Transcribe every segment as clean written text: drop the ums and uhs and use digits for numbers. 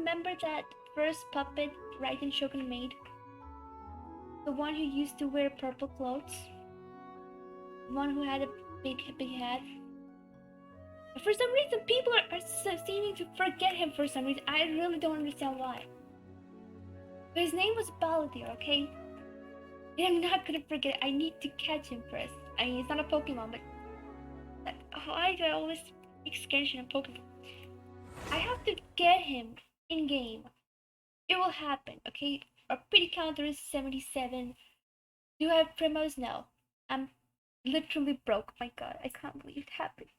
remember that first puppet Raiden Shogun made? The one who used to wear purple clothes? The one who had a big head? For some reason, people are seeming to forget him for some reason. I really don't understand why. But his name was Balladeer, okay? And I'm not gonna forget it. I need to catch him first. I mean, it's not a Pokemon, but why do I always make Genshin a Pokemon? I have to get him in game. It will happen, okay? Our pretty counter is 77. Do I have primos? No. I'm literally broke. My god, I can't believe it happened.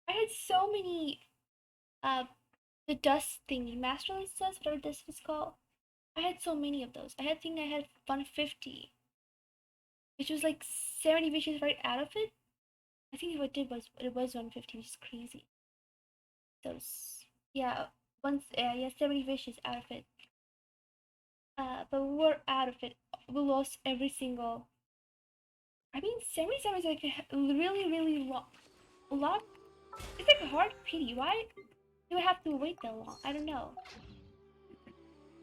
I had so many, the dust thingy, Master List dust, whatever this is called. I had so many of those. I think I had 150. Which was like 70 wishes right out of it. I think what it was 150, which is crazy. So yeah, yeah 70 wishes out of it. But we were out of it. We lost every single. I mean, 77 is like really long. A lot. It's like a hard PD. Why do we have to wait that long? I don't know.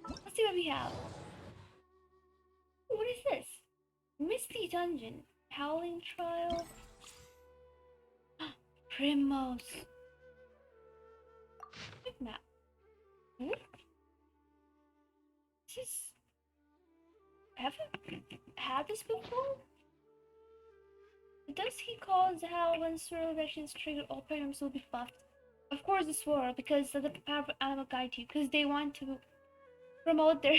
Let's see what we have. What is this? Misty Dungeon. Howling Trial. Primos. Quick map. Hmm? This is... Haven't had this before? Does he cause how when swirl reactions trigger all items will be buffed? Of course the swirl, because of the power of animal guide you, because they want to promote their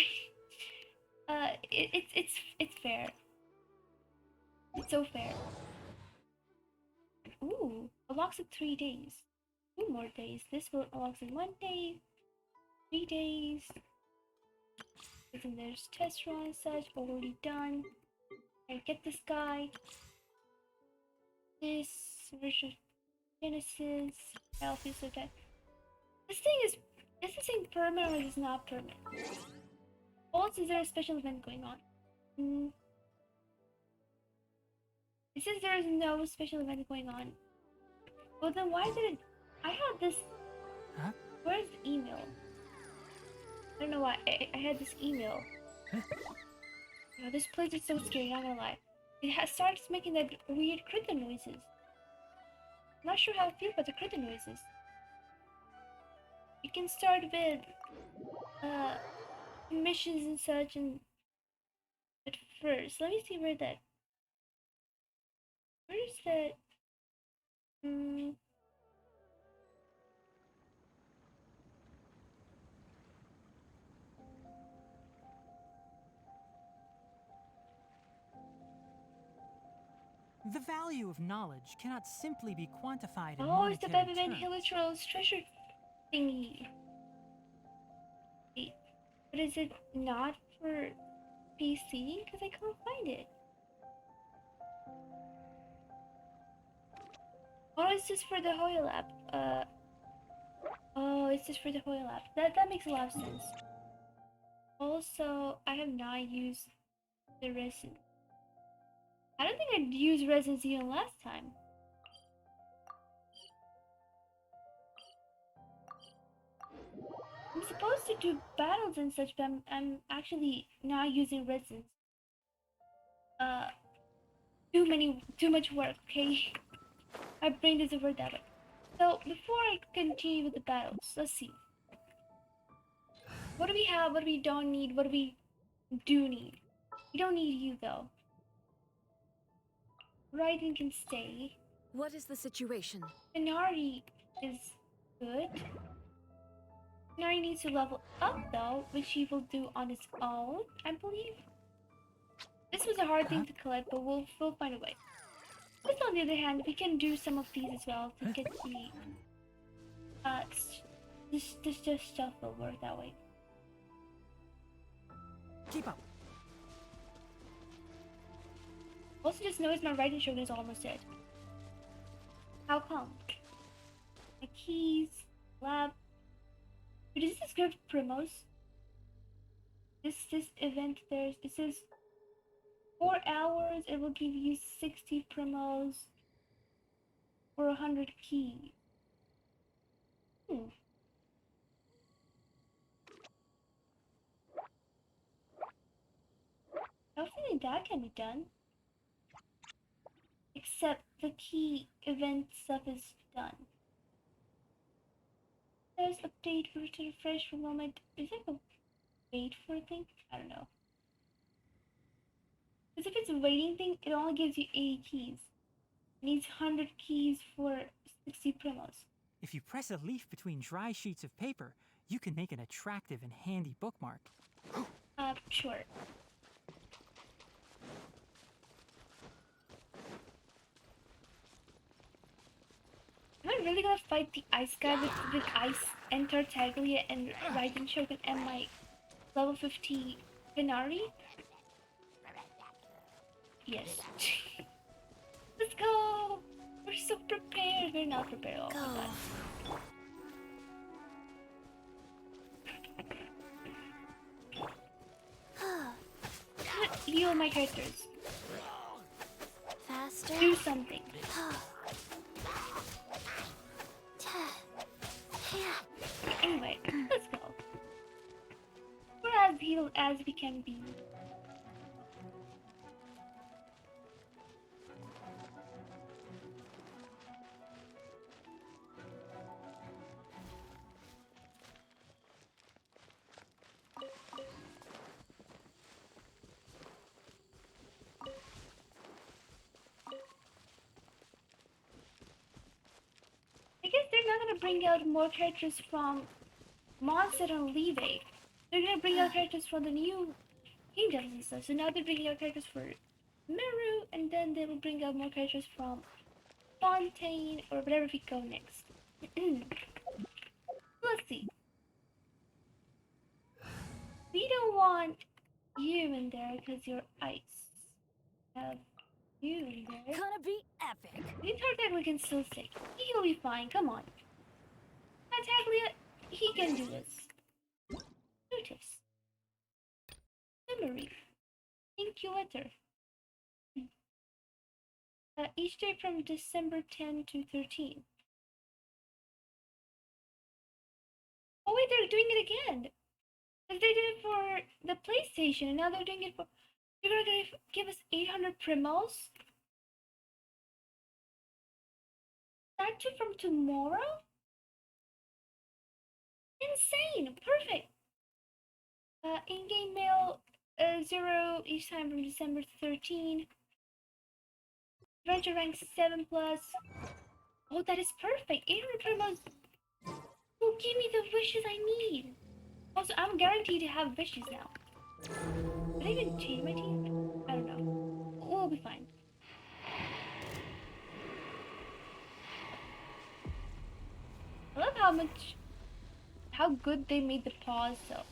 it's fair. It's so fair. Ooh, unlocks in 3 days. 2 more days. This will unlocks in 1 day. 3 days. And there's test run and such already done. I get this guy. This version Genesis. Alpha so that this thing is this thing permanent or is this not permanent? Also, is there a special event going on? It says there is no special event going on. Well then why did it I had this Huh? Where's the email? I don't know why I had this email. Oh, this place is so scary, not gonna lie. It starts making that weird critter noises. I'm not sure how I feel about the critter noises. You can start with missions and such and but first let me see where is that The value of knowledge cannot simply be quantified in oh, it's the monetary Baby Van terms. Hillitrol's treasure thingy. Wait, but is it not for PC? Because I can't find it. Oh, it's just for the Hoya Lab. Oh, it's just for the Hoya Lab. That makes a lot of sense. Also, I have not used the resin. I don't think I'd used resins even last time. I'm supposed to do battles and such, but I'm actually not using resins. Too much work, okay? My brain doesn't work that way. So, before I continue with the battles, let's see. What do we have, what we don't need, what we do need? We don't need you, though. Raiden can stay. What is the situation? Inari is good. Inari needs to level up, though, which he will do on his own, I believe. This was a hard thing to collect, but we'll find a way. But on the other hand, we can do some of these as well to get the this just stuff will work that way. Keep up. Also, just notice my writing shogun is almost dead. How come? My keys, lab. But is this good primos? This event it says 4 hours. It will give you 60 primos or 100 keys. think that can be done. Except the key event stuff is done. There's update for to refresh for a moment. Is it a wait for a thing? I don't know. Because if it's a waiting thing, it only gives you 80 keys. It needs 100 keys for 60 primos. If you press a leaf between dry sheets of paper, you can make an attractive and handy bookmark. Sure. Am I really gonna fight the ice guy with ice and Tartaglia and Raiden Shogun and my level 50 Pinari? Yes. Let's go! We're so prepared. We're not prepared. Oh my god. Heal my characters. Faster. Do something. Anyway, let's go. We're as healed as we can be. I guess they're not gonna bring out more characters from Monster and Levy. They're gonna bring out characters from the new kingdoms and stuff. So now they're bringing out characters for Meru, and then they will bring out more characters from Fontaine or whatever we go next. Let's see. We don't want you in there because you're ice. Have you in there. Gonna be epic. The Tartaglia can still stay. He'll be fine. Come on. Tartaglia, he can do this. Notice. Memory. Incubator. Each day from December 10 to 13. Oh wait, they're doing it again. Because they did it for the PlayStation, and now they're doing it for... You're gonna give us 800 primos? That too from tomorrow? Insane! Perfect! In-game mail, 0 each time from December 13. Adventure rank 7+. Oh, that is perfect! 800 primos will give me the wishes I need! Also, I'm guaranteed to have wishes now. Did I even change my team? I don't know. We'll be fine. I love how good they made the pause, so.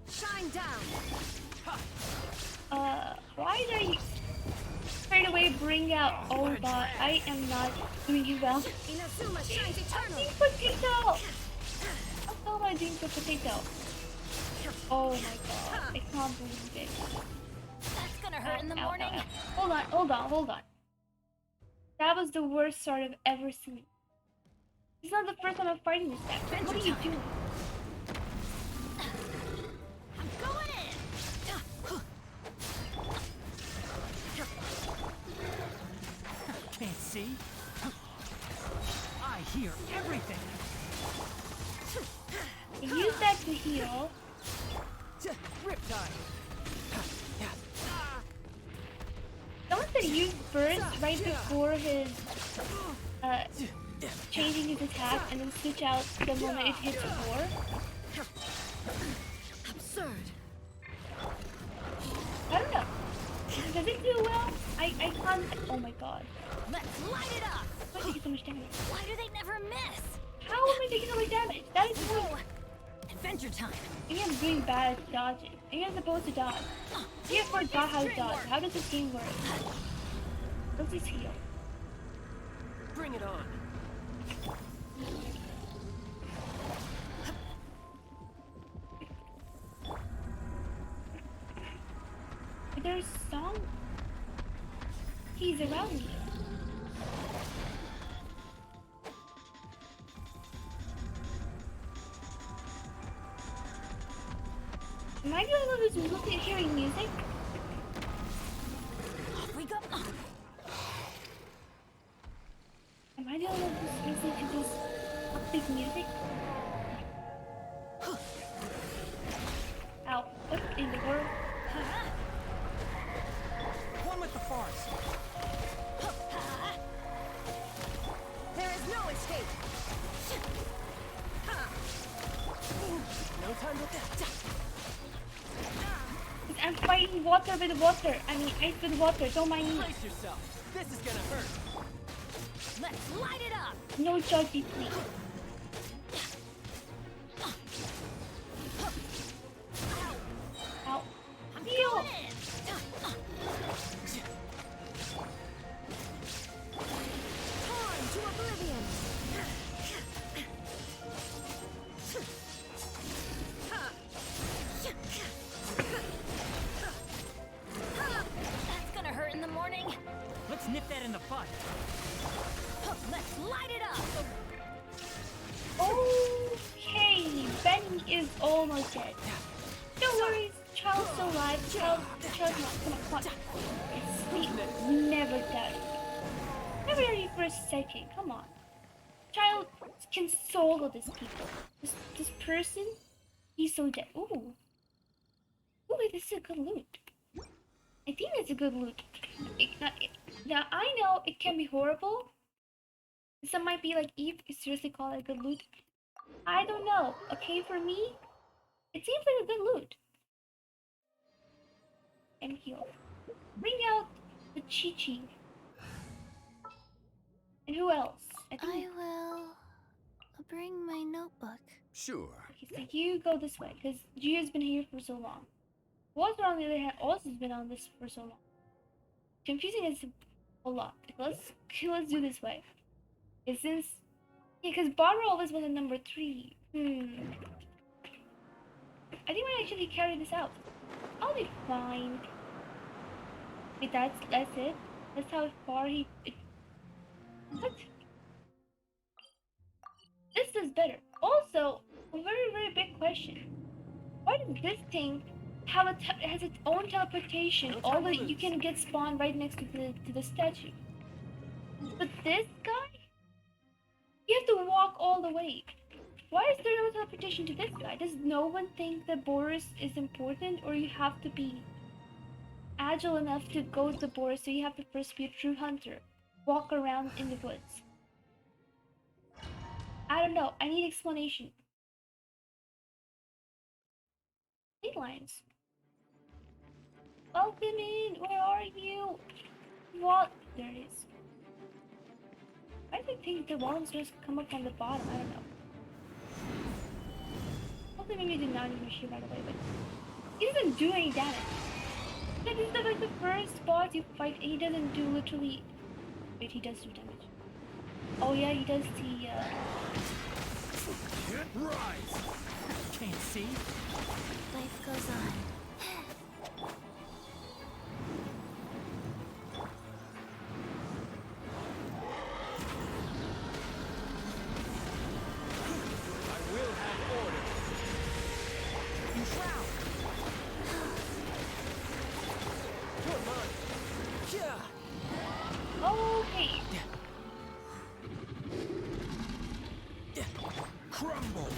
Shine down. Why are you straight away bring out Oba? I am not doing you well. Inazuma shines eternal. Potato! What am I doing for potato? Oh my god, I can't believe it. That's gonna hurt in the morning. Hold on. That was the worst start I've ever seen. It's not the first time I'm fighting this guy. What are you doing? I'm going in. Can't see? I hear everything. Use that to heal. Riptide. Someone said use burst right before his changing his attack and then switch out the moment it hits 4. Absurd. I don't know. Does it do well? I can't. Oh my god. Let's light it up. Why am I taking so much damage? Why do they never miss? How am I taking so much damage? That is Oh, wrong. adventure time. I am doing bad at dodging. I am supposed to dodge. You forgot how to dodge. How does this game work? Let's just heal. Bring it on. There's song keys around me. Am Am I the only one who's looking hearing music? Off we go. Am I the only one who's listening to this upbeat music? Ow, what in the world? One with the forest. There is no escape. No time to... I'm fighting water with water. I mean, ice with water. Don't mind me. Brace yourself. This is gonna hurt. Let's light it up. No judgy, please. Ow. I'm Teal. going in. Torn to oblivion. That's gonna hurt in the morning. Let's nip that in the bud. Let's light it up. Okay, Benny is almost dead. Don't worry, child's still alive. Child's not. Come on. Sleep. Never die. Never die for a second. Come on. Child can solo this people. This person, he's so dead. Ooh, wait, this is a good loot. I think it's a good loot. Now I know it can be horrible. Some might be like, Eve, you seriously call it a good loot? I don't know. Okay, for me, it seems like a good loot. And heal. Bring out the Chi-Chi. And who else? I I think. will bring my notebook. Sure. Okay, so you go this way, because Gio's been here for so long. Walter, on the other hand, also has been on this for so long. Confusing is a lot. Let's do this way. Since, because Barbara always was at number 3. I think we actually carry this out. I'll be fine. Wait, that's it. That's how far what? This is better. Also, a very, very big question. Why does this thing have has its own teleportation? Although you can get spawned right next to the statue. But this guy, you have to walk all the way. Why is there no teleportation to this guy? Does no one think that Boris is important, or you have to be agile enough to go to the Boris, so you have to first be a true hunter, walk around in the woods? I don't know. I need explanation. Eight lines. Welcome in. Where are you? What? There it is. I think the walls just come up on the bottom. I don't know. Hopefully maybe did not even shoot right away, but he doesn't do any damage. Like, this is like the first boss you fight, and he doesn't do literally. Wait, he does do damage. Oh yeah, he does the. Rise. Can't see. Life goes on. I will have order. Enshroud. Come on. Yeah. Okay. Crumble.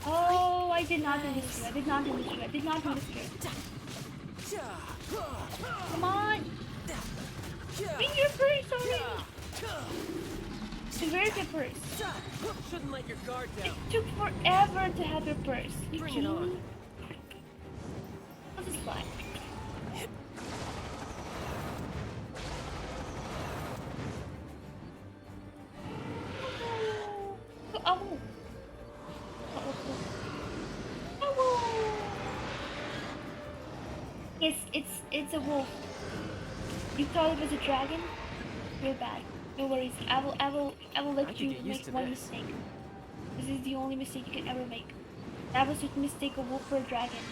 Oh, I did not do this. I did not do this. I did not do this. Come on. Bring your purse already. Where's your purse? Shouldn't let your guard down. It took forever to have your purse. You Bring it kidding on. me? I'll just fly. Oh. It's a wolf. You thought it was a dragon? You're bad. No worries. I will let could you get used make to one this. mistake. This is the only mistake you can ever make. That was just mistake a wolf for a dragon.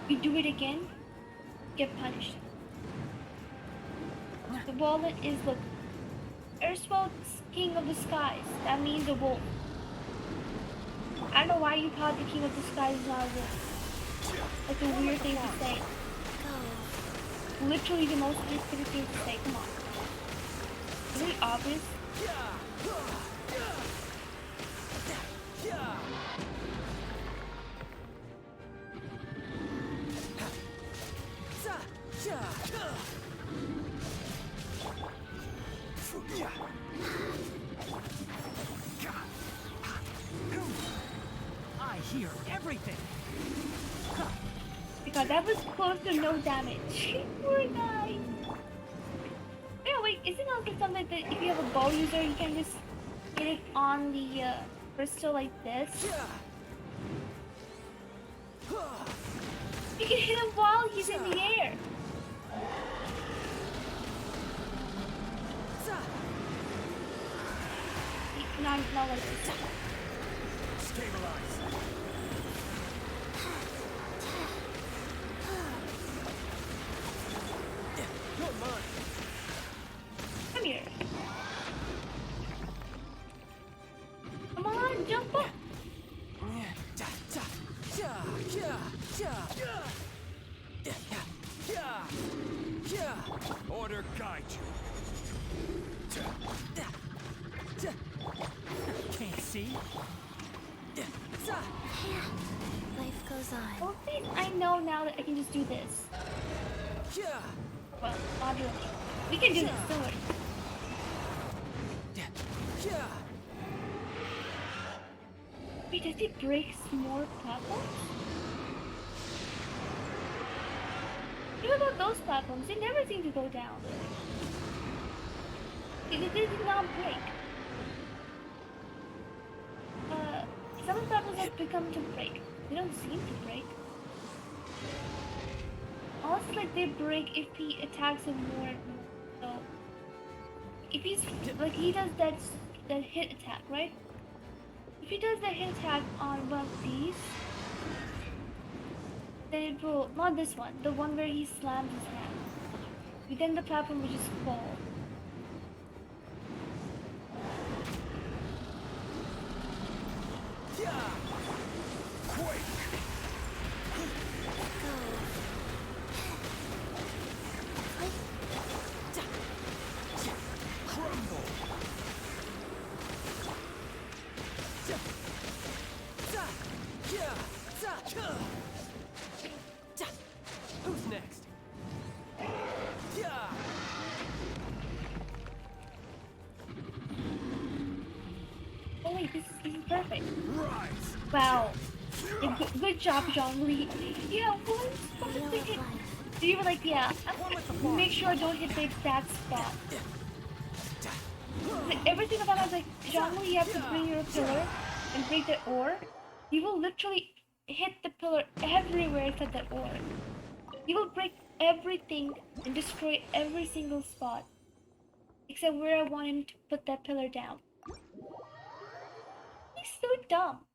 If you do it again, get punished. The wallet is, look, Erstwhile king of the skies. That means a wolf. I don't know why you thought the king of the skies is not real. Like a weird thing to say. Go. Literally the most ridiculous thing to say. Come on. Is it obvious? I hear everything. Because that was close to no damage. Poor guy. Yeah, wait, isn't also something that if you have a bow user, you can just hit it on the crystal like this? You can hit him while he's in the air. Not like this. Stabilize. You're mine. Come here. Come on, jump up. Order guide you. Can't see? Life goes on. Oh, please, I know now that I can just do this. Well, modularly. We can do this, don't worry. Wait, does it break more platforms? What about those platforms? They never seem to go down. It did not break. Some platforms have become to break. They don't seem to break. Also, like they break if he attacks him more and more. So, if he's like he does that hit attack, right? If he does that hit attack on one of these, then it will not this one, the one where he slams his hand. Then the platform will just fall. Who's next? Oh wait, this is perfect. Rise. Wow. Yeah, good job, Jean-Louis. Yeah, one spot to hit. So you were like, yeah, make sure I don't hit the exact spot. Like, everything about it, I was like, Jean-Louis, you have to bring your pillar and break the ore. You will literally hit the pillar everywhere except that ore. You will break everything and destroy every single spot. Except where I want him to put that pillar down. He's so dumb.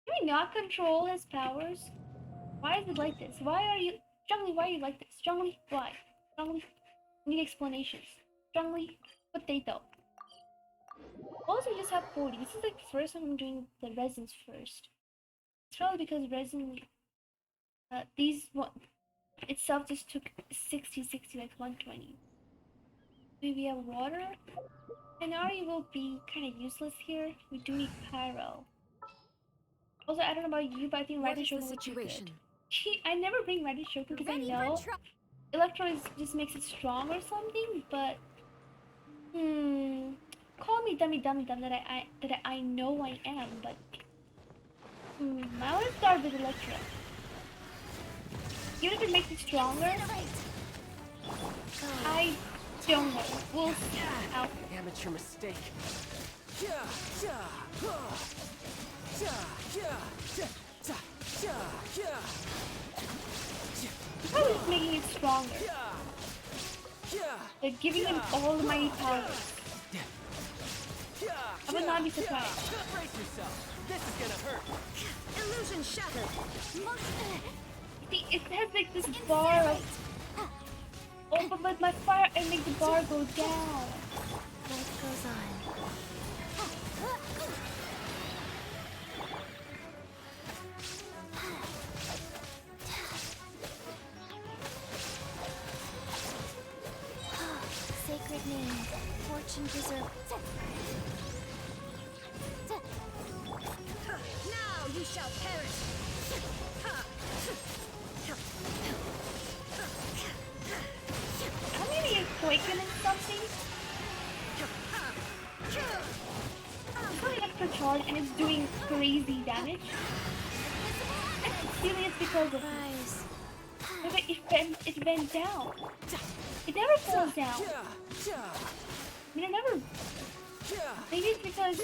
Can we not control his powers? Why is it like this? Why are you... Zhongli, why are you like this? Zhongli, why? Zhongli, I need explanations. Zhongli, what they though? Also, we just have 40. This is like the first time I'm doing the resins first. It's probably because resin... these one itself just took 60, like 120. Maybe we have water? Inari will be kind of useless here. We do need pyro. Also, I don't know about you, but I think What Raiden is the Shogun would be good. situation? I never bring Raiden Shogun because I Ready know for trouble? Electro just makes it strong or something, but... Call me dummy that I know I am, but... I want to start with Electro. Even if it makes it stronger, I don't know. We'll see. Out. Amateur mistake. Probably just making it stronger. They're giving him all the mighty powers. I would not be surprised. Brace yourself. This is gonna hurt. Illusion shattered. See, it has like this bar of... Oh, but with my fire, I make the bar go down. Life goes on. Sacred name, fortune preserve. Now you shall perish. I'm gonna get awakened something. It's going extra charge and it's doing crazy damage. And stealing it because of Rise. but it went down. It never falls down. I mean, it never. Maybe it's because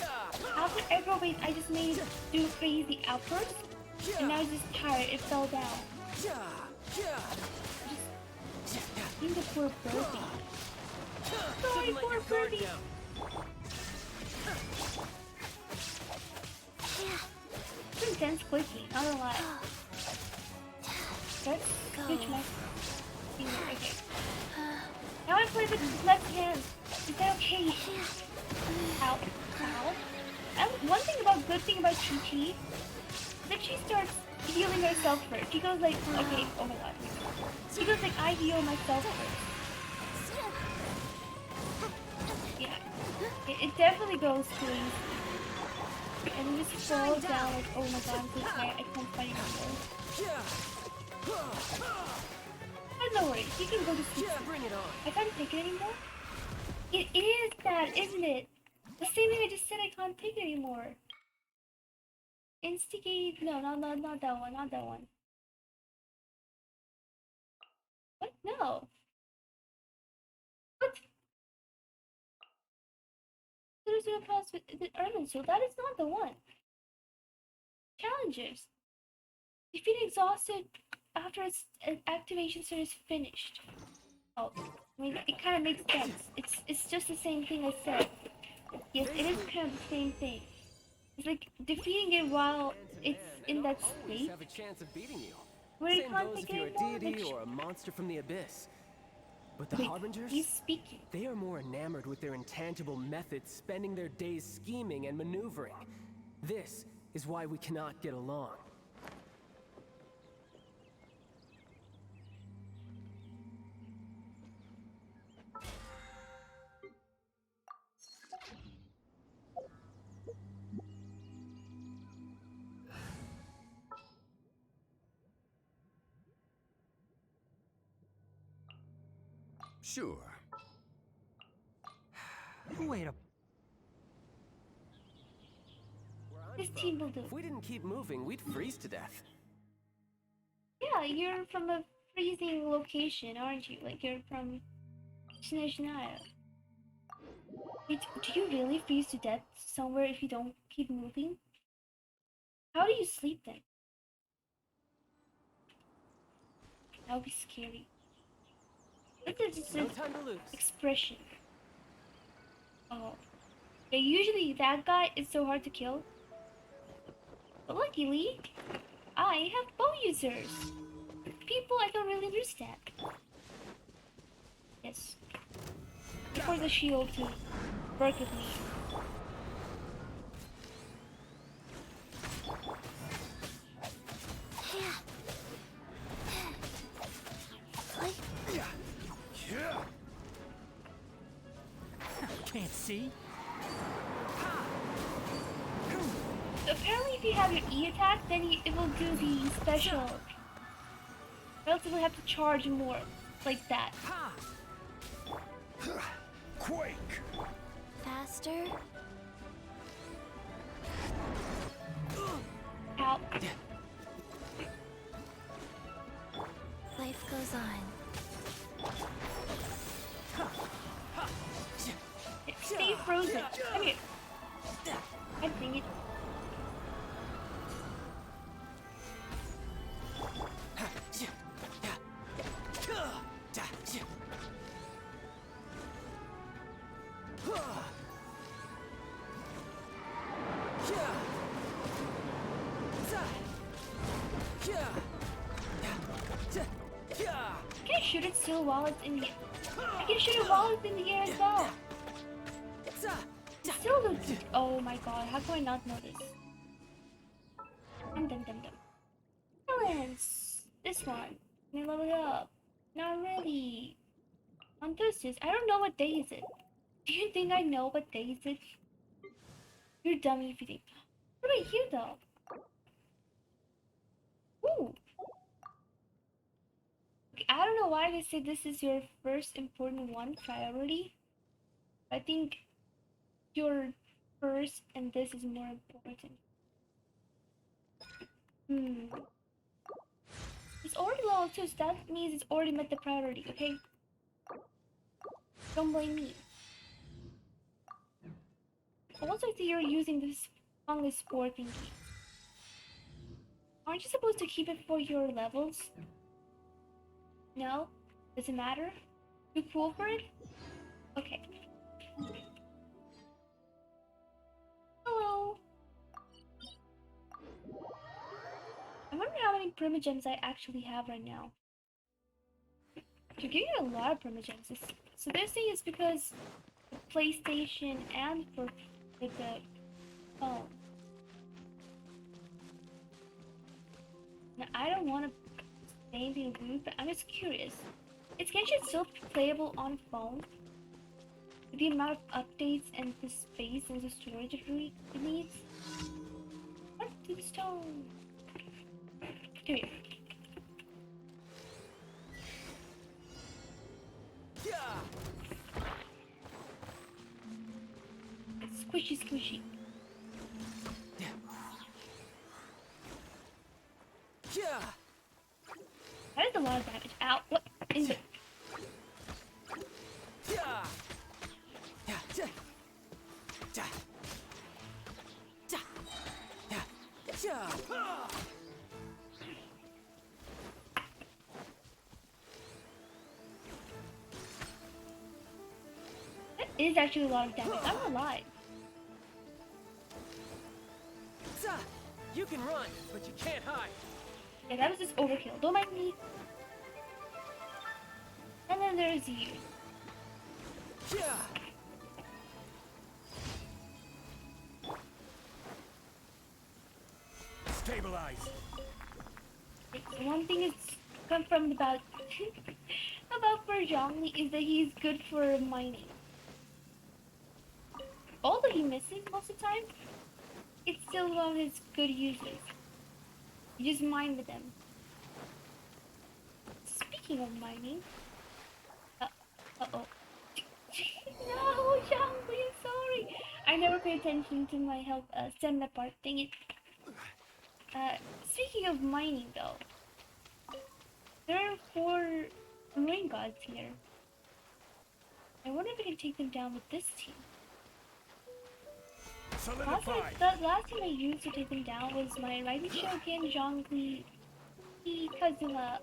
after aggro I just made it do crazy outbursts, and now it's just tired. It fell down. I think the poor birdie. Sorry, poor birdie. It's intense quickly, not gonna lie. Let's switch my finger. Okay. Now I play with left hand. Is that okay? Ow. Ow. One thing about good thing about Chi-Chi is that she starts healing herself first. She goes like, okay, oh my god. She goes like, I heal myself first. Yeah. It definitely goes crazy. And then just falls down like, oh my god, I'm so tired. I can't fight anymore. But no worries, you can go to sleep. Bring it on. I can't take it anymore. It is that, isn't it? The same thing I just said. I can't take it anymore. Instigate? No, not that one. Not that one. What? No. What? Zero pass with the Ermin Soul. That is not the one. Challengers. Defeat exhausted after its activation stage is finished. Oh, I mean, it kind of makes sense. It's just the same thing I said. Yes, it is kind of the same thing. It's like defeating it while it's in that state. Have a chance of beating you. Where you Same can't goes take if you're it a anymore. deity Like, or a monster from the abyss. But the wait, Harbingers, he's speaking. they are more enamored with their intangible methods, spending their days scheming and maneuvering. This is why we cannot get along. Sure. Wait a... Where I'm This from, team will do. if we didn't keep moving, we'd freeze to death. Yeah, you're from a freezing location, aren't you? Like you're from Snezhnaya. Wait, do you really freeze to death somewhere if you don't keep moving? How do you sleep then? That would be scary. Look at this No time to lose. expression. Oh. Yeah, usually that guy is so hard to kill. But luckily, I have bow users. People I don't really understand. Yes. For the shield to work with me. Can't see? Apparently if you have your E attack, then it will do the special. Or else it will have to charge more. Like that. Ha! Quake! Faster. Ow. Life goes on. Stay frozen. Come here. I bring it. Can I shoot it still while it's in the air? I can shoot it while it's in the air as well. Still looks. Oh my god, how can I not know this? Dum dum dum dum. Balance! This one. Can I level it up? Not really. On Thursdays. I don't know what day is it. Do you think I know what day is it? You're dummy if you think. What about you though? Ooh. Okay, I don't know why they say this is your first important one, priority. I think your first and this is more important. It's already level 2, so that means it's already met the priority, okay? Don't blame me. Also, I see you're using this fungus spore thingy. Aren't you supposed to keep it for your levels? No? Does it matter? Too cool for it? Okay. Hello! I wonder how many primogems I actually have right now. You're getting a lot of primogems. So they're saying it's because the PlayStation and for the phone. Now, I don't want to say anything rude, but I'm just curious. Is Genshin still playable on phone? With the amount of updates and the space and the storage it needs? What to the stone? Come here. Squishy, squishy. That is a lot of damage. Ow, what is it? That is actually a lot of damage. I'm gonna lie. You can run, but you can't hide. Yeah, that was just overkill. Don't mind me. And then there's you. Stabilize. The one thing is confirmed about for Zhongli is that he's good for mining. Although he misses most of the time, it's still one of his good uses. You just mine with them. Speaking of mining, uh-oh. No, Zhongli, I'm sorry. I never pay attention to my health stamina part. Dang it. Speaking of mining though, there are 4 marine gods here. I wonder if I can take them down with this team. Last time I used to take them down was my Rising Shogun, Zhongli, Kazuma.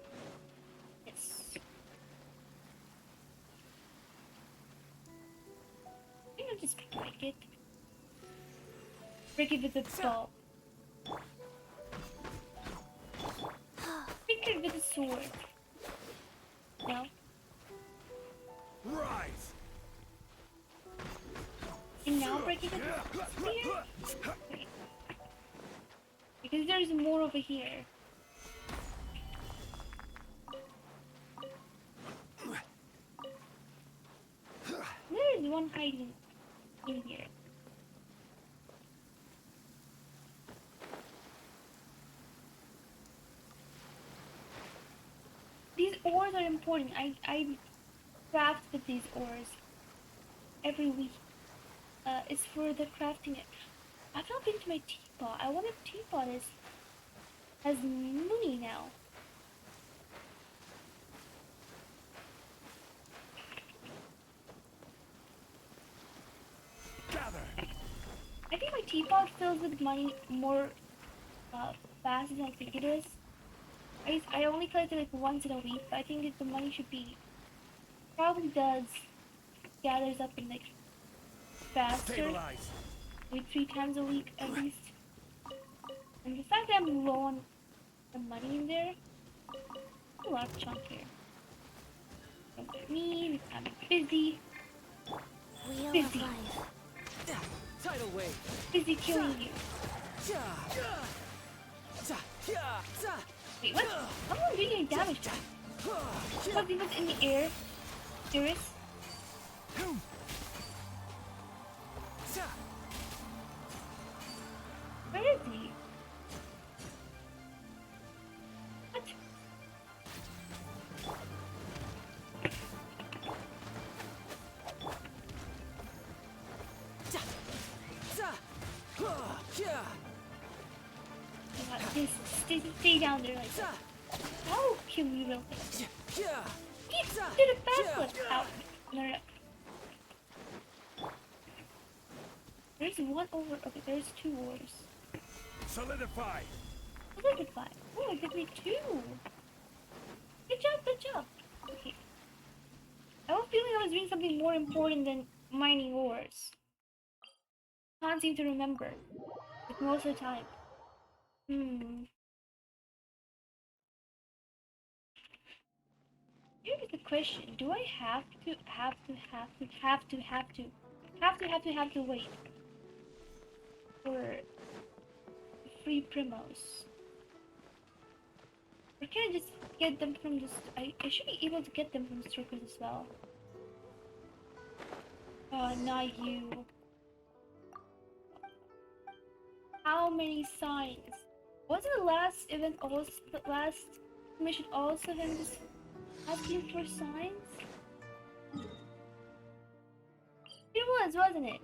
Yes. I think I'll just break it. Break it with a ball. Break it with a sword. No? Rise. And now break it with a spear? Okay. Because there's more over here. There's one hiding in here. These ores are important. I craft with these ores every week. It's for the crafting. I've not been to my teapot. I wonder if teapot has money now. Gather. I think my teapot fills with money more fast than I think it is. I only collect it like once in a week, but I think that the money should be probably gathers up in like faster, Stabilize. like 3 times a week at least. And the fact that I'm low on the money in there, a lot of chunk here. Don't mind me, I'm busy. Wheel of Busy. life. tidal wave. Is he killing you? Wait, what? How am I doing any damage to him? Because he was in the air. Serious? Where is he? What? Stay down there like that. I'll kill you real quick. He did a backflip. Ow. No. There's one over. Okay, there's two ores. Solidify. Solidify. Oh, I did me two. Good job, good job. Okay. I was feeling I was doing something more important than mining ores. Can't seem to remember. Like most of the time. Here's the question. Do I have to wait for free primos? Or can I just get them from this? I should be able to get them from the circus as well. Oh, not you. How many signs? Wasn't the last event also the last mission also him just asking for signs? It was, wasn't it?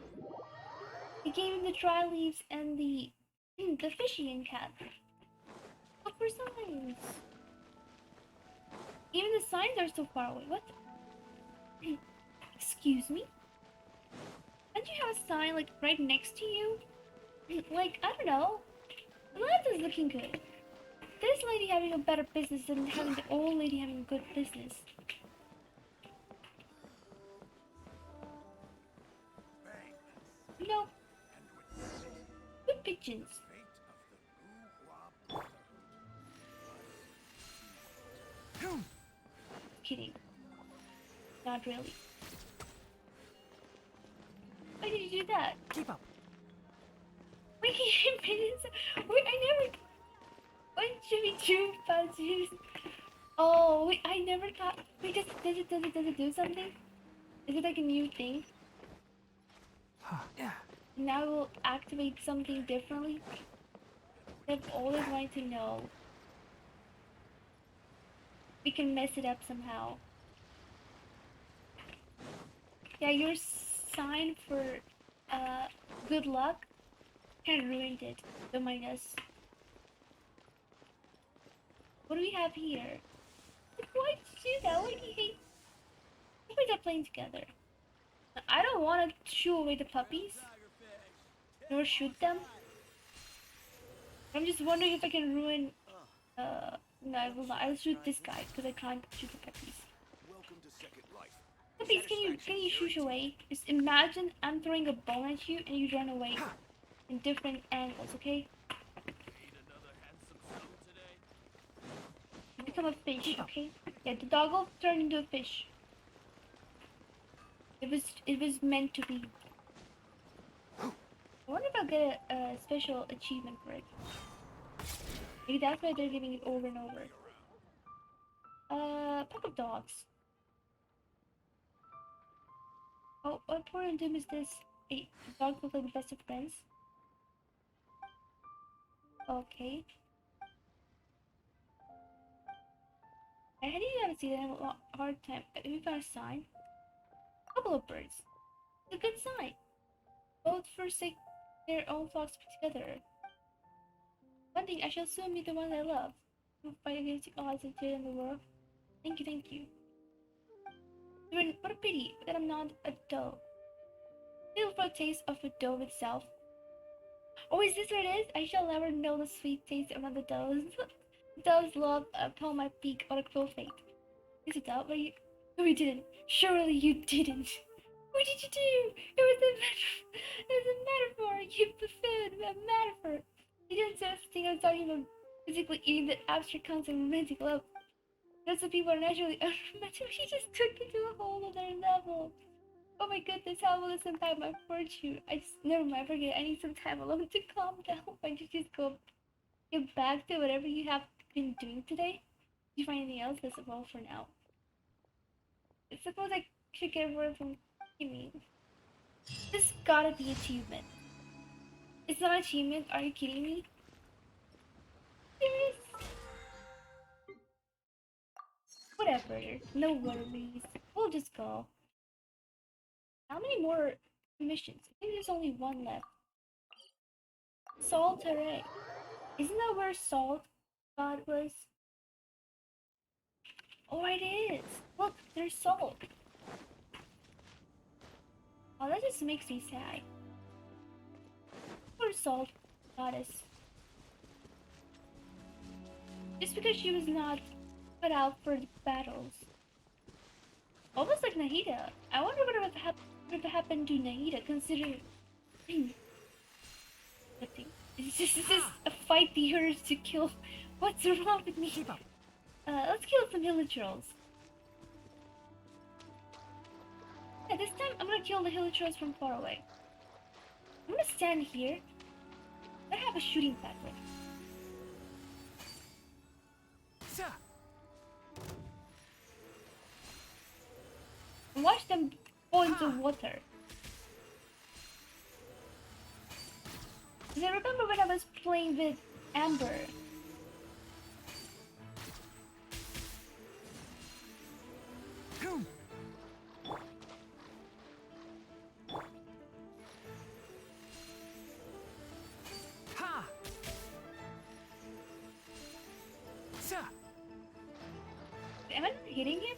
He gave him the dry leaves and the fishing cat. Look for signs. Even the signs are so far away. What? Excuse me? Don't you have a sign like right next to you? Like, I don't know. The life is looking good. This lady having a better business than having the old lady having a good business. No. Good pigeons. Kidding. Not really. Why did you do that? Keep up. Wait, wait, I never. What should we do about you? Oh, wait, I never thought. Wait, does it do something? Is it like a new thing? Yeah. Now we'll activate something differently? I've always wanted to know. We can mess it up somehow. Yeah, your sign for good luck kind of ruined it. Don't mind us. What do we have here? Why did you do that? Why do you hate? Why are playing together? I don't want to shoo away the puppies. Nor shoot them. I'm just wondering if I can ruin. No, I will not. I'll shoot this guy because I can't shoot the puppies. Puppies, can you shoosh away? Just imagine I'm throwing a bone at you and you run away in different angles, okay? Become a fish, okay? Yeah, the dog will turn into a fish. It was meant to be. I wonder if I'll get a special achievement for it. Maybe that's why they're giving it over and over. Pack of dogs. Oh, what important doom is this? Hey, dogs look like the best of friends. Okay. I didn't even see that. I have a hard time. We found a sign. A couple of birds. It's a good sign. Both forsake their own flocks together. One thing, I shall soon meet the one I love. I'll fight against the odds and tear in the world. Thank you, thank you. What a pity that I'm not a dove. Feel for a taste of the dove itself. Oh, is this what it is? I shall never know the sweet taste of the doves. Doves love upon my beak or a cruel fate. Is it that way? No, you didn't. Surely you didn't. What did you do? It was a metaphor. You buffoon. A metaphor. You didn't say a thing. I was talking about physically eating the abstract concept of romantic love. That's what people are naturally unromantic. He just took it to a whole other level. Oh my goodness, how will this impact my fortune? Never mind, forget it. I need some time alone to calm down. Why don't you just go get back to whatever you have been doing today? Do you find anything else? That's all for now. I suppose I should get a word from Kimmy. This gotta be achievement. It's not achievement, are you kidding me? Serious? Whatever, no worries. We'll just go. How many more missions? I think there's only one left. Salt Array. Isn't that where Salt God was? Oh, it is. Look, there's Salt. Oh, that just makes me sad. Poor Salt Goddess. Just because she was not put out for the battles. Almost like Nahida. I wonder what would have happened to Nahida, considering... Nothing. This is a fight the urge to kill. What's wrong with me? Keep up. Let's kill some hilly trolls. Yeah, this time I'm gonna kill the hilly trolls from far away. I'm gonna stand here. I have a shooting platform. Sa. And watch them fall into water. Because I remember when I was playing with Amber. Boom. Ha. Sa. Am I not hitting him?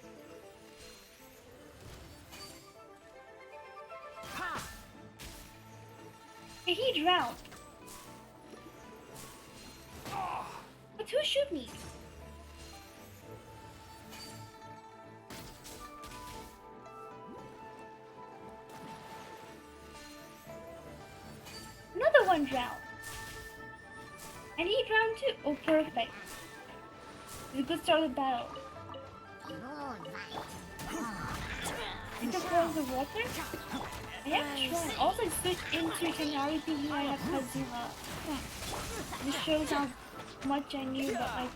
Ha. Hey, he drowned. But who shoot me? Another one drowned. And he drowned too. Oh, perfect. It's a good start of the battle. It took her the water? I have tried. Also, I switched into Canary thinking I have Kazuma. This shows how much I knew about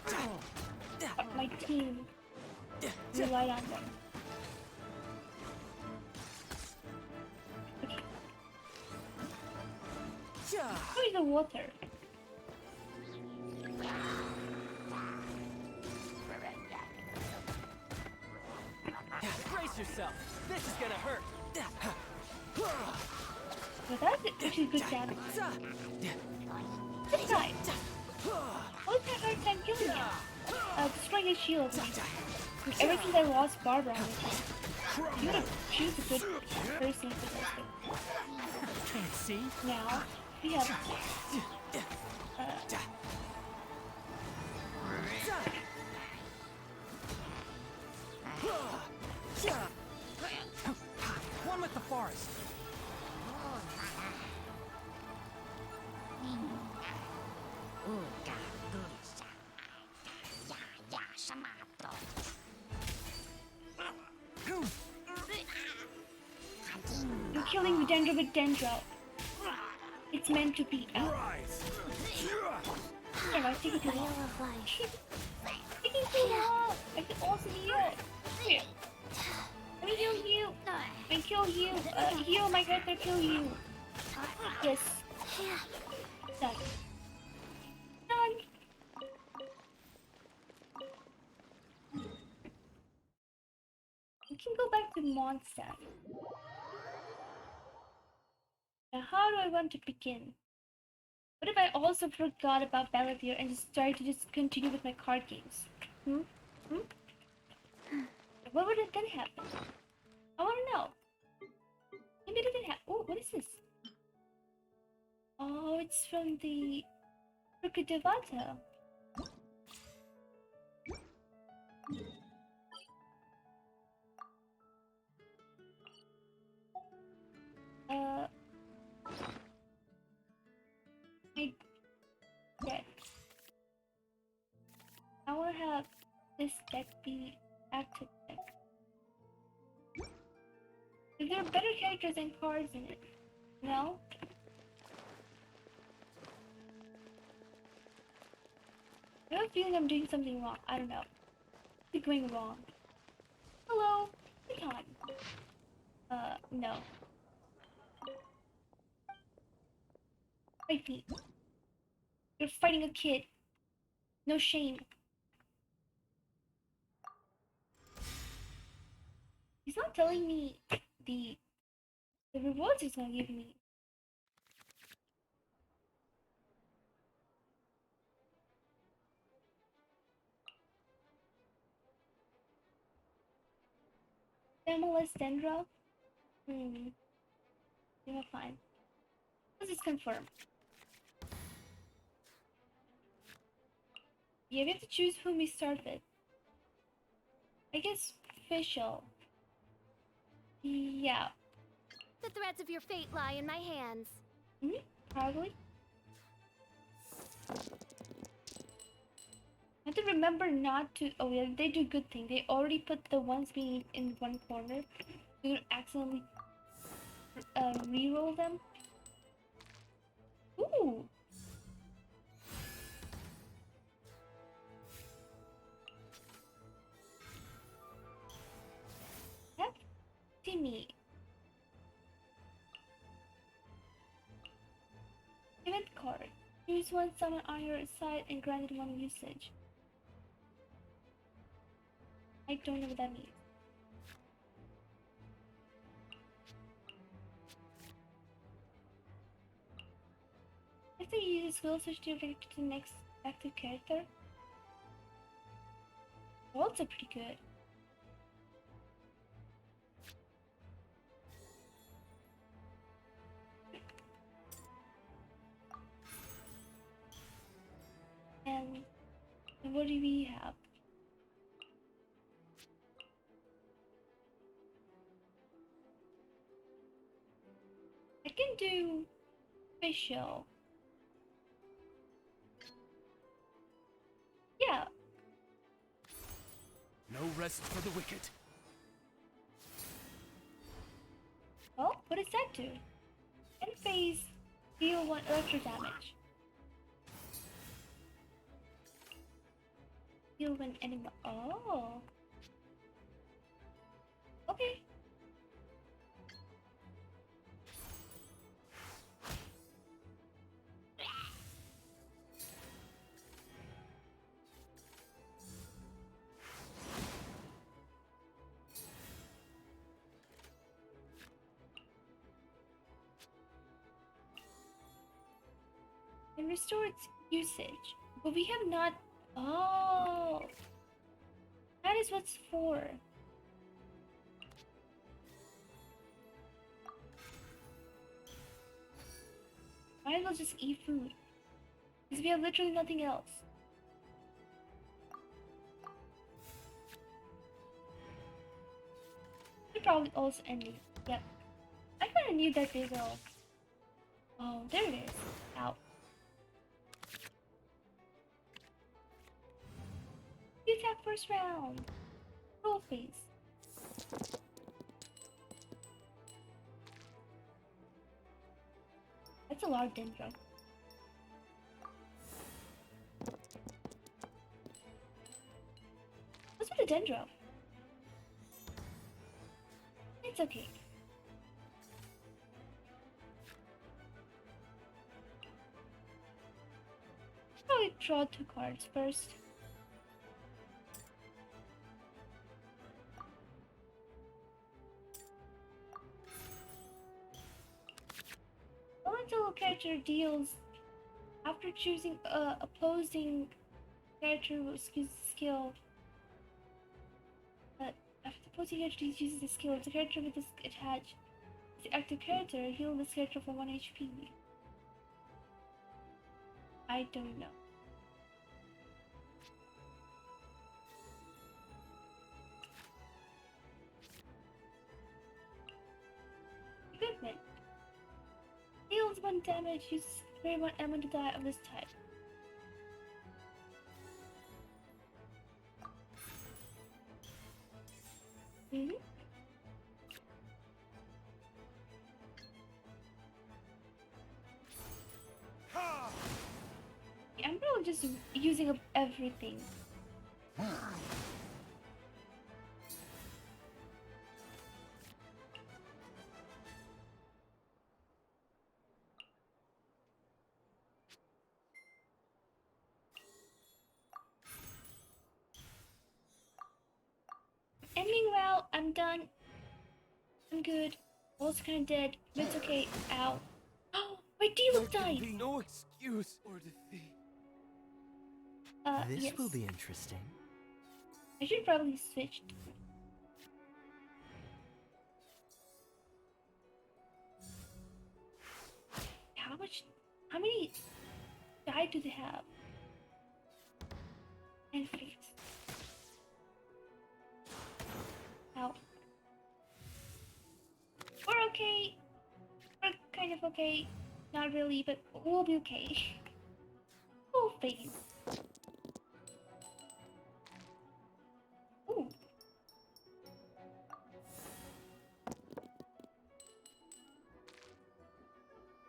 my team. Relied on them. Okay. Where is the water? Brace yourself. This is gonna hurt. But that's actually good damage. This guy. What was my hard time killing him? Destroying his shield. Ever since I lost Barbara, you would have choose a good person for this. Can't see. Now we have. One with the forest. You're killing Dendro with Dendro. It's meant to be. Rise. Yeah, I think it's Wheel of life. taking too long. I can also heal. Here. Let me heal you. I kill you. Heal my character, kill you. Yes. Done. Done. We can go back to Mondstadt. Now, how do I want to begin? What if I also forgot about Balladeer and just started to just continue with my card games? What would it then happen? I want to know. Maybe it didn't happen. Oh, what is this? Oh, it's from the Devata. My deck. I want to have this deck be active deck. There are better characters and cards in it. No? I have a feeling I'm doing something wrong. I don't know. What's going wrong? Hello? Good time. No. Fight me. You're fighting a kid. No shame. He's not telling me the rewards he's gonna give me. Stimulus Dendra? Yeah, fine. Let's just confirm. Yeah, we have to choose whom we start with. I guess official. Yeah. The threads of your fate lie in my hands. Probably. I have to remember not to. Oh yeah, they do good thing. They already put the ones being in one corner. You're gonna accidentally re-roll them. Ooh. That's Timmy. Event card. Use one summon on your side and granted one usage. I don't know what that means. If they use skill switch to rank to the next active character. Also pretty good. And what do we have? I can do official. Yeah. No rest for the wicked. Oh, what does that do? End phase, deal 1 electro damage. Deal when enemy. Oh. Okay. And restore its usage. But we have not. Oh. That is what's for. Might as well just eat food. Because we have literally nothing else. We probably also end it. Yep. I kinda knew that they will. Oh, there it is. Ow. You attack first round. Roll face. That's a lot of dendro. What's with the dendro? It's okay. Probably draw 2 cards first. Elemental character deals after choosing a opposing character skill. After the opposing character uses the skill, the character with this attached the active character heal this character for 1 HP. I don't know. Equipment. Deals 1 damage, uses very 1 element to die of this type. just using up everything. Ending well, I'm done. I'm good. Also kinda dead, but it's okay. Ow. Oh, my Teal died! No excuse or defeat. This Yes. will be interesting. I should probably switch. How many die do they have? And face. Ow. We're okay. We're kind of okay. Not really, but we'll be okay. Full face. Ooh.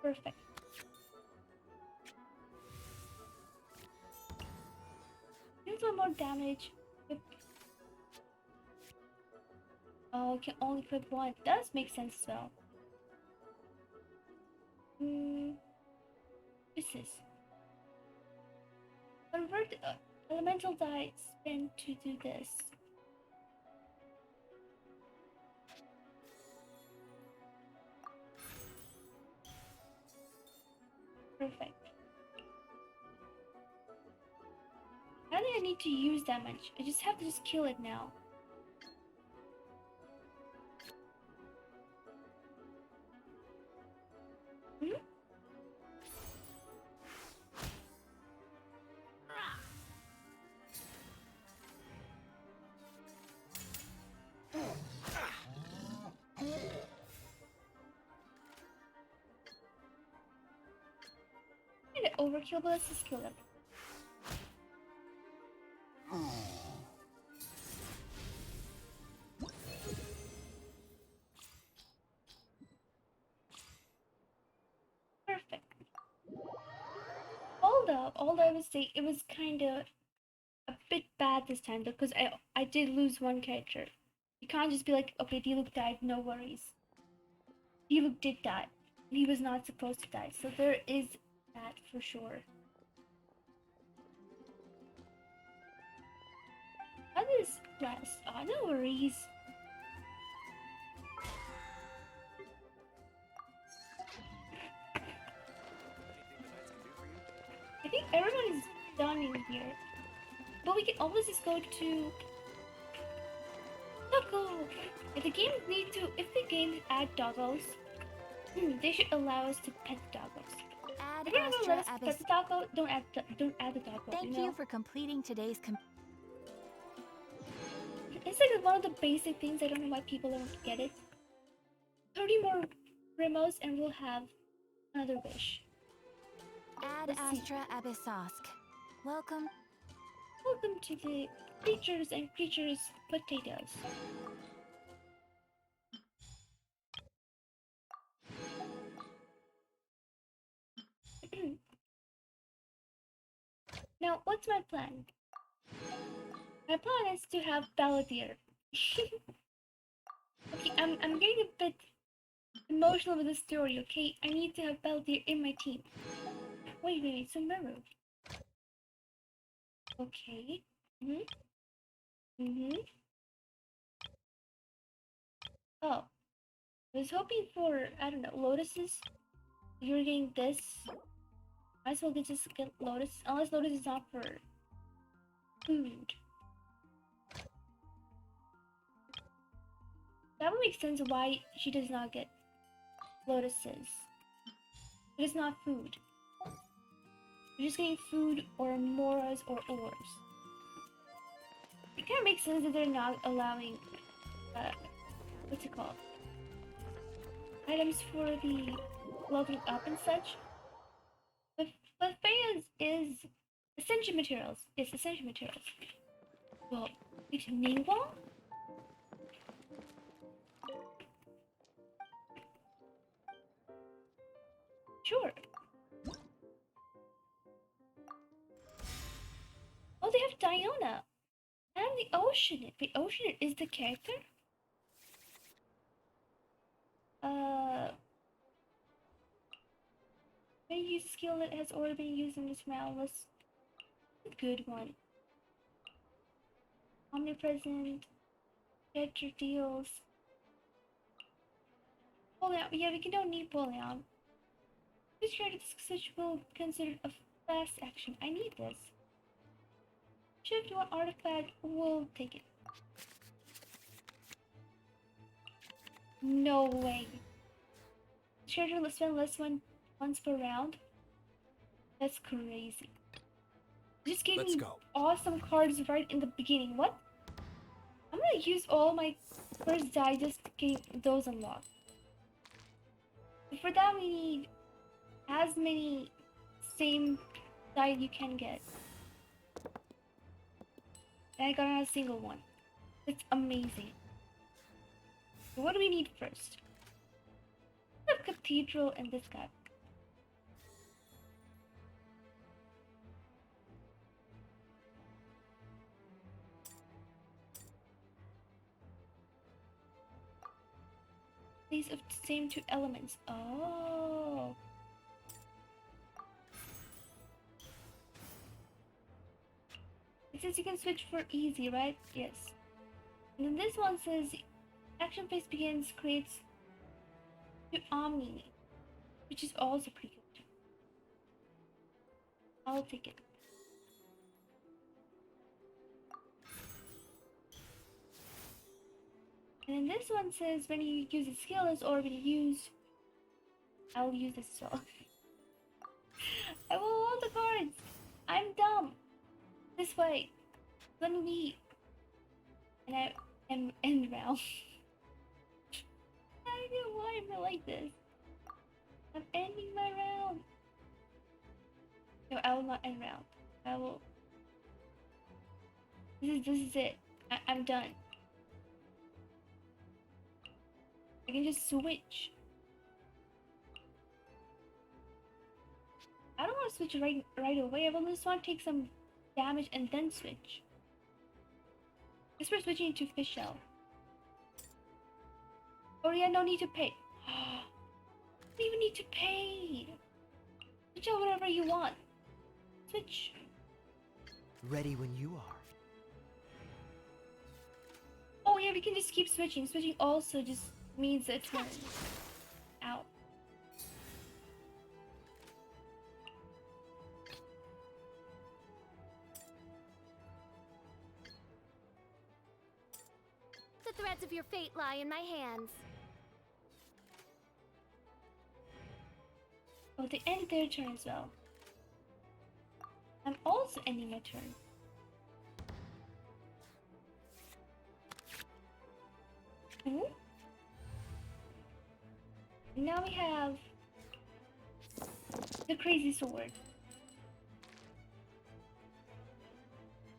Perfect. Here's one more damage. Oh, can only equip one. Does make sense as well. This is convert elemental die spent to do this. Perfect. I don't think I need to use that much. I just have to just kill it now. Hmm? Kinda overkill, but let's just kill them. Perfect. Although I would say it was kinda a bit bad this time though, because I did lose one character. You can't just be like, okay, D-Luke died, no worries. D-Luke did die. He was not supposed to die, so there is that for sure. Others last. Oh, no worries. I think everyone is done in here. But we can always just go to Doggo! If the games if the games add doggos, they should allow us to pet the doggos. Add If you're gonna let us Astra pet the doggo, don't add the doggo. Thank you for completing today's It's like one of the basic things. I don't know why people don't get it. 30 more Rimos and we'll have another wish. Add Let's see. Astra Abyssosk. Welcome. Welcome to the Creatures and Creatures Potatoes. Now, what's my plan? My plan is to have Balladeer. Okay, I'm getting a bit emotional with the story, okay? I need to have Balladeer in my team. Wait, so Meru. Okay. Oh. I was hoping for, I don't know, lotuses. If you're getting this, might as well just get lotus, unless lotus is not for food. That would make sense why she does not get lotuses. It is not food. You're just getting food or moras or ores. It kind of makes sense that they're not allowing, what's it called? Items for the leveling up and such. But Freya's is essential materials. It's essential materials. Well, it's Ningguang? Sure. Diona. And the Oceanid. The Oceanid is the character? When you use a skill that has already been used in this round was a good one. Omnipresent. Character deals. Pull out. Yeah, we don't need pull out. This character switch will be considered a fast action. I need this. Shift one artifact. We'll take it. No way. Character will spend less once per round. That's crazy. Just gave Let's me go. awesome cards right in the beginning. What? I'm gonna use all my first die just to get those unlocked. But for that we need as many same die you can get. And I got not a single one. That's amazing. So what do we need first? A cathedral and this guy. These of the same two elements. Oh. It says you can switch for easy, right? Yes. And then this one says action phase begins, creates to Omni, which is also pretty good. I'll take it. And then this one says when you use a skill is already used, I'll use this as well. I will all the cards. I'm dumb. This way. Let me be. And I am end round. I don't know why I'm like this. I'm ending my round. No, I will not end round. I will. This is it. I'm done. I can just switch. I don't want to switch right away. I just want to take some damage and then switch. Guess we're switching to fish shell. Oh yeah, no need to pay. Don't even need to pay. Switch out whatever you want. Switch. Ready when you are. Oh yeah, we can just keep switching. Switching also just means a turn. Out. The threads of your fate lie in my hands. Oh, they end their turn as well. I'm also ending my turn. Ooh. Now we have the crazy sword.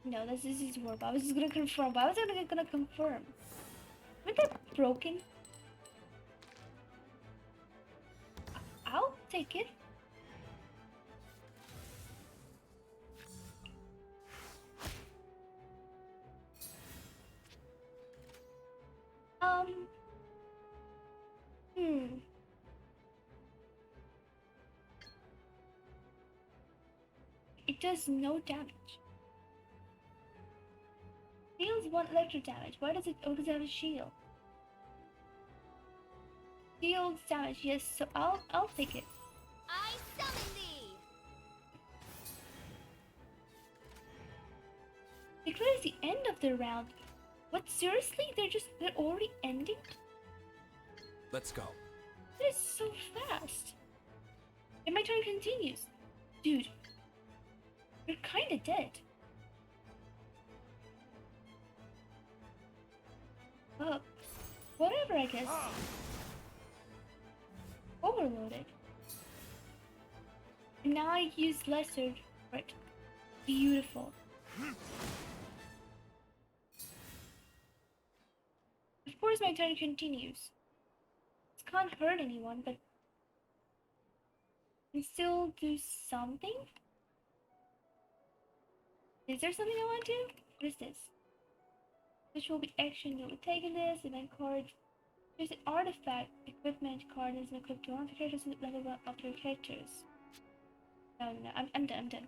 No, this is warp. I was just gonna confirm. Why was I gonna confirm? Isn't that broken? I'll take it. It does no damage. Deals 1 electric damage. Why does it? Oh, does it have a shield? Deals damage. Yes. So I'll take it. I summon thee! Declares the end of the round. What? Seriously? They're already ending? Let's go. That is so fast. And my turn continues. Dude, you're kinda dead. Whatever, I guess. Overloaded. And now I use lesser for it. Beautiful. Of course my turn continues. This can't hurt anyone, but can still do something? Is there something I want to do? What is this? Which will be action. You'll be taking this, event card. There's an artifact equipment card that's equipped to one of the characters at level 1 of your characters. No, I'm done, I'm done.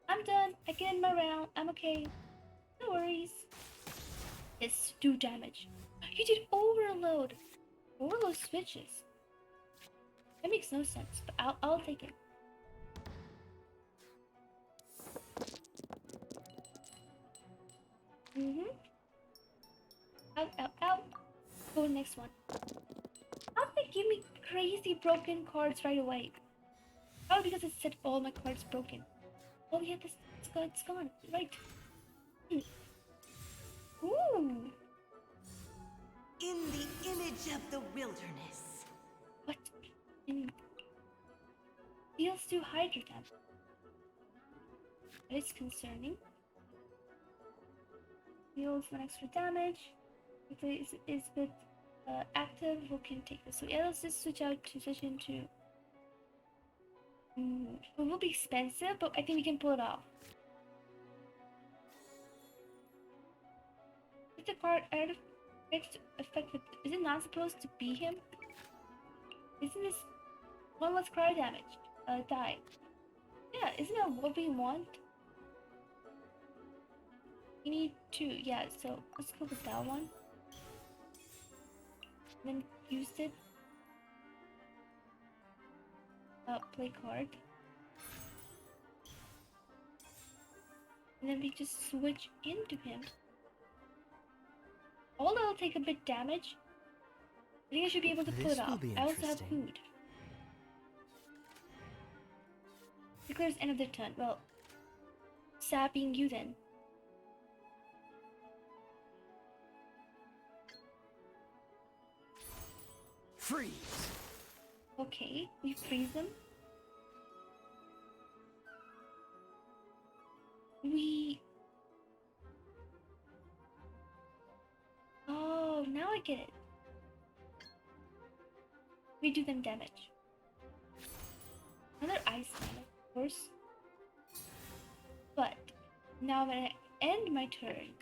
I'm done. I can end my round. I'm okay. No worries. Yes, do damage. You did overload. Overload switches. That makes no sense, but I'll take it. Out, out, out. Go to the next one. How did they give me crazy broken cards right away? Probably because it said all my cards broken. Oh yeah, it's gone. Right. Ooh. In the image of the wilderness. What? Deals to Hydra damage. That is concerning. Deals 1 extra damage. If it is good active, who can take this? So yeah, let's just switch into. It will be expensive, but I think we can pull it off. If the card effect with, is it not supposed to be him? Isn't this one less card damage? Die. Yeah, isn't that what we want? We need 2, yeah, so let's go with that one. And then use it. Play card. And then we just switch into him. Although I'll take a bit damage, I think I should be able to pull it off. I also have food. Declares end of the turn. Well, sapping you then. Freeze! Okay, we freeze them. Oh, now I get it. We do them damage. Another ice man, of course. But now when I end my turn,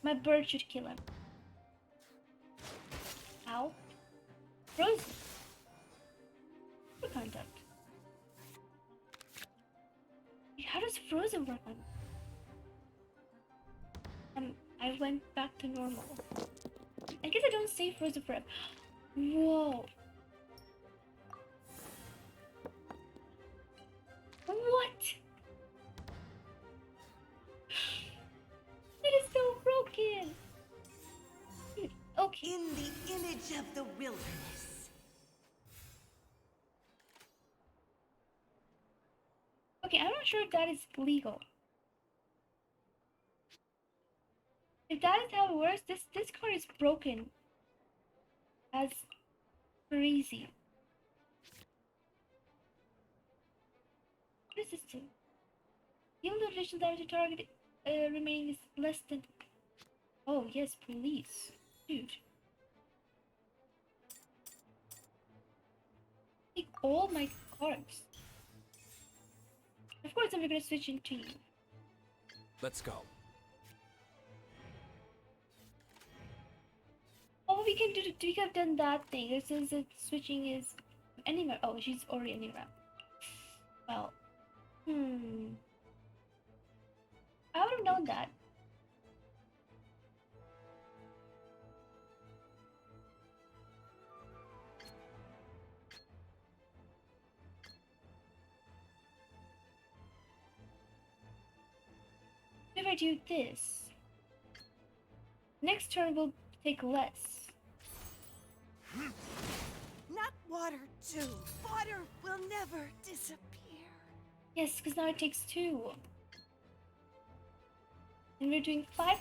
my bird should kill him. Ow. Frozen. For contact. How does frozen work on? I went back to normal. I guess I don't stay frozen forever. Whoa. What? It is so broken. Okay. In the image of the wilderness. Okay, I'm not sure if that is legal. If that is how it works, this card is broken. As crazy. What does this do? Even though additional damage to target remaining is less than. Oh yes, police. Dude. Take all my cards. Of course, I'm gonna switch into you. Let's go. Oh, we can do. We could have done that thing. It says that switching is anywhere. Oh, she's already anywhere. Well, I would have known that. If I do this, next turn will take less. Not water too. Water will never disappear. Yes, because now it takes 2. And we're doing 5.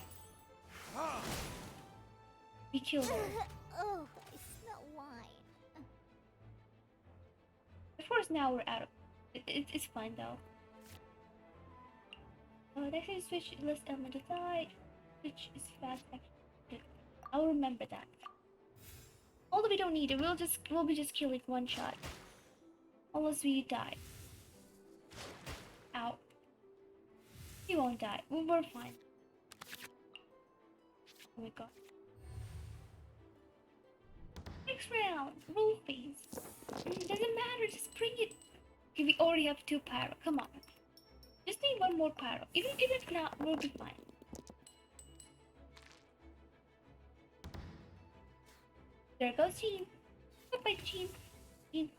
We kill her. Oh, I smell wine. Of course, now we're out of it's fine though. Next is switch less element to die. Switch is fast action. I'll remember that. Although we don't need it, we'll be just killing 1 shot. Unless we die. Ow. He won't die. We're fine. Oh my god. Next round, roll phase. Doesn't matter, just bring it. Okay, we already have 2 pyro. Come on. Just need 1 more pyro. Even if not, we'll be fine. There goes Jean. Goodbye, Jean. Jean.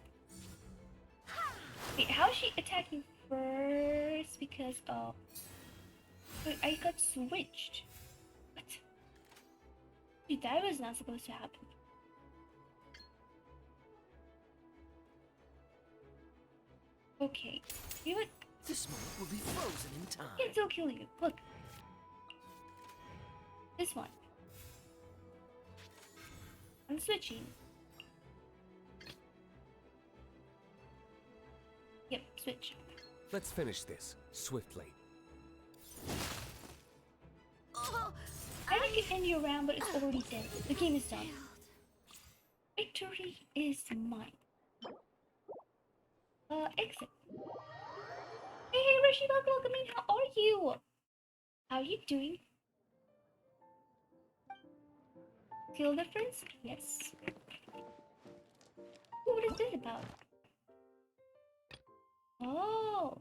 Wait, how is she attacking first? Because wait, I got switched. What? Dude, that was not supposed to happen. Okay. You know what? This moment will be frozen in time. I can still kill you. Look. This one. I'm switching. Yep, switch. Let's finish this swiftly. Oh, I think it end your round, but it's already dead. The game is done. Victory is mine. Exit. Hey, Rishi, welcome in. How are you? How are you doing? Skill difference? Yes. What is this about? Oh.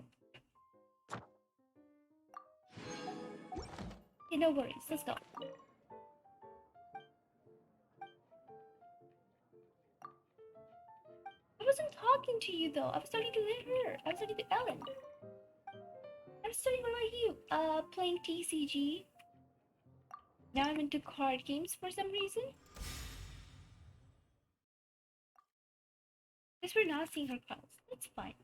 Okay, no worries. Let's go. I wasn't talking to you though. I was talking to her. I was talking to Ellen. I'm studying what about you? Playing TCG. Now I'm into card games for some reason. Guess we're not seeing her cards. That's fine.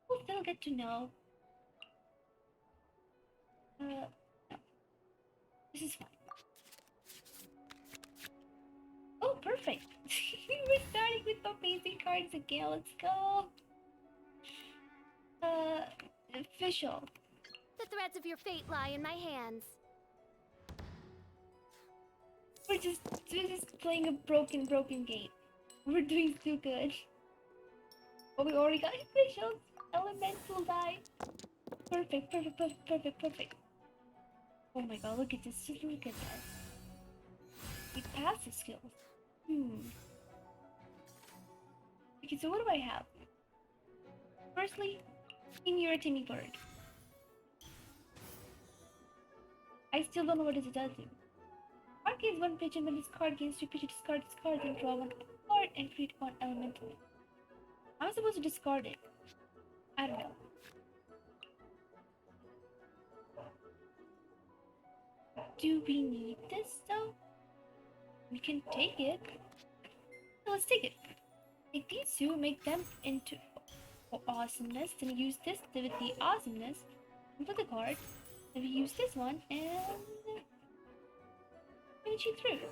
We'll still get to know. No. This is fine. Oh, perfect. We're starting with amazing cards again. Let's go. Official. The threads of your fate lie in my hands. We're just playing a broken game. We're doing too good. But we already got officials. Elemental die. Perfect. Oh my god, look at this. Just look at that. We passed the skills. Okay, so what do I have? Firstly, you're a Timmy bird. I still don't know what does it do. Card gains 1 pitch and when this card gains 2 pitch, you discard this card and draw 1 card and create 1 elemental. How am I supposed to discard it? I don't know. Do we need this though? We can take it. So let's take it. Take these 2, make them into awesomeness, then use this with the awesomeness and put the card. Then we use this one and finish it through.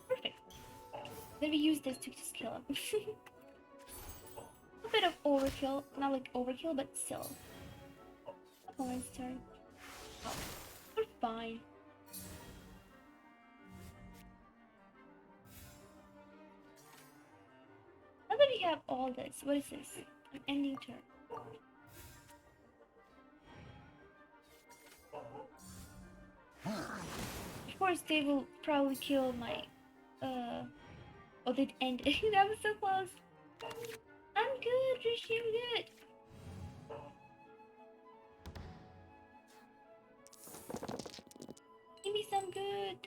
Perfect. Then we use this to just kill him. A bit of overkill, not like overkill, but still. Opponent's turn. Oh, we're fine. Now that we have all this, what is this? An ending turn. Of course, they will probably kill my. Oh, they'd end it. That was so close. I'm good, Rishi. I'm good. Give me some good.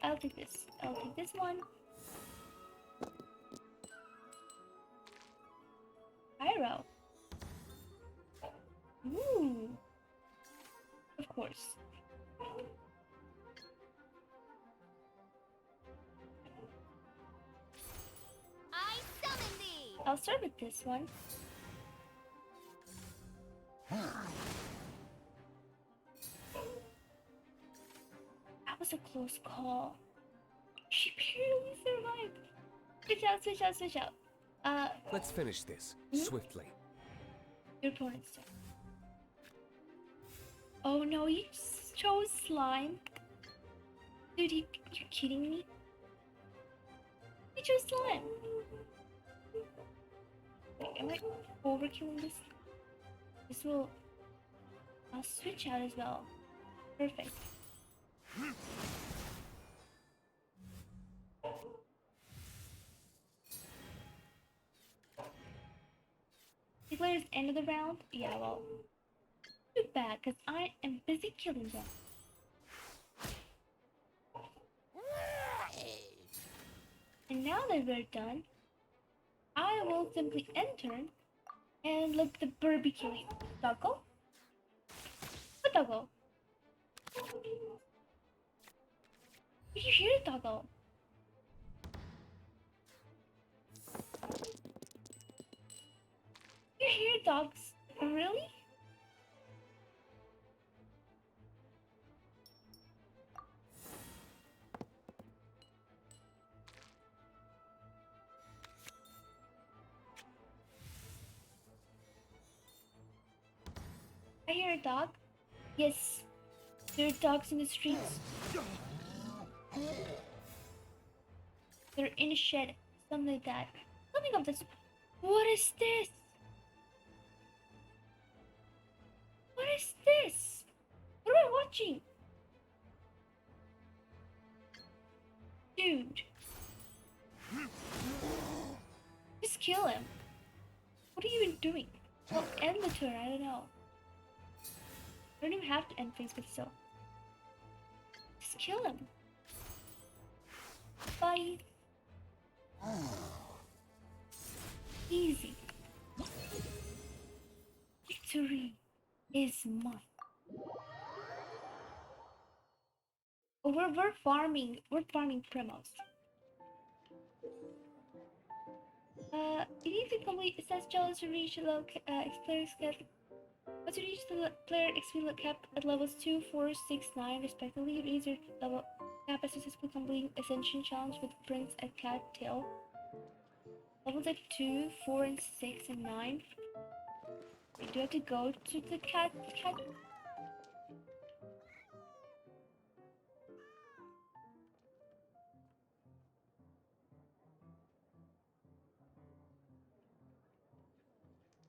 I'll take this. I'll take this one. Pyro. Ooh. Of course. I summon thee! I'll start with this one. That was a close call. She barely survived. Switch out. Let's finish this swiftly. Your opponent's turn. Oh no, you chose slime. Dude, you're kidding me? You chose slime. Wait, am I overkilling this? This will... I'll switch out as well. Perfect. Declares end of the round? Yeah, well... Too bad, because I am busy killing them. And now that we're done, I will simply enter and let the bird be killing. Doggo? What doggo? Did you hear it, doggo? You hear dogs? Really? I hear a dog. Yes, there are dogs in the streets. They're in a shed, something like that. Something of this. What is this? What is this? What am I watching? Dude. Just kill him. What are you even doing? Well, end the turn, I don't know. I don't even have to end things, but still. Just kill him. Bye. Easy. Victory is mine. Oh, we're farming primos. You need to complete assess challenge to reach the explorer cap. To reach the player XP cap at levels 2, 4, 6, 9 respectively. You raise your level cap by successfully completing Ascension challenge with Prince at Cat Teal. Levels at 2, 4, and 6, and 9. You do have to go to the cat.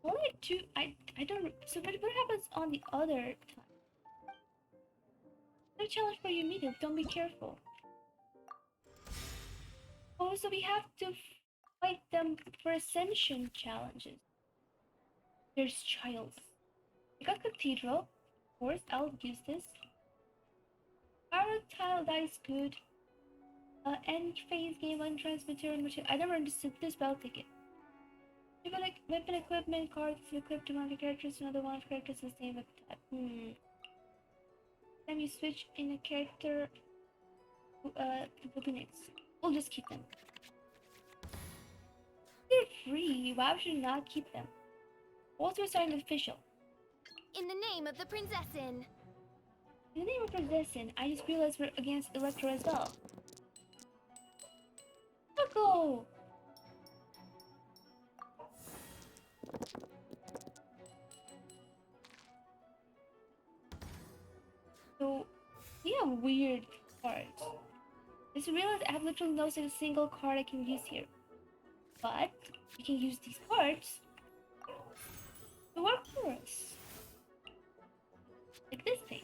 Only 2. I don't. So what happens on the other time? No challenge for you immediately. Don't be careful. Oh, so we have to fight them for Ascension challenges. There's Childs. I got Cathedral. Of course, I'll use this. Power tile dice good. End phase game on transmitter and material. I never understood this, but I'll take it. Weapon equipment cards equipped to one of the characters, another one of the characters the same weapon type. Then you switch in a character the weapons. We'll just keep them. They're free. Why should we not keep them? Also, we're starting official. In the name of the Princessin. In the name of Princessin, I just realized we're against Electro as well. Go! So, we have weird cards. I just realized I have literally no single card I can use here. But, we can use these cards to work for us. Like this thing.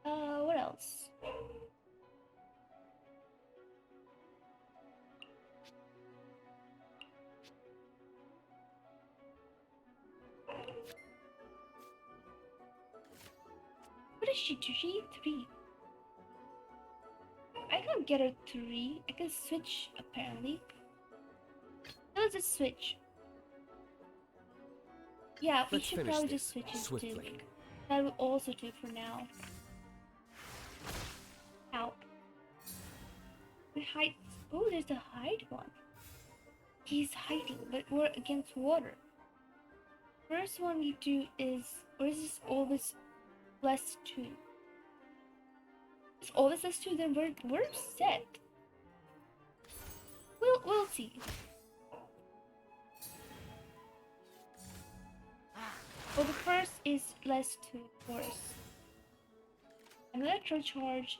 What else? What does she do? She needs 3. I can't get her 3. I can switch, apparently. Let's just switch. Yeah, we should probably just switch it to... That will also do for now. Ow. The hide... Oh, there's the hide one. He's hiding, but we're against water. First one we do is... Or is this always +2? It's always +2, then we're set. We'll see. Well, the first is +2, of course. An electro charge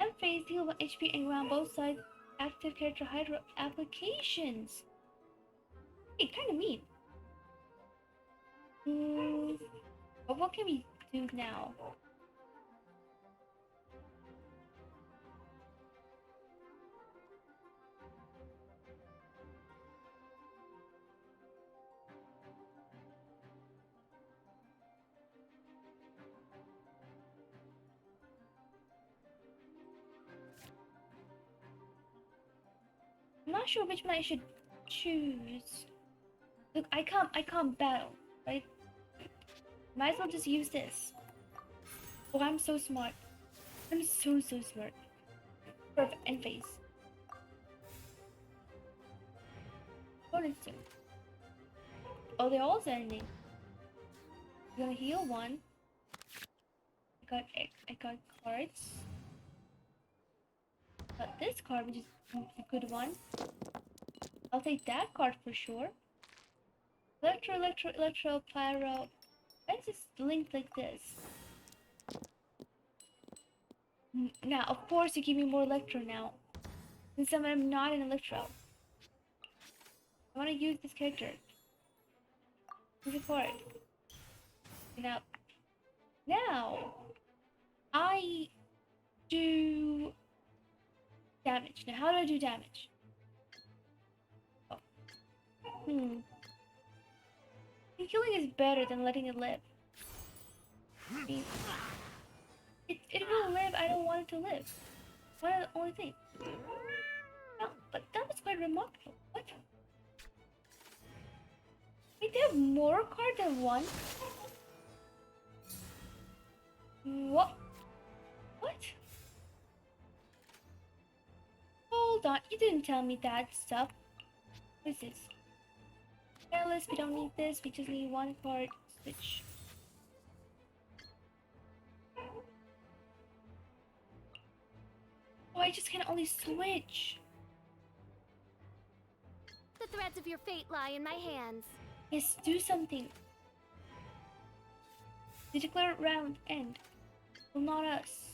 And phase heal 1 HP and around both sides. Active character hydro applications. Hey, kind of mean. But what can we do now? I'm not sure which one I should choose. Look, I can't battle, right? Might as well just use this. Oh, I'm so smart. I'm so smart. Perfect, and face. What is it? Oh, they're all sending. I'm gonna heal one. I got cards. Got this card, which is a good one. I'll take that card for sure. Electro, Pyro. Why is this linked like this? Now, of course, you give me more Electro now. Since I'm not an Electro. I want to use this character. Use a card. Now, I do damage. Now, how do I do damage? Oh. I think killing is better than letting it live. I mean, it will live. I don't want it to live. That's the only thing. No, but that was quite remarkable. What? Wait, they have more cards than one? What? What? Hold on, you didn't tell me that stuff. What is this? Careless, we don't need this, we just need one card. Switch. Oh, I just can only switch. The threads of your fate lie in my hands. Yes, do something. The declare round end. Well, not us.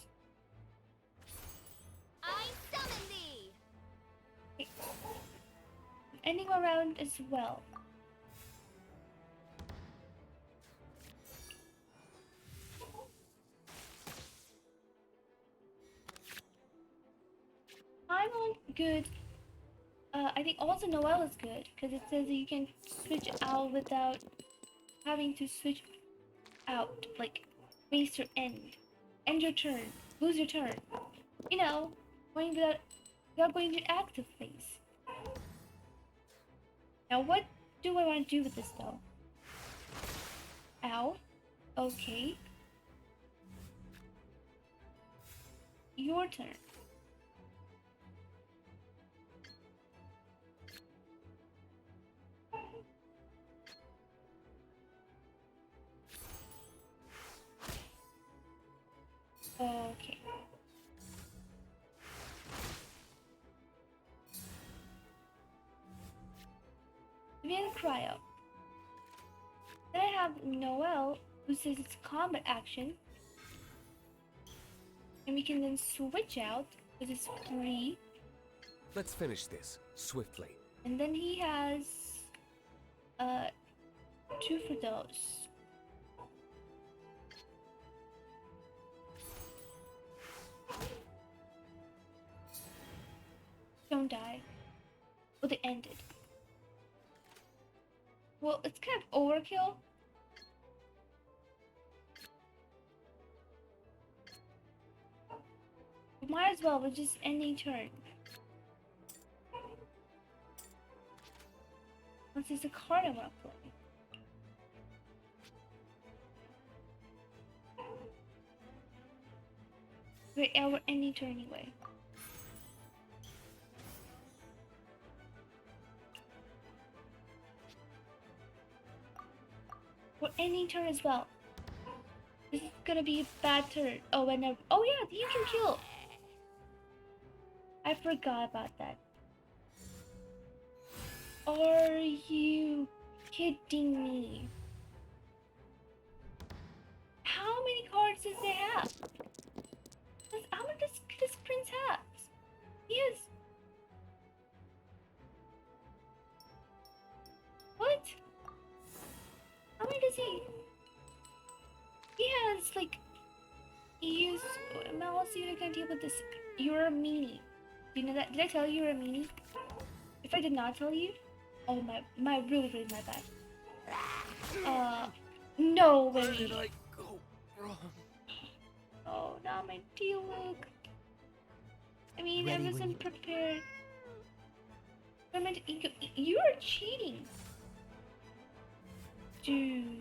I summon thee! Ending a round as well. I'm on good. I think also Noelle is good because it says that you can switch out without having to switch out, like waste your end your turn, lose your turn. You know, going without going to active phase. Now, what do I want to do with this though? Ow. Okay. Your turn. Okay. Vivian Cryo. Then I have Noelle, who says it's combat action. And we can then switch out, because it's free. Let's finish this, swiftly. And then he has 2 for those. Don't die. Well, they ended. Well, it's kind of overkill. Might as well, we're just ending turn. Once there's a card I want to play. Wait, yeah, we're ending turn anyway. We're ending turn as well. This is gonna be a bad turn. Oh, and oh yeah, you can kill. I forgot about that. Are you kidding me? How many cards does they have? How much does this prince it's like use Mal, see if I can deal with this. You're a meanie. Do you know that? Did I tell you you're a meanie? If I did not tell you, oh my really my bad. No way. Where did I go wrong? Oh, not my Teal look. I mean, Ready I when wasn't you- prepared. I mean, you're cheating, dude.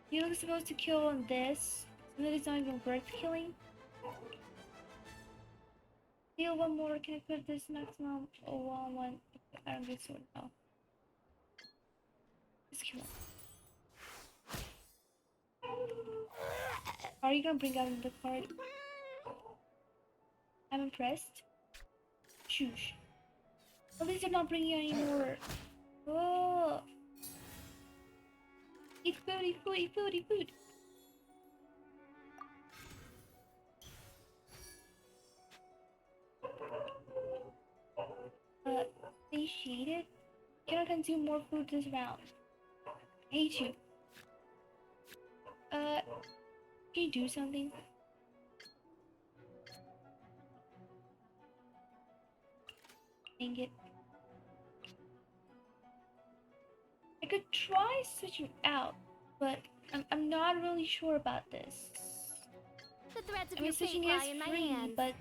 You look supposed to kill on this, so that it's not even worth killing. Deal one more. Can I put this maximum? Oh, one. I don't get sword now. Just kill him. Are you gonna bring out the card? I'm impressed. Shoosh. At least they're not bringing out anymore. Oh. Eat food, eat food, eat food, eat food. Satiated? Cannot consume more food this round. Hate you. Can you do something? Dang it. I could try switching out, but I'm not really sure about this. The threads of I mean, your fate switching lie is in my free, hands. but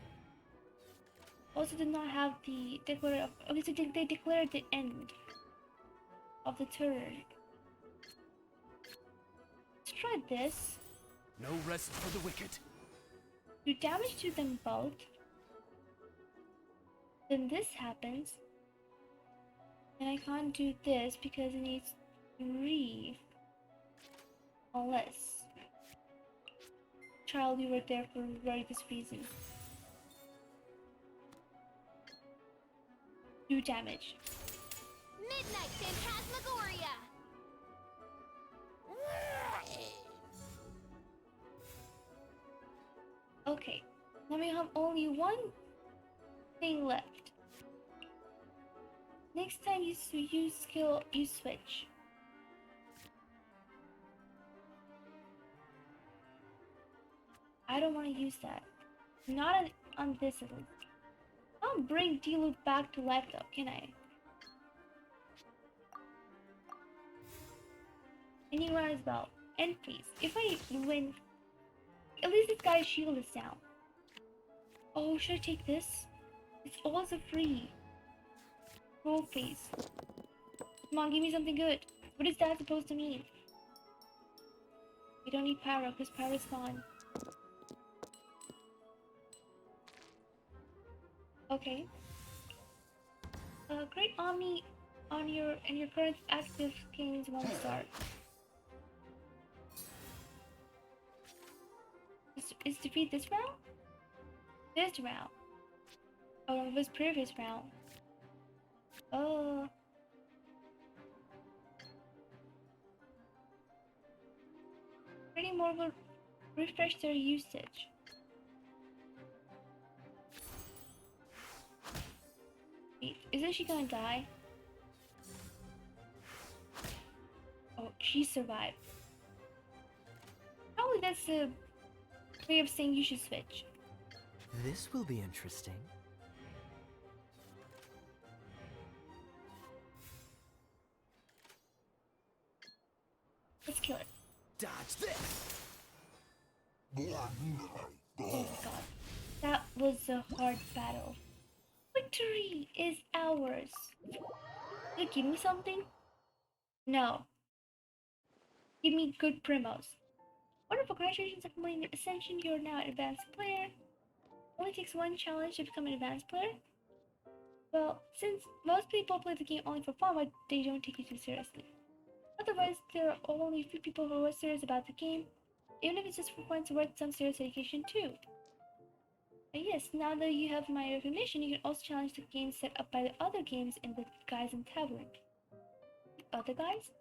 also did not have the declare. Okay, so they declared the end of the turn. Let's try this. No rest for the wicked. Do damage to them both. Then this happens. And I can't do this because it needs 3. Unless. Child, you were there for a very good reason. Do damage. Midnight Phantasmagoria! Okay. Now we have only one thing left. Next time you use skill, you switch. I don't want to use that. Not on this at least. I can't bring Teal back to life though, can I? Anyone as well. End phase. If I win, at least this guy's shield is down. Oh, should I take this? It's also free. Roll phase. Come on, give me something good. What is that supposed to mean? We don't need Pyro because Pyro's gone. Okay. Great Omni on your current active gains 1 star. Is defeat this round? This round. Oh, it was previous round. Oh. Pretty more will refresh their usage. Wait, isn't she gonna die? Oh, she survived. Probably that's a way of saying you should switch. This will be interesting. Let's kill it. Dodge this! Oh my god. That was a hard battle. Victory is ours. Will you give me something? No. Give me good primos. Wonderful, congratulations on completing the Ascension. You are now an advanced player. Only takes 1 challenge to become an advanced player. Well, since most people play the game only for fun, but they don't take it too seriously. Otherwise, there are only a few people who are serious about the game, even if it's just for fun, it's worth some serious dedication too. And yes, now that you have my recognition, you can also challenge the games set up by the other games in the Guys in Tavern. The other guys?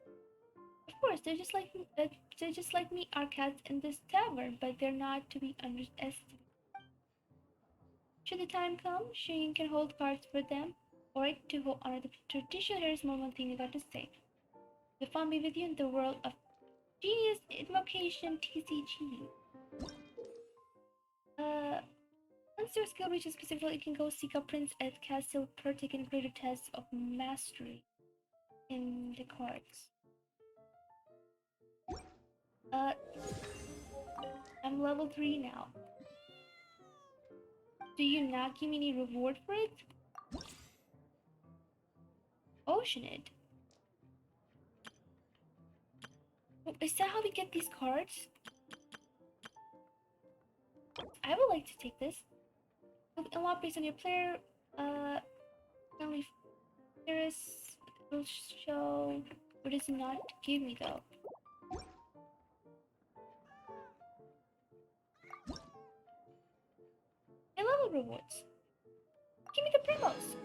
Of course, they're just like me, are cats in this tavern, but they're not to be underestimated. Should the time come, Shane can hold cards for them, or to honor the tradition. Here's one thing you got to say. The fun be with you in the world of Genius Invocation TCG. Once your skill reaches specific level, you can go seek out Prince at Castle per taking greater tests of mastery in the cards. I'm level 3 now. Do you not give me any reward for it? Oceanid. Oh, is that how we get these cards? I would like to take this. A lot based on your player. Only there is will show. What does it not give me though? A level rewards. Give me the primos.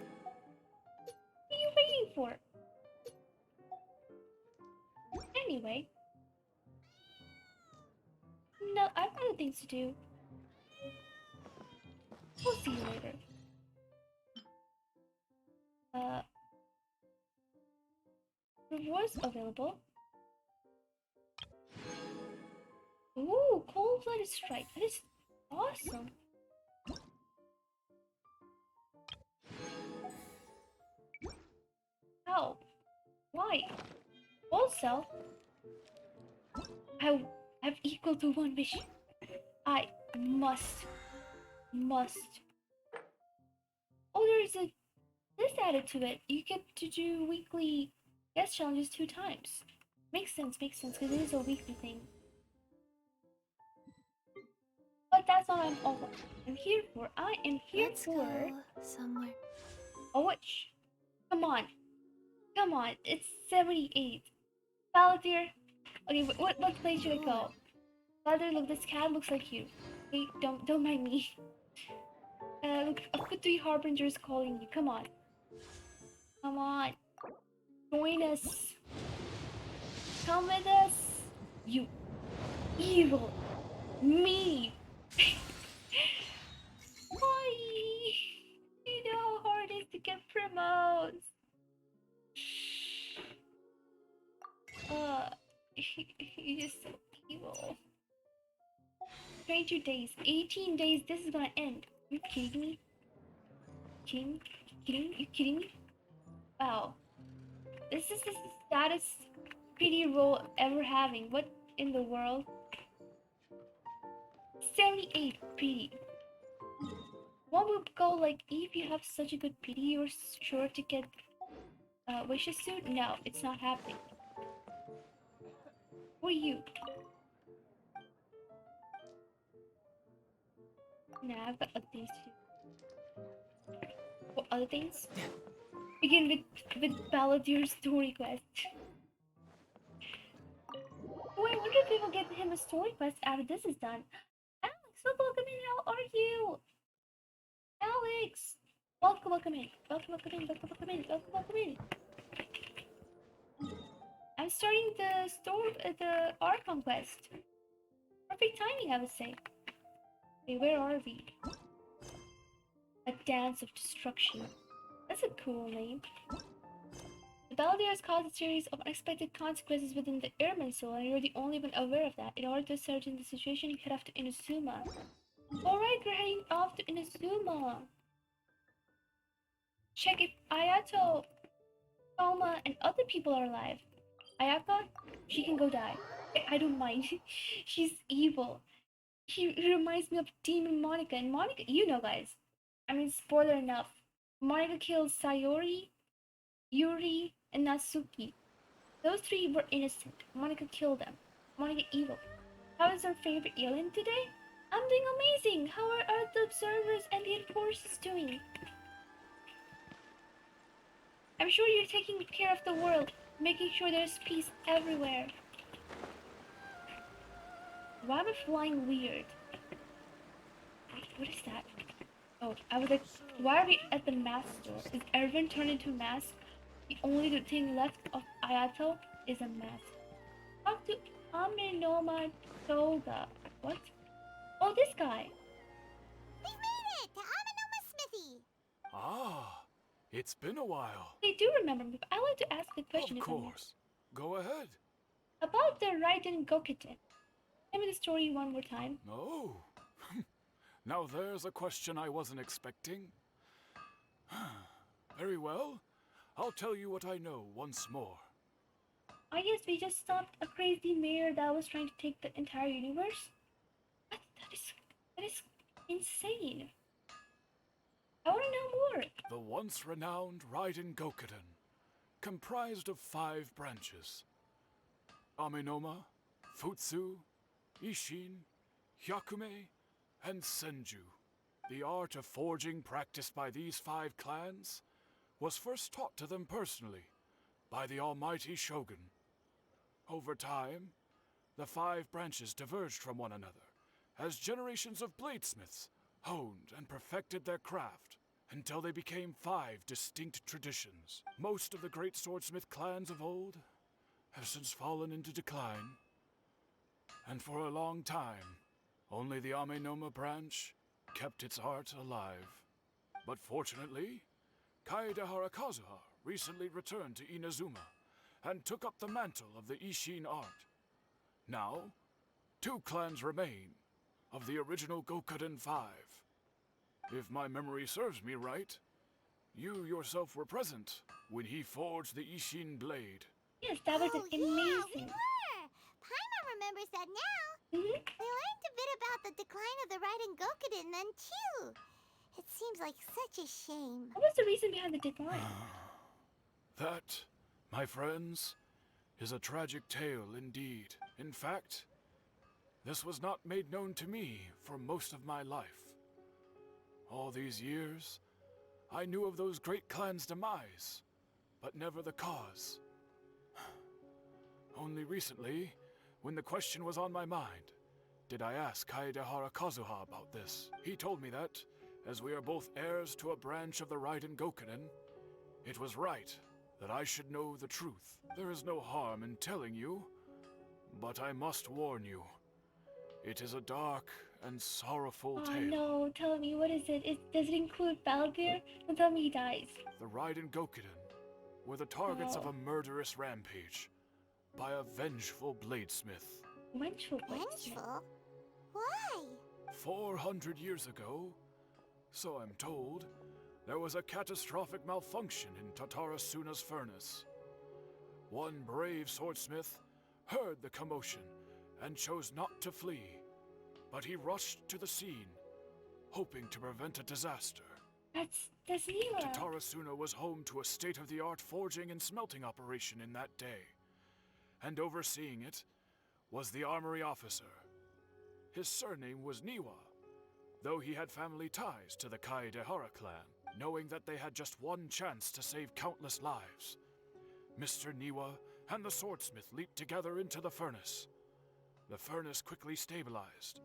What are you waiting for? Anyway. No, I've got things to do. We'll see you later. Rewards available. Ooh, cold-blooded strike. That is awesome. How? Why? Also, I have equal to 1 wish. I must. Oh, there's this added to it. You get to do weekly guest challenges 2 times. Makes sense, because it is a weekly thing. But that's not all I'm here for. I am here Let's for go somewhere. a witch. Come on, it's 78. Balladeer. Okay, what place should I go? Balladeer, look, this cat looks like you. Hey, don't mind me. Look, a Kutui Harbinger is calling you. Come on. Join us. Come with us. You evil me. Why? You know how hard it is to get primos. You're just so evil. 22 days, 18 days, this is gonna end. Are you kidding me? You kidding me? Wow. This is the saddest PD roll ever having. What in the world? 78 PD. One would go like, if you have such a good PD, you're sure to get wishes suit? No, it's not happening. Who are you? Nah, I've got other things to do. What other things? Begin with Balladeer's story quest. Oh, I wonder if we will get him a story quest after this is done. Alex, welcome in. How are you? Alex, welcome in. Welcome in. I'm starting the Archon quest. Perfect timing, I would say. Okay, where are we? A Dance of Destruction. That's a cool name. The Balladeer has caused a series of unexpected consequences within the Airman Soul, and you're the only one aware of that. In order to ascertain the situation, you head off to Inazuma. Alright, we're heading off to Inazuma. Check if Ayato, Toma, and other people are alive. Ayaka, she can go die. I don't mind. She's evil. She reminds me of Demon Monica, and Monica, you know, guys. I mean, spoiler enough. Monica kills Sayori, Yuri, and Natsuki. Those 3 were innocent. Monica killed them. Monica evil. How is our favorite alien today? I'm doing amazing. How are the observers and the enforcers doing? I'm sure you're taking care of the world, making sure there's peace everywhere. Why am I flying weird? Wait, what is that? Oh, I was like, why are we at the mask store? Is everyone turned into a mask? The only good thing left of Ayato is a mask. Talk to Aminoma Toga. What? Oh, this guy. We've made it to Amanoma Smithy. Ah, it's been a while. They do remember me, but I like to ask a question Of if I'm... course. Go ahead. About the Raiden Gokuten. Tell me the story one more time. Oh. Now there's a question I wasn't expecting. Very well. I'll tell you what I know once more. I guess we just stopped a crazy mayor that was trying to take the entire universe? What? That is insane. I want to know more. The once renowned Raiden Gokuden, comprised of 5 branches. Amenoma, Futsu, Ishin, Hyakume, and Senju. The art of forging practiced by these 5 clans was first taught to them personally by the almighty Shogun. Over time, the 5 branches diverged from one another as generations of bladesmiths honed and perfected their craft until they became 5 distinct traditions. Most of the great swordsmith clans of old have since fallen into decline, and for a long time, only the Amenoma branch kept its art alive. But fortunately, Kaedehara Kazuha recently returned to Inazuma and took up the mantle of the Ishin art. Now, 2 clans remain of the original Gokuden 5. If my memory serves me right, you yourself were present when he forged the Ishin blade. Yes, that was Oh, an yeah, we amazing. were. Paimon remembers that now. Mhm. We learned a bit about the decline of the Raiden Gokuden then, too. It seems like such a shame. What was the reason behind the decline? That, my friends, is a tragic tale indeed. In fact, this was not made known to me for most of my life. All these years, I knew of those great clans' demise, but never the cause. Only recently, when the question was on my mind, did I ask Kaedehara Kazuha about this. He told me that, as we are both heirs to a branch of the Raiden Gokuden, it was right that I should know the truth. There is no harm in telling you, but I must warn you. It is a dark and sorrowful Oh tale. no, tell me, what is it? Does it include Balladeer? Don't tell me he dies. The Raiden Gokuden were the targets of a murderous rampage by a vengeful bladesmith. Vengeful. Vengeful? Why? 400 years ago, so I'm told, there was a catastrophic malfunction in Tatarasuna's furnace. One brave swordsmith heard the commotion and chose not to flee, but he rushed to the scene, hoping to prevent a disaster. That's Niwa. Tatarasuna was home to a state-of-the-art forging and smelting operation in that day, and overseeing it was the armory officer. His surname was Niwa, though he had family ties to the Kaedehara clan. Knowing that they had just one chance to save countless lives, Mr. Niwa and the swordsmith leaped together into the furnace. The furnace quickly stabilized,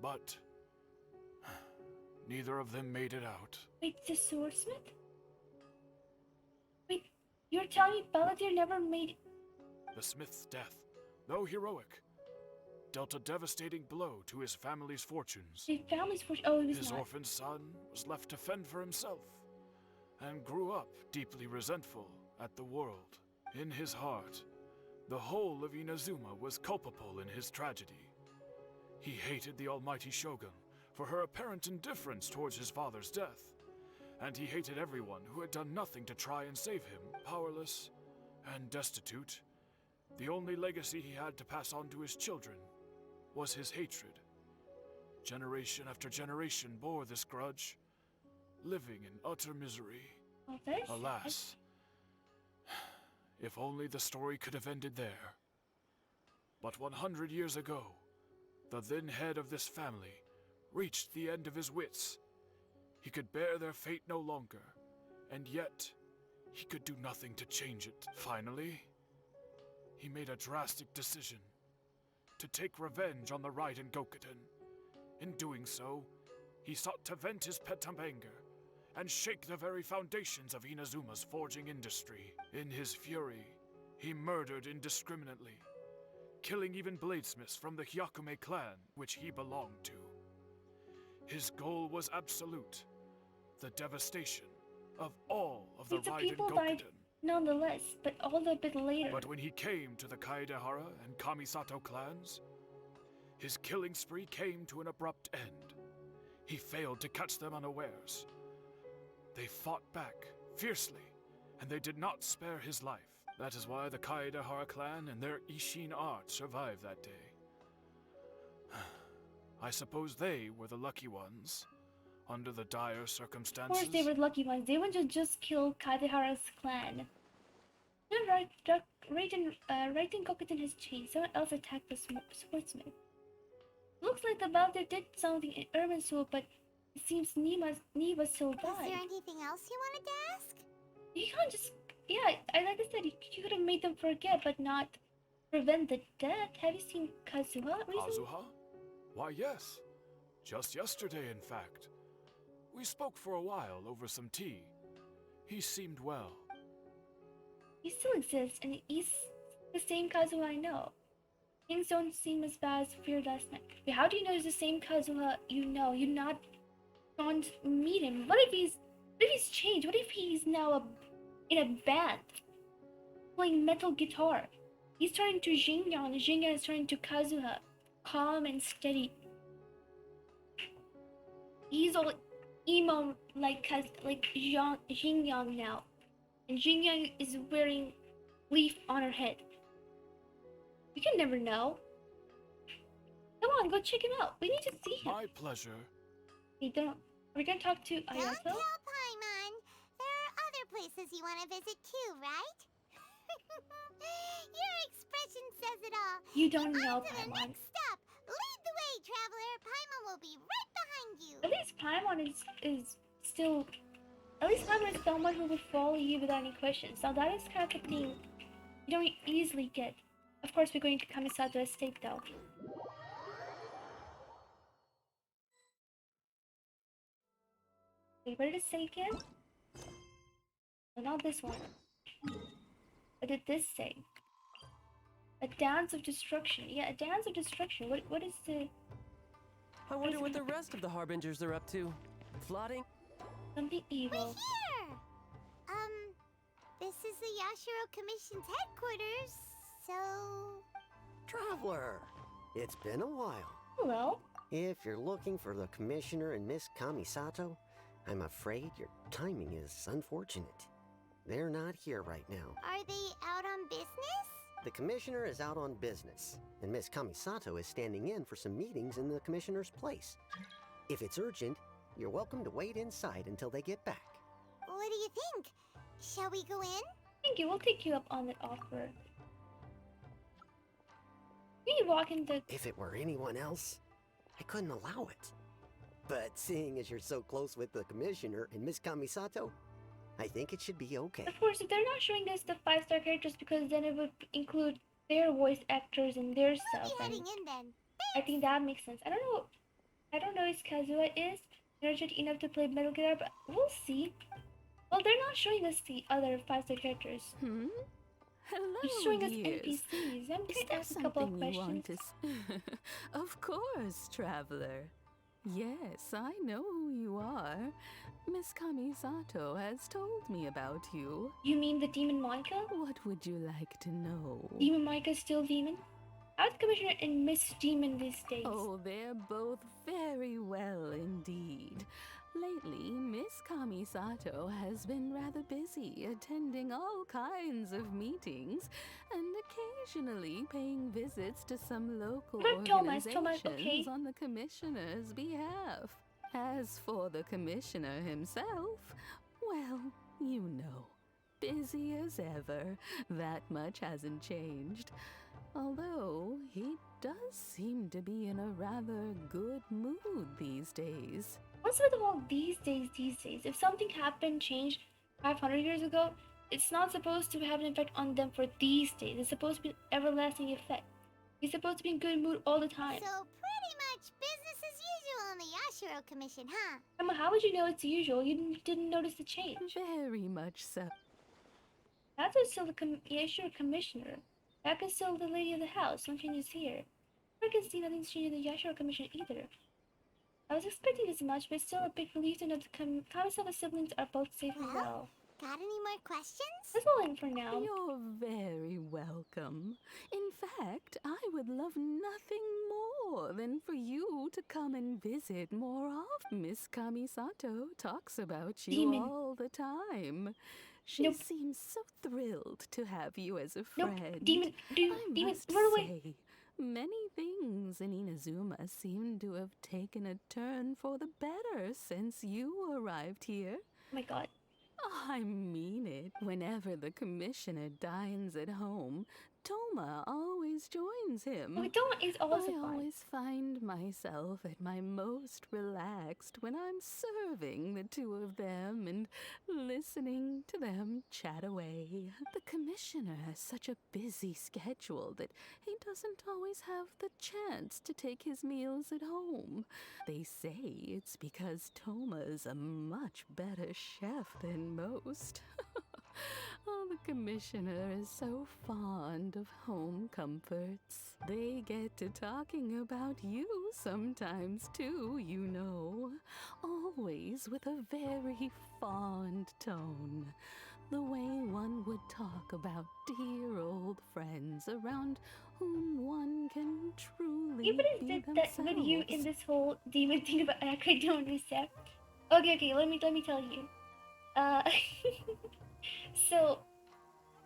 but neither of them made it out. Wait, the swordsmith? Wait, you're telling me Balladeer never made... The smith's death, though heroic, dealt a devastating blow to his family's fortunes. His family's fortune? Oh, he was His not. orphan son was left to fend for himself, and grew up deeply resentful at the world. In his heart, the whole of Inazuma was culpable in his tragedy. He hated the almighty Shogun for her apparent indifference towards his father's death, and he hated everyone who had done nothing to try and save him. Powerless and destitute, the only legacy he had to pass on to his children was his hatred. Generation after generation bore this grudge, living in utter misery. Oh, that is sad. Alas, if only the story could have ended there. But 100 years ago, the then head of this family reached the end of his wits. He could bear their fate no longer, and yet he could do nothing to change it. Finally, he made a drastic decision to take revenge on the Raiden Gokuden. In doing so, he sought to vent his pent-up anger and shake the very foundations of Inazuma's forging industry. In his fury, he murdered indiscriminately, killing even bladesmiths from the Hyakume clan, which he belonged to. His goal was absolute, the devastation of all of the Wait, so Raiden people died Gokuden. nonetheless, but all a bit later. But when he came to the Kaedehara and Kamisato clans, his killing spree came to an abrupt end. He failed to catch them unawares. They fought back fiercely, and they did not spare his life. That is why the Kaedehara clan and their Ishin art survived that day. I suppose they were the lucky ones, under the dire Of circumstances. course, they were lucky ones. They wouldn't just kill Kaedehara's clan. Then Raiden Gokuden has changed. Someone else attacked the swordsmith. Looks like the Balladeer did something in Irminsul, but it seems Niba still Is died. there anything else you wanted to ask? You can't just... Yeah, like I said, you could have made them forget, but not prevent the death. Have you seen Kazuha recently? Kazuha? Why, yes. Just yesterday, in fact. We spoke for a while over some tea. He seemed well. He still exists, and he's the same Kazuha I know. Things don't seem as bad as feared last night. But how do you know it's the same Kazuha you know? You're not going to meet him. What if he's changed? What if he's now in a band playing metal guitar? He's turning to Xingyang, and Xingyang is turning to Kazuha, calm and steady. He's all emo like Xingyang now, and Xingyang is wearing leaf on her head. You can never know. Come on, go check him out. We need to see him. My pleasure. Hey, we're gonna talk to Don't Ayato. tell Paimon. There are other places you want to visit too, right? Your expression says it all. You don't On know to the Paimon. next stop. Lead the way, traveler. Paimon will be right behind you. At least Paimon is still. At least Paimon is someone who would follow you without any questions. Now that is kind of a thing you don't easily get. Of course, we're going to Kamisato Estate though. Wait, what did it say again? No, not this one. What did this say? A dance of destruction. Yeah, a dance of destruction. What is the... I wonder what the rest of the Harbingers are up to. Plotting? Something We're evil. here. This is the Yashiro Commission's headquarters, so... Traveler, it's been a while. Hello? If you're looking for the Commissioner and Miss Kamisato, I'm afraid your timing is unfortunate. They're not here right now. Are they out on business? The Commissioner is out on business, and Miss Kamisato is standing in for some meetings in the Commissioner's place. If it's urgent, you're welcome to wait inside until they get back. What do you think? Shall we go in? Thank you. We'll take you up on that offer. Can you walk in the... If it were anyone else, I couldn't allow it. But seeing as you're so close with the Commissioner and Miss Kamisato, I think it should be okay. Of course, if they're not showing us the 5-star characters, because then it would include their voice actors and their We'll stuff. be And heading in then. I think that makes sense. I don't know if Kazuha is energetic enough to play metal guitar, but we'll see. Well, they're not showing us the other 5-star characters. Hello, They're showing us dears. NPCs. I'm Is going to there ask a couple of something you questions. want to Of course, traveler. Yes, I know who you are. Miss Kamisato has told me about you. You mean the Demon Monica? What would you like to know? Demon Monica still demon? How's the Commissioner and Miss Demon these days? Oh, they're both very well indeed. Lately, Miss Kamisato has been rather busy attending all kinds of meetings and occasionally paying visits to some local But Thomas, organizations okay. on the Commissioner's behalf. As for the Commissioner himself, well, you know, busy as ever. That much hasn't changed. Although, he does seem to be in a rather good mood these days. What's with all these days? If something happened, changed 500 years ago, it's not supposed to have an effect on them for these days. It's supposed to be an everlasting effect. He's supposed to be in good mood all the time. So pretty much business as usual on the Yashiro Commission, huh? Emma, how would you know it's usual? You didn't notice the change. Very much so. That's what's still the Yashiro Commissioner. That is still the lady of the house. No changes here. I can see nothing's changed in the Yashiro Commission either. I was expecting this much, but it's still a big relief to know the Kamisawa siblings are both safe and well. Got any more questions? That's all in for now. You're very welcome. In fact, I would love nothing more than for you to come and visit more often. Miss Kamisato talks about you Demon. all the time. She Nope. seems so thrilled to have you as a Nope. friend. Demon. I Demon. must Run away. say, many things in Inazuma seem to have taken a turn for the better since you arrived here. Oh my god. I mean it. Whenever the commissioner dines at home, Toma always joins him. Oh, Toma is also I fine. always find myself at my most relaxed when I'm serving the two of them and listening to them chat away. The commissioner has such a busy schedule that he doesn't always have the chance to take his meals at home. They say it's because Toma's a much better chef than most. Oh, the commissioner is so fond of home comforts. They get to talking about you sometimes too, you know. Always with a very fond tone. The way one would talk about dear old friends around whom one can truly Even be if themselves. that with you in this whole demon thing about Ayaka, I don't understand. Okay, let me tell you. So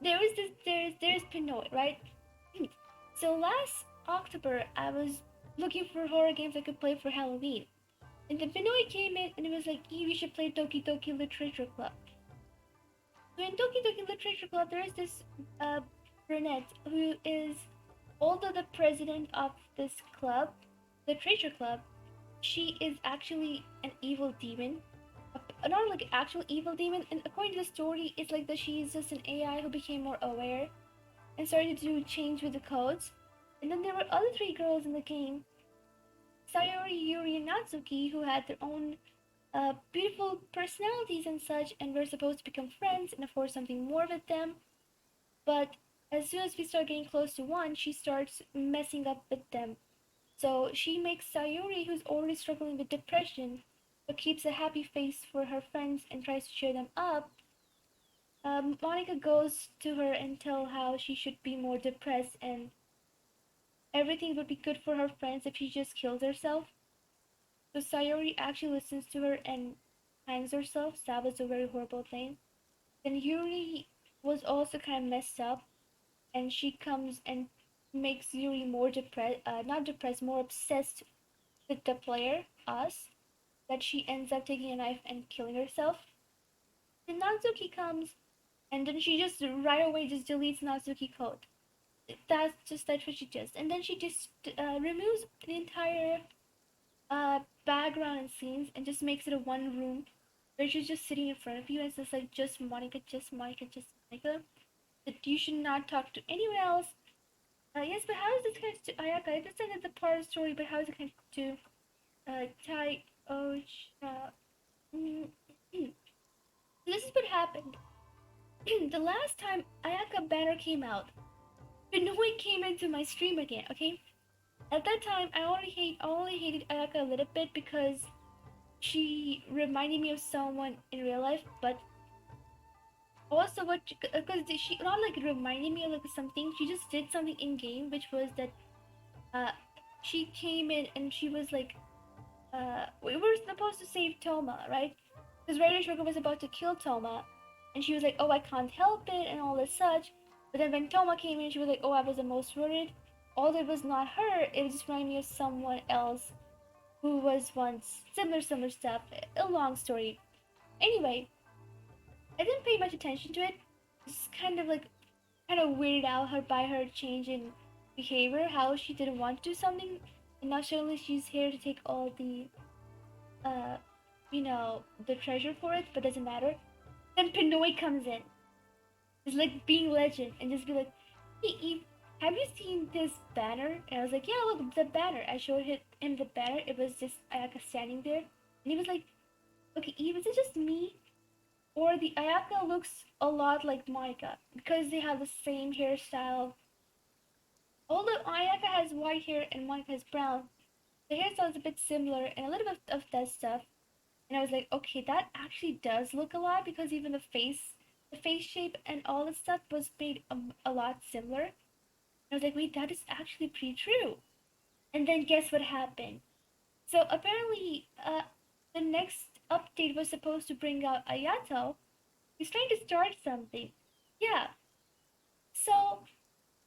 there's Pinoy, right? So last October I was looking for horror games I could play for Halloween. And the Pinoy came in and it was like, "You should play Toki Toki Literature Club." So in Toki Toki Literature Club there is this brunette who is, although the president of this club, Literature Club, she is actually an evil demon. Not like an actual evil demon, and according to the story, it's like that she is just an AI who became more aware and started to change with the codes. And then there were other three girls in the game, Sayori, Yuri, and Natsuki, who had their own beautiful personalities and such, and were supposed to become friends and afford something more with them. But as soon as we start getting close to one, she starts messing up with them. So she makes Sayori, who's already struggling with depression, but keeps a happy face for her friends and tries to cheer them up. Monica goes to her and tell how she should be more depressed and everything would be good for her friends if she just kills herself. So Sayori actually listens to her and hangs herself. That was a very horrible thing. Then Yuri was also kind of messed up, and she comes and makes Yuri more depressed, not depressed, more obsessed with the player, us, that she ends up taking a knife and killing herself. Then Natsuki comes, and then she just right away just deletes Natsuki code. That's what she does, and then she just removes the entire background and scenes and just makes it a one room where she's just sitting in front of you, and it's just like just Monica, just Monica, just Monica. That you should not talk to anyone else. Yes, but how is this connected to Ayaka? I understand that the part of the story, but how is it connected to Tai Ocha? This is what happened. The last time Ayaka banner came out, Benoit came into my stream again, okay? At that time, I only hated Ayaka a little bit because she reminded me of someone in real life, but also because she not like reminded me of like something, she just did something in game, which was that she came in and she was like, we were supposed to save Toma, right? Because Raider Sugar was about to kill Toma, and she was like, "Oh, I can't help it," and all this such. But then when Toma came in, she was like, "Oh, I was the most worried." Although it was not her, it was just reminding me of someone else who was once similar stuff. A long story. Anyway, I didn't pay much attention to it. Just kind of weirded out her by her change in behavior, how she didn't want to do something, and now suddenly she's here to take all the the treasure for it, but doesn't matter. Then Pinoy comes in. It's like being legend and just be like, "Hey Eve, have you seen this banner?" And I was like, "Yeah, look, the banner." I showed him the banner. It was just Ayaka standing there. And he was like, "Okay, Eve, is it just me? Or the Ayaka looks a lot like Monica because they have the same hairstyle. Although Ayaka has white hair and Monica has brown, the hairstyle is a bit similar and a little bit of that stuff." And I was like, okay, that actually does look a lot because even the face the face shape and all the stuff was made a lot similar. And I was like, wait, that is actually pretty true. And then guess what happened? So apparently, the next update was supposed to bring out Ayato. He's trying to start something. Yeah. So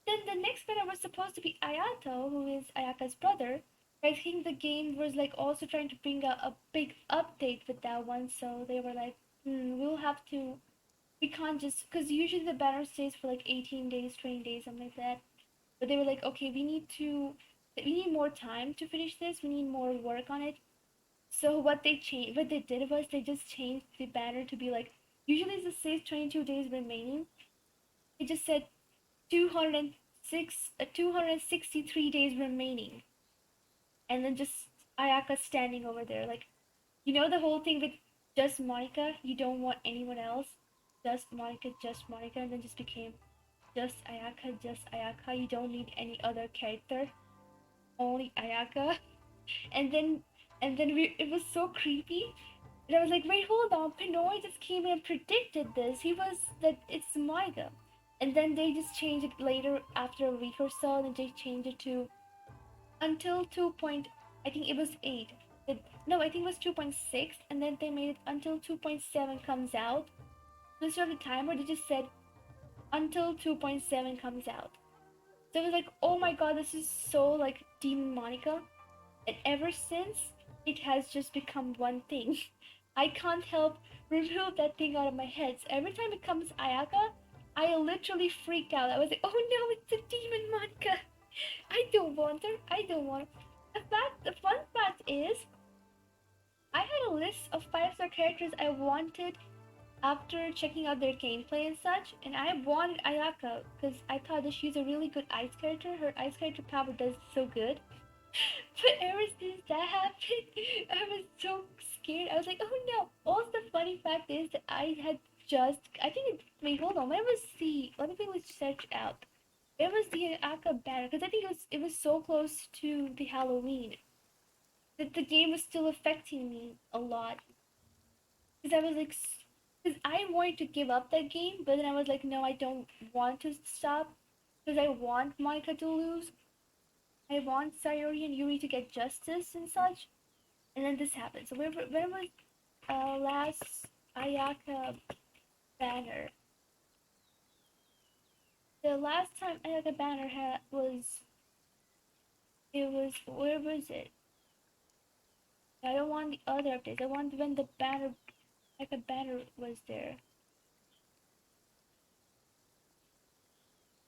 then the next banner was supposed to be Ayato, who is Ayaka's brother. I think the game was like also trying to bring out a big update with that one, so they were like, we'll have to. We can't just because usually the banner stays for like 18 days, 20 days, something like that. But they were like, okay, we need more time to finish this. We need more work on it. So what they did was they just changed the banner to be like, usually it says 22 days remaining. It just said 263 days remaining, and then just Ayaka standing over there, like, the whole thing with just Monica. You don't want anyone else. Just Monica, and then just became just Ayaka, just Ayaka. You don't need any other character. Only Ayaka. And then it was so creepy. And I was like, wait, hold on. Pinoy just came in and predicted this. He was that it's Monica. And then they just changed it later after a week or so, and they changed it to until 2. I think it was 8. No, I think it was 2.6, and then they made it until 2.7 comes out. So instead of the timer, they just said until 2.7 comes out. So it was like, oh my god, this is so like Demon Monica. And ever since, it has just become one thing. I can't help remove that thing out of my head. So every time it comes Ayaka, I literally freak out. I was like, oh no, it's the Demon Monica. I don't want her. I don't want her. The fun fact is, I had a list of 5-star characters I wanted after checking out their gameplay and such, and I wanted Ayaka because I thought that she's a really good ice character. Her ice character power does so good. But ever since that happened, I was so scared. I was like, oh no. Also, the funny fact is that wait, hold on. Let me quickly search out. Where was the Aka banner? Because I think it was so close to the Halloween that the game was still affecting me a lot. Because I was like, because I wanted to give up that game, but then I was like, no, I don't want to stop. Because I want Monica to lose. I want Sayori and Yuri to get justice and such. And then this happened. So when was last Ayaka banner? The last time Ayaka banner where was it? I don't want the other updates. I want when the Ayaka banner was there.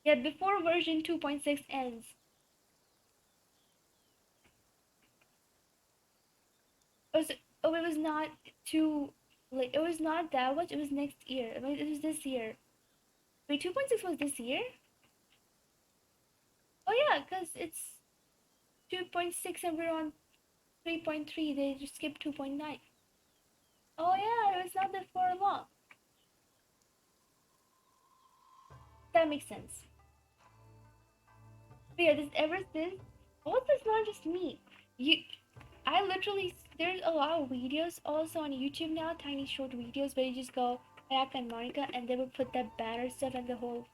Yeah, before version 2.6 ends. It was not too late. It was not that much. It was next year. It was this year. Wait, 2.6 was this year? Oh yeah, because it's 2.6 and we're on 3.3. They just skipped 2.9. Oh yeah, it was not that far along. That makes sense. But yeah, ever since, also it's not just me. There's a lot of videos also on YouTube now, tiny short videos where you just go back and Monica, and they will put that banner stuff and the whole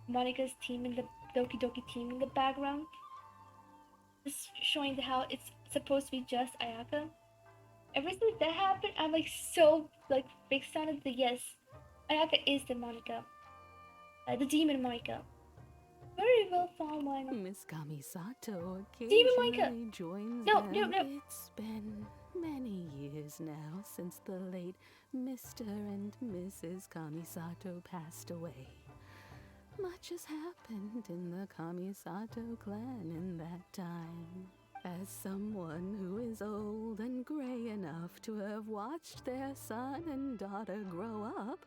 Monica's team in the Doki Doki team in the background, just showing how it's supposed to be just Ayaka. Ever since that happened, I'm like so like fixed on it that yes, Ayaka is the Monica, the demon Monica. Very well found one. Miss Kamisato Demon Monica! occasionally joins No, them. no, no. It's been many years now since the late Mr. and Mrs. Kamisato passed away. Much has happened in the Kamisato clan in that time. As someone who is old and gray enough to have watched their son and daughter grow up,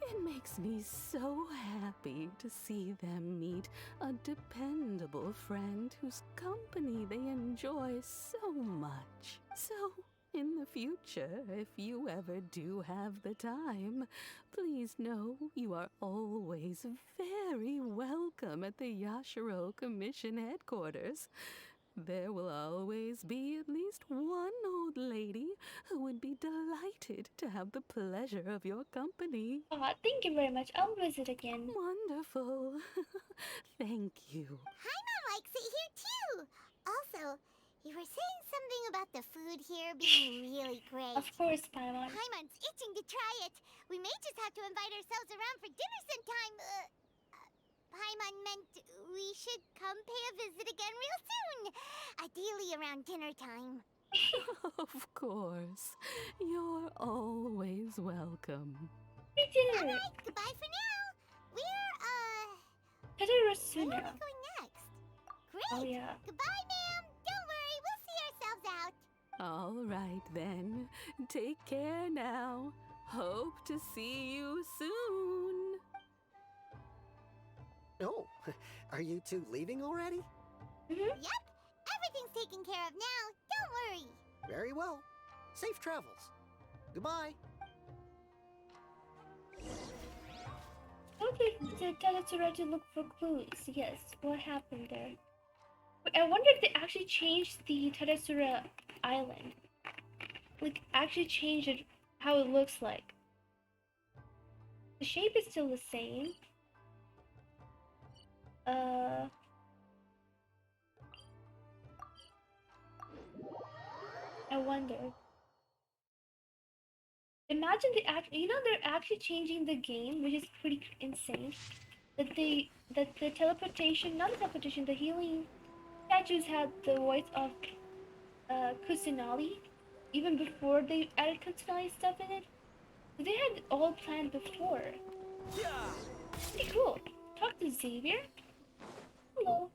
it makes me so happy to see them meet a dependable friend whose company they enjoy so much. So, in the future, if you ever do have the time, please know you are always very welcome at the Yashiro Commission headquarters. there will always be at least one old lady who would be delighted to have the pleasure of your company. Aw, thank you very much. I'll visit again. Wonderful. Thank you. Paimon likes it here too. Also, you were saying something about the food here being really great. Of course, Paimon. Paimon's itching to try it. We may just have to invite ourselves around for dinner sometime. Paimon meant we should come pay a visit again real soon. Ideally around dinner time. Of course. You're always welcome. Free dinner! Alright, goodbye for now. We're, where Tadarasuna. are we going next? Great! Oh yeah. Goodbye, ma'am! Don't worry, we'll see ourselves out. All right then. Take care now. Hope to see you soon. Oh, are you two leaving already? Yep, everything's taken care of now. Don't worry. Very well. Safe travels. Goodbye. Okay, the Tadatsura to look for clues. Yes, what happened there? I wonder if they actually changed the Tadatsura Island. Like, actually changed it, how it looks like. The shape is still the same. I wonder. Imagine they're actually changing the game, which is pretty insane. That the teleportation, not the teleportation, the healing statues had the voice of Kusanali, even before they added Kusanali stuff in it. So they had it all planned before. Pretty cool. Talk to Xavier. Hello.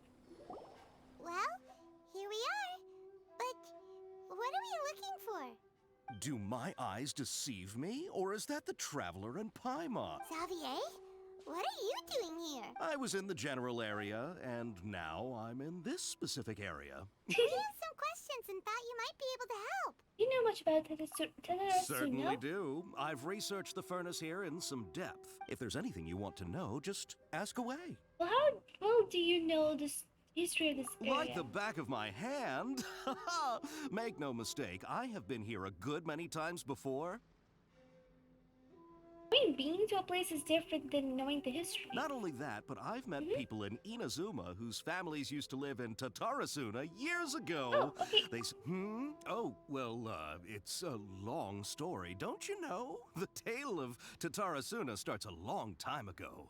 Well, here we are. But what are we looking for? Do my eyes deceive me, or is that the Traveler and Paimon? Xavier? What are you doing here? I was in the general area, and now I'm in this specific area. We have some questions and thought you might be able to help. You know much about Tadatsuna? Certainly do. I've researched the furnace here in some depth. If there's anything you want to know, just ask away. Well, how well do you know this history of this area? Like the back of my hand. Make no mistake, I have been here a good many times before. I mean, being to a place is different than knowing the history. Not only that, but I've met people in Inazuma whose families used to live in Tatarasuna years ago. Oh, okay. They Oh, well, it's a long story, don't you know? The tale of Tatarasuna starts a long time ago.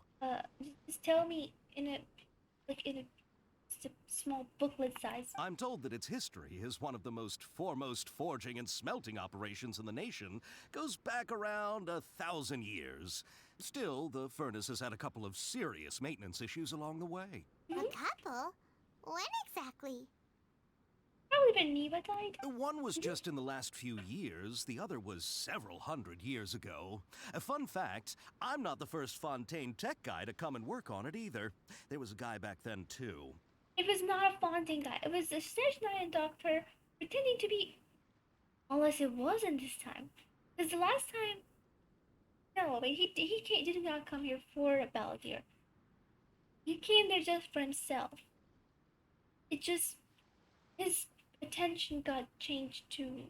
Just tell me in a small booklet size. I'm told that its history is one of the most foremost forging and smelting operations in the nation, goes back around 1,000 years. Still, the furnace has had a couple of serious maintenance issues along the way. A couple? When exactly? Probably when Neva died. One was just in the last few years, the other was several hundred years ago. A fun fact, I'm not the first Fontaine tech guy to come and work on it either. There was a guy back then too. It was not a Fontaine guy. It was a Snitch doctor pretending to be... Unless it wasn't this time. Because the last time... No, but he did not come here for Balladeer. He came there just for himself. It just... His attention got changed to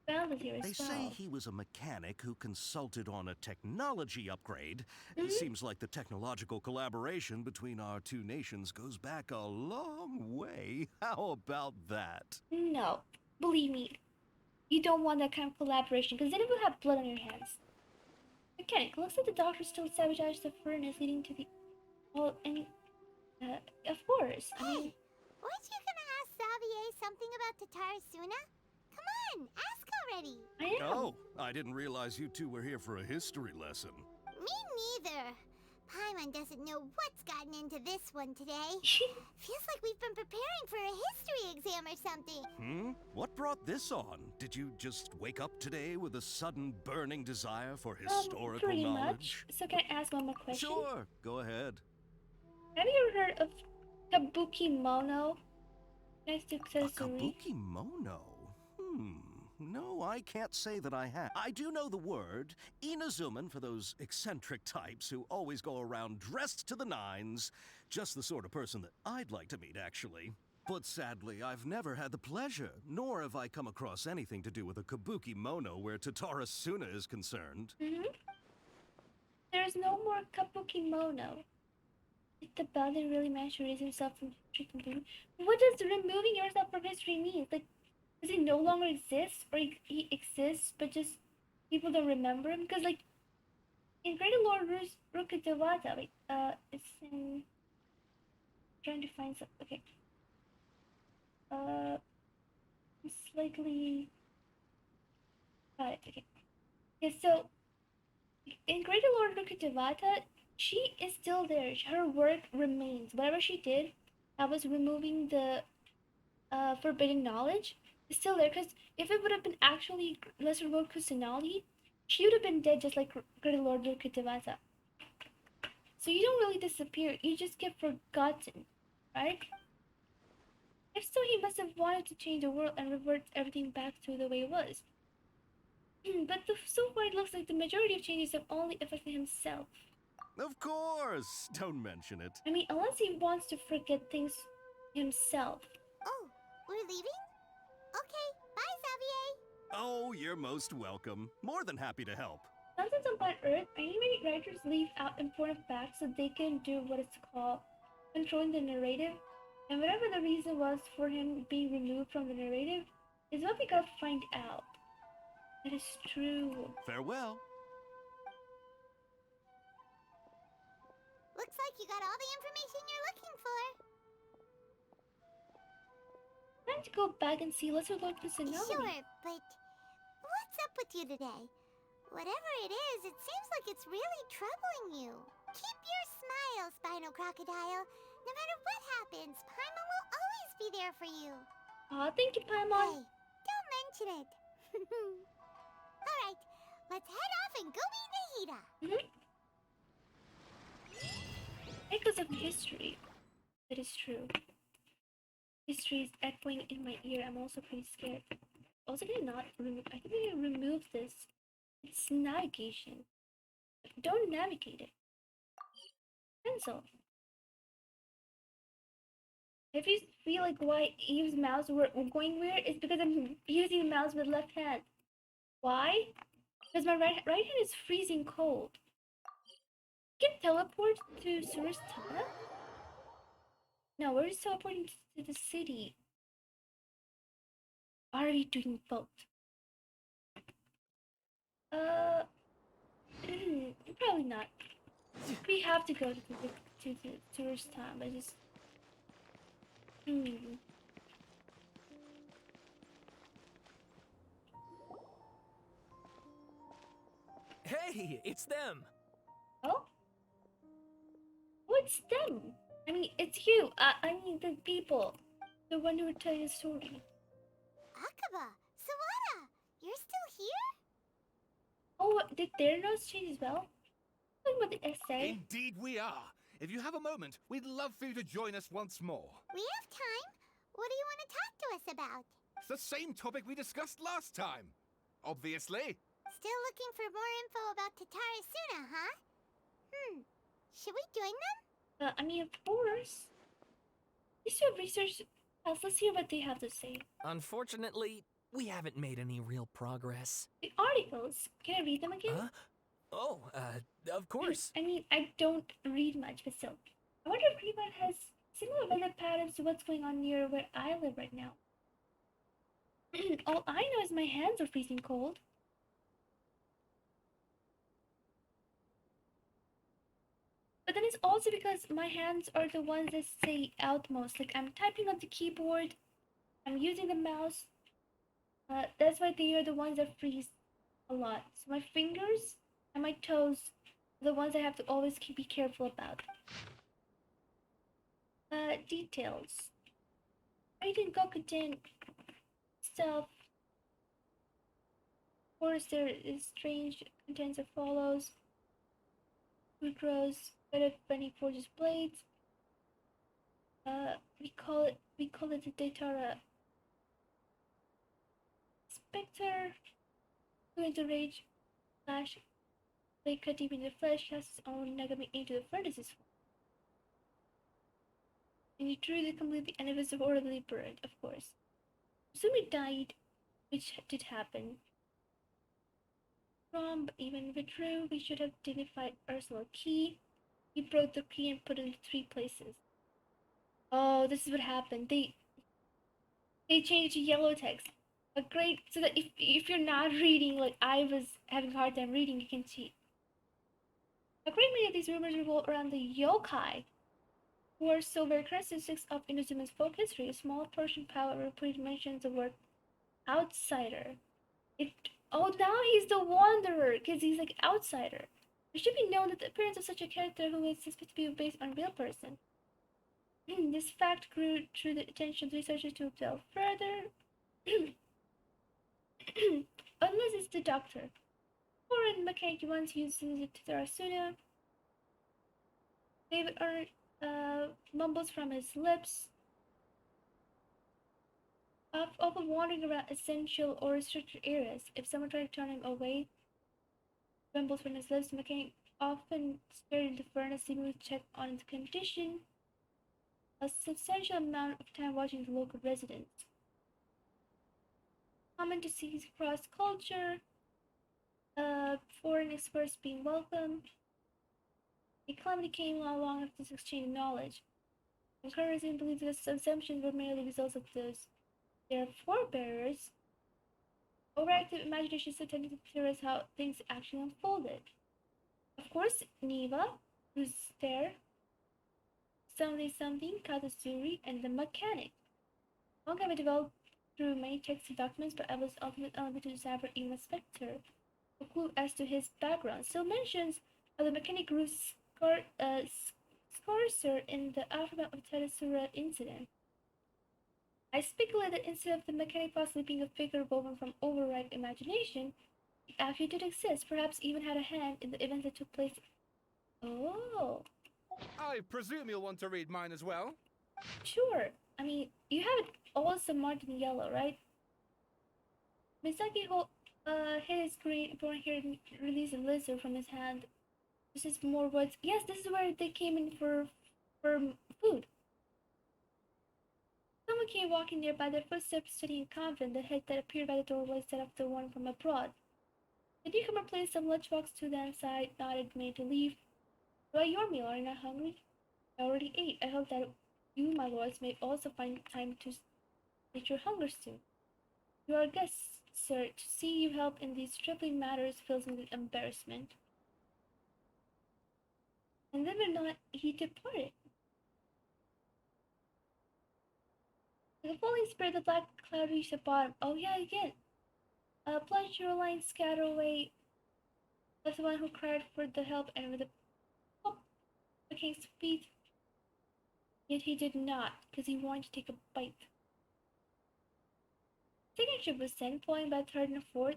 Balladeer as They well. say he was a mechanic who consulted on a technology upgrade. It seems like the technological collaboration between our two nations goes back a long way. How about that? No, believe me, you don't want that kind of collaboration, because then you will have blood on your hands. Mechanic, looks like the doctor still sabotaged the furnace leading to the... Well, and... of course, I mean... Weren't you gonna ask Xavier something about Tatarasuna? Come on, ask already. I am. Oh, I didn't realize you two were here for a history lesson. Me neither. Paimon doesn't know what's gotten into this one today. Feels like we've been preparing for a history exam or something. What brought this on? Did you just wake up today with a sudden burning desire for historical pretty knowledge? much. So can I ask one more question? Sure, go ahead. Have you ever heard of Kabuki Mono? Next to Tetsuri. Kabuki Mono? No, I can't say that I have. I do know the word. Inazuman for those eccentric types who always go around dressed to the nines. Just the sort of person that I'd like to meet, actually. But sadly, I've never had the pleasure, nor have I come across anything to do with a kabuki mono where Tatara Suna is concerned. There's no more kabuki mono. Did the Balladeer really manage to erase himself from history completely? What does removing yourself from history mean? Like, does he no longer exist? Or he exists, but just people don't remember him? Because, like, in Greater Lord Rukudewata, like, it's in... trying to find some... Okay. Slightly... Got it, okay. Yeah, so, in Greater Lord Rukudewata, she is still there. Her work remains. Whatever she did, that was removing the forbidden knowledge, is still there. Because if it would have been actually Lesser Lord Kusanagi, she would have been dead just like Greater Lord Rukudewata. So you don't really disappear. You just get forgotten, right? If so, he must have wanted to change the world and revert everything back to the way it was. But so far it looks like the majority of changes have only affected himself. Of course! Don't mention it. I mean, unless he wants to forget things himself. Oh, we're leaving? Okay, bye, Xavier. Oh, you're most welcome. More than happy to help. Sometimes on planet Earth, many writers leave out important facts so they can do what it's called controlling the narrative. And whatever the reason was for him being removed from the narrative is what we got to find out. It is true. Farewell. Looks like you got all the information you're looking for. Time to go back and see Lesser Lord Kusanagi. Sure, but what's up with you today? Whatever it is, it seems like it's really troubling you. Keep your smile, Spinal Crocodile. No matter what happens, Paimon will always be there for you. Aw, thank you, Paimon. Hey, don't mention it. Alright, let's head off and go meet Nahida. Echoes of history. That is true. History is echoing in my ear. I'm also pretty scared. Also, can I not remove? I think I can remove this. It's navigation. Don't navigate it. Pencil. If you feel like why Eve's mouse were going weird, it's because I'm using the mouse with left hand. Why? Because my right hand is freezing cold. You can teleport to Suristana? No, we're just teleporting to the city. Are we doing both? Probably not. We have to go to the tourist town, but just Hey, it's them! Oh? What's them? I mean, it's you. I mean, the people. The one who would tell you the story. Akaba, Sawada, you're still here? Oh, did their nose change as well? Talking about the essay. Indeed we are. If you have a moment, we'd love for you to join us once more. We have time. What do you want to talk to us about? It's the same topic we discussed last time. Obviously. Still looking for more info about Tatara Suna, huh? Should we join them? I mean, of course. These two research us. Let's hear what they have to say. Unfortunately, we haven't made any real progress. The articles. Can I read them again? Huh? Oh, of course. I mean, I don't read much, but still. I wonder if Greenland has similar weather patterns to what's going on near where I live right now. All I know is my hands are freezing cold. But then it's also because my hands are the ones that say outmost. Like, I'm typing on the keyboard, I'm using the mouse. That's why they are the ones that freeze a lot. So my fingers and my toes are the ones I have to always be careful about. Details. Raiden Gokuden stuff. Of course, there is strange contents as follows. Food grows, better bunny forges blades. We call it the Datara Spectre. Go into rage. Flash. Blade cut deep into the flesh. Casts its own Nagami into the furnaces. and he truly completely and it was horribly burned, of course. Sumi died, which did happen. Wrong, but even if it's true, we should have dignified Ursula key. He broke the key and put it in 3 places. Oh, this is what happened. They changed to yellow text. A great so that if you're not reading like I was having a hard time reading, you can see. A great many of these rumors revolve around the yokai, who are so very characteristics of Inuzuma's folk history. A small portion, however, repeatedly mentions the word outsider. Now he's the wanderer, because he's like outsider. It should be known that the appearance of such a character who is suspected to be based on a real person. This fact grew through the attention of researchers to delve further. Unless it's the doctor. Foreign mechanic once uses it to Tarasuna. David mumbles from his lips. Often wandering around essential or restricted areas. If someone tried to turn him away, mumbles from his lips, the mechanic often stared into the furnace, seemingly to check on its condition. A substantial amount of time watching the local residents. Common to see cross culture. Foreign experts being welcomed. A calamity came along with this exchange of knowledge. Encouraging believe that the assumptions were merely results of their forebears. Overactive imagination so tended to theorize how things actually unfolded. Of course, Neva, who's there, something, Katasuri, and the mechanic. Long have been developed through many texts and documents, but I was ultimately unable to decipher even a spectre. A clue as to his background still mentions how the mechanic grew scarcer in the aftermath of the Terasura incident. I speculate that instead of the mechanic possibly being a figure woven from overripe imagination, it actually did exist, perhaps even had a hand in the events that took place. Oh. I presume you'll want to read mine as well? Sure. I mean, you have it all marked in yellow, right? Misaki hit his green born here and released a lizard from his hand. This is more words. Yes, this is where they came in for food. Someone came walking nearby, their footsteps steady and confident. The head that appeared by the door was that of the one from abroad. The newcomer placed some lunchbox to the side, nodded, made to leave. Try your meal. Are you not hungry? I already ate. I hope that you, my lords, may also find time to sate your hunger soon. You are a guest, sir. To see you help in these trifling matters fills me with embarrassment. And then or not, he departed. Like a falling spirit, the black cloud reached the bottom. Oh yeah, again. Plunged your line, scatter away. That's the one who cried for the help, and with a pop, the king's feet. Yet he did not, because he wanted to take a bite. Second ship was sent, following by third and fourth.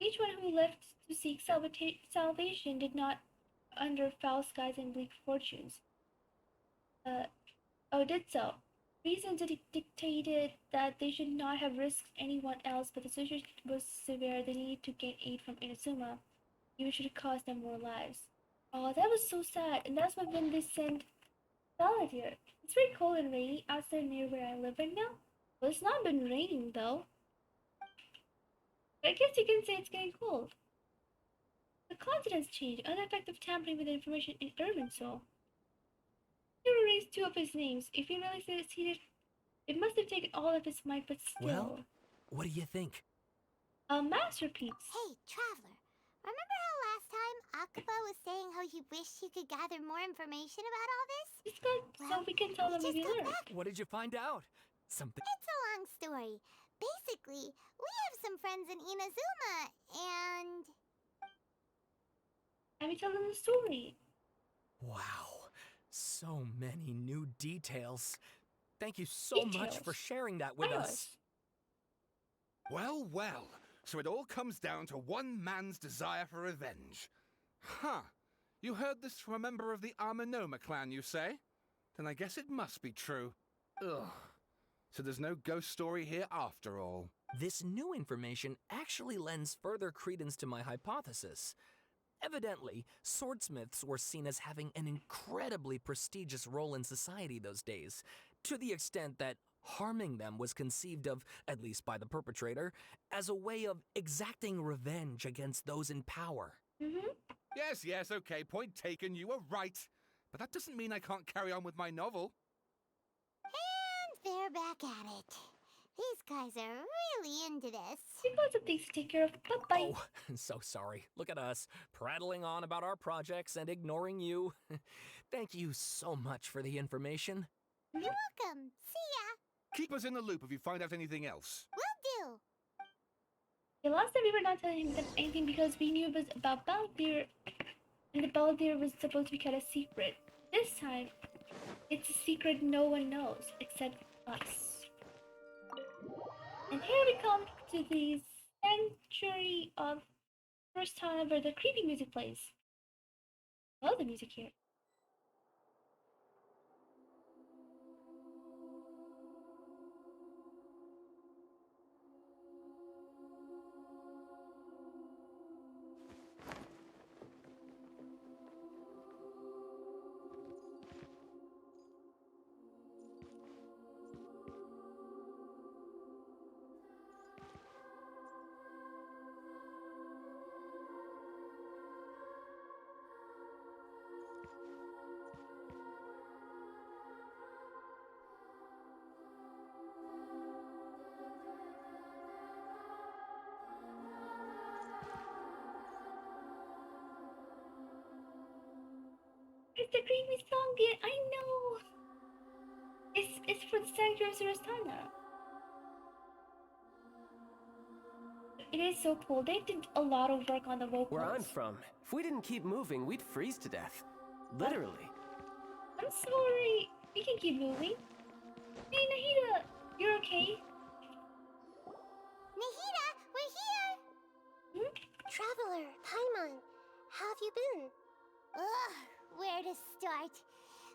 Each one who left to seek salvation did not under foul skies and bleak fortunes. Did so. Reasons dictated that they should not have risked anyone else, but the situation was severe. They needed to gain aid from Inazuma, even should it cost them more lives. Oh, that was so sad. And that's when they sent Balladeer. It's very cold and rainy outside near where I live right now. Well, it's not been raining though. But I guess you can say it's getting cold. The continents changed, under effect of tampering with information in Urban Soul. He erased 2 of his names. If he really succeeded, it must have taken all of his might, but still. Well, what do you think? A masterpiece. Hey, Traveler. Remember how last time Akaba was saying how he wished he could gather more information about all this? It's good, so we can tell them what we learned. What did you find out? Something. It's a long story. Basically, we have some friends in Inazuma, and... Let me tell them the story. Wow. So many new details. Thank you so much for sharing that with us. Well, well. So it all comes down to one man's desire for revenge. Huh. You heard this from a member of the Armanoma clan, you say? Then I guess it must be true. Ugh. So there's no ghost story here after all. This new information actually lends further credence to my hypothesis. Evidently, swordsmiths were seen as having an incredibly prestigious role in society those days, to the extent that harming them was conceived of, at least by the perpetrator, as a way of exacting revenge against those in power. Yes, okay, point taken, you were right. But that doesn't mean I can't carry on with my novel. And they're back at it. These guys are really into this. You got some things to take care of. Bye-bye. Oh, so sorry. Look at us, prattling on about our projects and ignoring you. Thank you so much for the information. You're welcome. See ya. Keep us in the loop if you find out anything else. Will do. The last time we were not telling them anything because we knew it was about Balladeer, and the Balladeer was supposed to be kept a secret. This time, it's a secret no one knows except us. And here we come to the sanctuary of first time where the creepy music plays. I love the music here. It's the creepy song again. I know. It's for the sanctuary of Surastana. It is so cool. They did a lot of work on the vocals. Where I'm from, if we didn't keep moving, we'd freeze to death. Literally. I'm sorry. We can keep moving. Hey, Nahida, you're okay? Nahida, we're here! Traveler, Paimon, how have you been? Ugh, where to start?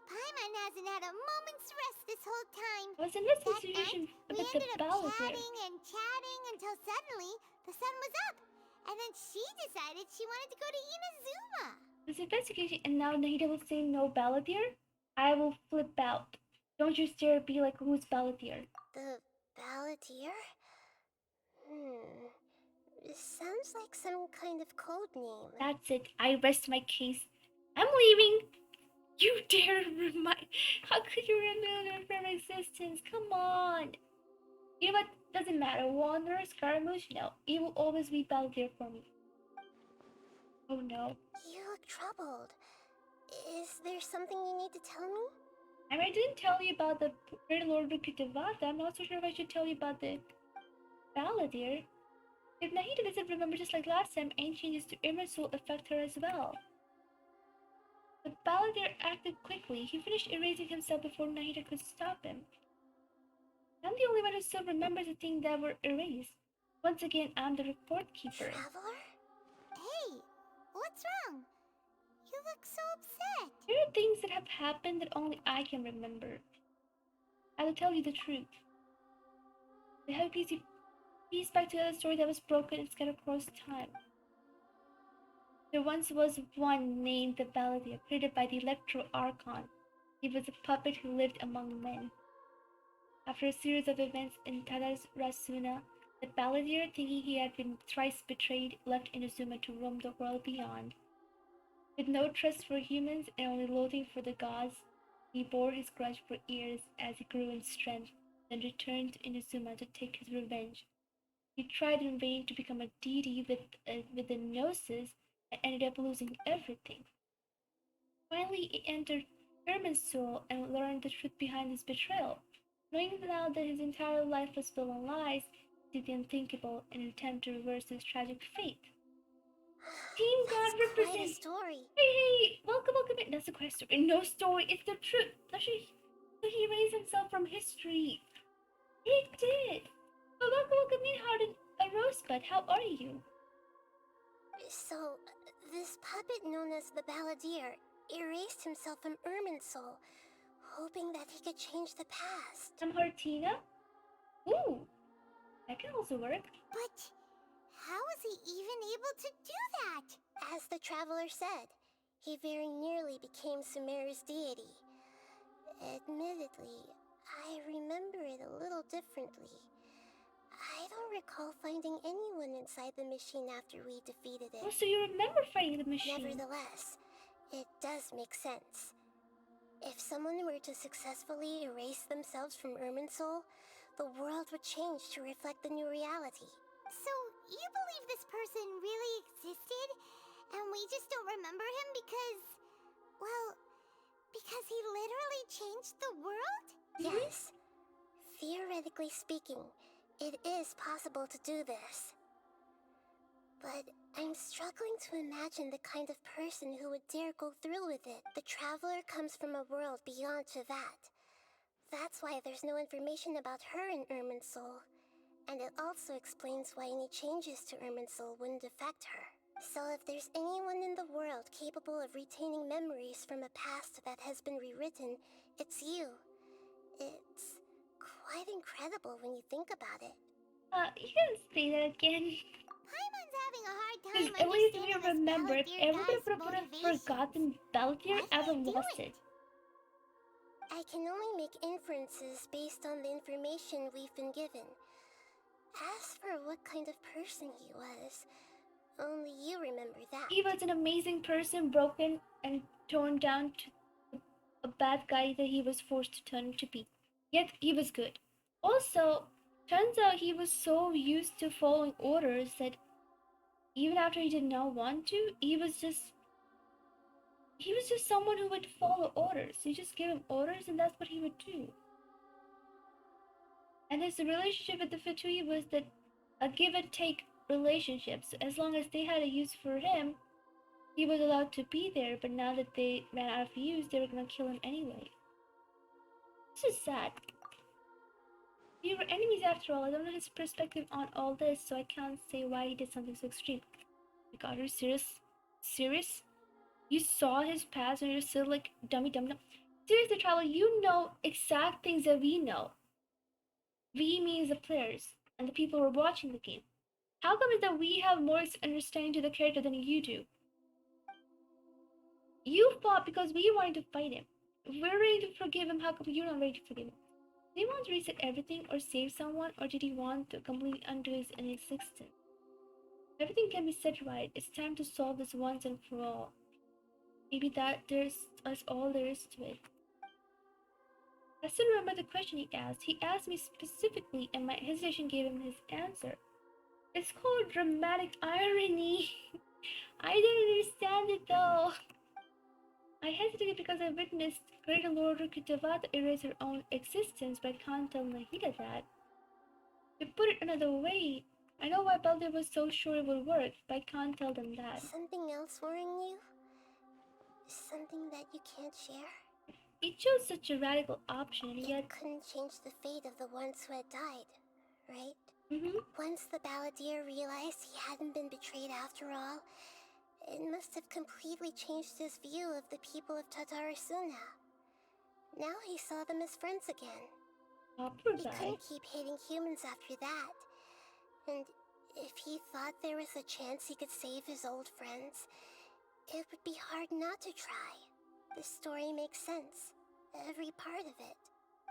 Paimon hasn't had a moment's rest this whole time. I was in this situation We with the ended up Balladeer. chatting and chatting until suddenly the sun was up. And then she decided she wanted to go to Inazuma. This investigation, and now Nahida will say no Balladeer. I will flip out. Don't you dare be like, who's Balladeer? The Balladeer? It sounds like some kind of code name. That's it. I rest my case. I'm leaving. You dare remind? How could you remove it from existence? Come on. You know what? Doesn't matter. Wanderer, Scaramouche, no. It will always be Balladeer for me. Oh no. You look troubled. Is there something you need to tell me? I mean, I didn't tell you about the Great Lord Rukutavata. I'm not so sure if I should tell you about the Balladeer. If Nahida doesn't remember, just like last time, any changes to Irma's will affect her as well. The Balladeer acted quickly. He finished erasing himself before Nahida could stop him. I'm the only one who still remembers the things that were erased. Once again, I'm the report keeper. Traveler? Hey, what's wrong? You look so upset. There are things that have happened that only I can remember. I will tell you the truth. The help piece back to the story that was broken and scattered across time. There once was one named the Balladeer, created by the Electro Archon. He was a puppet who lived among men. After a series of events in Tadarasuna, the Balladeer, thinking he had been thrice betrayed, left Inazuma to roam the world beyond. With no trust for humans and only loathing for the gods, he bore his grudge for years as he grew in strength, then returned to Inazuma to take his revenge. He tried in vain to become a deity with the Gnosis and ended up losing everything. Finally, he entered Irma's soul and learned the truth behind his betrayal. Knowing now that his entire life was built on lies, he did the unthinkable in an attempt to reverse his tragic fate. Team God represents. Story. Hey, welcome in. That's a question. No story, it's the truth. So he erased himself from history. He did. But welcome in, Harden. A rosebud, how are you? So, this puppet known as the Balladeer erased himself from Irmin's soul, hoping that he could change the past. I'm Hartina? Ooh, that can also work. But how was he even able to do that? As the Traveler said, he very nearly became Sumeru's deity. Admittedly, I remember it a little differently. I don't recall finding anyone inside the machine after we defeated it. Oh, so you remember fighting the machine? Nevertheless, it does make sense. If someone were to successfully erase themselves from Irminsul, the world would change to reflect the new reality. So, you believe this person really existed, and we just don't remember him because, well, because he literally changed the world? Yes. Theoretically speaking, it is possible to do this. But I'm struggling to imagine the kind of person who would dare go through with it. The Traveler comes from a world beyond Javat. That's why there's no information about her in Irminsul. And it also explains why any changes to Irminsul wouldn't affect her. So if there's anyone in the world capable of retaining memories from a past that has been rewritten, it's you. It's quite incredible when you think about it. You can say that again. Paimon's having a hard time Because at least if you understanding remember, if this everybody Balladeer would have guy's forgotten Balladeer, I would have lost it. I can only make inferences based on the information we've been given. As for what kind of person he was, only you remember that. He was an amazing person, broken and torn down to a bad guy that he was forced to turn to be. Yet he was good. Also, turns out he was so used to following orders that even after he did not want to, he was just someone who would follow orders. You just give him orders and that's what he would do. And his relationship with the Fatui was that a give and take relationship. So as long as they had a use for him, he was allowed to be there, but now that they ran out of use, they were gonna kill him anyway. This is sad. We were enemies after all. I don't know his perspective on all this, so I can't say why he did something so extreme. Oh my god, are you serious? Serious? You saw his past and you're still like, dummy. Seriously, Traveler, you know exact things that we know. We means the players and the people who are watching the game. How come it that we have more understanding to the character than you do? You fought because we wanted to fight him. If we're ready to forgive him, how come you're not ready to forgive him? Did he want to reset everything or save someone, or did he want to completely undo his existence? Everything can be set right. It's time to solve this once and for all. Maybe that's all there is to it. I still remember the question he asked. He asked me specifically, and my hesitation gave him his answer. It's called dramatic irony. I didn't understand it though. I hesitated because I witnessed Greater Lord Rukutavata erase her own existence, but I can't tell Nahida that. To put it another way, I know why Balladeer was so sure it would work, but I can't tell them that. Something else worrying you? Something that you can't share? He chose such a radical option, and yet it couldn't change the fate of the ones who had died, right? Mm-hmm. Once the Balladeer realized he hadn't been betrayed after all, it must have completely changed his view of the people of Tatarasuna. Now he saw them as friends again. Oh, poor he guy. couldn't keep hating humans after that. And if he thought there was a chance he could save his old friends, it would be hard not to try. The story makes sense. Every part of it.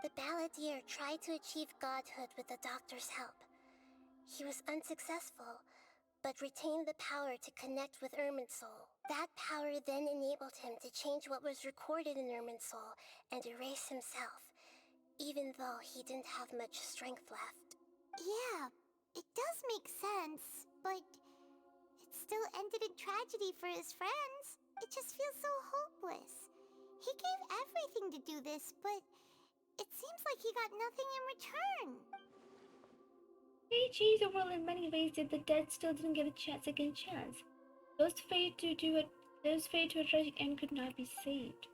The Balladeer tried to achieve godhood with the doctor's help. He was unsuccessful, but retained the power to connect with Irminsul. That power then enabled him to change what was recorded in Irminsul and erase himself, even though he didn't have much strength left. Yeah, it does make sense, but it still ended in tragedy for his friends. It just feels so hopeless. He gave everything to do this, but it seems like he got nothing in return. He changed the world in many ways, yet the dead still didn't get a second chance. Those fated to a tragic end could not be saved.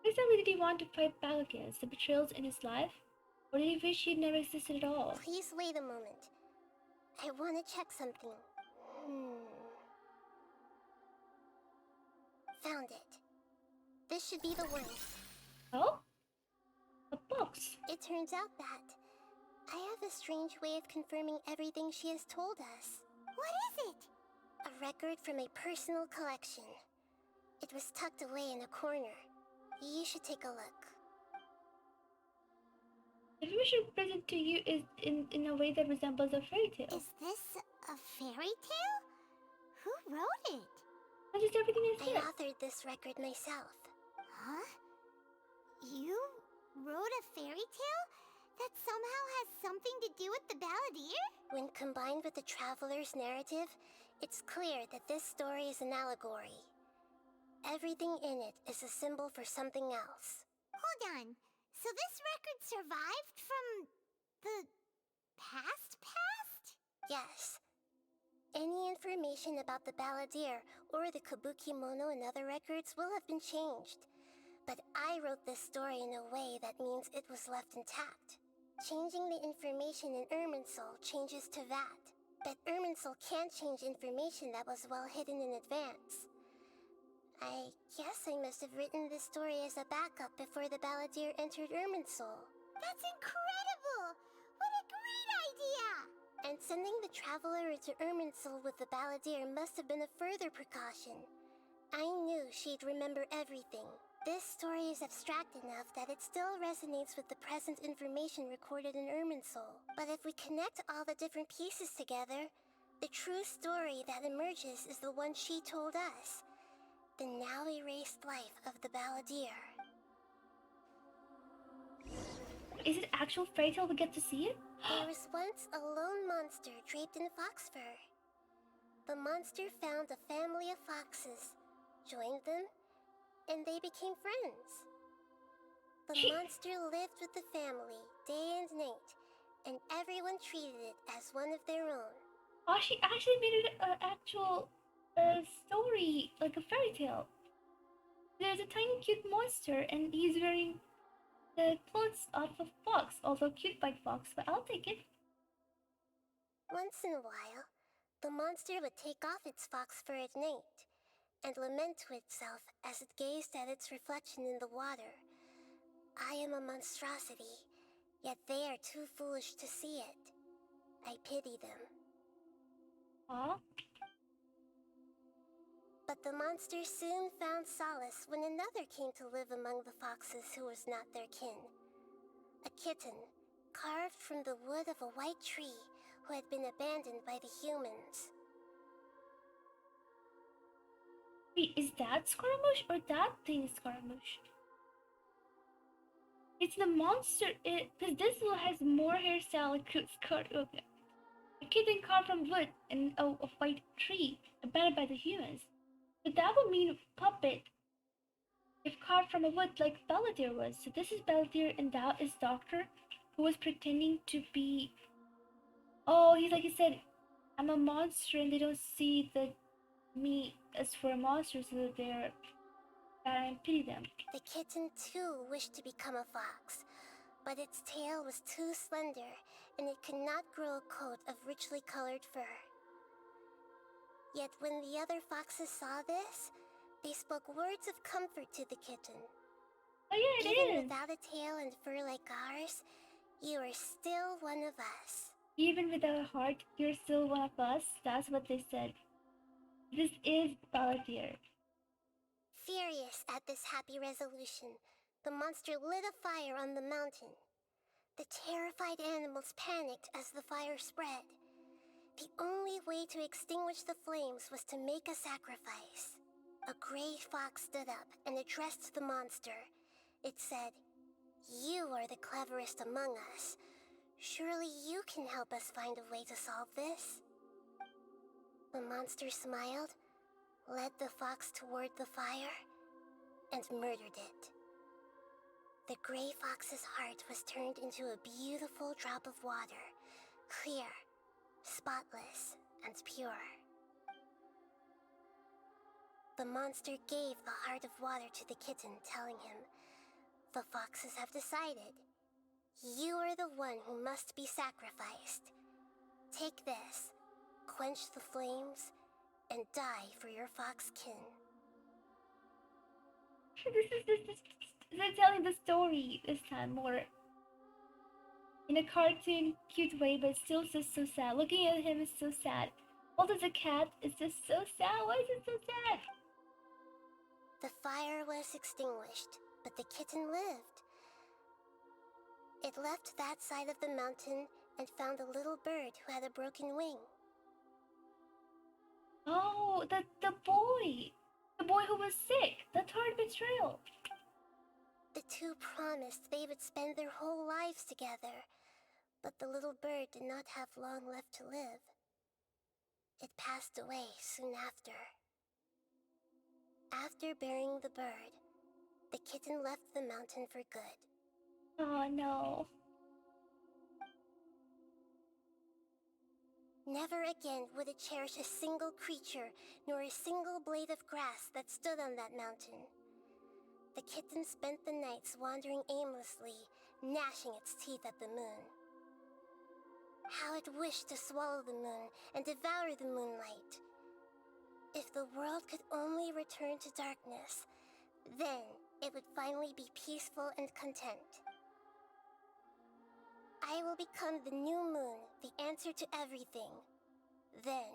What exactly did he want to fight back against? The betrayals in his life? Or did he wish he'd never existed at all? Please wait a moment. I want to check something. Found it. This should be the one. Oh? A box. It turns out that I have a strange way of confirming everything she has told us. What is it? A record from a personal collection. It was tucked away in a corner. You should take a look. The information presented to you is in a way that resembles a fairy tale. Is this a fairy tale? Who wrote it? That's just everything is I here. authored this record myself. Huh? You wrote a fairy tale that somehow has something to do with the Balladeer? When combined with the Traveler's narrative, it's clear that this story is an allegory. Everything in it is a symbol for something else. Hold on. So this record survived from the past? Yes. Any information about the Balladeer or the Kabuki Mono and other records will have been changed. But I wrote this story in a way that means it was left intact. Changing the information in Irminsul changes to that. But Irminsul can't change information that was well hidden in advance. I guess I must have written this story as a backup before the Balladeer entered Irminsul. That's incredible! What a great idea! And sending the Traveler into Irminsul with the Balladeer must have been a further precaution. I knew she'd remember everything. This story is abstract enough that it still resonates with the present information recorded in Irminsul. But if we connect all the different pieces together, the true story that emerges is the one she told us. The now erased life of the Balladeer. Is it actual fairy tale we get to see it? There was once a lone monster draped in fox fur. The monster found a family of foxes, joined them, and they became friends. The monster lived with the family day and night, and everyone treated it as one of their own. Oh, she actually made it an actual story, like a fairy tale. There's a tiny cute monster, and he's wearing the clothes of a fox, although cute by fox, but I'll take it. Once in a while, the monster would take off its fox fur at night, and lament to itself as it gazed at its reflection in the water. I am a monstrosity, yet they are too foolish to see it. I pity them. Huh? But the monster soon found solace when another came to live among the foxes who was not their kin. A kitten, carved from the wood of a white tree who had been abandoned by the humans. Wait, is that Scaramouche or that thing is Scaramouche? It's the monster, because this one has more hairstyle like okay. A kitten carved from wood and a white tree, abandoned by the humans. But that would mean puppet if carved from a wood like Balladeer was. So this is Balladeer and that is Doctor, who was pretending to be... Oh, he's like he said, I'm a monster and they don't see me as for a monster, so that I pity them. The kitten too wished to become a fox, but its tail was too slender and it could not grow a coat of richly colored fur. Yet when the other foxes saw this, they spoke words of comfort to the kitten. Oh yeah, Even without a tail and fur like ours, you are still one of us. Even without a heart, you're still one of us. That's what they said. This is Balladeer. Furious at this happy resolution, the monster lit a fire on the mountain. The terrified animals panicked as the fire spread. The only way to extinguish the flames was to make a sacrifice. A gray fox stood up and addressed the monster. It said, "You are the cleverest among us. Surely you can help us find a way to solve this." The monster smiled, led the fox toward the fire, and murdered it. The gray fox's heart was turned into a beautiful drop of water, clear, spotless, and pure. The monster gave the heart of water to the kitten, telling him, "The foxes have decided. You are the one who must be sacrificed. Take this, quench the flames, and die for your fox kin." They're telling the story this time more in a cartoon, cute way, but still just so sad. Looking at him is so sad. Although the cat is just so sad. Why is it so sad? The fire was extinguished, but the kitten lived. It left that side of the mountain and found a little bird who had a broken wing. Oh, the boy! The boy who was sick! The third betrayal! The two promised they would spend their whole lives together, but the little bird did not have long left to live. It passed away soon after. After burying the bird, the kitten left the mountain for good. Oh no. Never again would it cherish a single creature, nor a single blade of grass that stood on that mountain. The kitten spent the nights wandering aimlessly, gnashing its teeth at the moon. How it wished to swallow the moon and devour the moonlight. If the world could only return to darkness, then it would finally be peaceful and content. I will become the new moon, the answer to everything. Then,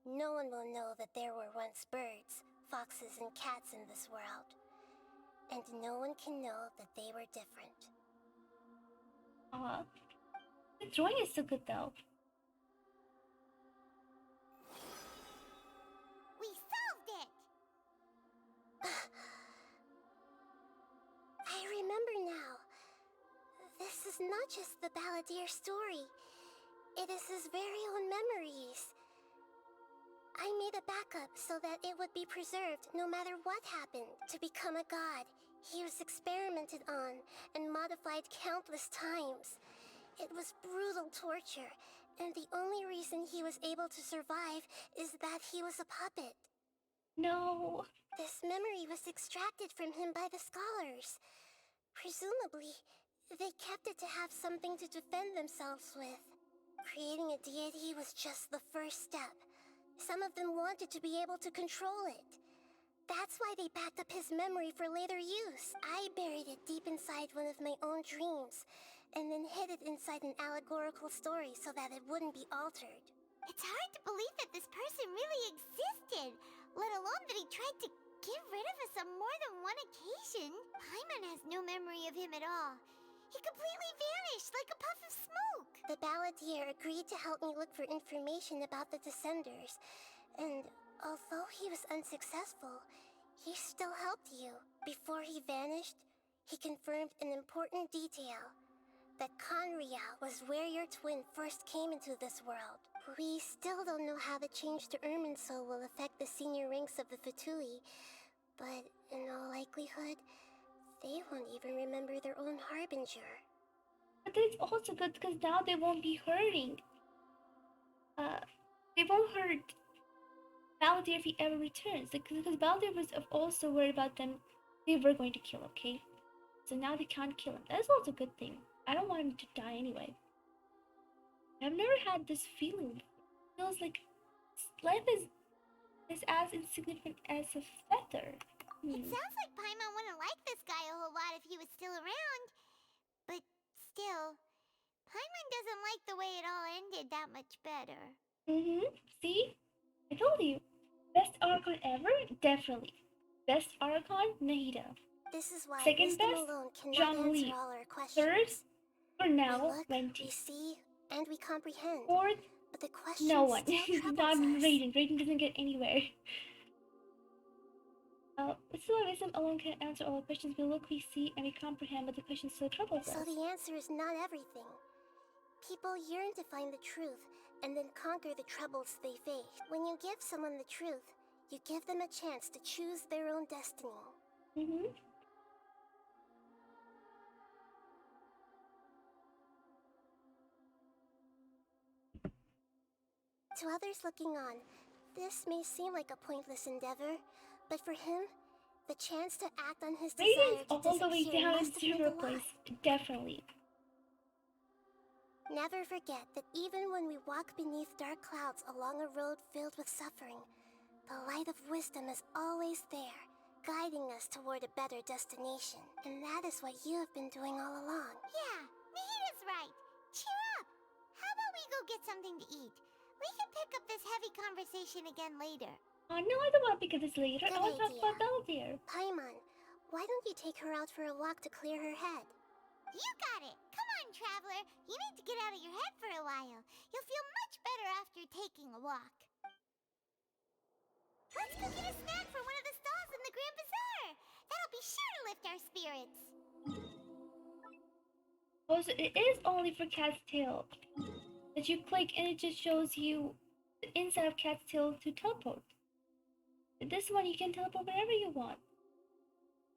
no one will know that there were once birds, foxes, and cats in this world. And no one can know that they were different. The drawing is so good though. We solved it! I remember now. This is not just the Balladeer story. It is his very own memories. I made a backup so that it would be preserved no matter what happened. To become a god, he was experimented on and modified countless times. It was brutal torture, and the only reason he was able to survive is that he was a puppet. No. This memory was extracted from him by the scholars. Presumably, they kept it to have something to defend themselves with. Creating a deity was just the first step. Some of them wanted to be able to control it. That's why they backed up his memory for later use. I buried it deep inside one of my own dreams, and then hid it inside an allegorical story so that it wouldn't be altered. It's hard to believe that this person really existed, let alone that he tried to get rid of us on more than one occasion. Paimon has no memory of him at all. He completely vanished like a puff of smoke. The Balladeer agreed to help me look for information about the Descenders, and although he was unsuccessful, he still helped you. Before he vanished, he confirmed an important detail. That Conria was where your twin first came into this world. We still don't know how the change to Irminsul will affect the senior ranks of the Fatui, but in all likelihood, they won't even remember their own Harbinger. But it's also good because now they won't be hurting. They won't hurt Balladeer if he ever returns. Because Balladeer was also worried about them. They were going to kill, okay? So now they can't kill him. That's also a good thing. I don't want him to die anyway. I've never had this feeling. It feels like life is as insignificant as a feather. It sounds like Paimon wouldn't like this guy a whole lot if he was still around. But still, Paimon doesn't like the way it all ended that much better. See? I told you. Best Archon ever? Definitely. Best Archon? Nahida. This is why Second wisdom best? alone cannot Zhongli. answer all our questions. Third? For now, we look, Venti. we see, and we comprehend. Fourth? But the question No one. still Not troubles us. Raiden. Raiden doesn't get anywhere. This is why wisdom alone can't answer all the questions. We look, we see, and we comprehend, but the question still troubles So us. the answer is not everything. People yearn to find the truth, and then conquer the troubles they face. When you give someone the truth, you give them a chance to choose their own destiny. To others looking on, this may seem like a pointless endeavor, but for him, the chance to act on his desire Raiden's to all the way disappear down in must have meant Silver a lot. Place. Definitely. Never forget that even when we walk beneath dark clouds along a road filled with suffering, the light of wisdom is always there, guiding us toward a better destination. And that is what you have been doing all along. Yeah, Nahida's right. Cheer up. How about we go get something to eat? We can pick up this heavy conversation again later. Oh no, I don't want to pick up this later. Good I want to talk idea. about Balladeer. Paimon, why don't you take her out for a walk to clear her head? You got it. Come on, time traveler. You need to get out of your head for a while. You'll feel much better after taking a walk. Let's go get a snack from one of the stalls in the Grand Bazaar. That'll be sure to lift our spirits. Also, it is only for Cat's Tail that you click and it just shows you the inside of Cat's Tail to teleport. With this one, you can teleport wherever you want.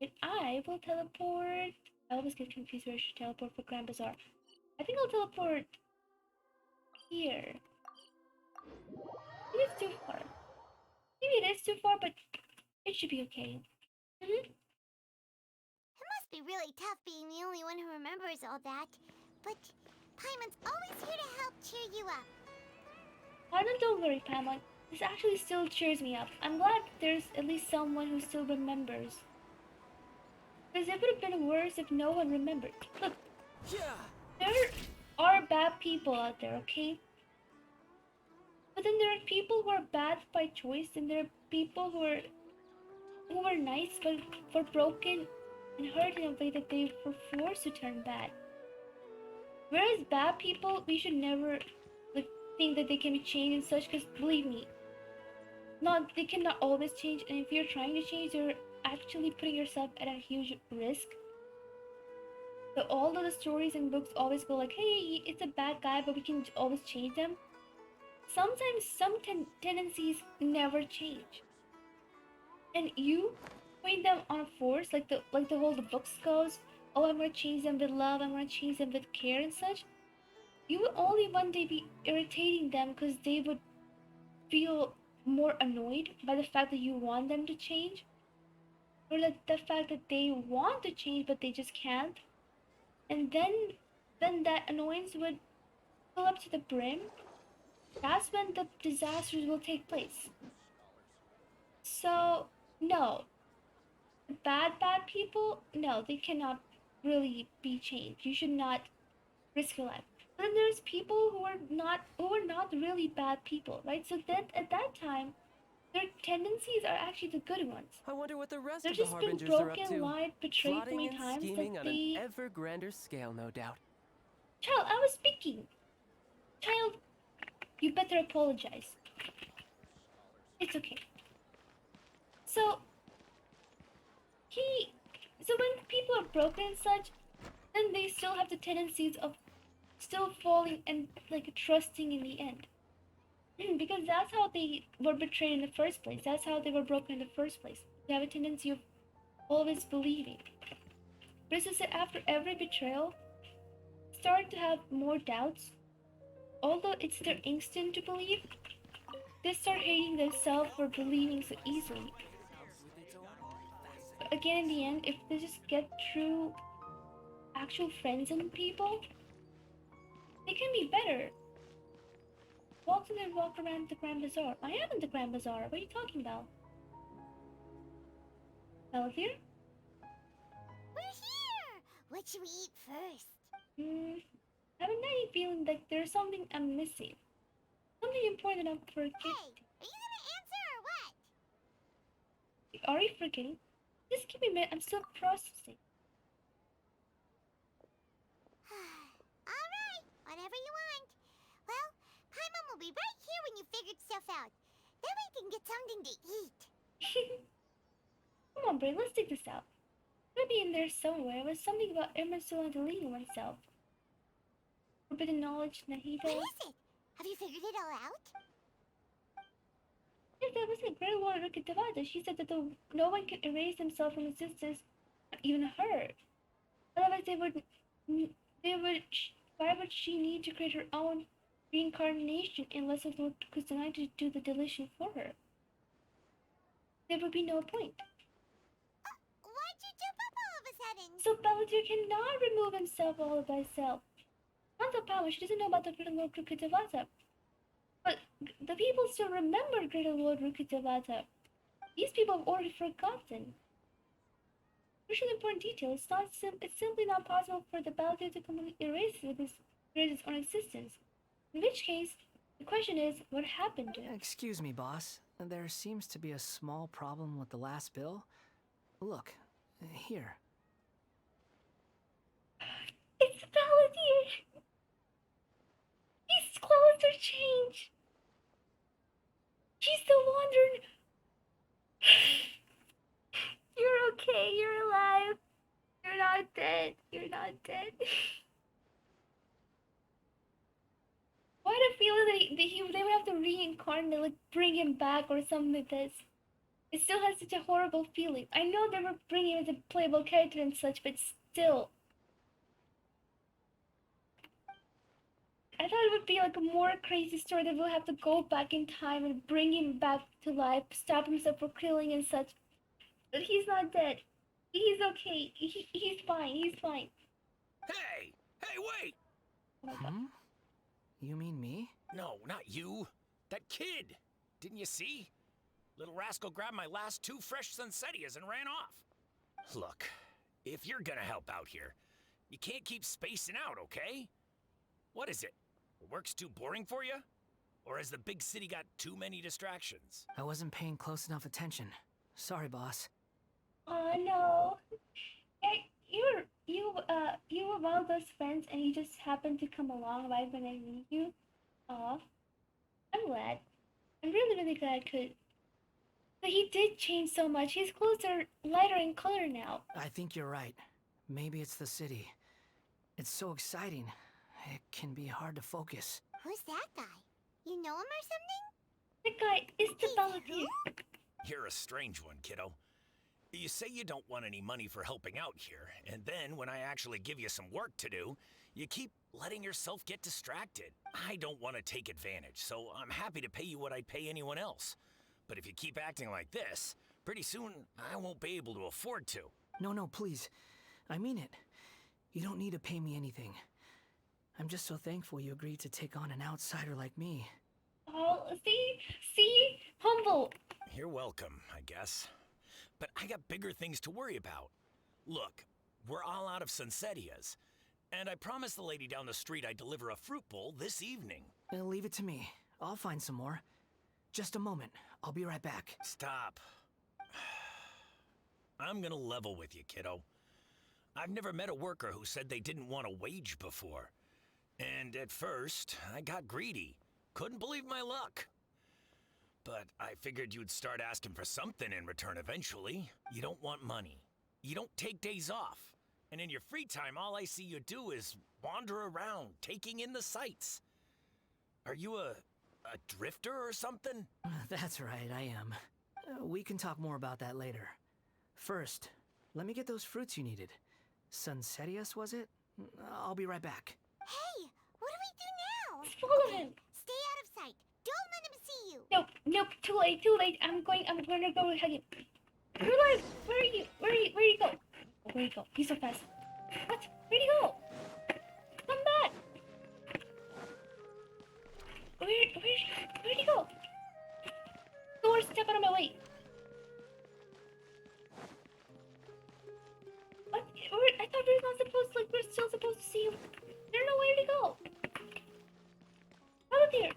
And I will teleport. I always get confused where I should teleport for Grand Bazaar. I think I'll teleport here. Maybe it's too far. Maybe it is too far, but it should be okay. It must be really tough being the only one who remembers all that. But Paimon's always here to help cheer you up. Don't worry, Paimon. This actually still cheers me up. I'm glad there's at least someone who still remembers. Because it would have been worse if no one remembered. Look, there are bad people out there, okay? But then there are people who are bad by choice, and there are people who are nice but were broken and hurt in a way that they were forced to turn bad. Whereas bad people, we should never think that they can be changed and such, because believe me, they cannot always change, and if you're trying to change, you're actually putting yourself at a huge risk. So all of the stories and books always go like, hey, it's a bad guy, but we can always change them. Sometimes some tendencies never change, and you putting them on a force, like the whole the books goes. Oh, I'm gonna change them with love. I'm gonna change them with care and such. You would only one day be irritating them because they would feel more annoyed by the fact that you want them to change, or like the fact that they want to change but they just can't, and then that annoyance would fill up to the brim. That's when the disasters will take place. So no, bad people, no, they cannot really be changed. You should not risk your life. But then there's people who are not really bad people, right? So that at that time, their tendencies are actually the good ones. I wonder what the rest They've of the just been harbingers are up broken, to. lied, betrayed so Plotting many and times scheming that on they... an ever grander scale, no doubt. Child, I was speaking. Child, you better apologize. It's okay. So when people are broken and such, then they still have the tendencies of still falling and like trusting in the end. Because that's how they were betrayed in the first place. That's how they were broken in the first place. They have a tendency of always believing. But as I said, after every betrayal, start to have more doubts. Although it's their instinct to believe, they start hating themselves for believing so easily. But again, in the end, if they just get true actual friends and people, they can be better. Walk around the Grand Bazaar. I am in the Grand Bazaar. What are you talking about? Balladeer? We're here! What should we eat first? I have a nice feeling like there's something I'm missing. Something important I'm forgetting. Hey, are you gonna answer or what? Are you forgetting? Just give me a minute, I'm still processing. Alright, whatever you want. Well, Paimon will be right here when you figured stuff out. Then we can get something to eat. Come on, Bray, let's take this out. Maybe in there somewhere was something about Emerson deleting oneself. Forbidden knowledge, Nahida. What is it? Have you figured it all out? Yes, that was it. Great Lord Rukadevada. She said that no one can erase themselves from existence, not even her. Otherwise, why would she need to create her own reincarnation unless the Lord was denied to do the deletion for her? There would be no point. Why'd you jump up all of a sudden? So Balladeer cannot remove himself all by himself. Not the power, she doesn't know about the Great Lord Rukadevada. But the people still remember Great Lord Rukadevada. These people have already forgotten. Crucial important detail, it's simply not possible for the Balladeer to completely erase its own existence. In which case, the question is, what happened to him? Excuse me, boss. There seems to be a small problem with the last bill. Look, here. It's Balladeer! not dead. Why do I feel that they would have to reincarnate, like bring him back or something like this? It still has such a horrible feeling. I know they were bringing him as a playable character and such, but still. I thought it would be like a more crazy story that we'll have to go back in time and bring him back to life, stop himself from killing and such. But he's not dead. He's okay. He's fine. He's fine. Hey! Hey, wait! Oh my God. You mean me? No, not you. That kid. Didn't you see? Little rascal grabbed my last 2 fresh Sunsettias and ran off. Look, if you're gonna help out here, you can't keep spacing out, okay? What is it? Work's too boring for you? Or has the big city got too many distractions? I wasn't paying close enough attention. Sorry, boss. Oh no. Hey, you were one of those friends and you just happened to come along right when I need you. Aw. I'm glad. I'm really glad, cause he did change so much. His clothes are lighter in color now. I think you're right. Maybe it's the city. It's so exciting. It can be hard to focus. Who's that guy? You know him or something? The guy is the Balladeer. You're a strange one, kiddo. You say you don't want any money for helping out here, and then when I actually give you some work to do, you keep letting yourself get distracted. I don't want to take advantage, so I'm happy to pay you what I'd pay anyone else. But if you keep acting like this, pretty soon I won't be able to afford to. No, please. I mean it. You don't need to pay me anything. I'm just so thankful you agreed to take on an outsider like me. Oh, see? Humble. You're welcome, I guess. But I got bigger things to worry about. Look, we're all out of Sunsettias, and I promised the lady down the street I'd deliver a fruit bowl this evening. Leave it to me. I'll find some more. Just a moment. I'll be right back. Stop. I'm gonna level with you, kiddo. I've never met a worker who said they didn't want a wage before. And at first, I got greedy. Couldn't believe my luck. But I figured you'd start asking for something in return eventually. You don't want money. You don't take days off. And in your free time, all I see you do is wander around, taking in the sights. Are you a drifter or something? That's right, I am. We can talk more about that later. First, let me get those fruits you needed. Sunsettias, was it? I'll be right back. Hey, what do we do now? Follow him. Stay out of sight. Don't let him see you. Nope, too late. I'm gonna go hug him. You're alive. Where are you? Where'd he go? Where'd he go? He's so fast. What? Where'd he go? Come back. Where'd he go? Thor, step out of my way. What? I thought we were not supposed to, we're still supposed to see him. I don't know where to go. Balladeer!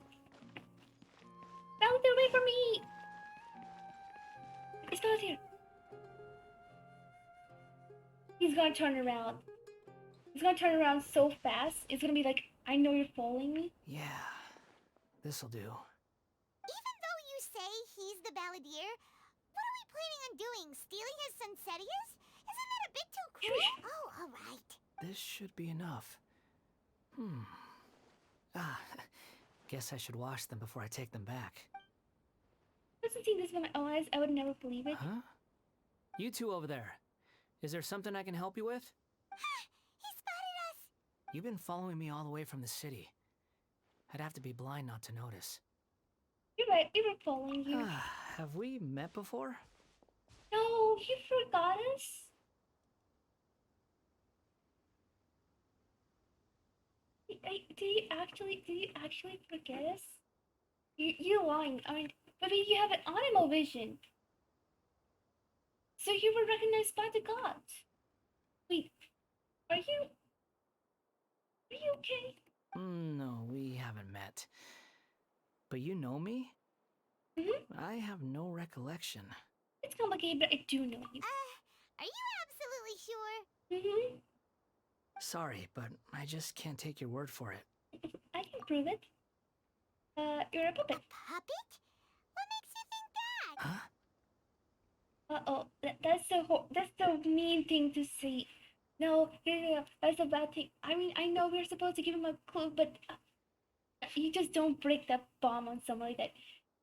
Balladeer, wait for me! It's Balladeer. He's gonna turn around. He's gonna turn around so fast. It's gonna be like, I know you're following me. Yeah, this'll do. Even though you say he's the Balladeer, what are we planning on doing? Stealing his Sunsettias? Isn't that a bit too cruel? Oh, alright. This should be enough. Guess I should wash them before I take them back. I wasn't seeing this with my own eyes. I would never believe it. Huh? You two over there. Is there something I can help you with? He spotted us! You've been following me all the way from the city. I'd have to be blind not to notice. You're right, we were following you. Have we met before? No, you forgot us? Did you actually forget us? You're lying. I mean, you have an animal vision. So you were recognized by the gods. Wait, are you okay? No, we haven't met. But you know me? I have no recollection. It's complicated, but I do know you. Are you absolutely sure? Sorry, but I just can't take your word for it. I can prove it. You're a puppet. A puppet? What makes you think that? Huh? Uh-oh, that's the mean thing to say. No, no, no, no, that's a bad thing. I mean, I know we're supposed to give him a clue, but you just don't break that bomb on someone like that.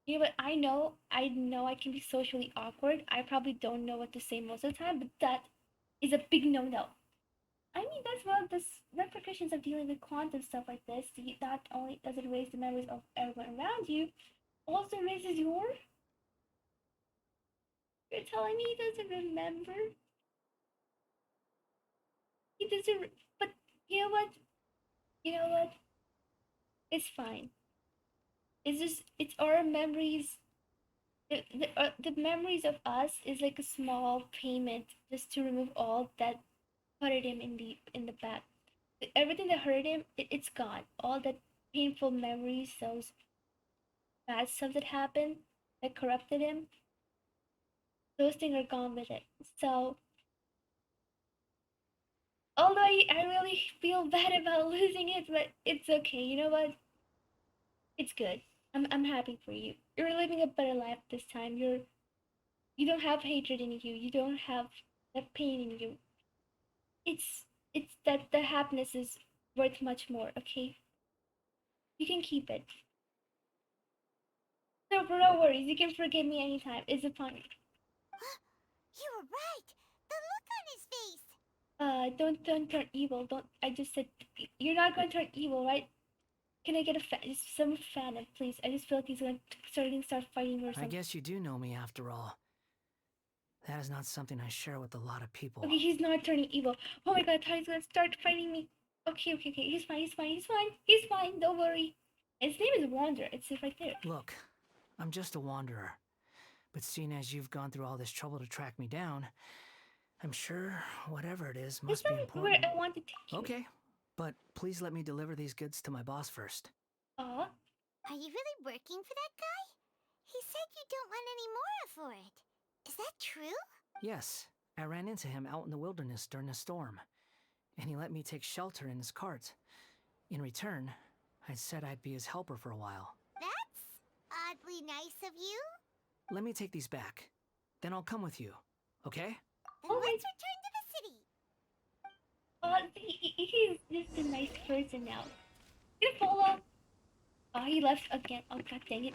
You know what? I know I can be socially awkward. I probably don't know what to say most of the time, but that is a big no-no. I mean, that's one of the repercussions of dealing with quantum stuff like this. Not only does it raise the memories of everyone around you, also raises your. You're telling me he doesn't remember? He doesn't. But you know what? You know what? It's fine. It's just it's our memories. The memories of us is like a small payment just to remove all that hurted him in the back. Everything that hurt him, it's gone. All that painful memories, those bad stuff that happened, that corrupted him, those things are gone with it. So, although I really feel bad about losing it, but it's okay. You know what? It's good. I'm happy for you. You're living a better life this time. You don't have hatred in you. You don't have that pain in you. It's that the happiness is worth much more. Okay, you can keep it. No, bro, no worries. You can forgive me anytime. It's upon you. You were right. The look on his face. Don't turn evil. Don't. I just said you're not going to turn evil, right? Can I get just some fan, please? I just feel like he's going to start fighting or I something. guess you do know me after all. That is not something I share with a lot of people. Okay, he's not turning evil. Oh my god, I thought he's gonna start fighting me. Okay. He's fine. He's fine. Don't worry. His name is Wander. It's right there. Look, I'm just a wanderer. But seeing as you've gone through all this trouble to track me down, I'm sure whatever it is must be important. Where I want to take you. Okay, but please let me deliver these goods to my boss first. Are you really working for that guy? He said you don't want any more for it. Is that true? Yes, I ran into him out in the wilderness during a storm, and he let me take shelter in his cart. In return, I said I'd be his helper for a while. That's oddly nice of you. Let me take these back. Then I'll come with you, okay? Then let's return to the city. He's just a nice person now. You follow? Oh, he left again. Oh, god dang it.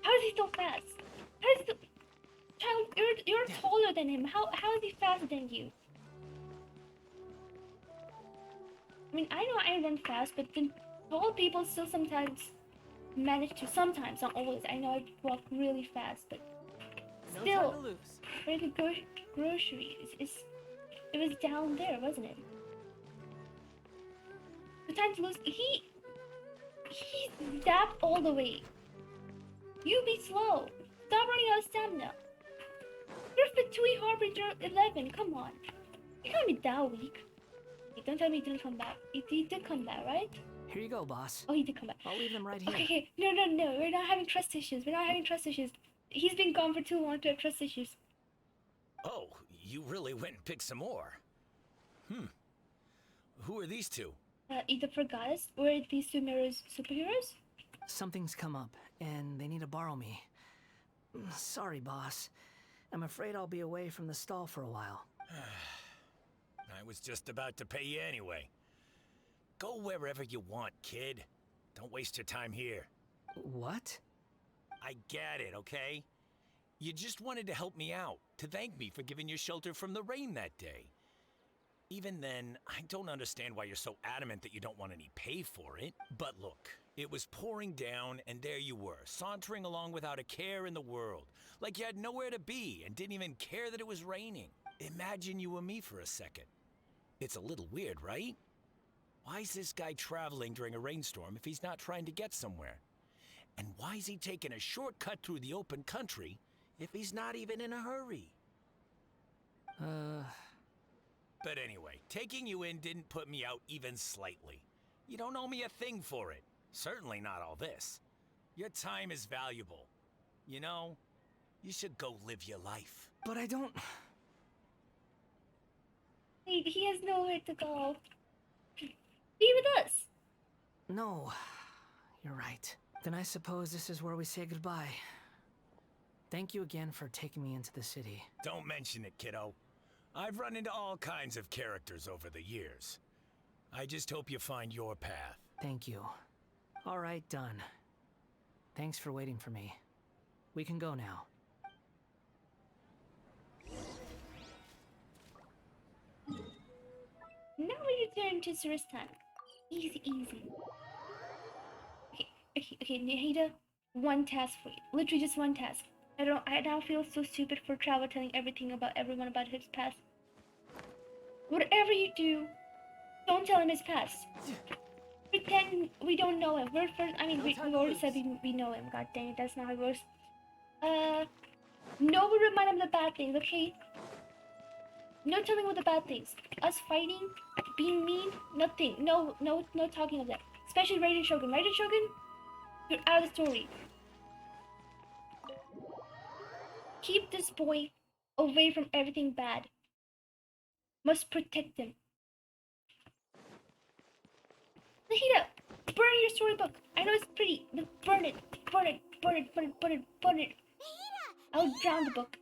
How is he so fast? How is he so... Child, you're taller than him. How is he faster than you? I mean, I know I run fast, but then tall people still sometimes manage to. Sometimes, not always. I know I walk really fast, but still. Where the groceries? It was down there, wasn't it? The time to lose. He zapped all the way. You be slow. Stop running out of stamina. You're Fatui Harbinger 11. Come on. You can't be that weak. Hey, don't tell me he didn't come back. He did come back, right? Here you go, boss. Oh, he did come back. I'll leave them right here. Okay. No. We're not having trust issues. He's been gone for too long to have trust issues. Oh, you really went and picked some more. Who are these two? Either forgot us or these two mirrors superheroes? Something's come up, and they need to borrow me. Sorry, boss. I'm afraid I'll be away from the stall for a while. I was just about to pay you anyway. Go wherever you want, kid. Don't waste your time here. What? I get it, okay? You just wanted to help me out, to thank me for giving you shelter from the rain that day. Even then, I don't understand why you're so adamant that you don't want any pay for it. But look, it was pouring down, and there you were, sauntering along without a care in the world. Like you had nowhere to be and didn't even care that it was raining. Imagine you were me for a second. It's a little weird, right? Why is this guy traveling during a rainstorm if he's not trying to get somewhere? And why is he taking a shortcut through the open country if he's not even in a hurry? But anyway, taking you in didn't put me out even slightly. You don't owe me a thing for it. Certainly not all this. Your time is valuable. You know, you should go live your life. But I don't... He has nowhere to go. Be with us. No, you're right. Then I suppose this is where we say goodbye. Thank you again for taking me into the city. Don't mention it, kiddo. I've run into all kinds of characters over the years. I just hope you find your path. Thank you. All right, done. Thanks for waiting for me. We can go now. Now we return to Suristan. Easy, easy. Okay, Nahida, one task for you. Literally just one task. I now feel so stupid for Travel telling everything about everyone about his past. Whatever you do, don't tell him his past. Pretend we don't know him. We're first. I mean, we already said we know him. God dang it, that's not how it works. No, we remind him of the bad things, okay? No telling him the bad things. Us fighting, being mean, nothing. No talking of that. Especially Raiden Shogun. Raiden Shogun, you're out of the story. Keep this boy away from everything bad. Must protect him. Nahida, burn your storybook. I know it's pretty, but burn it. Burn it. Burn it. Burn it. Burn it. Burn it. I'll drown the book.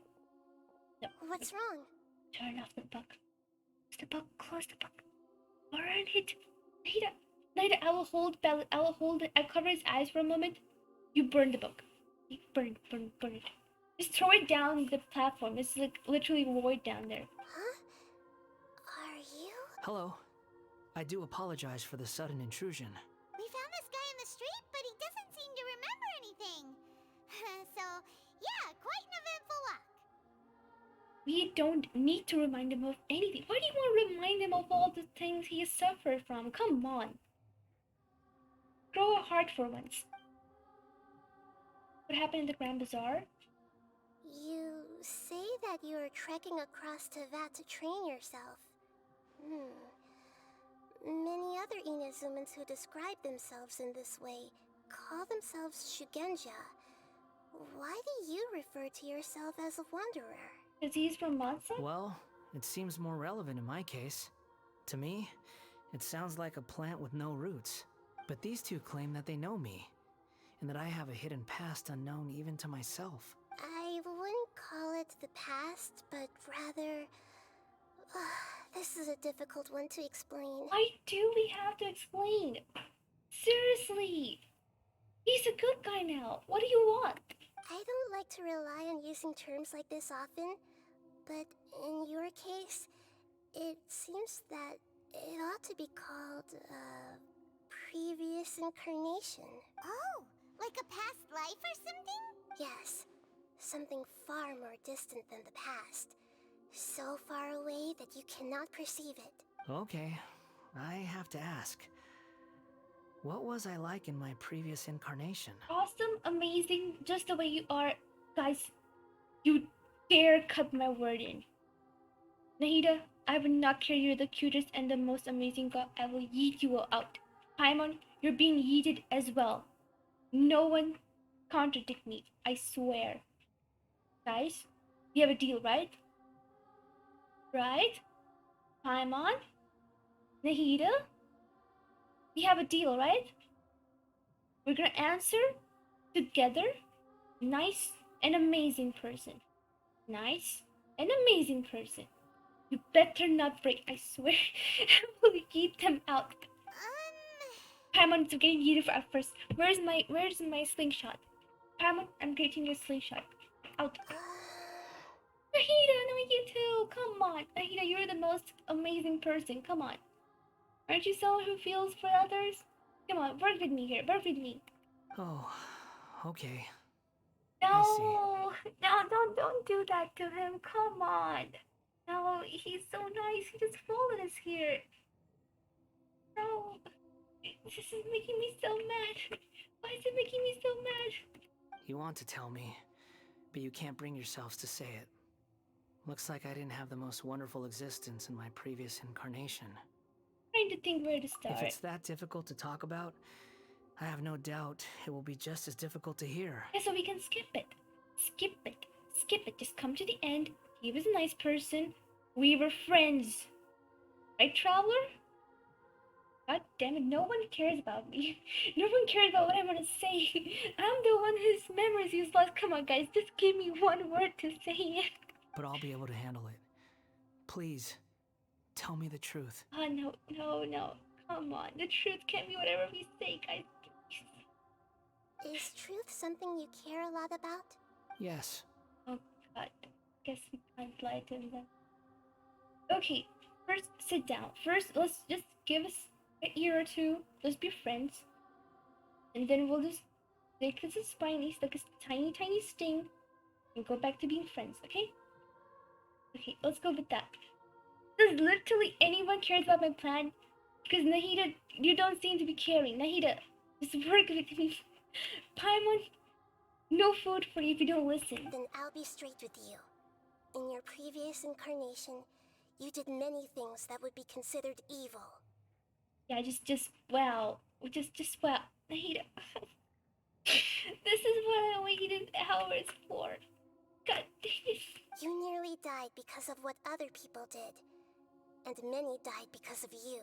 No. What's wrong? Turn off the book. Close the book. Close the book. Burn it. Nahida, I will hold it. I'll cover his eyes for a moment. You burn the book. Burn it. Just throw it down the platform. It's like literally void down there. Huh? Are you? Hello. I do apologize for the sudden intrusion. We found this guy in the street, but he doesn't seem to remember anything. So, yeah, quite an eventful walk. We don't need to remind him of anything. Why do you want to remind him of all the things he has suffered from? Come on. Grow a heart for once. What happened in the Grand Bazaar? You say that you are trekking across Teyvat to train yourself. Many other Inazumans who describe themselves in this way call themselves Shugenja. Why do you refer to yourself as a wanderer? Because he's from Mansa? Well, it seems more relevant in my case. To me, it sounds like a plant with no roots. But these two claim that they know me, and that I have a hidden past unknown even to myself. I wouldn't call it the past, but rather... this is a difficult one to explain. Why do we have to explain? Seriously! He's a good guy now. What do you want? I don't like to rely on using terms like this often, but in your case, it seems that it ought to be called, previous incarnation. Oh, like a past life or something? Yes, something far more distant than the past. So far away that you cannot perceive it. Okay, I have to ask. What was I like in my previous incarnation? Awesome, amazing, just the way you are. Guys, you dare cut my word in. Nahida, I will not care you're the cutest and the most amazing girl. I will yeet you all out. Paimon, you're being yeeted as well. No one contradict me, I swear. Guys, we have a deal, right? Right? Paimon? Nahida? We have a deal, right? We're gonna answer together. Nice and amazing person. Nice and amazing person. You better not break, I swear. I will yeet them out. Paimon, it's getting yeeted at first. Where's my slingshot? Paimon, I'm getting your slingshot. Out. Nahida, no, you too. Come on. Nahida, you're the most amazing person. Come on. Aren't you someone who feels for others? Come on, work with me here. Work with me. Oh, okay. No, don't do that to him. Come on. No, he's so nice. He just followed us here. No, this is making me so mad. Why is it making me so mad? You want to tell me, but you can't bring yourselves to say it. Looks like I didn't have the most wonderful existence in my previous incarnation. Trying to think where to start. If it's that difficult to talk about, I have no doubt it will be just as difficult to hear. Yeah, so we can skip it. Skip it. Just come to the end. He was a nice person. We were friends. Right, Traveler? God damn it, no one cares about me. No one cares about what I'm gonna say. I'm the one whose memories he's lost. Come on, guys, just give me one word to say it. But I'll be able to handle it. Please, tell me the truth. Oh, no, no, no. Come on. The truth can't be whatever we say, guys. Is truth something you care a lot about? Yes. Oh, God. Guess we can't lie to him then. Okay, first sit down. First, let's just give us a year or two. Let's be friends. And then we'll just take this as spiny, like a tiny, tiny sting, and go back to being friends, okay? Okay, let's go with that. Does literally anyone cares about my plan? Because Nahida, you don't seem to be caring. Nahida, just work with me. Paimon, no food for you if you don't listen. Then I'll be straight with you. In your previous incarnation, you did many things that would be considered evil. Yeah, wow. Just wow. Nahida. This is what I waited hours for. God dang it. You nearly died because of what other people did. And many died because of you.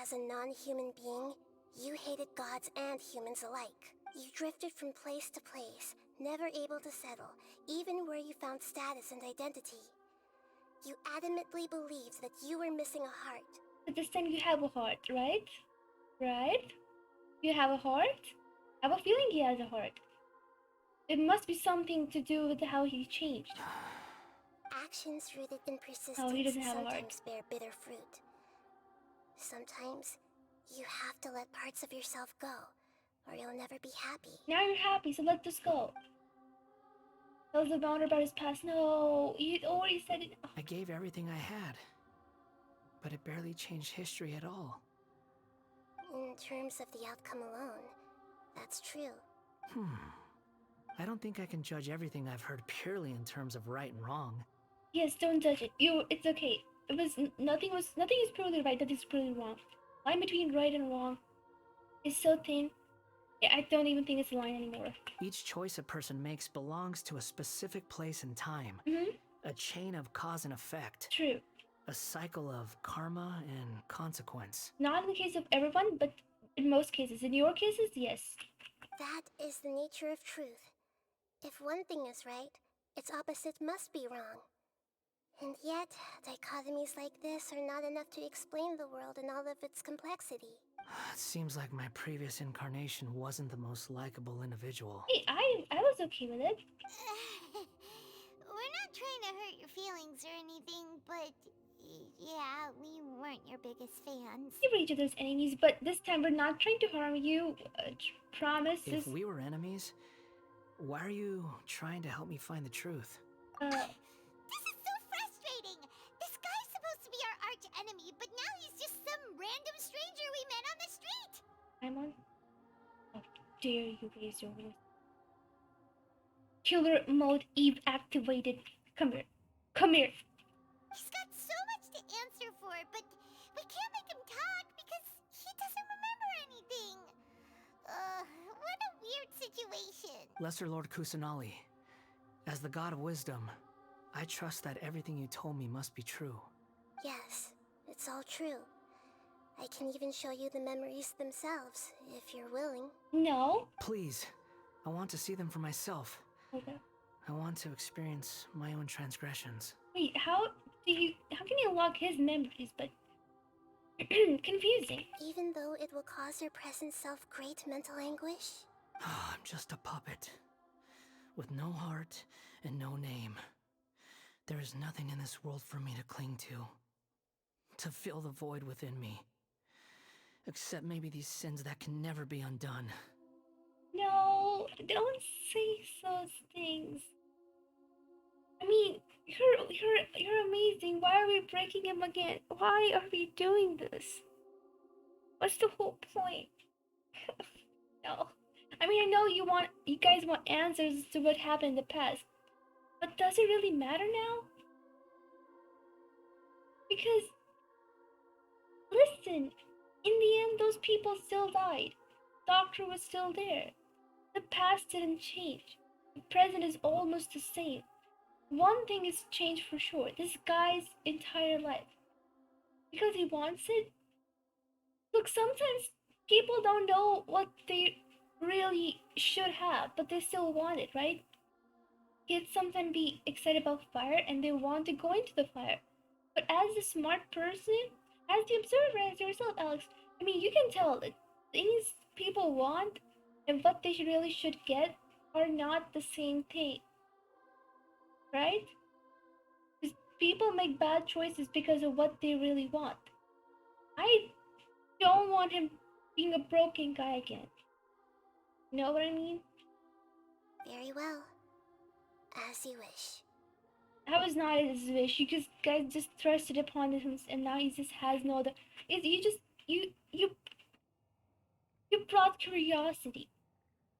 As a non-human being, you hated gods and humans alike. You drifted from place to place, never able to settle, even where you found status and identity. You adamantly believed that you were missing a heart. But this time you have a heart, right? Right? You have a heart? I have a feeling he has a heart. It must be something to do with how he changed. Actions rooted in persistence He doesn't have a heart. sometimes bear bitter fruit. Sometimes, you have to let parts of yourself go, or you'll never be happy. Now you're happy, so let this go. Tell the bounder about his past. No, he already said it. I gave everything I had, but it barely changed history at all. In terms of the outcome alone, that's true. I don't think I can judge everything I've heard purely in terms of right and wrong. Yes, don't judge it. It's okay. Nothing is purely right, that is purely wrong. Line between right and wrong is so thin. I don't even think it's a line anymore. Each choice a person makes belongs to a specific place and time. A chain of cause and effect. True. A cycle of karma and consequence. Not in the case of everyone, but in most cases. In your cases, yes. That is the nature of truth. If one thing is right, its opposite must be wrong. And yet, dichotomies like this are not enough to explain the world in all of its complexity. It seems like my previous incarnation wasn't the most likable individual. Hey, I was okay with it. We're not trying to hurt your feelings or anything, but yeah, we weren't your biggest fans. We were each other's enemies, but this time we're not trying to harm you. Promise. If we were enemies, why are you trying to help me find the truth? This is so frustrating! This guy's supposed to be our arch enemy, but now he's just some random stranger we met on the street! I'm on. How dare you raise your voice? Killer mode Eve activated. Come here. Come here. He's got so much to answer for, but we can't make him talk because he doesn't remember anything. What a weird situation. Lesser Lord Kusanali, as the god of wisdom, I trust that everything you told me must be true. Yes, it's all true. I can even show you the memories themselves, if you're willing. No. Please, I want to see them for myself. Okay. I want to experience my own transgressions. Wait, how can you unlock his memories, but confusing. Even though it will cause your present self great mental anguish? I'm just a puppet, with no heart and no name. There is nothing in this world for me to cling to fill the void within me. Except maybe these sins that can never be undone. No, don't say those things. I mean, you're amazing. Why are we breaking him again? Why are we doing this? What's the whole point? No. I mean, I know you guys want answers to what happened in the past. But does it really matter now? Because, listen, in the end, those people still died. Doctor was still there. The past didn't change. The present is almost the same. One thing is changed for sure. This guy's entire life. Because he wants it. Look, sometimes people don't know what they really should have, but they still want it, right? kids sometimes be excited about fire and they want to go into the fire. But as a smart person, as the observer, as yourself, Alex, I mean, you can tell that things people want and what they really should get are not the same thing, right? Because people make bad choices because of what they really want. I don't want him being a broken guy again. You know what I mean? Very well. As you wish. That was not his wish. You just thrust it upon him, and now he just has no other. You brought curiosity.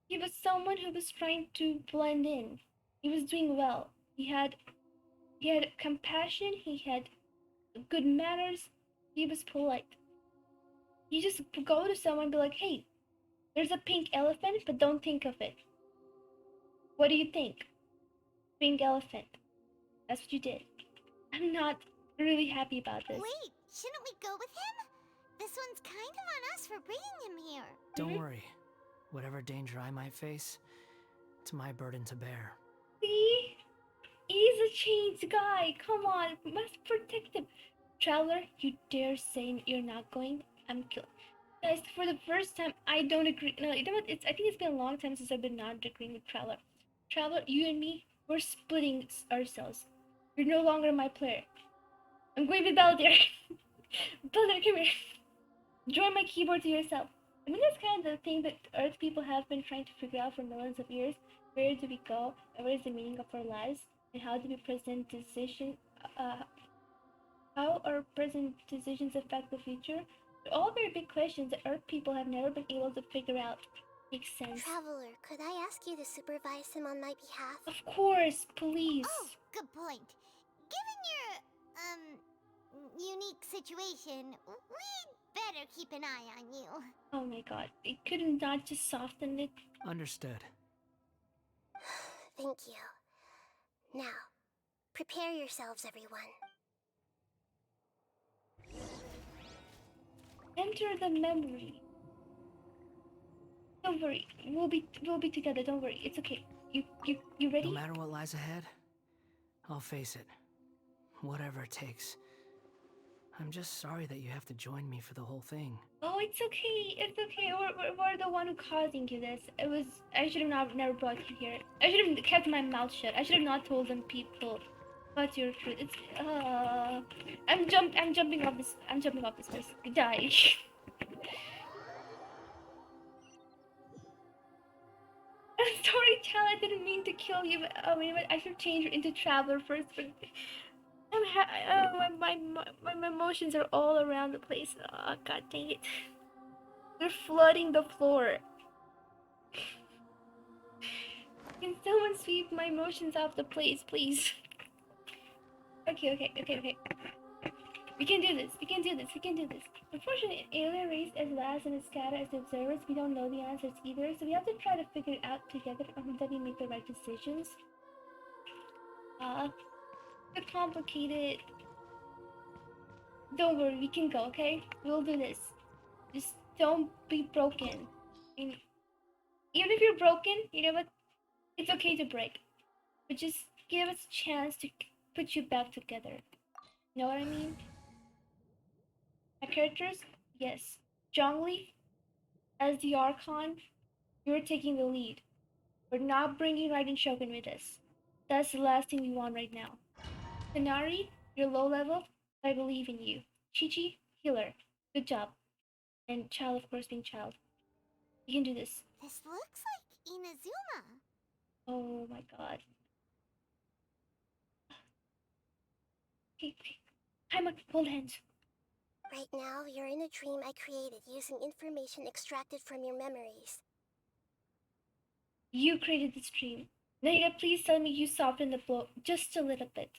He was someone who was trying to blend in. He was doing well. He had compassion. He had good manners. He was polite. You just go to someone and be like, "Hey, there's a pink elephant, but don't think of it. What do you think? Pink elephant." That's what you did. I'm not really happy about this. Wait, shouldn't we go with him? This one's kind of on us for bringing him here. Don't worry. Whatever danger I might face, it's my burden to bear. See? He's a changed guy. Come on, we must protect him. Traveler, you dare say you're not going? I'm killing. Guys, for the first time, I don't agree. No, you know what? I think it's been a long time since I've been not agreeing with Traveler. Traveler, you and me, we're splitting ourselves. You're no longer my player. I'm going with Balladeer. Balladeer, come here. Join my keyboard to yourself. I mean, that's kind of the thing that Earth people have been trying to figure out for millions of years. Where do we go? And what is the meaning of our lives? And how do we present decisions? How our present decisions affect the future? They're all very big questions that Earth people have never been able to figure out. Makes sense. Traveler, could I ask you to supervise him on my behalf? Of course, please. Oh, good point. Given your, unique situation, we'd better keep an eye on you. Oh my god, it couldn't not just soften it. Understood. Thank you. Now, prepare yourselves, everyone. Enter the memory. Don't worry, we'll be together. Don't worry, it's okay. You ready? No matter what lies ahead, I'll face it. Whatever it takes. I'm just sorry that you have to join me for the whole thing. Oh, it's okay. It's okay. We're the one who causing you this. I should have never brought you here. I should have kept my mouth shut. I should have not told them people about your truth. It's I'm jumping off this. I'm jumping off this place. Die. I'm sorry, Tal. I didn't mean to kill you. But, I should change you into Traveler first. But my emotions are all around the place. Oh, god dang it. They're flooding the floor. Can someone sweep my emotions off the place, please? Okay. We can do this. Unfortunately, alien race as vast and as scattered as the observers, we don't know the answers either, so we have to try to figure it out together and then we make the right decisions. It's complicated. Don't worry, we can go, okay? We'll do this. Just don't be broken. Even if you're broken, you know what? It's okay to break. But just give us a chance to put you back together. You know what I mean? My characters? Yes. Zhongli, as the Archon, you're taking the lead. We're not bringing Raiden Shogun with us. That's the last thing we want right now. Tanari, you're low level, but I believe in you. Chi-Chi, healer. Good job. And Child, of course, being Child. You can do this. This looks like Inazuma. Oh my god. Okay. Paimon, hold hands. Right now, you're in a dream I created using information extracted from your memories. You created this dream. Nahida, please tell me you softened the blow just a little bit.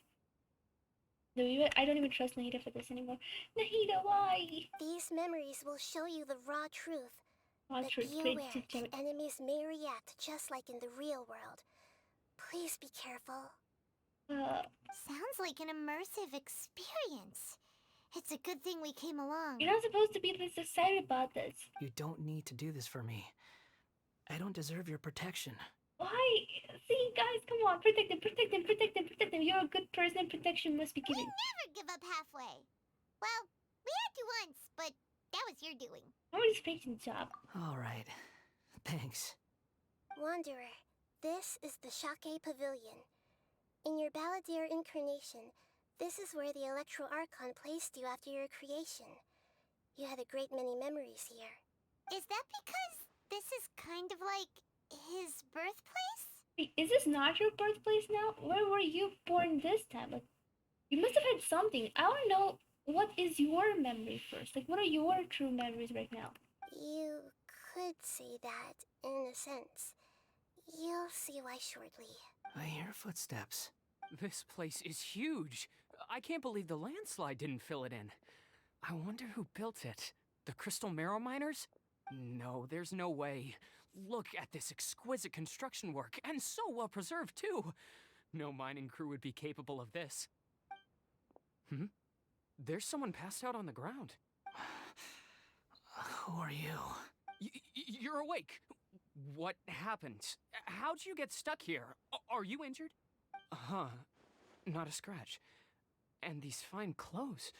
No, I don't even trust Nahida for this anymore. Nahida, why? These memories will show you the raw truth. Raw But truth. be Great. aware that enemies may react just like in the real world. Please be careful. Sounds like an immersive experience. It's a good thing we came along. You're not supposed to be this excited about this. You don't need to do this for me. I don't deserve your protection. Why? See, guys, come on, protect him, protect him, protect him, protect him. You're a good person. Protection must be given. We never give up halfway. Well, we had to once, but that was your doing. Nobody's finishing the job. Alright. Thanks. Wanderer, this is the Shake Pavilion. In your Balladeer incarnation, this is where the Electro Archon placed you after your creation. You had a great many memories here. Is that because this is kind of like his birthplace? Wait, is this not your birthplace now? Where were you born this time? Like, you must have had something. I want to know, what is your memory first? Like, what are your true memories right now? You could say that, in a sense. You'll see why shortly. I hear footsteps. This place is huge. I can't believe the landslide didn't fill it in. I wonder who built it. The Crystal Marrow Miners? No, there's no way. Look at this exquisite construction work, and so well preserved, too. No mining crew would be capable of this. There's someone passed out on the ground. Who are you? You're awake. What happened? How'd you get stuck here? Are you injured? Not a scratch. And these fine clothes.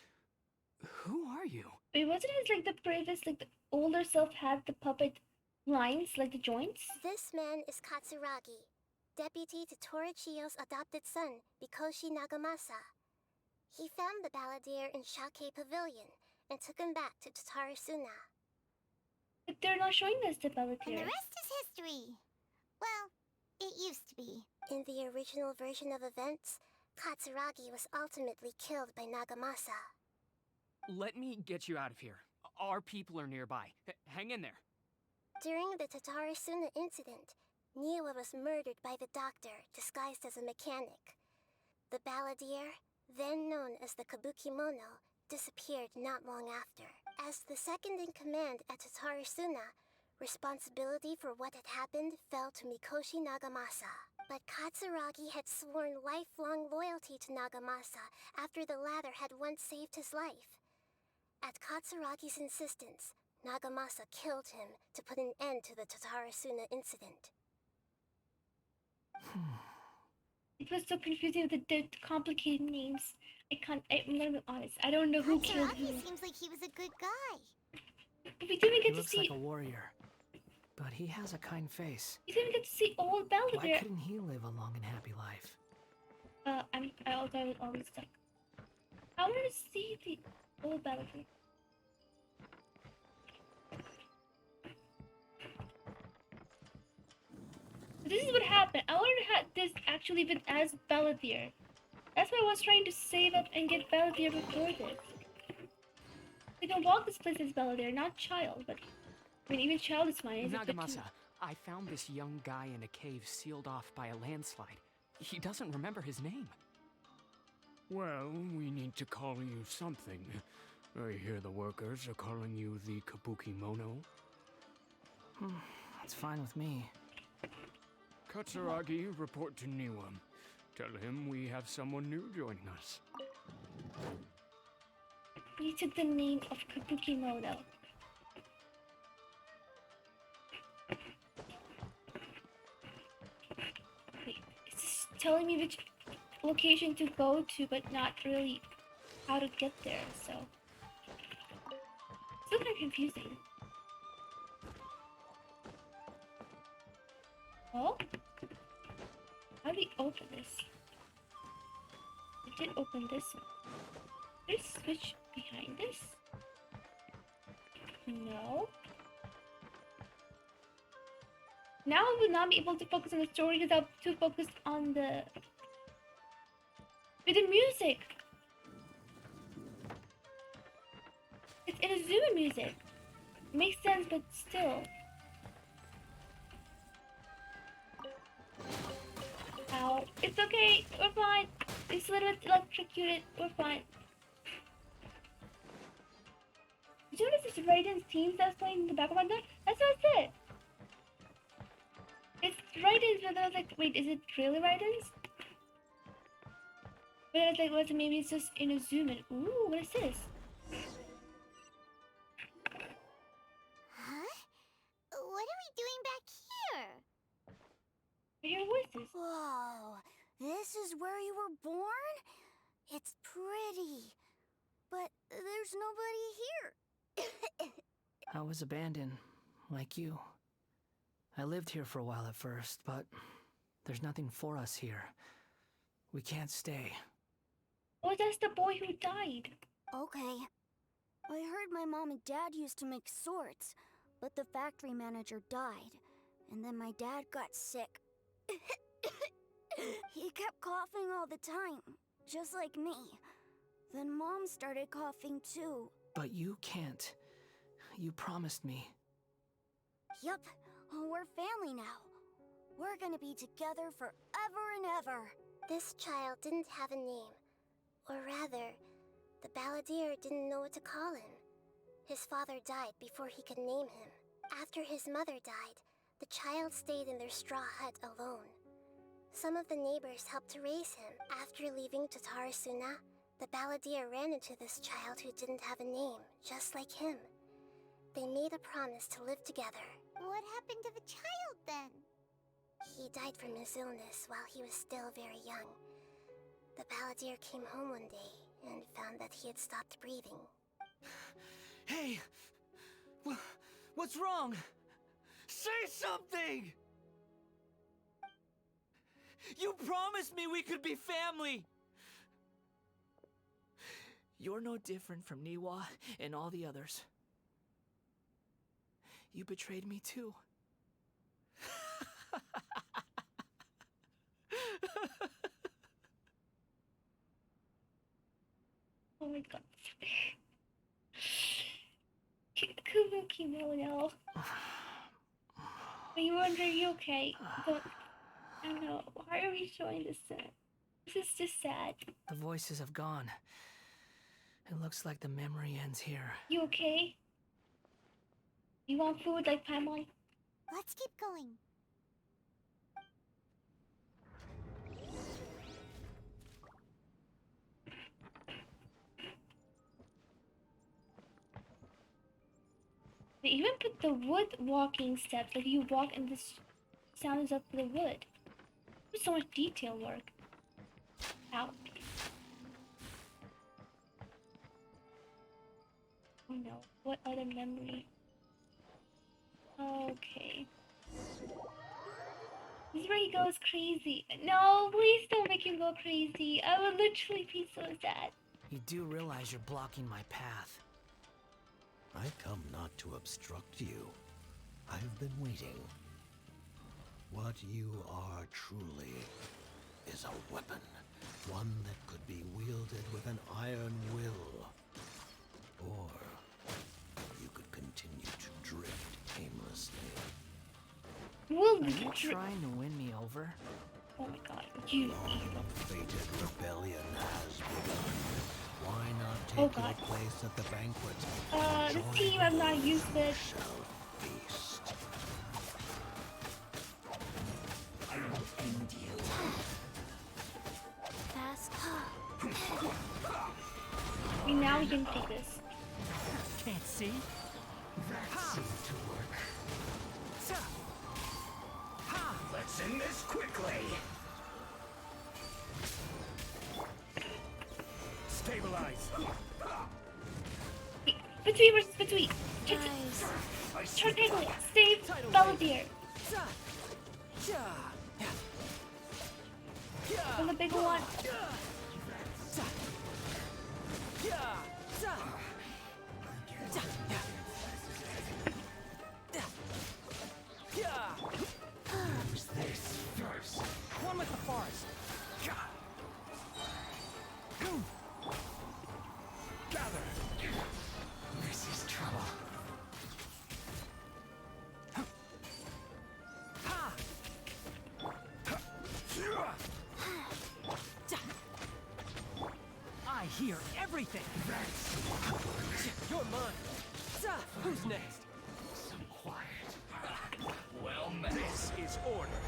Who are you? Wait, wasn't it like the previous, like the older self had the puppet lines, like the joints? This man is Katsuragi, deputy to Torichio's adopted son, Mikoshi Nagamasa. He found the Balladeer in Shake Pavilion and took him back to Tatarasuna. But they're not showing us the And Balladeer. the rest is history. Well, it used to be. In the original version of events, Katsuragi was ultimately killed by Nagamasa. Let me get you out of here. Our people are nearby. Hang in there. During the Tatarasuna incident, Niwa was murdered by the doctor disguised as a mechanic. The Balladeer, then known as the Kabukimono, disappeared not long after. As the second in command at Tatarasuna, responsibility for what had happened fell to Mikoshi Nagamasa. But Katsuragi had sworn lifelong loyalty to Nagamasa after the latter had once saved his life. At Katsuragi's insistence, Nagamasa killed him to put an end to the Tatarasuna incident. It was so confusing with the complicated names. I'm gonna be honest. I don't know who killed who. Katsuragi seems like he was a good guy. But we didn't He get to looks see. like a warrior, but he has a kind face. We didn't get to see old Why Balladeer. couldn't he live a long and happy life? I was always stuck. I want to see the old Balladeer. This is what happened. I wanted to have this actually been as Balladeer. That's why I was trying to save up and get Balladeer before this. We can walk this place as Balladeer, not Child, but I mean even Child is fine. Is Nagamasa, I found this young guy in a cave sealed off by a landslide. He doesn't remember his name. Well, we need to call you something. I hear the workers are calling you the Kabukimono. That's fine with me. Katsuragi, report to Niwa. Tell him we have someone new joining us. You took the name of Kabukimono. Wait, it's just telling me which location to go to, but not really how to get there, so... It's still kind of confusing. Oh? How do we open this? I did open this one. There's a switch behind this? No. Now I will not be able to focus on the story because I'm too focused on the... With the music! It's Inazuma music. Makes sense, but still. Ow. It's okay. We're fine. It's a little bit electrocuted. We're fine. Did you notice this Raiden's team that's playing in the background there? That's it. It's Raiden's, but I was like, wait, is it really Raiden's? But I was like, well, maybe it's just Inazuma. Ooh, what is this? Huh? What are we doing back here? I hear voices. Whoa, this is where you were born? It's pretty, but there's nobody here. I was abandoned, like you. I lived here for a while at first, but there's nothing for us here. We can't stay. Oh, that's the boy who died. Okay. I heard my mom and dad used to make swords, but the factory manager died, and then my dad got sick. He kept coughing all the time, just like me. Then Mom started coughing too. But you can't. You promised me. Yup, we're family now. We're gonna be together forever and ever. This child didn't have a name. Or rather, the Balladeer didn't know what to call him. His father died before he could name him. After his mother died, the child stayed in their straw hut alone. Some of the neighbors helped to raise him. After leaving Tatarasuna, the Balladeer ran into this child who didn't have a name, just like him. They made a promise to live together. What happened to the child then? He died from his illness while he was still very young. The Balladeer came home one day and found that he had stopped breathing. Hey! What's wrong? Say something! You promised me we could be family! You're no different from Niwa and all the others. You betrayed me too. Oh my god. Kabuki, no. Are you wondering, are you okay? Don't, I don't know. Why are we showing this? This is just sad. The voices have gone. It looks like the memory ends here. You okay? You want food like Paimon? Let's keep going. They even put the wood walking steps, like you walk and this sounds up the wood. There's so much detail work. Out. Oh no, what other memory? Okay. This is where he goes crazy. No, please don't make him go crazy. I would literally be so sad. You do realize you're blocking my path. I come not to obstruct you. I've been waiting. What you are truly is a weapon. One that could be wielded with an iron will. Or you could continue to drift aimlessly. Are you trying to win me over? Oh my god, you Long-fated rebellion has begun. Why not take your place at the banquet? this team I'm not used to. Shall feast. I will end you. Fast. Now we can take this. Can't see? That seemed to work. Let's end this quickly. Stabilize. Between versus between. Tartaglia, save Balladeer. And the big one. Who's this first? One with the forest. Gather. This is trouble. I hear everything. You're mine. Who's next? Some quiet. Well met. This is order.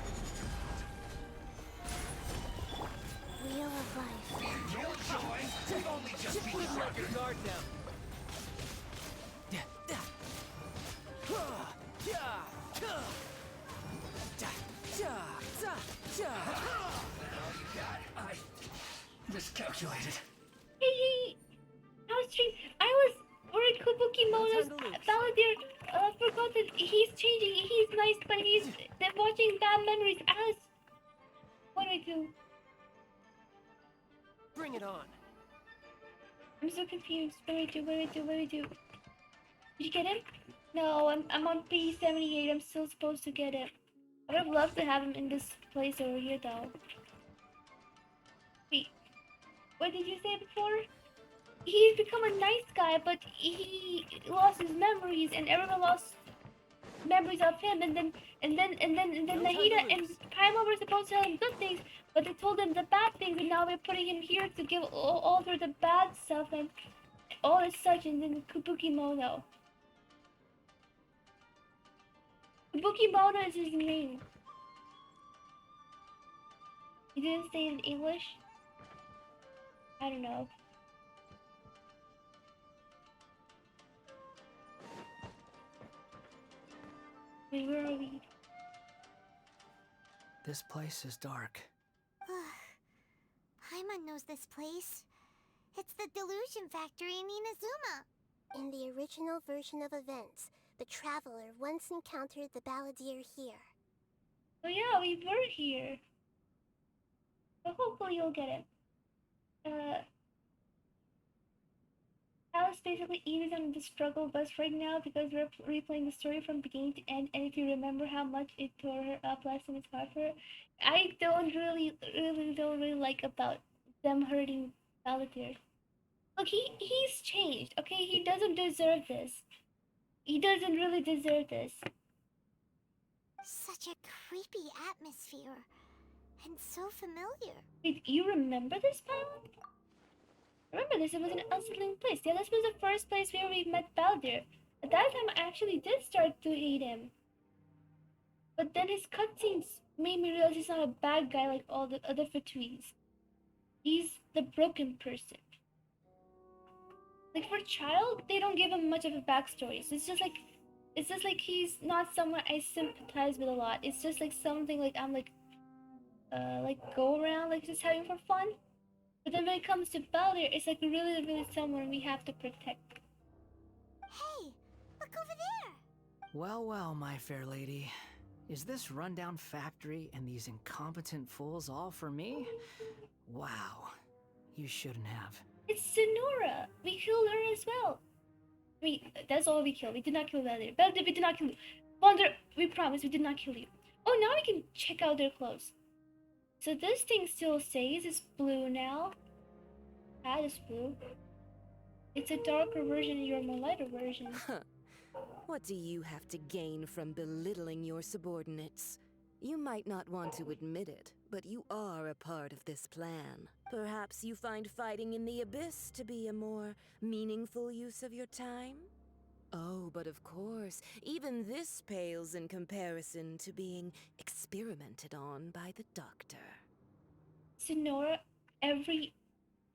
Wheel of life. Your joy will only just be Put like your guard down. Calculated. Hey, how strange. I was worried Kabuki Mono's Balladeer forgot that he's changing. He's nice, but he's watching bad memories. Alice, what do I do? Bring it on. I'm so confused. What do I do? What do I do? What do I do? Did you get him? No, I'm on P78. I'm still supposed to get him. I would have loved to have him in this place over here, though. Wait, what did you say before? He's become a nice guy, but he lost his memories, and everyone lost memories of him. And then Nahida and Paimon were supposed to tell him good things, but they told him the bad things, and now we're putting him here to give all through the bad stuff and all this such. And then Kabuki Mono. Kabuki Mono is his name. He didn't say it in English. I don't know. Wait, where are we? This place is dark. Paimon knows this place. It's the Delusion Factory in Inazuma. In the original version of events, the Traveler once encountered the Balladeer here. Oh yeah, we were here. But hopefully you'll get it. Alice basically is on the struggle bus right now because we're replaying the story from beginning to end. And if you remember how much it tore her up last time, it's hard for her. I don't really like about them hurting Balladeer. Look, he's changed. Okay, he doesn't deserve this. He doesn't really deserve this. Such a creepy atmosphere. And so familiar. Wait, you remember this, Paimon? Remember this, it was an unsettling place. Yeah, this was the first place where we met Balladeer. At that time, I actually did start to hate him. But then his cutscenes made me realize he's not a bad guy like all the other Fatuis. He's the broken person. Like, for a child, they don't give him much of a backstory. So it's just like he's not someone I sympathize with a lot. It's just like something like I'm like go around, like just having for fun. But then when it comes to Balladeer, it's like really someone we have to protect. Hey, look over there! Well, well, my fair lady. Is this rundown factory and these incompetent fools all for me? Wow. You shouldn't have. It's Sonora! We killed her as well! That's all we killed. We did not kill Balladeer. Balladeer, we did not kill you. Wonder, we promise we did not kill you. Oh, now we can check out their clothes. So this thing still says it's blue now. That is blue. It's a darker version and you're a more lighter version. What do you have to gain from belittling your subordinates? You might not want to admit it, but you are a part of this plan. Perhaps you find fighting in the Abyss to be a more meaningful use of your time? Oh, but of course, even this pales in comparison to being experimented on by the doctor. Sonora, every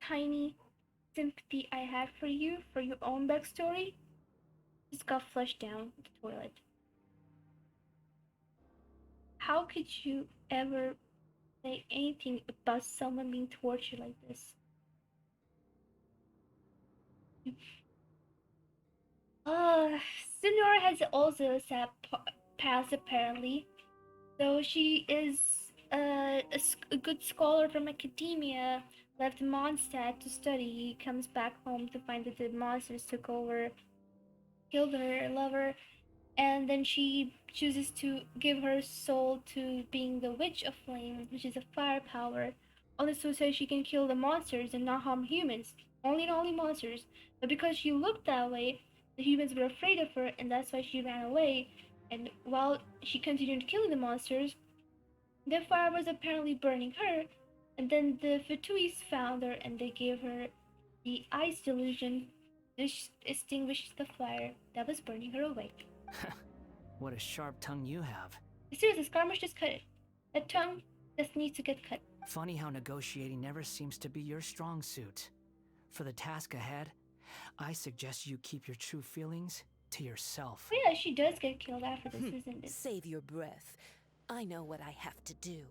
tiny sympathy I had for you, for your own backstory, just got flushed down the toilet. How could you ever say anything about someone being tortured like this? Sonora has also a sad past apparently. So she is a good scholar from academia, left Mondstadt to study, comes back home to find that the monsters took over, killed her lover, and then she chooses to give her soul to being the Witch of Flame, which is a fire power, only so she can kill the monsters and not harm humans, only and only monsters. But because she looked that way, the humans were afraid of her, and that's why she ran away. And while she continued killing the monsters, the fire was apparently burning her, and then the Fatuis found her and they gave her the ice delusion to extinguish the fire that was burning her away. What a sharp tongue you have. Seriously, Skarmish, just cut it. That tongue just needs to get cut. Funny how negotiating never seems to be your strong suit. For the task ahead, I suggest you keep your true feelings to yourself. Oh yeah, she does get killed after this, isn't it? Save your breath. I know what I have to do.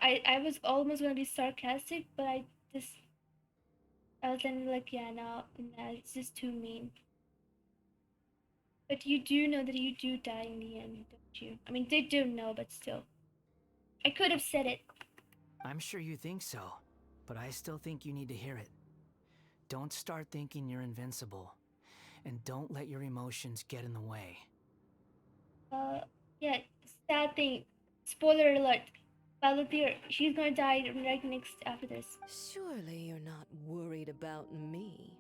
I was almost gonna be sarcastic, but I was then like, yeah, no, it's just too mean. But you do know that you do die in the end, don't you? I mean, they do know, but still. I could have said it. I'm sure you think so, but I still think you need to hear it. Don't start thinking you're invincible, and don't let your emotions get in the way. Yeah, sad thing. Spoiler alert. Balladeer, she's gonna die right next after this. Surely you're not worried about me.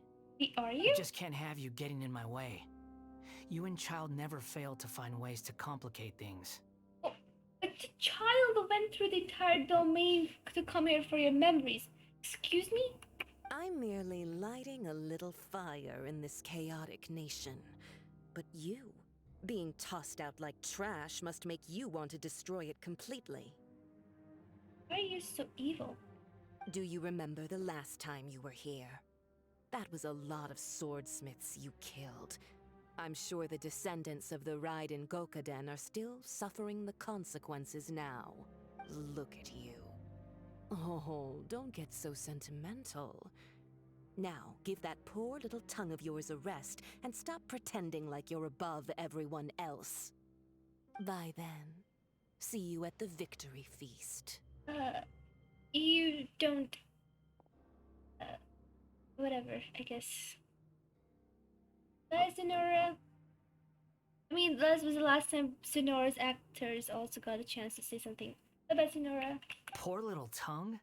Are you? I just can't have you getting in my way. You and Child never fail to find ways to complicate things. Oh, but the child went through the entire domain to come here for your memories. Excuse me? I'm merely lighting a little fire in this chaotic nation. But you, being tossed out like trash, must make you want to destroy it completely. Why are you so evil? Do you remember the last time you were here? That was a lot of swordsmiths you killed. I'm sure the descendants of the Raiden Gokaden are still suffering the consequences now. Look at you. Oh, don't get so sentimental. Now, give that poor little tongue of yours a rest and stop pretending like you're above everyone else. Bye then. See you at the victory feast. You don't... whatever, I guess. Bye, Sonora. I mean, that was the last time Sonora's actors also got a chance to say something. Bye-bye, Sonora. Poor little tongue?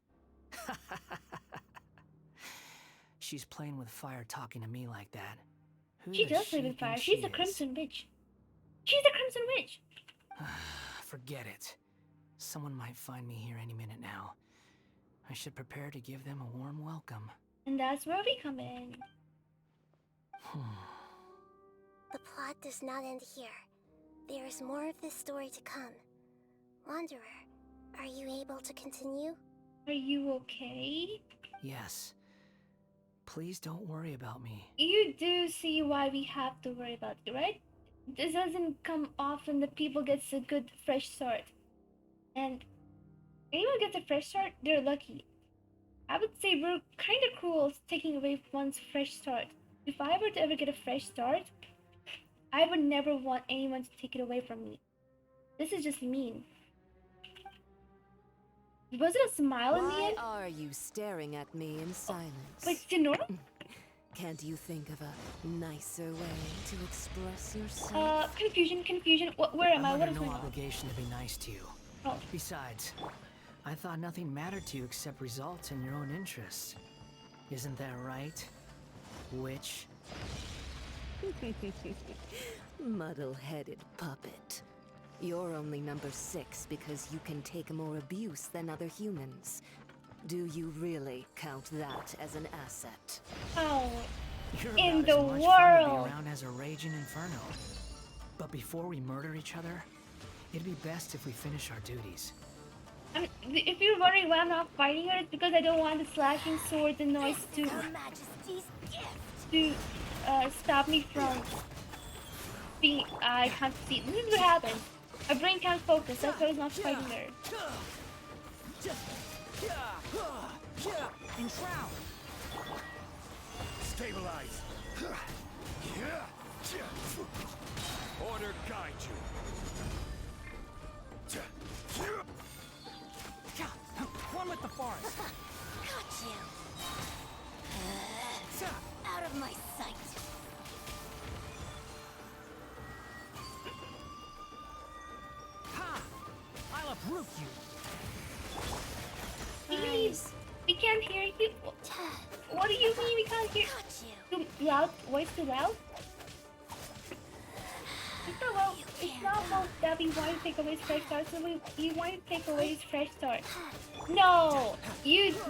She's playing with fire talking to me like that. She does play with fire. She's a Crimson Witch. She's a Crimson Witch! Forget it. Someone might find me here any minute now. I should prepare to give them a warm welcome. And that's where we come in. The plot does not end here. There is more of this story to come. Wanderer, are you able to continue? Are you okay? Yes. Please don't worry about me. You do see why we have to worry about you, right? This doesn't come often that people get a good fresh start. And anyone gets a fresh start, they're lucky. I would say we're kind of cruel taking away one's fresh start. If I were to ever get a fresh start, I would never want anyone to take it away from me. This is just mean. Was it a smile in the end? Why are you staring at me in silence? Wait, Sonora? Can't you think of a nicer way to express yourself? Confusion. Where am I? I'm What under is no going on? obligation to be nice to you. Oh. Besides, I thought nothing mattered to you except results and your own interests. Isn't that right, witch? Muddle-headed puppet. You're only number 6 because you can take more abuse than other humans. Do you really count that as an asset? Oh, You're in about the as much fun to be world. around as a raging inferno. But before we murder each other, it'd be best if we finish our duties. If you're wondering why I'm not fighting her, it's because I don't want the slashing swords and noise to stop me from being. I can't see. This is what happens. My brain can't focus. That's why I was not fighting her. Enshroud! Stabilize. Order guide you. One with the forest. Got you. Out of my sight. Ha! I'll uproot you. Please, we can't hear you. What do you mean we can't hear? Too loud? Voice too loud? It's not about that we want to take away his fresh start, so we want to take away his fresh start. No!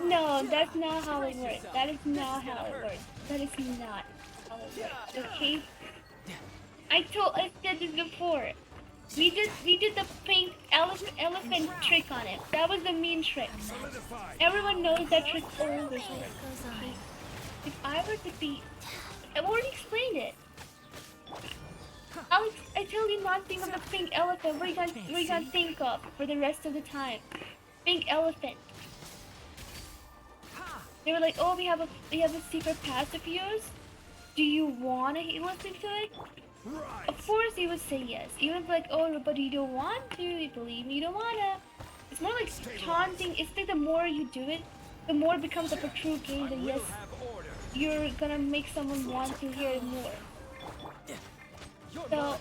No, that's not how it works. That is not how it works. That is not how it works, okay? I said this before. We did the pink elephant trick on it. That was the mean trick. Everyone knows that trick always works. Okay? If I were to be... I've already explained it. Alex, I tell you not think of the pink elephant. What are you gonna think of for the rest of the time? pink elephant. They were like, oh, we have a secret past of yours. Do you wanna listen to it? Right. Of course he would say yes. Even if like, oh, but you don't want to, you believe me, you don't wanna. It's more like taunting. It's like the more you do it, the more it becomes like a true game that yes, you're gonna make someone want to hear it more. So,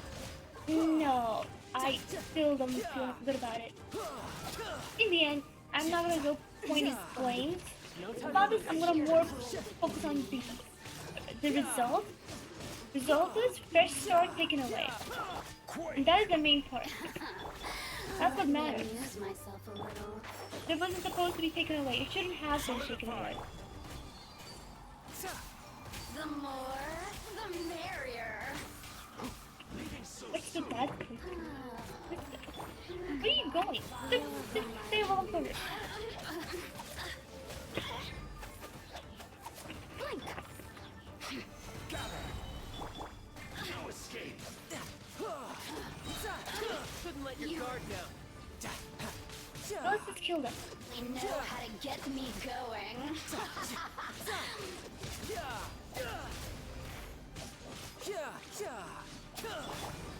no, I still don't feel good about it. In the end, I'm not gonna go point explain about this. I'm gonna more focus on the result. Result is fresh start taken away. And that is the main part. That's what matters. It wasn't supposed to be taken away. It shouldn't have been taken away. The more, the merrier. What's the bad thing? Where are you going? Stay along for it. No escape. Couldn't let your guard down. Let's just kill them. We know how to get me going.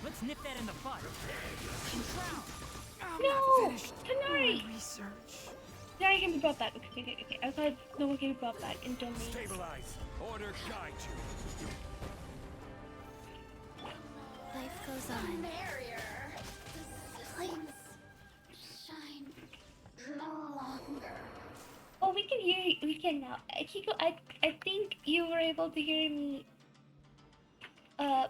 Let's nip that in the bud. No! Tanari! Tanari can be brought back. Okay. I thought no one can be brought back in domains. Stabilize. Order guide you. Life goes on. Merrier. Flames shine no longer. Oh, we can hear you. We can now. Kiko, I think you were able to hear me. I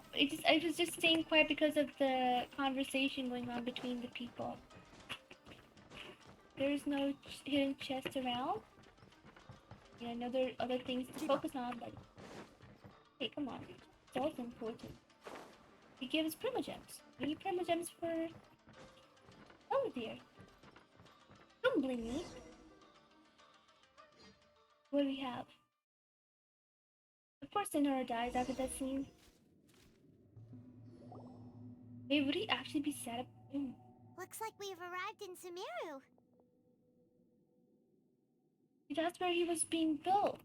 was just staying quiet because of the conversation going on between the people. There's no hidden chest around. Yeah, I know there are other things to focus on, but hey, come on, it's also important. He gives primogems. We need primogems for Balladeer. Don't blame me. What do we have? Of course, Sonora dies after that scene. Wait, would he actually be set up? Looks like we've arrived in Sumeru. That's where he was being built.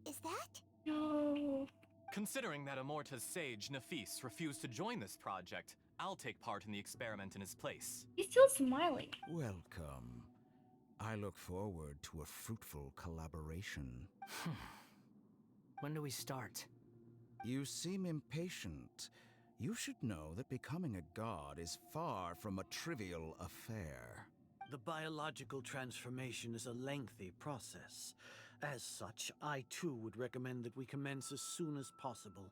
Is that? No. Considering that Amorta's sage, Nafis, refused to join this project, I'll take part in the experiment in his place. He's still smiling. Welcome. I look forward to a fruitful collaboration. When do we start? You seem impatient. You should know that becoming a god is far from a trivial affair. The biological transformation is a lengthy process. As such, I too would recommend that we commence as soon as possible.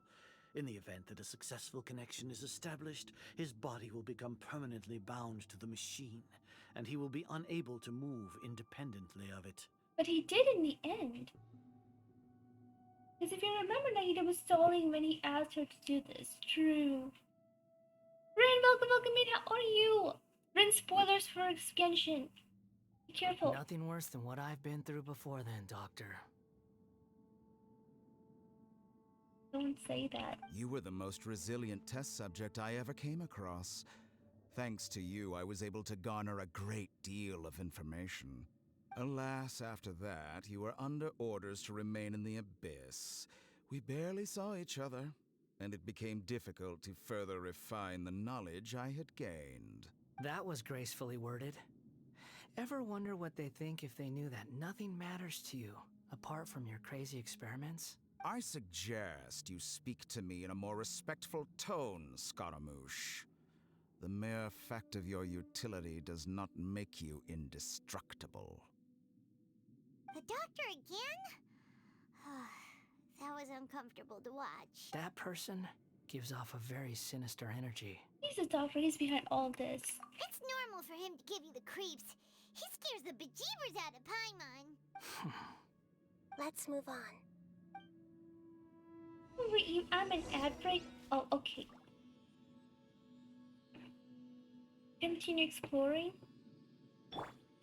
In the event that a successful connection is established, his body will become permanently bound to the machine, and he will be unable to move independently of it. But he did in the end. Because if you remember, Nahida was stalling when he asked her to do this. True. Rin, welcome in. How are you? Rin, spoilers for Genshin. Be careful. Nothing worse than what I've been through before then, Doctor. Don't say that. You were the most resilient test subject I ever came across. Thanks to you, I was able to garner a great deal of information. Alas, after that, you were under orders to remain in the abyss. We barely saw each other, and it became difficult to further refine the knowledge I had gained. That was gracefully worded. Ever wonder what they think if they knew that nothing matters to you, apart from your crazy experiments? I suggest you speak to me in a more respectful tone, Scaramouche. The mere fact of your utility does not make you indestructible. The doctor again? That was uncomfortable to watch. That person gives off a very sinister energy. He's the doctor. He's behind all this. It's normal for him to give you the creeps. He scares the bejeebers out of Paimon. Let's move on. Wait, I'm an ad break? Oh, okay. Continue exploring.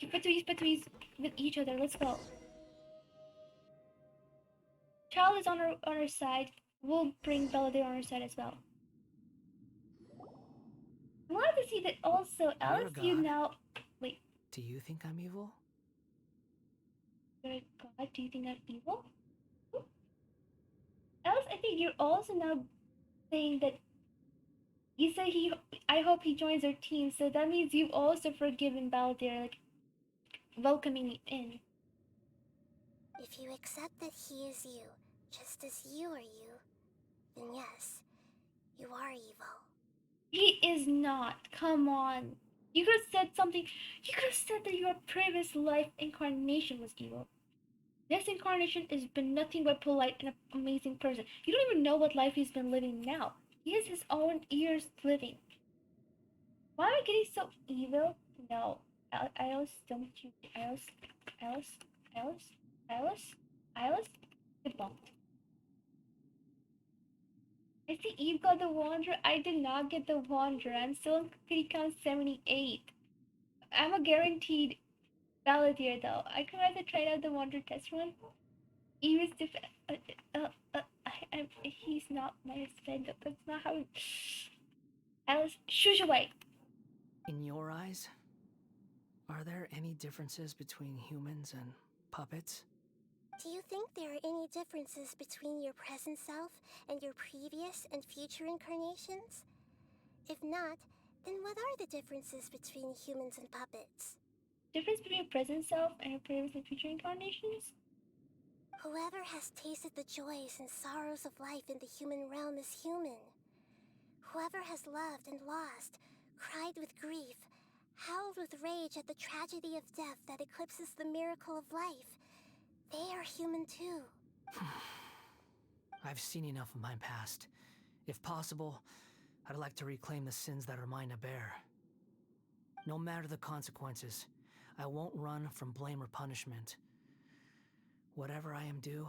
Between with each other. Let's go. Child is on her side. We'll bring Balladeer on her side as well. I wanted to see that also. Alex, you now. Wait. Do you think I'm evil? You're a god, do you think I'm evil? Else, I think you're also now saying that you say I hope he joins our team, so that means you've also forgiven Balladeer, like, welcoming me in. If you accept that he is you, just as you are you, then yes, you are evil. He is not. Come on. You could have said something. You could have said that your previous life incarnation was evil. This incarnation has been nothing but polite and an amazing person. You don't even know what life he's been living now. He has his own years living. Why am I getting so evil? No. Alice, don't you. Alice? Get bumped. I see Eve got the Wanderer. I did not get the Wanderer. I'm still on kitty count 78. I'm a guaranteed Balladeer though. I could rather try out the Wanderer test run. Eve is he's not my husband. That's not how it... Alice, shush away. In your eyes, are there any differences between humans and puppets? Do you think there are any differences between your present self and your previous and future incarnations? If not, then what are the differences between humans and puppets? Difference between your present self and your previous and future incarnations? Whoever has tasted the joys and sorrows of life in the human realm is human. Whoever has loved and lost, cried with grief, howled with rage at the tragedy of death that eclipses the miracle of life, they are human too. I've seen enough of my past. If possible, I'd like to reclaim the sins that are mine to bear. No matter the consequences, I won't run from blame or punishment. Whatever I am due,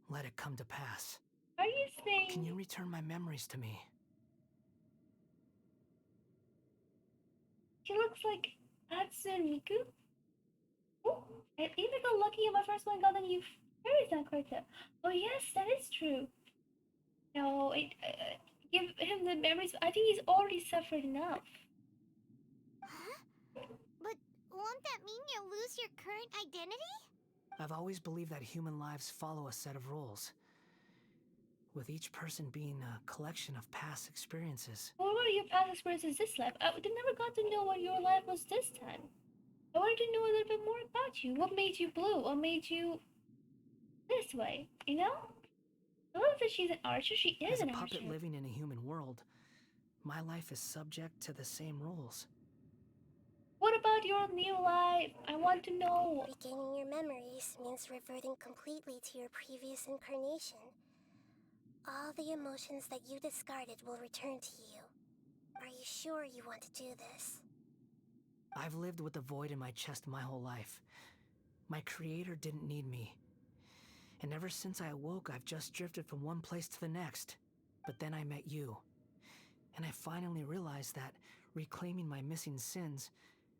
let it come to pass. Are you saying... Can you return my memories to me? She looks like Hatsune Miku. Oh, and even though lucky I'm my first one got the new fairy sound character. Oh yes, that is true. No, give him the memories. I think he's already suffered enough. Huh? But won't that mean you'll lose your current identity? I've always believed that human lives follow a set of rules, with each person being a collection of past experiences. What were your past experiences this life? I never got to know what your life was this time. I wanted to know a little bit more about you. What made you blue? What made you this way? You know? I love that she's an archer. She is an archer. As a puppet living in a human world, my life is subject to the same rules. What about your new life? I want to know. Regaining your memories means reverting completely to your previous incarnation. All the emotions that you discarded will return to you. Are you sure you want to do this? I've lived with a void in my chest my whole life. My creator didn't need me. And ever since I awoke, I've just drifted from one place to the next. But then I met you. And I finally realized that reclaiming my missing sins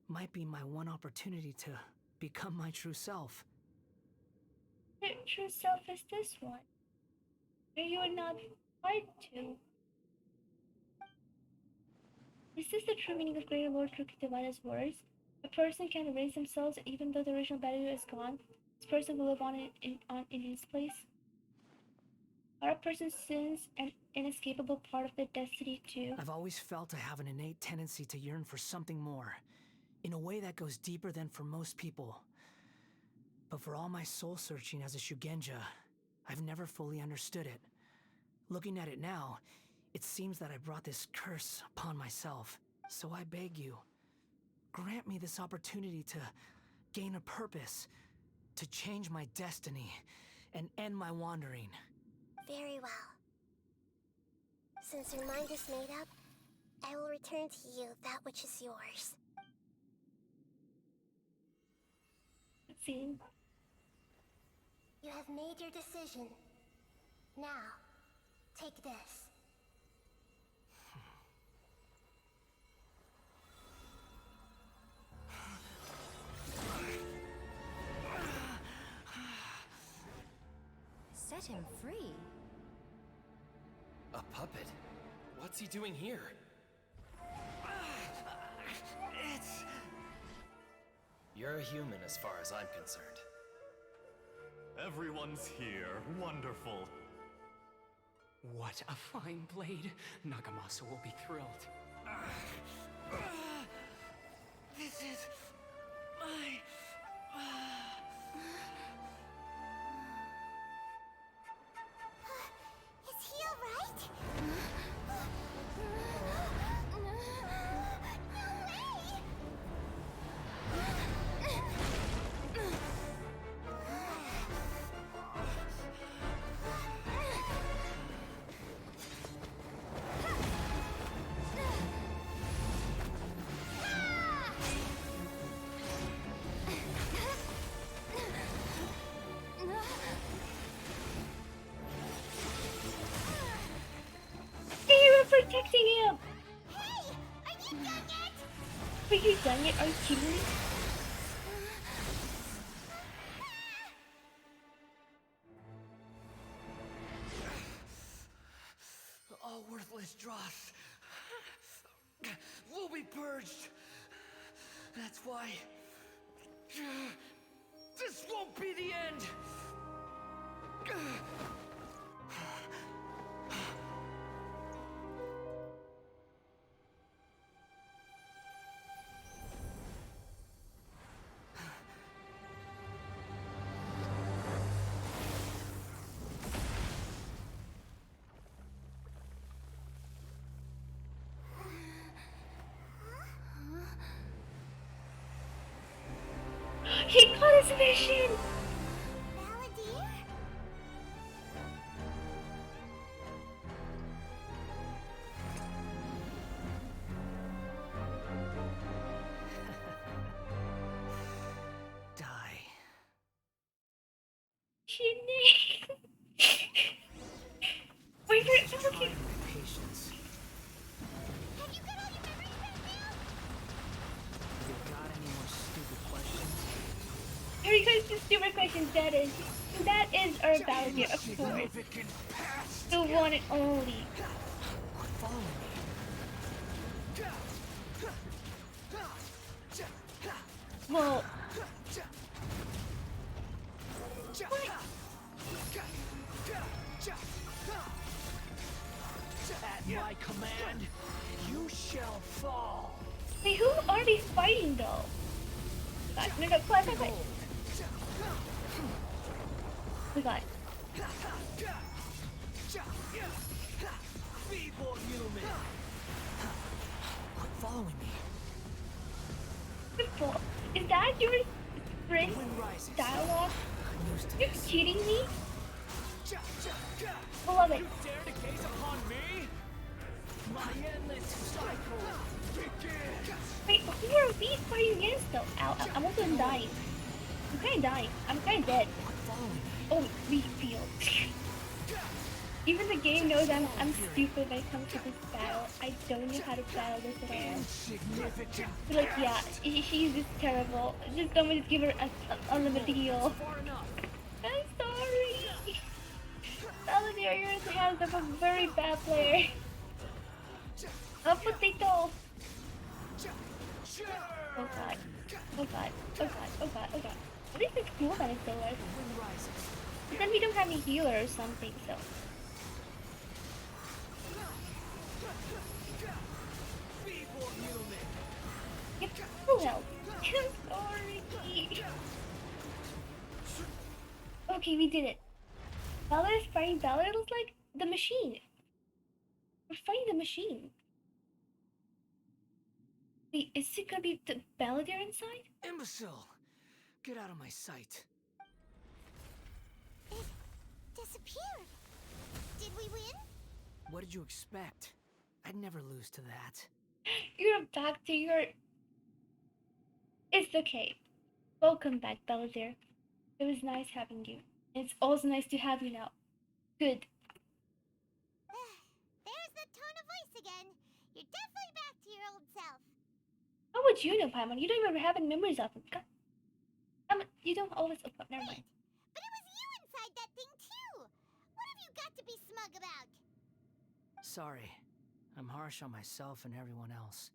might be my one opportunity to become my true self. Your true self is this one, where you are not tied to. Is this the true meaning of Greater Lord Divina's words? A person can erase themselves, and even though the original Balladeer is gone, this person will live on in his place. Are a person's sins an inescapable part of their destiny too? I've always felt I have an innate tendency to yearn for something more, in a way that goes deeper than for most people. But for all my soul-searching as a Shugenja, I've never fully understood it. Looking at it now, it seems that I brought this curse upon myself. So I beg you, grant me this opportunity to gain a purpose, to change my destiny, and end my wandering. Very well. Since your mind is made up, I will return to you that which is yours. See? You have made your decision. Now, take this. Set him free. A puppet? What's he doing here? You're a human as far as I'm concerned. Everyone's here. Wonderful. What a fine blade. Nagamasa will be thrilled. This is my... Is he alright? No way! Hey, we're protecting him! Hey! Are you done yet? Are you done yet? Are you kidding me? All worthless dross will be purged. That's why this won't be the end. He caught his mission! Balladeer? Die. Shitty. Wait for it. Try my patience. Have you got all your memories back now? You got any more stupid questions? Here he goes to stupid questions. That is our Balladeer, of course. The one and only. Follow me. Well, At my command, you shall fall. wait, who are they fighting though? God, no, play. We got it. Feeble human. Following me. Simple. Is that your sprint dialogue? You're kidding me? Beloved. You dare to gaze upon me? My endless cycle begins. Wait, who are we fighting against though? Ow, I'm also dying. I'm kinda dying. I'm kinda dead. Oh, we feel. Even the game knows I'm stupid when it comes to this battle. I don't know how to battle this at all. But like, yeah, she's just terrible. Just someone just give her a unlimited heal. I'm sorry. Balladeer, you're in the hands of a very bad player. A potato. Oh god. Oh god. Oh god. Oh god. Oh god. At least it's cool that it's still works. But then we don't have any healer or something, so. Yep, full health. I'm sorry. Okay, we did it. Balladeer's fighting Balladeer looks like the machine. We're fighting the machine. Wait, is it gonna be the Balladeer inside? Imbecile! Get out of my sight. It disappeared. Did we win? What did you expect? I'd never lose to that. You're back to your... It's okay. Welcome back, Balladeer. It was nice having you. It's also nice to have you now. Good. There's the tone of voice again. You're definitely back to your old self. How would you know, Paimon? You don't even have any memories of him. You don't always... Oh, never mind. But it was you inside that thing, too. What have you got to be smug about? Sorry. I'm harsh on myself and everyone else.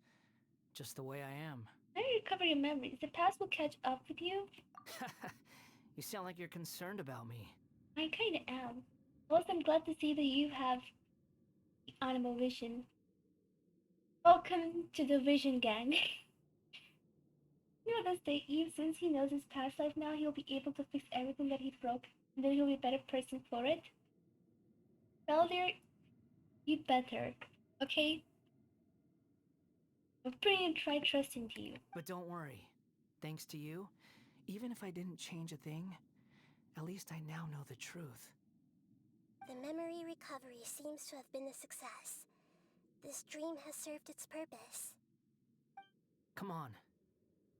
Just the way I am. Now you recover your memories. The past will catch up with you. You sound like you're concerned about me. I kinda am. Also, I'm glad to see that you have animal vision. Welcome to the Vision Gang. You know, this day, Eve, since he knows his past life now, he'll be able to fix everything that he broke, and then he'll be a better person for it. Balladeer, you better, okay? I'm putting a try trust into you. But don't worry. Thanks to you, even if I didn't change a thing, at least I now know the truth. The memory recovery seems to have been a success. This dream has served its purpose. Come on.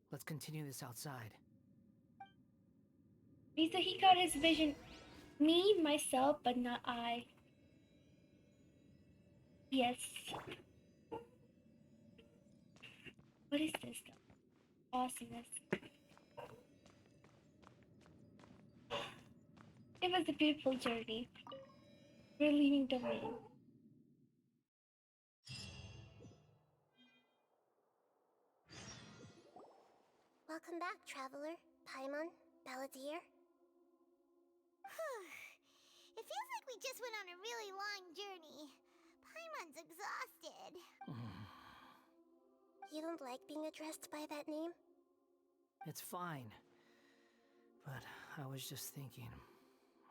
Let's continue this outside. So he got his vision. Me, myself, but not I. Yes. What is this though? Awesomeness. It was a beautiful journey. We're leaving domain. Welcome back, traveler. Paimon, Balladeer. It feels like we just went on a really long journey. Paimon's exhausted. You don't like being addressed by that name? It's fine. But I was just thinking,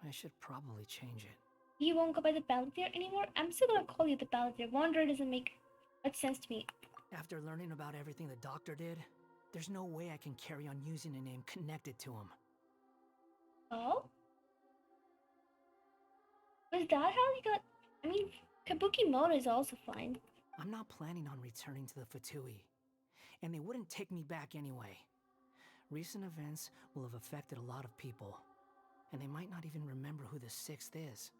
I should probably change it. You won't go by the Balladeer anymore? I'm still gonna call you the Balladeer. Wanderer doesn't make much sense to me. After learning about everything the doctor did, there's no way I can carry on using a name connected to him. Oh? Was that how you got... I mean, Kabuki Moto is also fine. I'm not planning on returning to the Fatui, and they wouldn't take me back anyway. Recent events will have affected a lot of people, and they might not even remember who the 6th is.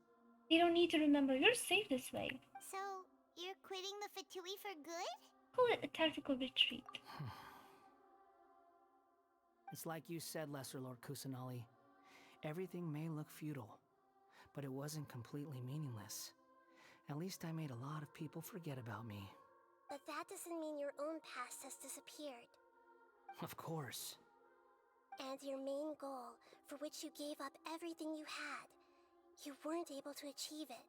You don't need to remember, you're safe this way. So, you're quitting the Fatui for good? Call it a tactical retreat. It's like you said, Lesser Lord Kusanali. Everything may look futile, but it wasn't completely meaningless. At least I made a lot of people forget about me. But that doesn't mean your own past has disappeared. Of course. And your main goal, for which you gave up everything you had, you weren't able to achieve it.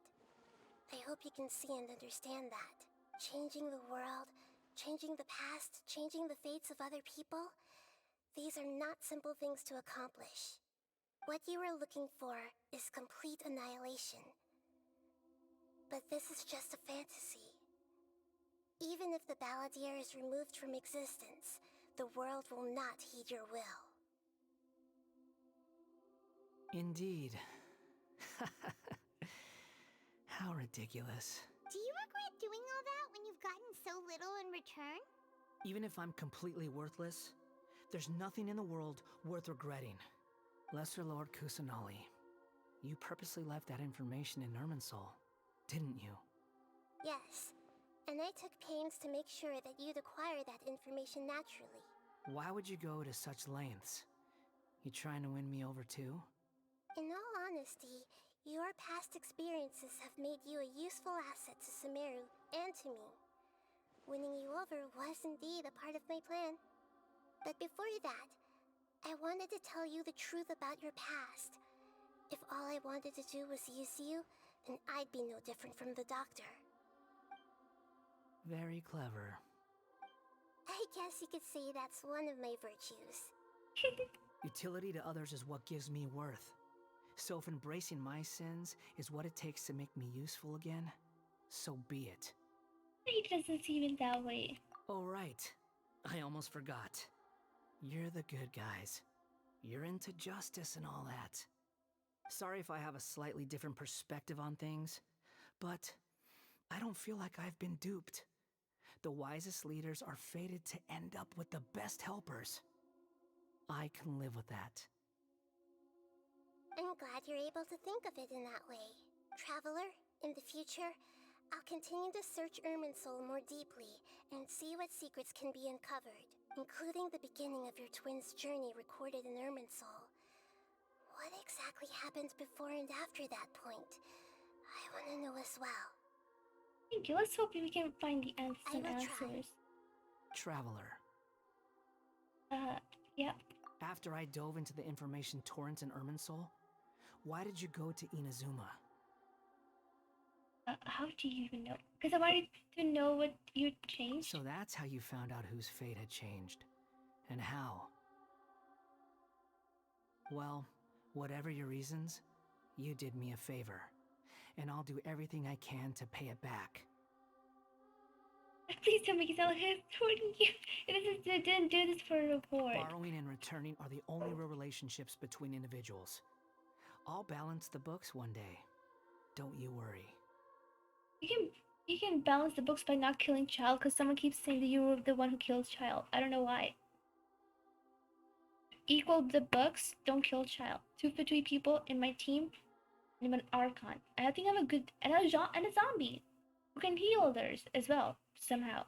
I hope you can see and understand that. Changing the world, changing the past, changing the fates of other people, these are not simple things to accomplish. What you are looking for is complete annihilation. But this is just a fantasy. Even if the Balladeer is removed from existence, the world will not heed your will. Indeed. How ridiculous. Do you regret doing all that when you've gotten so little in return? Even if I'm completely worthless, there's nothing in the world worth regretting. Lesser Lord Kusanali, you purposely left that information in Irminsul, didn't you? Yes, and I took pains to make sure that you'd acquire that information naturally. Why would you go to such lengths? You trying to win me over too? In all honesty, your past experiences have made you a useful asset to Sumeru and to me. Winning you over was indeed a part of my plan. But before that, I wanted to tell you the truth about your past. If all I wanted to do was use you, then I'd be no different from the doctor. Very clever. I guess you could say that's one of my virtues. Utility to others is what gives me worth. So if embracing my sins is what it takes to make me useful again, so be it. He doesn't see it that way. Oh right, I almost forgot. You're the good guys. You're into justice and all that. Sorry if I have a slightly different perspective on things, but I don't feel like I've been duped. The wisest leaders are fated to end up with the best helpers. I can live with that. I'm glad you're able to think of it in that way. Traveler, in the future, I'll continue to search Irminsul more deeply and see what secrets can be uncovered, including the beginning of your twins' journey recorded in Irminsul. What exactly happened before and after that point? I want to know as well. Thank you. Let's hope we can find the some I will try. answers. Traveler, Yeah. After I dove into the information torrents in Irminsul, why did you go to Inazuma? How do you even know? Because I wanted to know what you changed. So that's how you found out whose fate had changed. And how. Well, whatever your reasons, you did me a favor. And I'll do everything I can to pay it back. Please don't make it sound like I'm supporting you. I didn't do this for a reward. Borrowing and returning are the only real relationships between individuals. I'll balance the books one day. Don't you worry. You can balance the books by not killing Child, because someone keeps saying that you were the one who kills Child. I don't know why. Equal the books, don't kill Child. 2 for 3 people in my team, and I'm an Archon. And I think I'm a good and a zombie who can heal others as well somehow.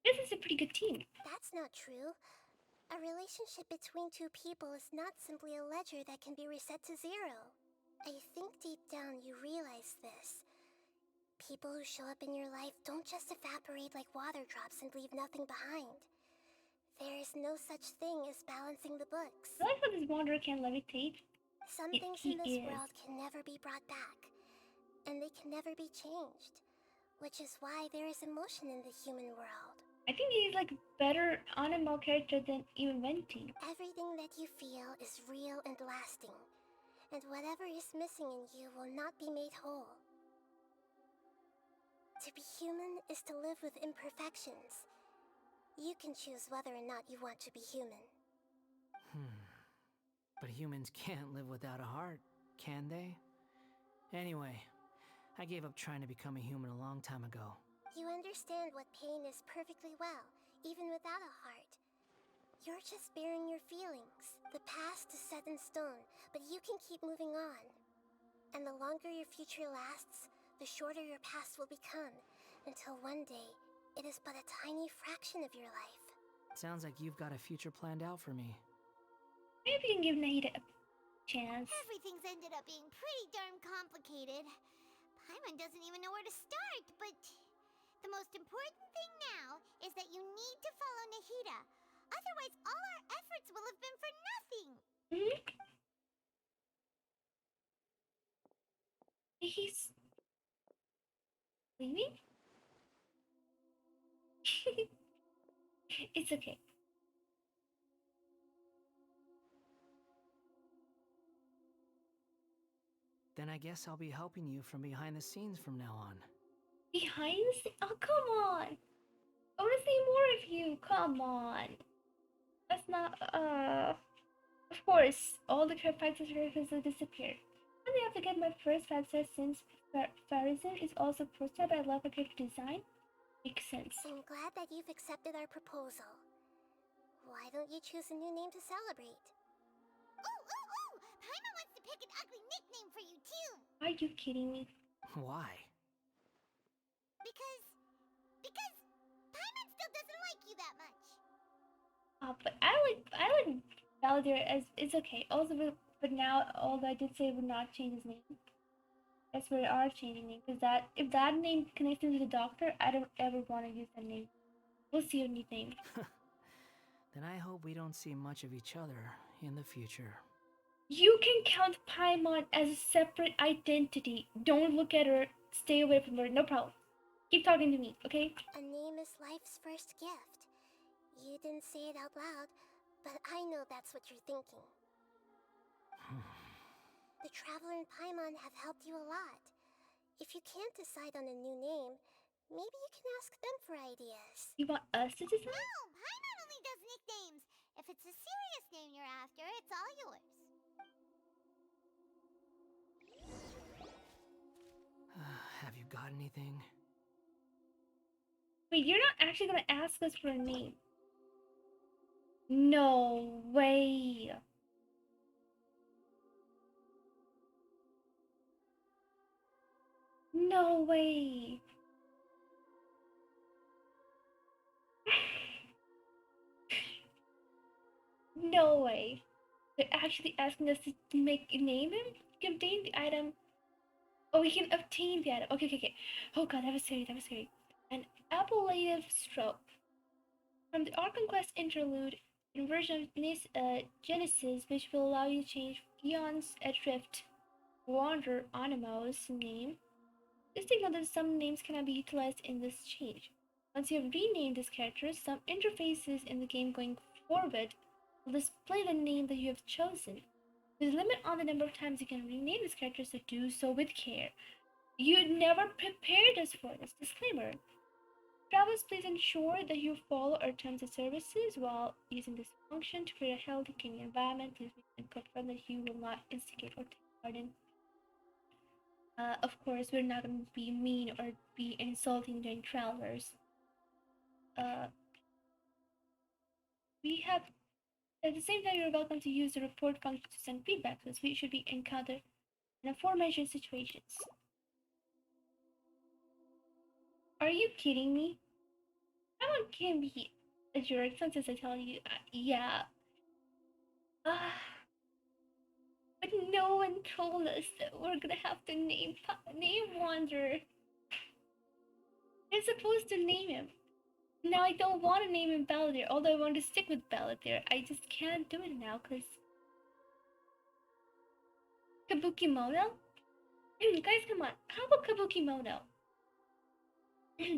This is a pretty good team. That's not true. A relationship between two people is not simply a ledger that can be reset to 0. I think deep down you realize this. People who show up in your life don't just evaporate like water drops and leave nothing behind. There is no such thing as balancing the books. I like how this wanderer can levitate. Some things in this world can never be brought back, and they can never be changed, which is why there is emotion in the human world. I think he's like better animal character than even Venti. Everything that you feel is real and lasting, and whatever is missing in you will not be made whole. To be human is to live with imperfections. You can choose whether or not you want to be human. But humans can't live without a heart, can they? Anyway, I gave up trying to become a human a long time ago. You understand what pain is perfectly well, even without a heart. You're just bearing your feelings. The past is set in stone, but you can keep moving on. And the longer your future lasts, the shorter your past will become, until one day, it is but a tiny fraction of your life. Sounds like you've got a future planned out for me. Maybe we can give Nahida a chance. Everything's ended up being pretty darn complicated. Paimon doesn't even know where to start, but the most important thing now is that you need to follow Nahida. Otherwise, all our efforts will have been for nothing. He's leaving? It's okay. Then I guess I'll be helping you from behind the scenes from now on. Behind the scenes? Oh, come on! I want to see more of you. Come on. That's not. Of course, all the five stars have disappeared. I only have to get my first 5 stars since Farazin is also pro star, but I love her character design. Makes sense. I'm glad that you've accepted our proposal. Why don't you choose a new name to celebrate? Ooh! Paimon wants to pick an ugly nickname for you too. Are you kidding me? Why? Because Paimon still doesn't like you that much. But I like Balladeer as it's okay. Also, but now, although I did say we're not changing his name, that's where we are changing name. Because if that name connects him to the Doctor, I don't ever want to use that name. We'll see what you think. Then I hope we don't see much of each other in the future. You can count Paimon as a separate identity. Don't look at her. Stay away from her. No problem. Keep talking to me, okay? A name is life's first gift. You didn't say it out loud, but I know that's what you're thinking. The Traveler and Paimon have helped you a lot. If you can't decide on a new name, maybe you can ask them for ideas. You want us to decide? No, Paimon only does nicknames. If it's a serious name you're after, it's all yours. Have you got anything? Wait, you're not actually gonna ask us for a name? No way. No way. No way. They're actually asking us to name him? To obtain the item. Oh, we can obtain the item. Okay. Oh god, that was scary. An appellative stroke. From the Archon Quest interlude, in version of Genesis, which will allow you to change Eon's Adrift Wander Animal's name. Just take note that some names cannot be utilized in this change. Once you have renamed this character, some interfaces in the game going forward will display the name that you have chosen. There's a limit on the number of times you can rename this character, so do so with care. You never prepared us for this. Disclaimer. Travelers, please ensure that you follow our terms of services while using this function to create a healthy gaming environment. Please confirm that you will not instigate or take part in. Of course, we're not going to be mean or be insulting during travelers. We have, at the same time, you're welcome to use the report function to send feedback to us. We should be encountered in aforementioned situations. Are you kidding me? Someone can be a jerk sometimes I tell you, yeah. But no one told us that we're gonna have to name Wanderer. They're supposed to name him. Now I don't want to name him Balladeer, although I want to stick with Balladeer. I just can't do it now, cause Kabuki Mono? Guys, come on. How about Kabuki Mono?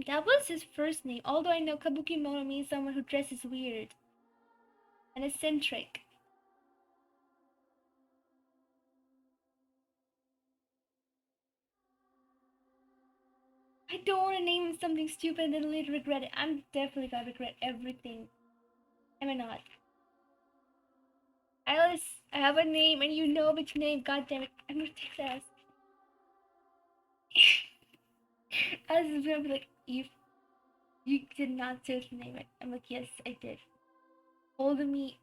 That was his first name, although I know Kabuki Mono means someone who dresses weird and eccentric. I don't want to name him something stupid and then later regret it. I'm definitely gonna regret everything. Am I not? Alice, I have a name and you know which name. God damn it. I'm gonna take that. Alice is gonna be like, you did not seriously name it. I'm like, yes, I did. Holding me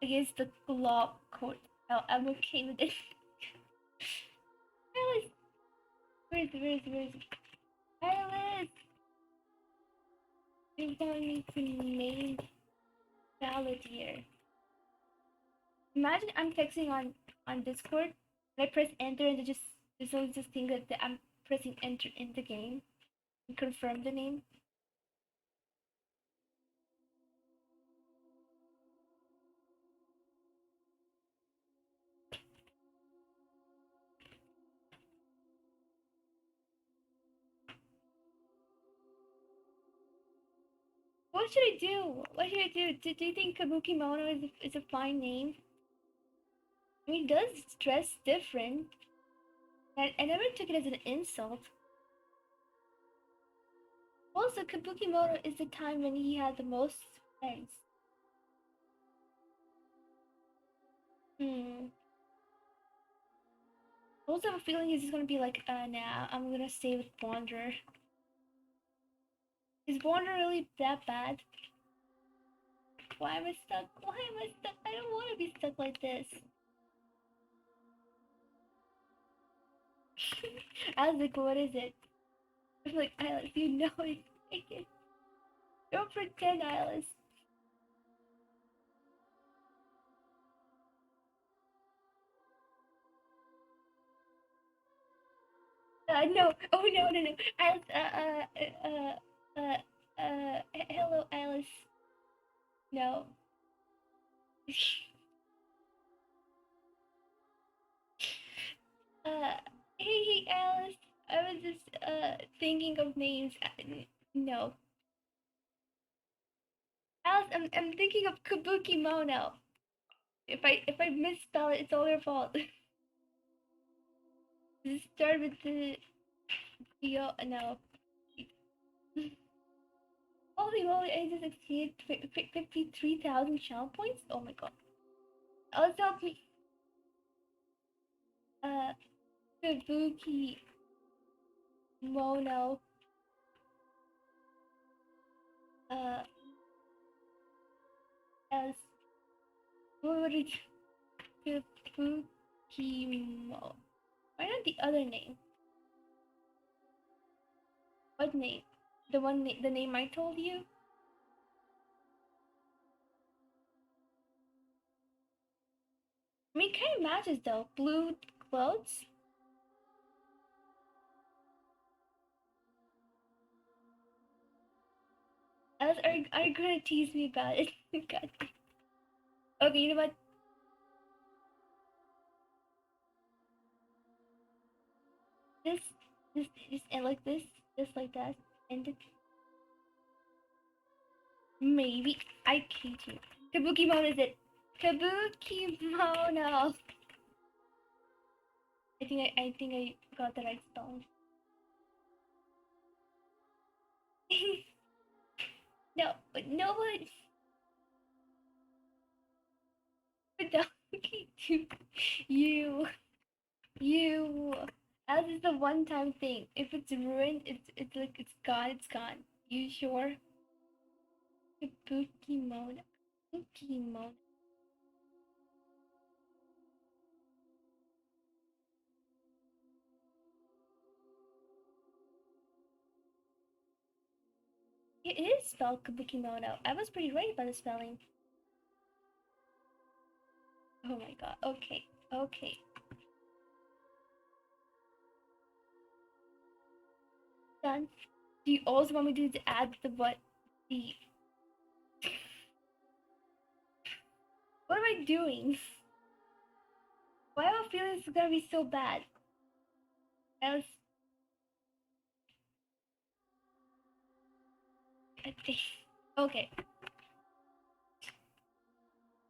against the law court. I'm okay with it. Alice! Where is it? Alice! You're telling me to name Balladeer. Imagine I'm texting on Discord, and I press enter and it just always just think that I'm pressing enter in the game and confirm the name. What should I do? Do you think Kabuki Mono is a fine name? I mean, it does dress different. I never took it as an insult. Also, Kabuki Mono is the time when he had the most friends. Also, I have a feeling he's just gonna be like, nah, I'm gonna stay with Wanderer. Is Wanderer really that bad? Why am I stuck? I don't want to be stuck like this. I was like, what is it? I'm like, Alice, you know it. Don't pretend, Alice. No. Oh, no. Alice, hello, Alice. No. Hey, Alice. I was just, thinking of names. No. Alice, I'm thinking of Kabuki Mono. If I misspell it, it's all your fault. Does it start with the no. Holy moly, I just exceeded 53,000 channel points? Oh my god. Also help me. Kabuki Mono. As what would it Kabuki Mo? Why not the other name? What name? The name I told you? I mean, it kind of matches though. Blue clothes. Else are you gonna tease me about it? God. Okay, you know what? This, and like this, just like that, and it, maybe I kid you. Kabuki Mono is it? Kabuki Mono. I think I got the right spelling. No, but no one. But don't you. As is the one-time thing. If it's ruined, it's like it's gone. It's gone. You sure? Kabuki Mono. Kabuki Mono. It is spelled Kabukimono. I was pretty right about the spelling. Oh my god. Okay. Okay. Done. Do you also want me to add the what? The... What am I doing? Why am I feeling this is gonna be so bad? Else... I think... Okay.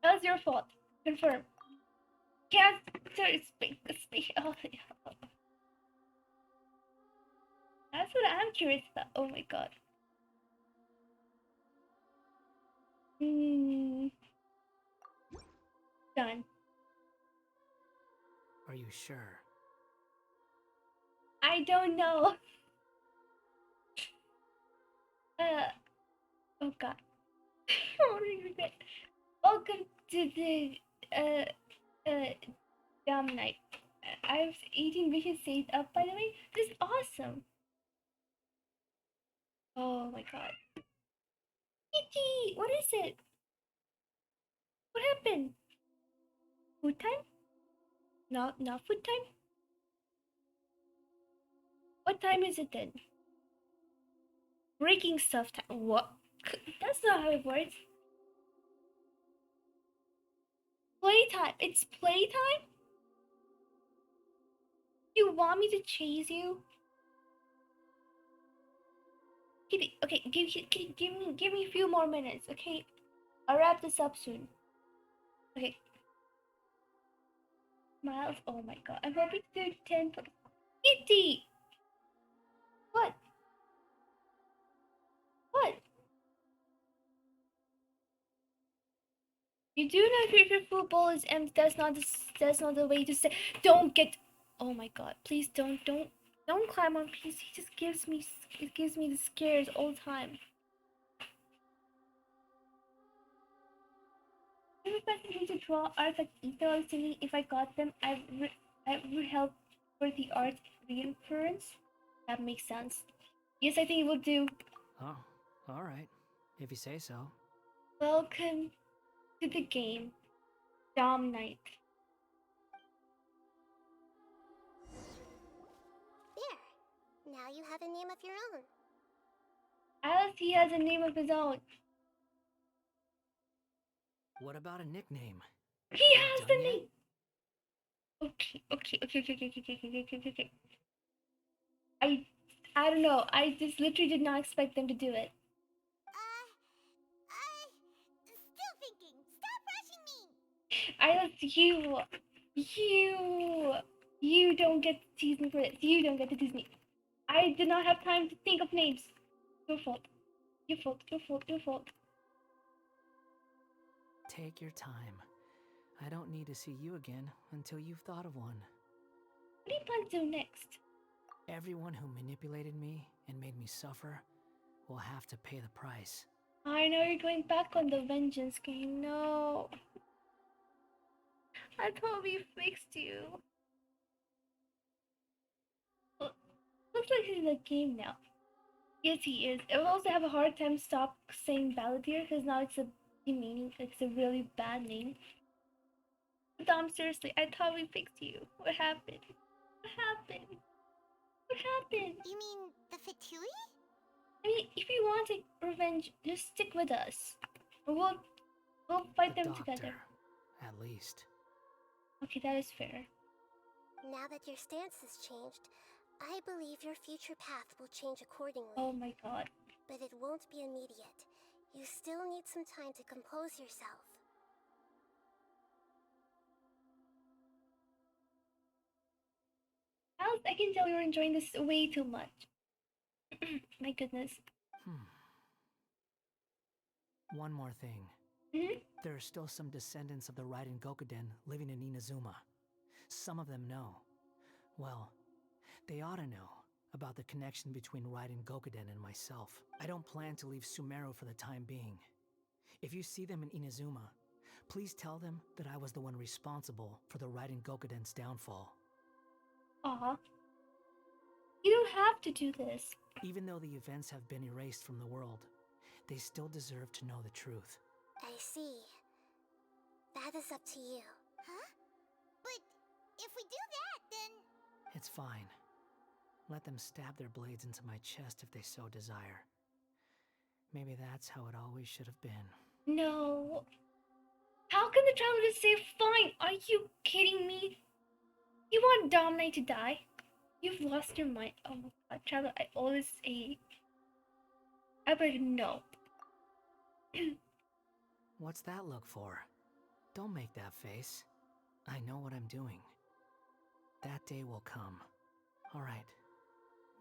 That was your fault. Confirm. Can't speak. Oh, that's what I'm curious about. Oh my god. Done. Are you sure? I don't know. Oh god. Welcome to the dumb night. I have 18 wishes saved up, by the way. This is awesome. Oh my god. Kitty, what is it? What happened? Food time? Not food time? What time is it then? Breaking stuff time. What? That's not how it works. Playtime. It's playtime? You want me to chase you? Kitty, okay, give me a few more minutes, okay? I'll wrap this up soon. Okay. Miles, oh my god. I'm hoping to do 10. Kitty! What? What? You do know if your football is empty, that's not the way to say. Don't get. Oh my god! Please don't climb on PC. He just gives me the scares all the time. If I need to draw art like Ethan to me, if I got them, I would help for the art reinforcement. That makes sense. Yes, I think it will do. Oh, alright. If you say so. Welcome to the game, Dom Knight. There. Now you have a name of your own. Alice, he has a name of his own. What about a nickname? He has the name. Okay. I don't know. I just literally did not expect them to do it. Still thinking. Stop rushing me. You don't get to tease me for this. You don't get to tease me. I did not have time to think of names. Your fault. Your fault. Take your time. I don't need to see you again until you've thought of one. What do you plan to do next? Everyone who manipulated me and made me suffer will have to pay the price. I know you're going back on the vengeance game. No. I thought we fixed you. Looks like he's in the game now. Yes, he is. I will also have a hard time stop saying Balladeer because now it's a demeaning. It's a really bad name. But Dom, seriously, I thought we fixed you. What happened? You mean the Fatui? I mean, if you want to take revenge, just stick with us. Or we'll fight The them doctor, together. at least. Okay, that is fair. Now that your stance has changed, I believe your future path will change accordingly. Oh my god. But it won't be immediate. You still need some time to compose yourself. Alice, I can tell you're enjoying this way too much. My goodness. One more thing. There are still some descendants of the Raiden Gokuden living in Inazuma. Some of them know. Well, they ought to know about the connection between Raiden Gokuden and myself. I don't plan to leave Sumeru for the time being. If you see them in Inazuma, please tell them that I was the one responsible for the Raiden Gokuden's downfall. Aw. You don't have to do this. Even though the events have been erased from the world, they still deserve to know the truth. I see. That is up to you. Huh? But if we do that, then... It's fine. Let them stab their blades into my chest if they so desire. Maybe that's how it always should have been. No. How can the traveler just say fine? Are you kidding me? You want Dom Knight to die? You've lost your mind. Oh my god, traveler, I always say... I better no. What's that look for? Don't make that face. I know what I'm doing. That day will come. Alright,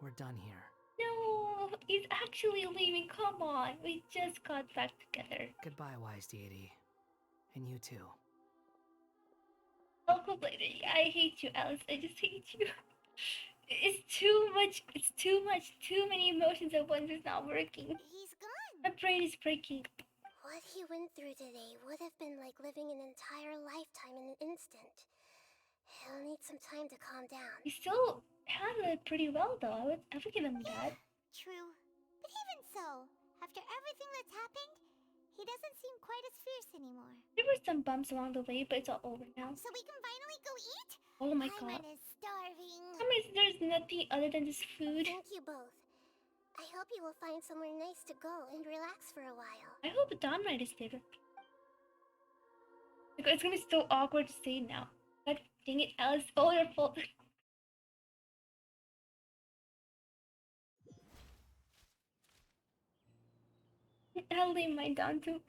we're done here. No, he's actually leaving. Come on, we just got back together. Goodbye, wise deity. And you too. Uncle Blader, I hate you, Alice. I just hate you. It's too much. It's too much. Too many emotions at once. It's not working. He's gone. My brain is breaking. What he went through today would have been like living an entire lifetime in an instant. He'll need some time to calm down. He still handled it pretty well, though. I would give him that. True. But even so, after everything that's happened, he doesn't seem quite as fierce anymore. There were some bumps along the way, but it's all over now. So we can finally go eat? Oh my god. Paimon is starving. I mean, there's nothing other than this food. Thank you both. I hope you will find somewhere nice to go and relax for a while. I hope the Dawn Knight is there. Because it's gonna be so awkward to say now. God dang it, Alice, all your fault. I'll lay mine down too.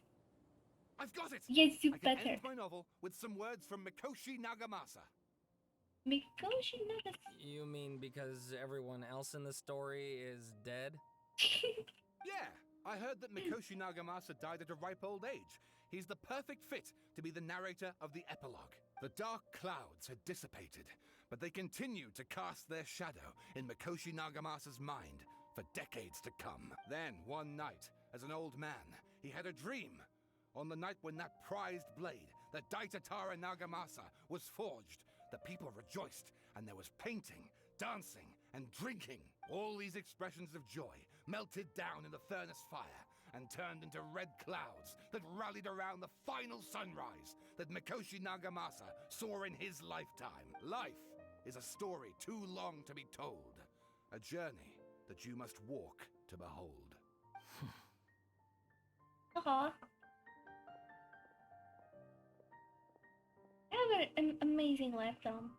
I've got it! Yes, you I can better. end my novel with some words from Mikoshi Nagamasa. Mikoshi Nagamasa? You mean because everyone else in the story is dead? Yeah, I heard that Mikoshi Nagamasa died at a ripe old age. He's the perfect fit to be the narrator of the epilogue. The dark clouds had dissipated, but they continued to cast their shadow in Mikoshi Nagamasa's mind for decades to come. Then, one night, as an old man, he had a dream. On the night when that prized blade, the Daitatara Nagamasa, was forged, the people rejoiced, and there was painting, dancing, and drinking. All these expressions of joy melted down in the furnace fire and turned into red clouds that rallied around the final sunrise that Mikoshi Nagamasa saw in his lifetime. Life is a story too long to be told, a journey that you must walk to behold. Aww. I have an amazing life, Dom.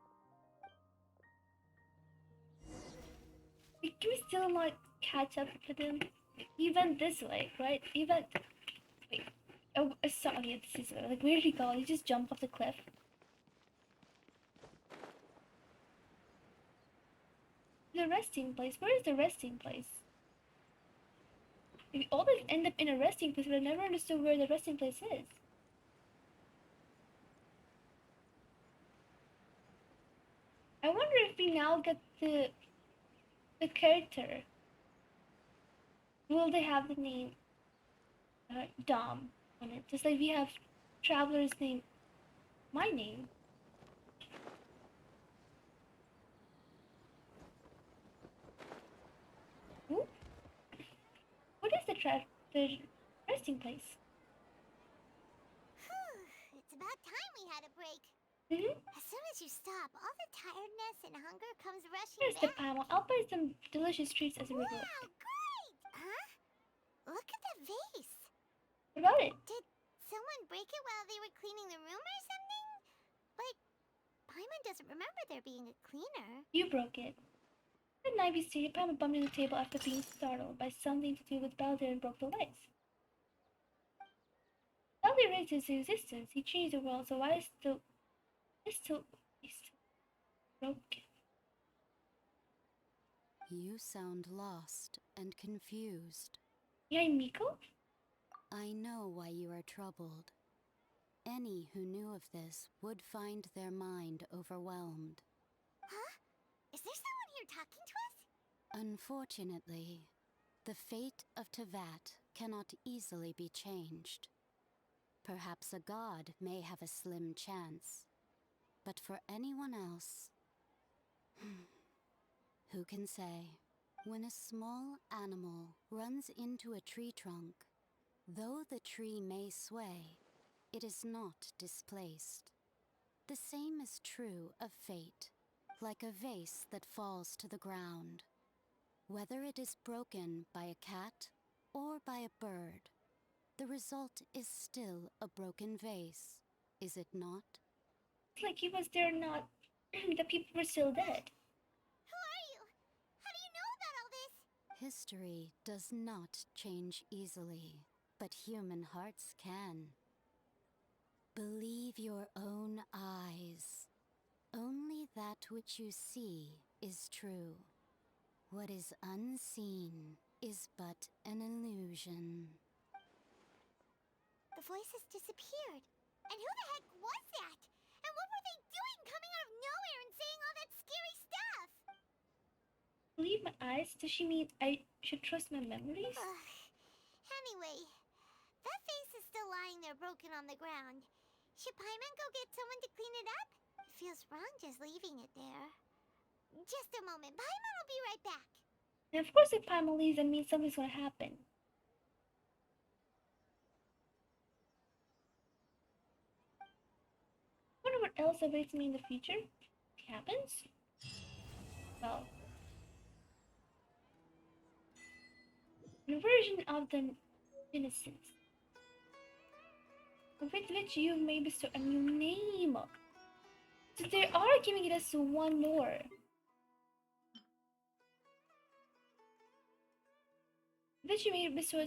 Can we still not catch up to them? He went this way, right? He went... Wait. Oh, I saw... Okay, this is... Like, where did he go? He just jumped off the cliff. The resting place? Where is the resting place? We always end up in a resting place, but I never understood where the resting place is. I wonder if we now get the character. Will they have the name Dom on it? Just like we have Traveler's name, my name. Ooh. What is the resting place? It's about time we had a break. As soon as you stop, all the tiredness and hunger comes rushing Here's the back. panel. I'll buy some delicious treats as a reward. Wow, great! Huh? Look at the vase. What about it? Did someone break it while they were cleaning the room or something? But Paimon doesn't remember there being a cleaner. You broke it. At night we stayed, Paimon bumped into the table after being startled by something to do with Balladeer and broke the lights. Balladeer raised his existence. He changed the world, so why is still broken? You sound lost and confused. Yeah, Miko? I know why you are troubled. Any who knew of this would find their mind overwhelmed. Huh? Is there someone here talking to us? Unfortunately, the fate of Tevat cannot easily be changed. Perhaps a god may have a slim chance, but for anyone else, who can say? When a small animal runs into a tree trunk, though the tree may sway, it is not displaced. The same is true of fate, like a vase that falls to the ground. Whether it is broken by a cat or by a bird, the result is still a broken vase, is it not? It's like he was there, not the people were still dead. Who are you? How do you know about all this? History does not change easily, but human hearts can. Believe your own eyes. Only that which you see is true. What is unseen is but an illusion. The voices disappeared. And who the heck was that? And what were they doing coming out of nowhere and saying all that scary stuff? Believe my eyes? Does she mean I should trust my memories? Anyway, that vase is still lying there broken on the ground. Should Paimon go get someone to clean it up? It feels wrong just leaving it there. Just a moment. Paimon will be right back. And of course if Paimon leaves, that means something's gonna happen. I wonder what else awaits me in the future. It happens? Well, a version of the innocence, with which you may bestow a new name. So they are giving us one more. Which you may bestow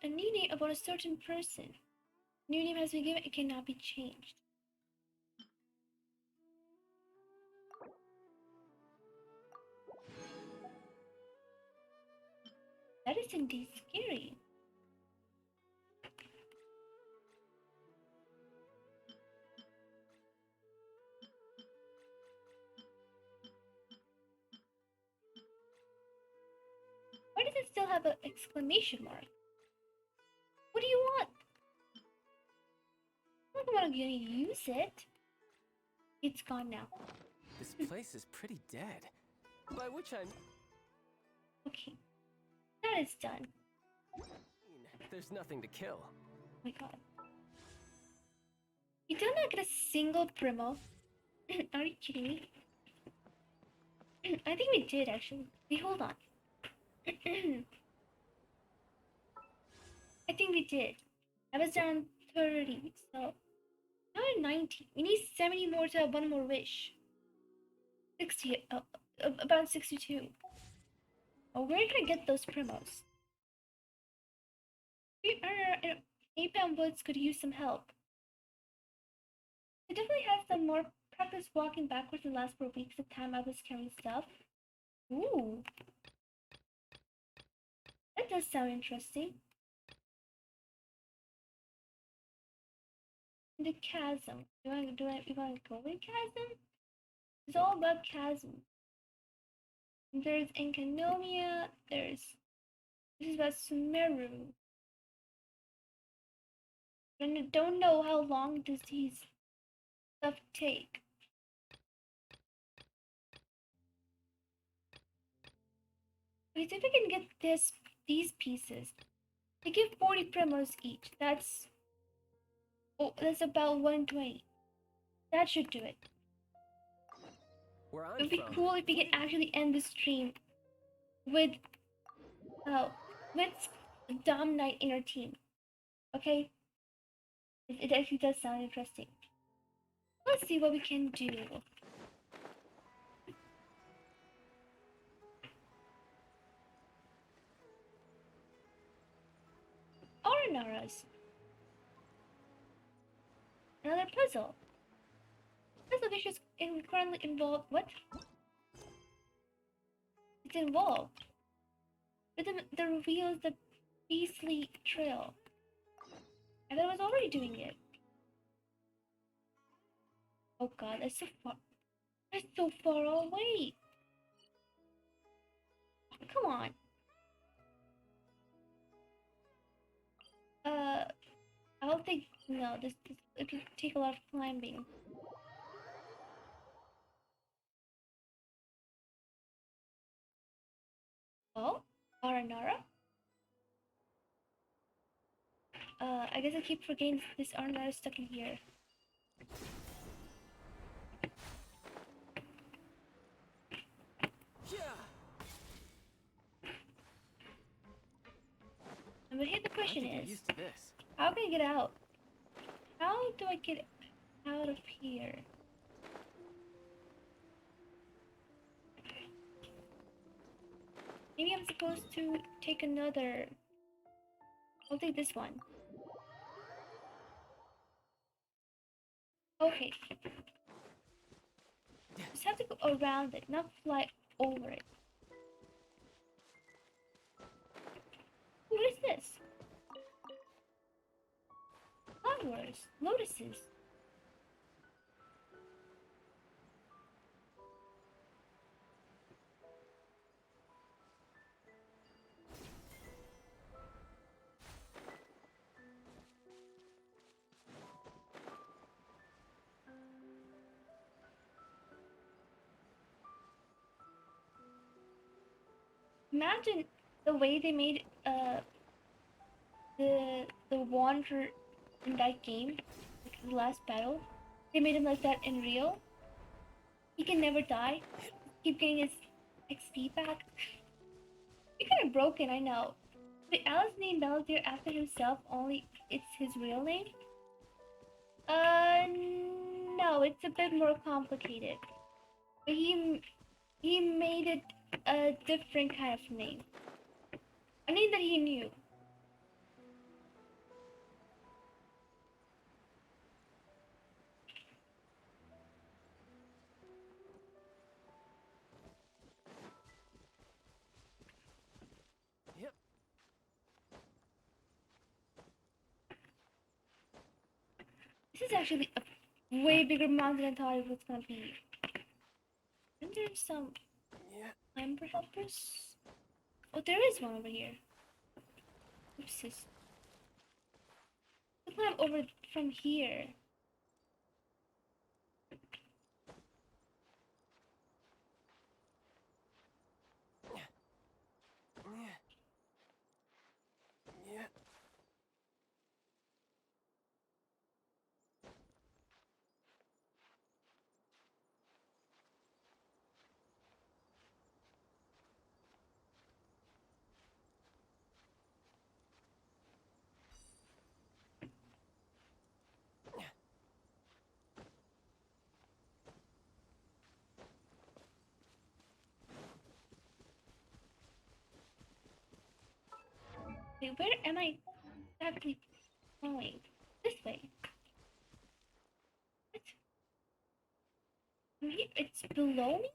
a new name about a certain person. New name has been given, it cannot be changed. That is indeed scary. Why does it still have an exclamation mark? What do you want? I'm not gonna use it. It's gone now. This place is pretty dead. By which I Okay. That is done. mean, there's nothing to kill. Oh my god. You did not get a single Primo. Are you kidding me? I think we did actually. Wait, hold on. I think we did. I was down 30, so now at 90. We need 70 more to have one more wish. 60, about 62. Oh, where can I get those primos? Apex Woods could use some help. I definitely had some more practice walking backwards in the last 4 weeks of time I was carrying stuff. Ooh. That does sound interesting. The chasm. You want to go in chasm? It's all about chasm. There's Enkanomia. This is about Sumeru. And I don't know how long does these stuff take. Okay, so if I can get these pieces, they give 40 primos each. That's about 120. That should do it. Where I'm It would be from, cool if we can actually end the stream with a Dom Knight in our team. Okay? It actually does sound interesting. Let's see what we can do. Oranaras. Another puzzle. Puzzle which is currently involved. What? It's involved. Rhythm that reveals the beastly trail. I thought I was already doing it. Oh god, that's so far. That's so far away. Come on. I don't think no. This it would take a lot of climbing. Oh, Aranara. I guess I keep forgetting this Aranara is stuck in here. But here the question is, how can I get out? How do I get out of here? Maybe I'm supposed to take another. I'll take this one. Okay. Just have to go around it, not fly over it. What is this? Flowers, lotuses. Imagine the way they made the wanderer in that game, like the last battle. They made him like that in real. He can never die. Keep getting his XP back. He's kind of broken, I know. But Alice named Balladeer after himself, only it's his real name? No, it's a bit more complicated. But he made it a different kind of name. A name that he knew. Yep. This is actually a way bigger mountain than I thought it was gonna be. And there's some climber helpers. Oh, there is one over here. Oopsies. I'll climb over from here. Wait, where am I exactly going? This way. What? It's below me?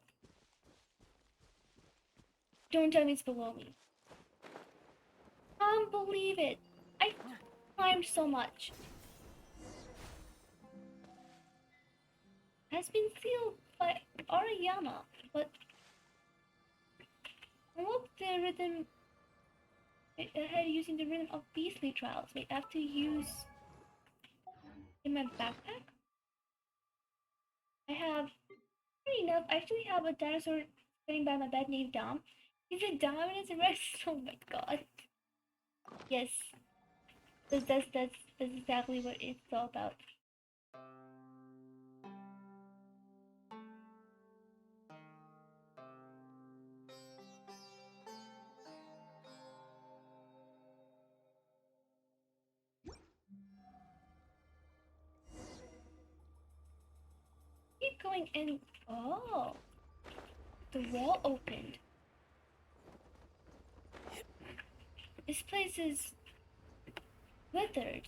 Don't tell me it's below me. Can't believe it. I climbed so much. Has been sealed by Arayama, but look the rhythm ahead using the rhythm of beastly trials. Wait, I have to use in my backpack? I have funny enough, I actually have a dinosaur sitting by my bed named Dom. He's a Dom and it's a Rex. Oh my god. Yes. That's exactly what it's all about. going in. Oh, the wall opened. This place is withered.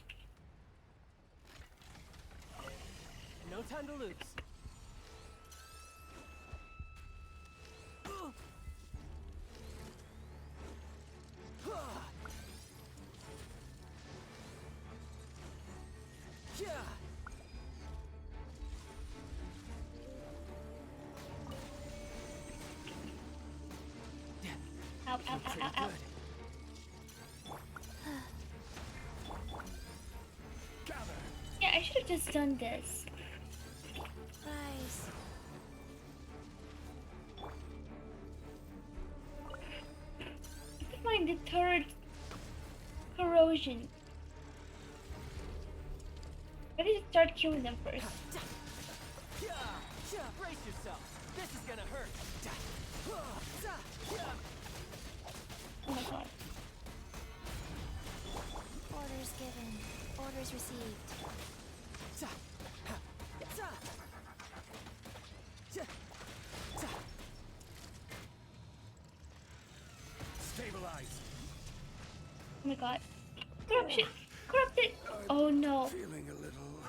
No time to lose. Ow, ow, ow, ow, ow. Yeah, I should have just done this. Guys. I could find the third corrosion. I need to start killing them first. Brace yourself. This is gonna hurt. Oh my god. Orders given. Orders received. Stabilize. Oh my god. Corruption! Corrupted! Oh no. Feeling a little.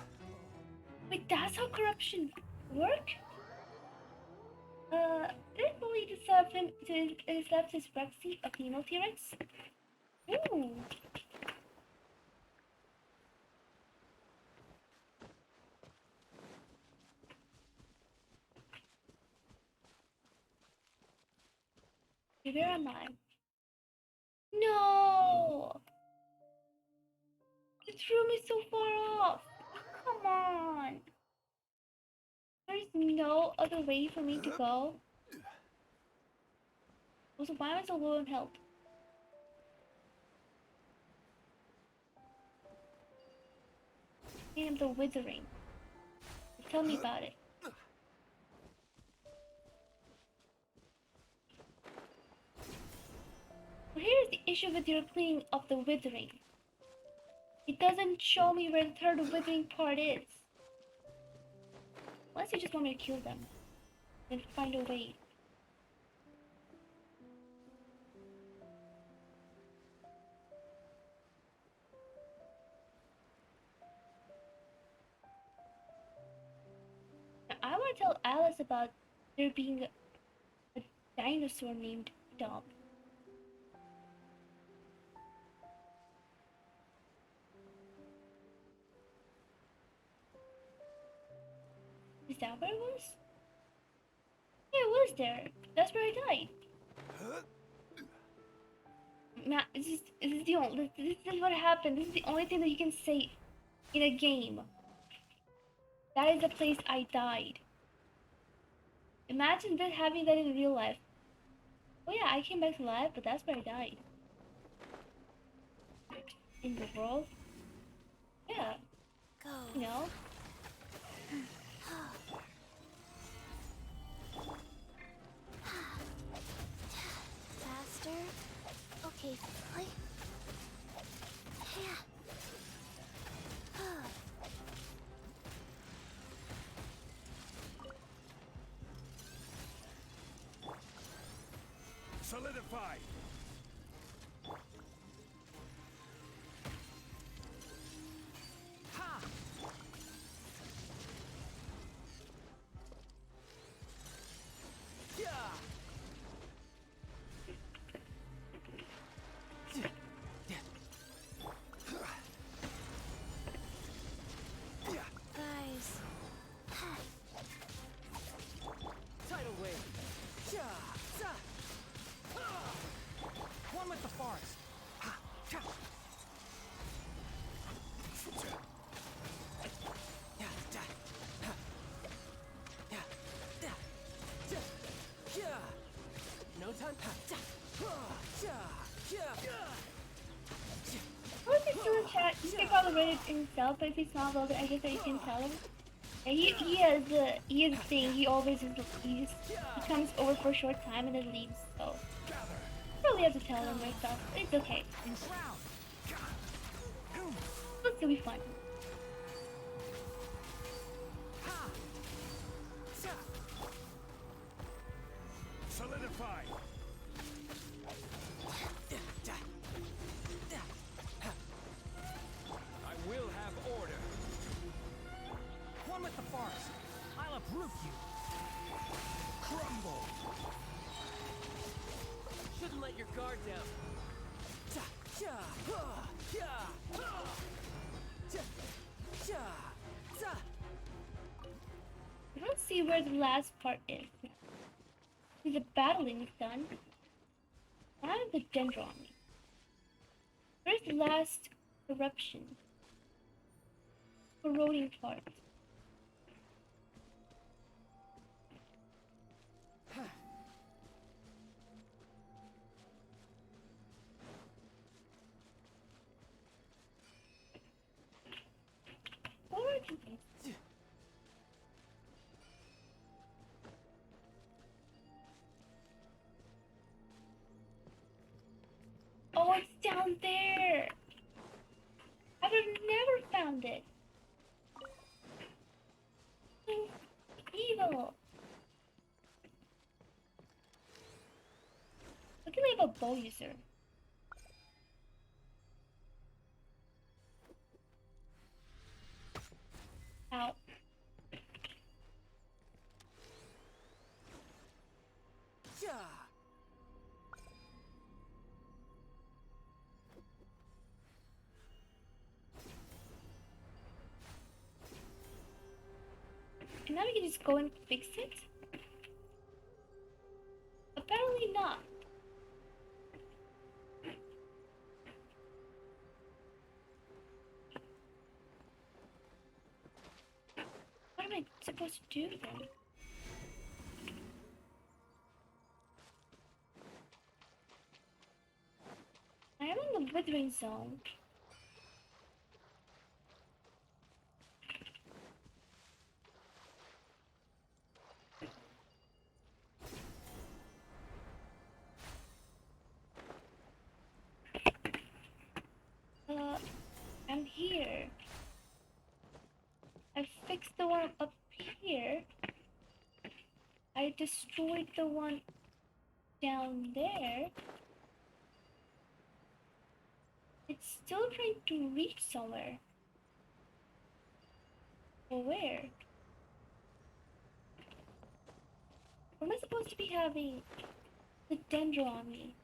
Wait, that's how corruption work? Didn't believe this happened to his left his Rexy, a female T-Rex. Ooh. Where am I? No! It threw me so far off. Come on. There's no other way for me to go. Also, why am I so low on health? I am the withering. Tell me about it. But here's the issue with your cleaning of the withering. It doesn't show me where the third withering part is. Unless you just want me to kill them. Then find a way. Now, I want to tell Alice about there being a dinosaur named Dom. Is that where it was? Yeah, it was there. That's where I died. Man, this is the only. This is what happened. This is the only thing that you can say in a game. That is the place I died. Imagine that having that in real life. Oh yeah, I came back to life, but that's where I died. In the world. Yeah. Go. You know. Faster. Okay. Play. Yeah. Solidify. Ha! Yeah! Guys. Tidal wave. Yeah! One with the forest. No time. How is he still in chat? He can probably read it himself, but if he's not, well, I guess that you can tell him. Yeah, he has a thing. He always is. He comes over for a short time and then leaves. So probably have to tell him myself. It's okay. It'll still be fun. Fortified! I will have order. One with the forest. I'll uproot you. Crumble! Shouldn't let your guard down. I don't see where the last part is. The battling is done. Now the dendron. Where's the last corruption? Corroding part. Oh, it's down there! I would have never found it! So evil! Look at me have a bow user. Ow. And now we can just go and fix it? Apparently not. What am I supposed to do then? I am in the withering zone. I'm here. I fixed the one up here. I destroyed the one down there. It's still trying to reach somewhere. But where? Or am I supposed to be having the dendron on me?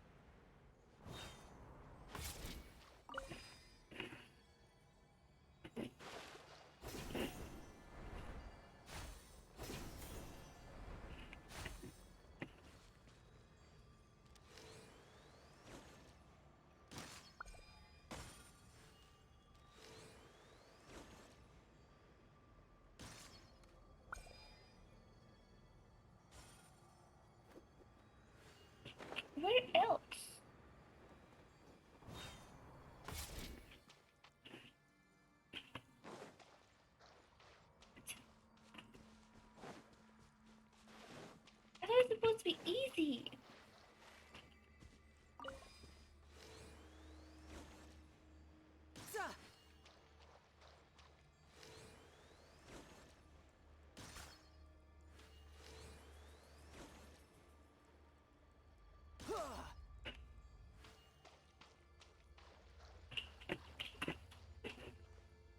Where else? I thought it was supposed to be easy.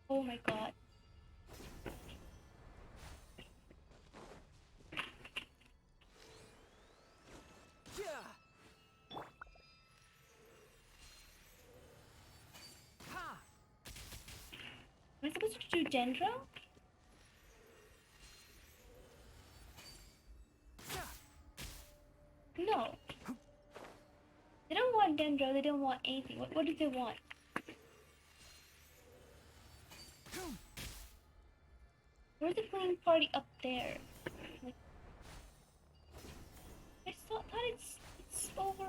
Oh my god. Am I supposed to do Dendro? No. They don't want Dendro, they don't want anything. What do they want? Where's the cleaning party up there? Like, I thought it's over.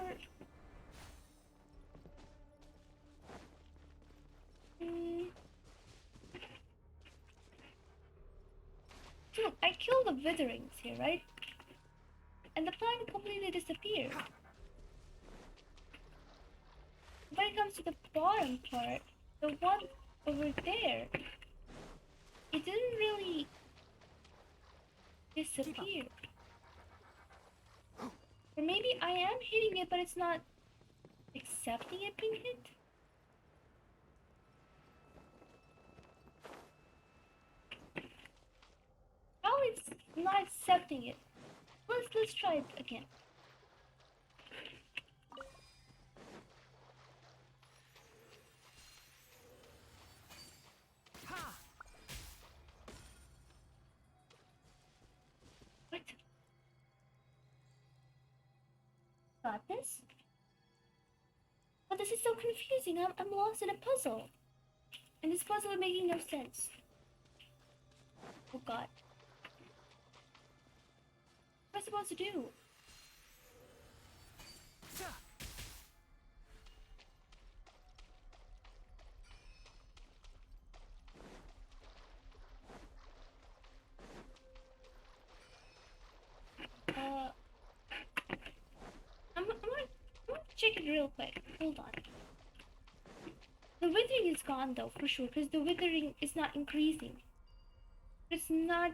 Dude, I killed the witherings here, right? And the plant completely disappeared. When it comes to the bottom part, the one over there, it didn't really disappear. Or maybe maybe I am hitting it, but it's not accepting it being hit. How it's not accepting it? Let's try it again. What? Got this? But this is so confusing. I'm lost in a puzzle. And this puzzle is making no sense. Oh god. What am I supposed to do? I'm gonna check it real quick. Hold on. The withering is gone though, for sure, because the withering is not increasing. It's not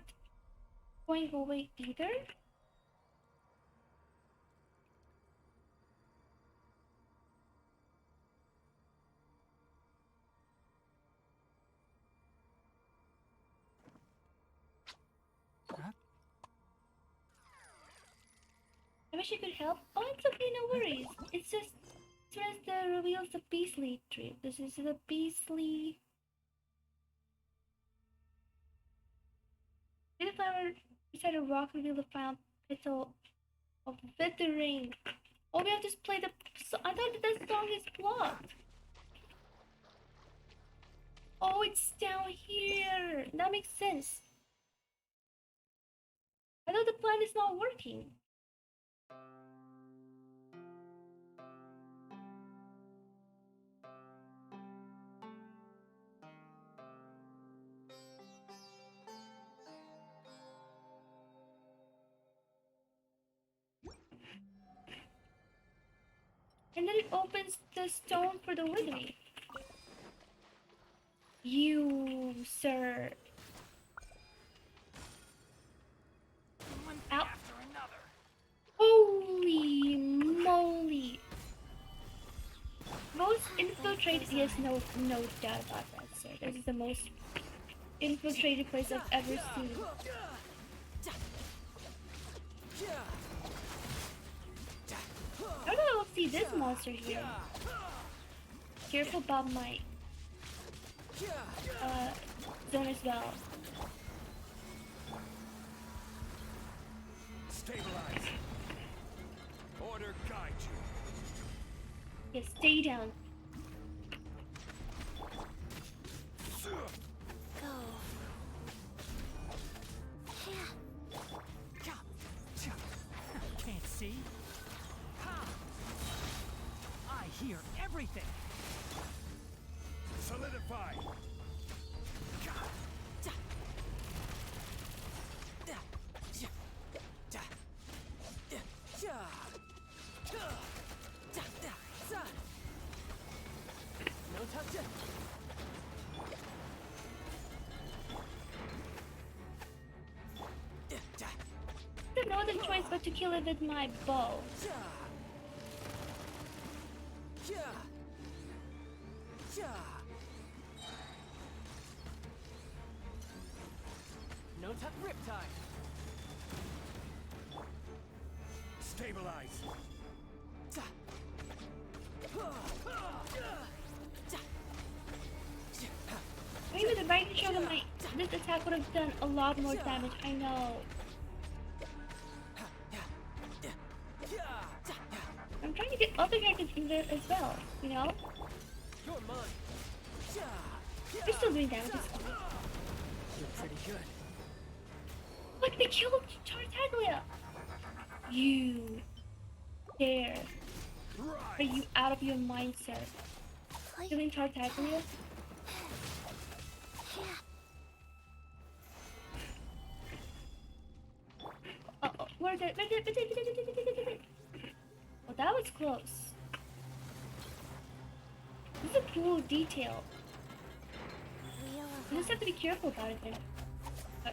going away either. I wish I could help. Oh, it's okay, no worries. It's just the reveals the Beastly tree. This is the Beastly. Did the flower beside a rock reveal the final petal of withering? Oh, we have to play the song. I thought that song is blocked. Oh, it's down here. That makes sense. I thought the plan is not working. And then it opens the stone for the withering. You, sir. One Ow. after another. Holy moly. Most infiltrated, yes, no doubt about that, sir. This is the most infiltrated place I've ever seen. I don't know if I'll see this monster here. Careful about my zone as well. Stabilize. Order guide you. Yeah, stay down. Can't see. I hear everything. Solidify. No touch it. I have no other choice but to kill it with my bow. No touch. Riptide. Stabilize. Maybe with the right shoulder, this attack would have done a lot more damage. I know. I'm trying to get other characters in there as well, you know? You're mine. We're still doing damage. It's fine. You're pretty good. Look, they killed Tartaglia! You dare. Are you out of your mind, sir? Killing Tartaglia? Uh-oh, where's it? Oh, that was close. This is a cool detail. You just have to be careful about it there.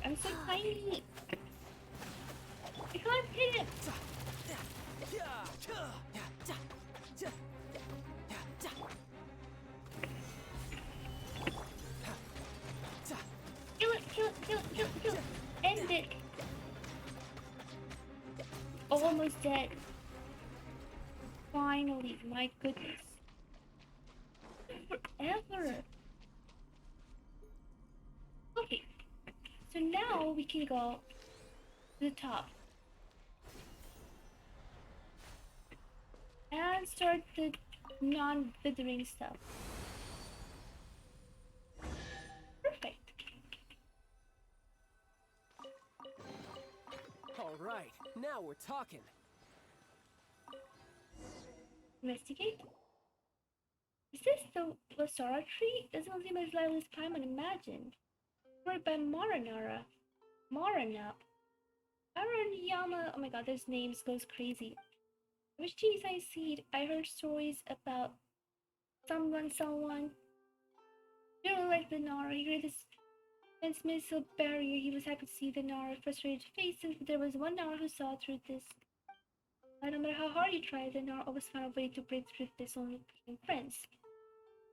I'm so tiny. I can't hit it. Kill it, kill it, kill it, kill it, kill it. End it. Almost dead. Finally, my goodness. Forever. Okay, so now we can go to the top and start the non-withering stuff. Perfect. All right, now we're talking. Investigate. Is this the Lasara tree? Doesn't seem as lively as Paimon imagined. Right by Maranara. Marana. Aranyama. Oh my god, those names goes crazy. Which trees I see? I heard stories about someone. You don't like the Nara. He heard this fence missile barrier. He was happy to see the Nara frustrated faces, but there was one Nara who saw through this. No matter how hard you tried, the Nara always found a way to break through this, only became friends.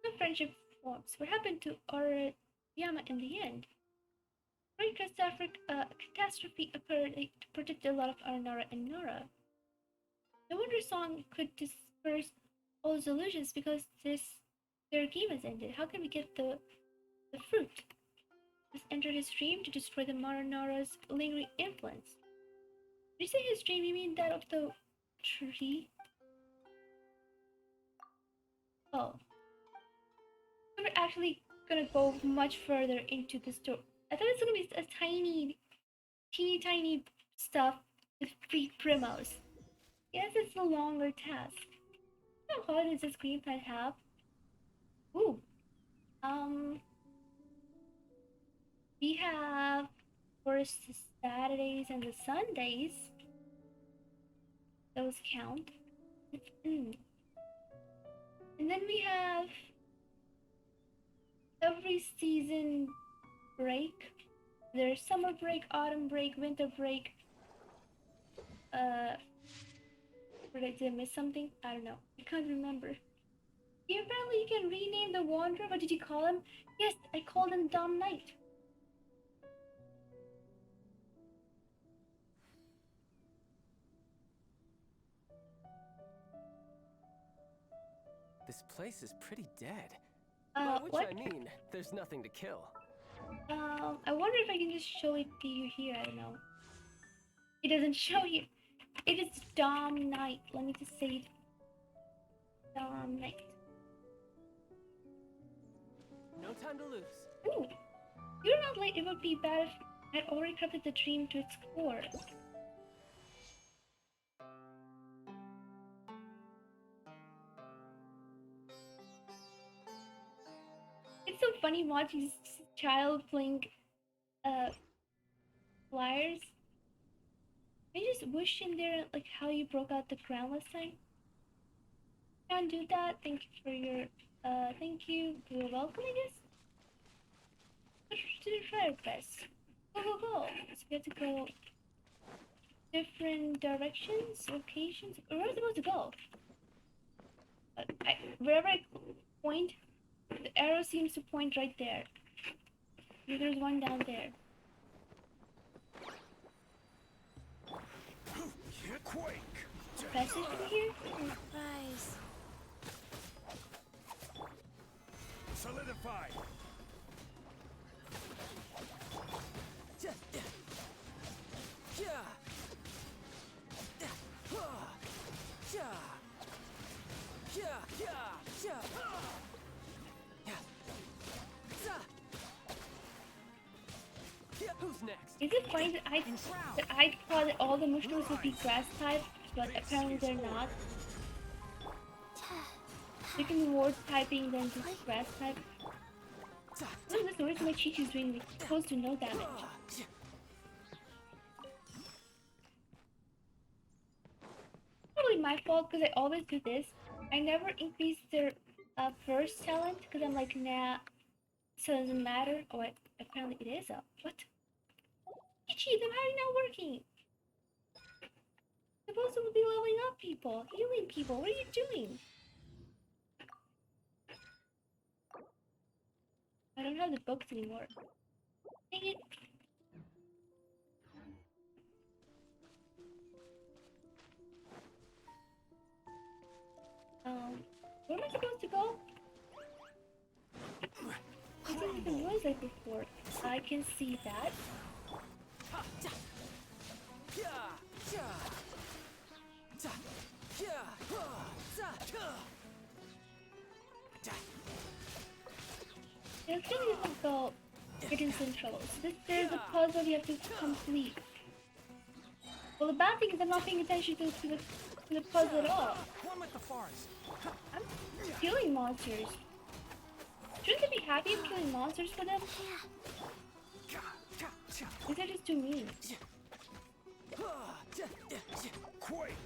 The friendship forms. What happened to Aranyama in the end? Great catastrophe occurred to protect a lot of our Nara and Nara. The Wonder Song could disperse all those illusions because their game has ended. How can we get the fruit? Let's enter his dream to destroy the Maranara's lingering influence. Did you say his dream? You mean that of the tree? Oh. So we're actually gonna go much further into the story. I thought it was gonna be a teeny tiny stuff with 3 primos. Yes, it's a longer task. How hard does this green plant have? Ooh. We have, of course, the Saturdays and the Sundays. Those count. And then we have every season break. There's summer break, autumn break, winter break. Did I miss something? I don't know. I can't remember. Yeah, apparently you can rename the Wanderer. What did you call him? Yes, I called him Dom Knight. This place is pretty dead. By which what? I mean, there's nothing to kill. I wonder if I can just show it to you here. I don't know. It doesn't show you. It is Dom Knight. Let me just say it. Dom Knight. No time to lose. Ooh. You're not late. It would be bad if I had already crafted the dream to its core. It's so funny watching this child playing flyers. I just wish in there like how you broke out the ground last time. Can't do that. Thank you for your thank you. You're welcome, I guess. To try our best. Go, go, go. So we have to go different directions, locations. Where am I supposed to go? Wherever I point, the arrow seems to point right there. Maybe there's one down there. Quake! Passage from here? Nice. Solidify! Who's next? Is it funny that I thought that all the mushrooms would be grass type, but apparently they're not? You can be more typing than just grass type. Look at this noise my Chi-Chi's doing close to no damage. Probably my fault because I always do this. I never increase their first talent because I'm like, nah, so it doesn't matter. Oh, wait, apparently it is. What? Chi-Chi, then how are you not working? You're supposed to be leveling up people, healing people. What are you doing? I don't have the books anymore. Dang it. Where am I supposed to go? This isn't the noise like before. I can see that. It's really difficult hidden central. So there's a puzzle you have to complete. Well, the bad thing is I'm not paying attention to the puzzle at all. One with the forest. I'm killing monsters. Shouldn't they be happy I'm killing monsters for them? These are just too mean.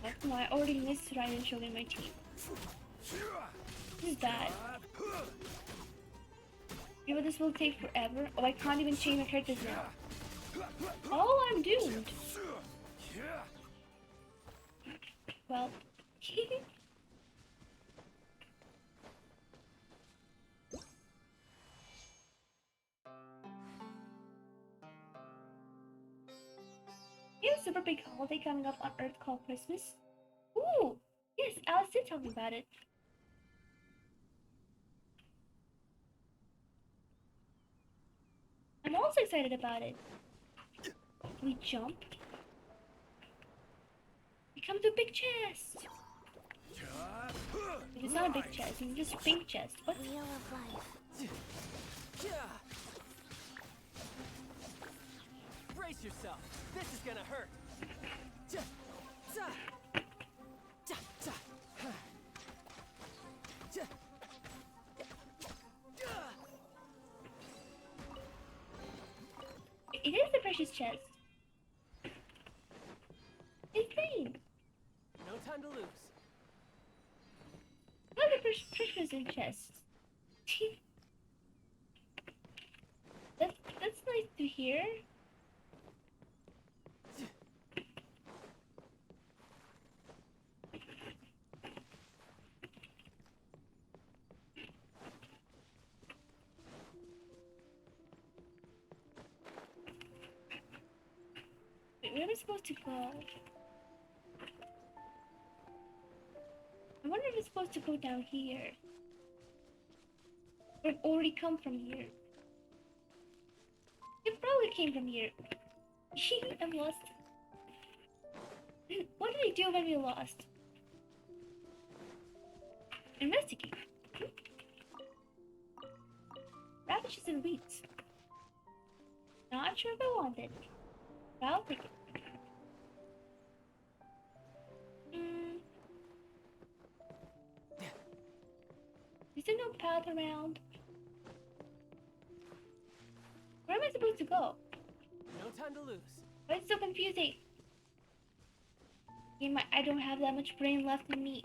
That's why I already missed Raiden showing my team. This is bad. You know this will take forever? Oh, I can't even change my characters now. Oh, I'm doomed. Well, we have a super big holiday coming up on Earth called Christmas. Ooh, yes, Alice did tell me about it. I'm also excited about it. We jump. We come to a big chest. It's not a big chest, it's just a pink chest. What? Wheel of life. Brace yourself. This is gonna hurt. It is the precious chest. It's green. No time to lose. Look at the precious chest. That's nice to hear. Wait, where am I supposed to go? I wonder if it's supposed to go down here. Or it already come from here. It probably came from here. I'm lost. What did I do when we lost? Investigate. Radishes and wheats. Not sure if I want it. But I'll take it. Is there no path around? Where am I supposed to go? No time to lose. Why is it so confusing? Game, I don't have that much brain left in me.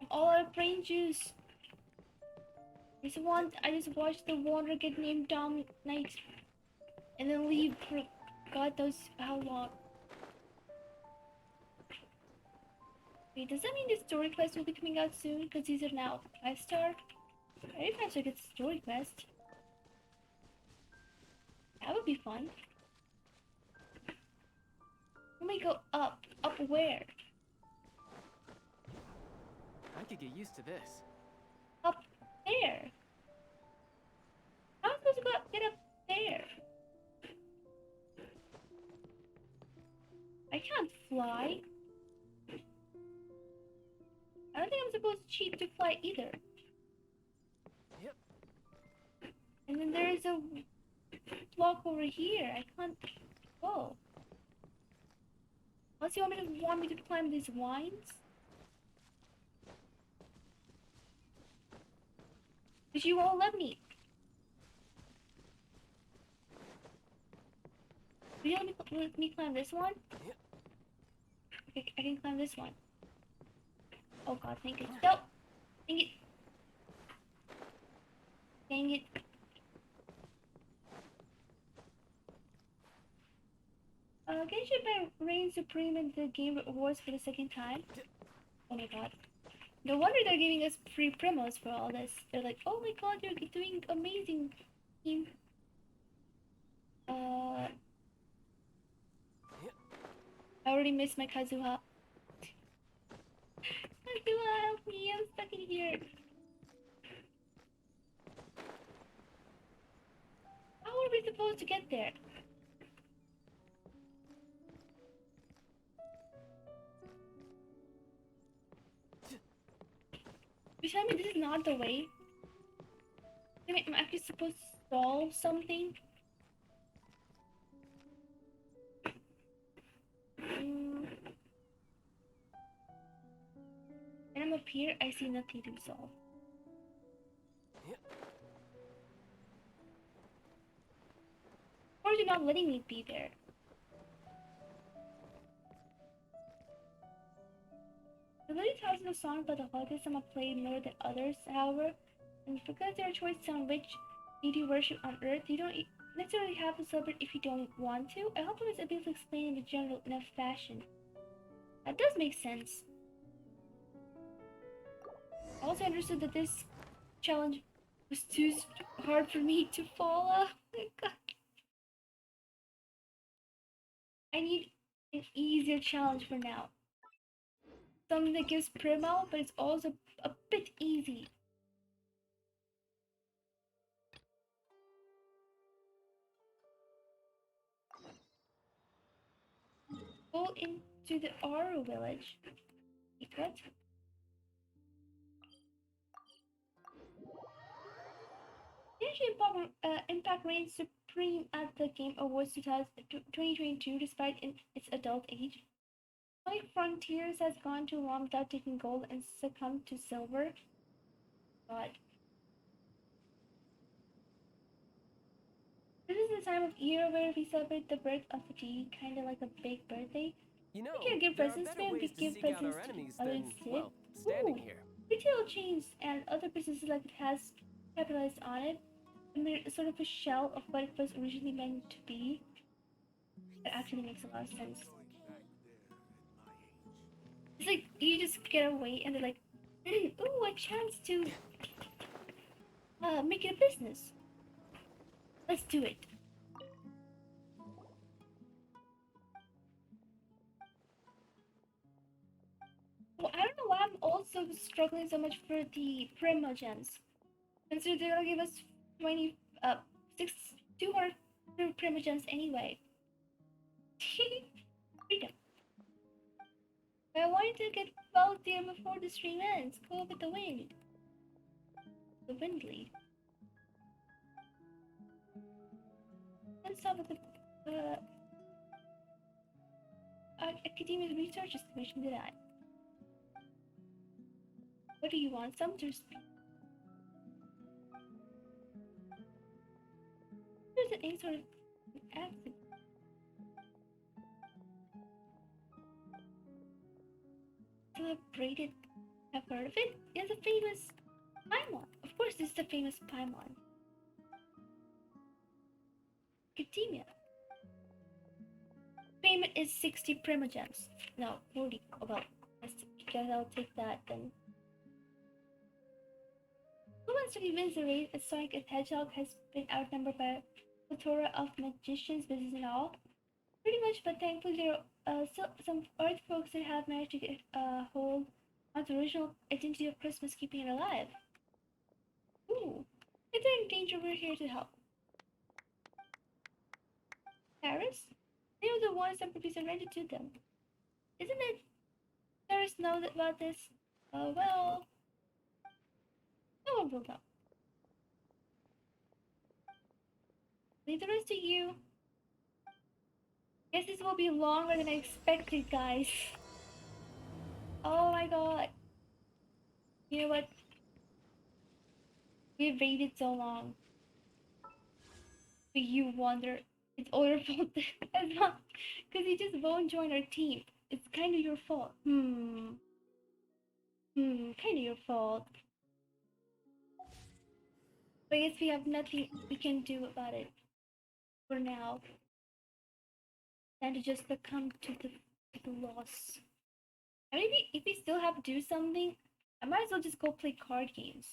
I'm all out of brain juice. I just watched the Wanderer get named Dom Knight and then leave for God knows how long. Wait, does that mean the story quest will be coming out soon? Because these are now 5-star? Every 5-star gets a story quest. That would be fun. Let me go up. Up where? I could get used to this. Up there. How am I supposed to go up, get up there? I can't fly. I don't think I'm supposed to cheat to fly either. Yep. And then there's a block over here. I can't go. Unless you want me to climb these vines? But you won't let me. Will you let me climb this one? Yep. Okay, I can climb this one. Oh god, thank it. No! Dang it. Dang it. Genshin reigns supreme in the game awards for the second time. Oh my god. No wonder they're giving us free promos for all this. They're like, oh my god, you're doing amazing, team. I already missed my Kazuha. Kazuha, help me, I'm stuck in here. How are we supposed to get there? You tell me this is not the way? I mean, I'm actually supposed to solve something? When I'm up here, I see nothing to solve. Or you're not letting me be there. The Lily tells me a song about the holidays some have played more than others, however, and because their choice on which deity worship on Earth, you don't necessarily have to celebrate if you don't want to. I hope I was able to explain in a general enough fashion. That does make sense. I also understood that this challenge was too hard for me to follow. Oh my god. I need an easier challenge for now. Something that gives Primo, but it's also a bit easy. Go into the Aru village. Wait, what? Genshin Impact reigns supreme at the Game Awards 2022 despite its adult age. Sonic Frontiers has gone too long without taking gold and succumbed to silver. God. This is the time of year where we celebrate the birth of the deity, kinda like a big birthday. You know, We can't give there are presents, better man. We ways to give seek out presents our to enemies others. than, well, standing here. Retail chains and other businesses like it has capitalized on it. I mean, it's sort of a shell of what it was originally meant to be. It actually makes a lot of sense. It's like you just get away and they're like, ooh, a chance to make it a business. Let's do it. Well, I don't know why I'm also struggling so much for the Primogems. Consider they're gonna give us 200 Primogems anyway. Freedom. But I wanted to get Balladeer before the stream ends. Go with the wind. The wind lead. Let's stop with the Academic Research Commission did I? What do you want? Summoners. There's any sort of accident. Celebrated. Have heard of it? It's a famous Paimon. Of course, this is the famous Paimon. Academia. Payment is 60 Primogems. No, 40. Oh, well, I guess I'll take that then. Who wants to wins the race as Sonic the Hedgehog has been outnumbered by a plethora of magicians, business and all? Pretty much, but thankfully there are still some Earth folks that have managed to get a hold on the original identity of Christmas, keeping it alive. Ooh. If they're in danger, we're here to help. Paris? They were the ones that would be surrendered to them. Isn't it? Paris knows about this. Well... No one will know. Leave the rest to you. Guess this will be longer than I expected, guys. Oh my god. You know what? We've waited so long. But you wonder, it's all your fault as well. Because you just won't join our team. It's kind of your fault. Kind of your fault. But I guess we have nothing we can do about it. For now. than to just succumb to the loss. I mean, if we still have to do something, I might as well just go play card games.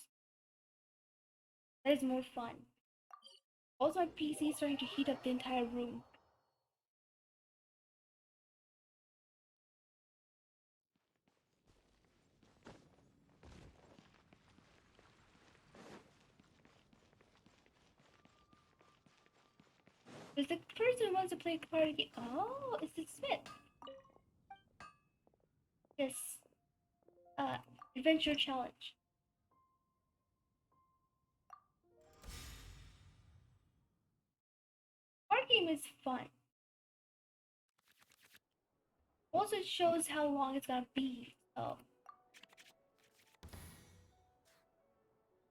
That is more fun. Also, my PC is starting to heat up the entire room. There's the person who wants to play a card game. Oh, it's the Smith. Yes. Adventure challenge. Card game is fun. Also, it shows how long it's gonna be. So,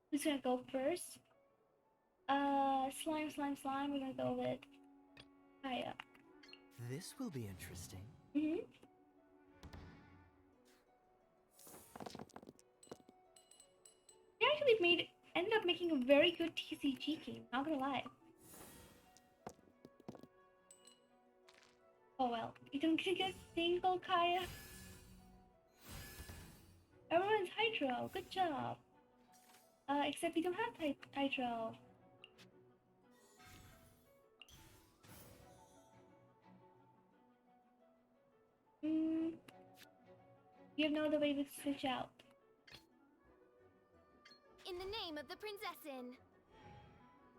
who's gonna go first? Slime. We're gonna go with Kaya. This will be interesting. Mm-hmm. They actually ended up making a very good TCG game, not gonna lie. Oh well, you don't get a single Kaya. Everyone's Hydro, good job. Except we don't have Hydro. You have no other way to switch out. In the name of the Princessin.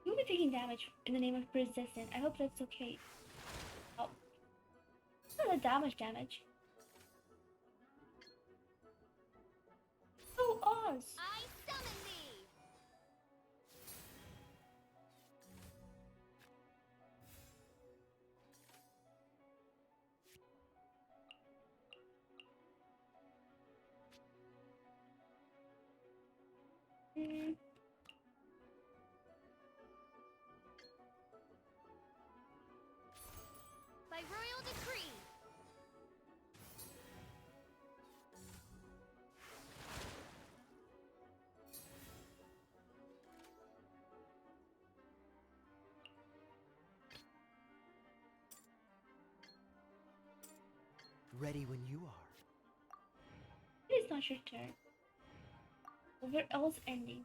You'll be taking damage in the name of Princessin. I hope that's okay. Oh. It's not a damage. Oh, Oz! I summon thee! By royal decree. Ready when you are. It is not your turn. We're else ending.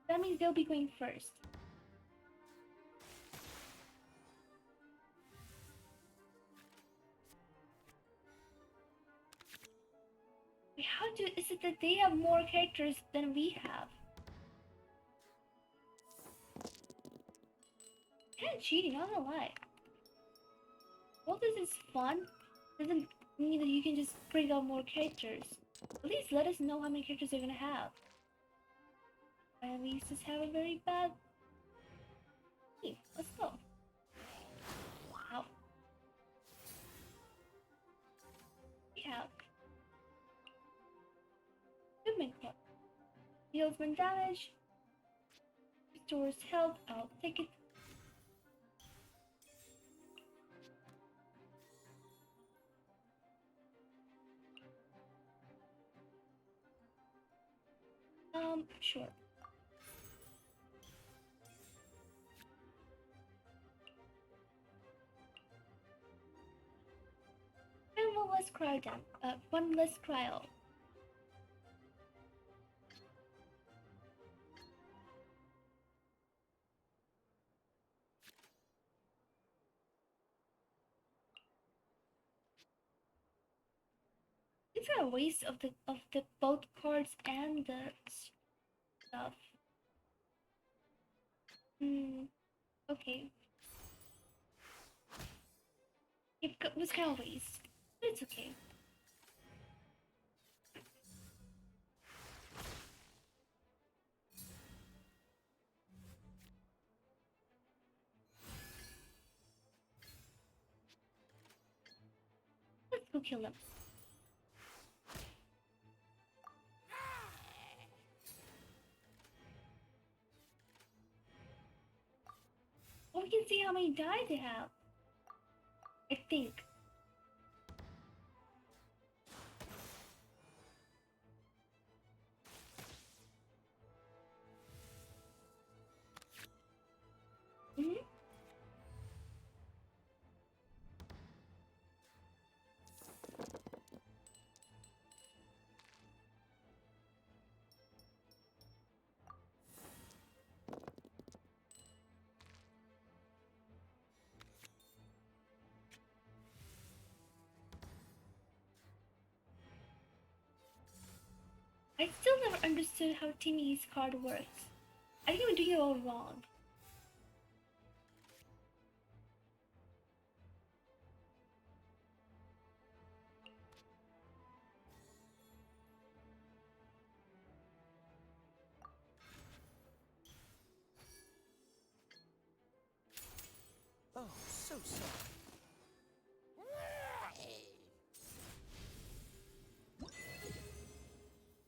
That means they'll be going first. Is it that they have more characters than we have? Kind of cheating, not gonna lie. All this is fun doesn't mean that you can just bring out more characters. At least let us know how many characters they're gonna have. And we just have a very bad team. Let's go. Wow. We have movement club. Deals when damage. Restores health. I'll take it. Sure. And one less cryo one less cryo. It's a waste of the both cards and the stuff. Okay. It was kind of waste, but it's okay. Let's go kill them. Oh, we can see how many dies they have. I think. I still never understood how Timmy's card works. I think I'm doing it all wrong. Oh, so sorry.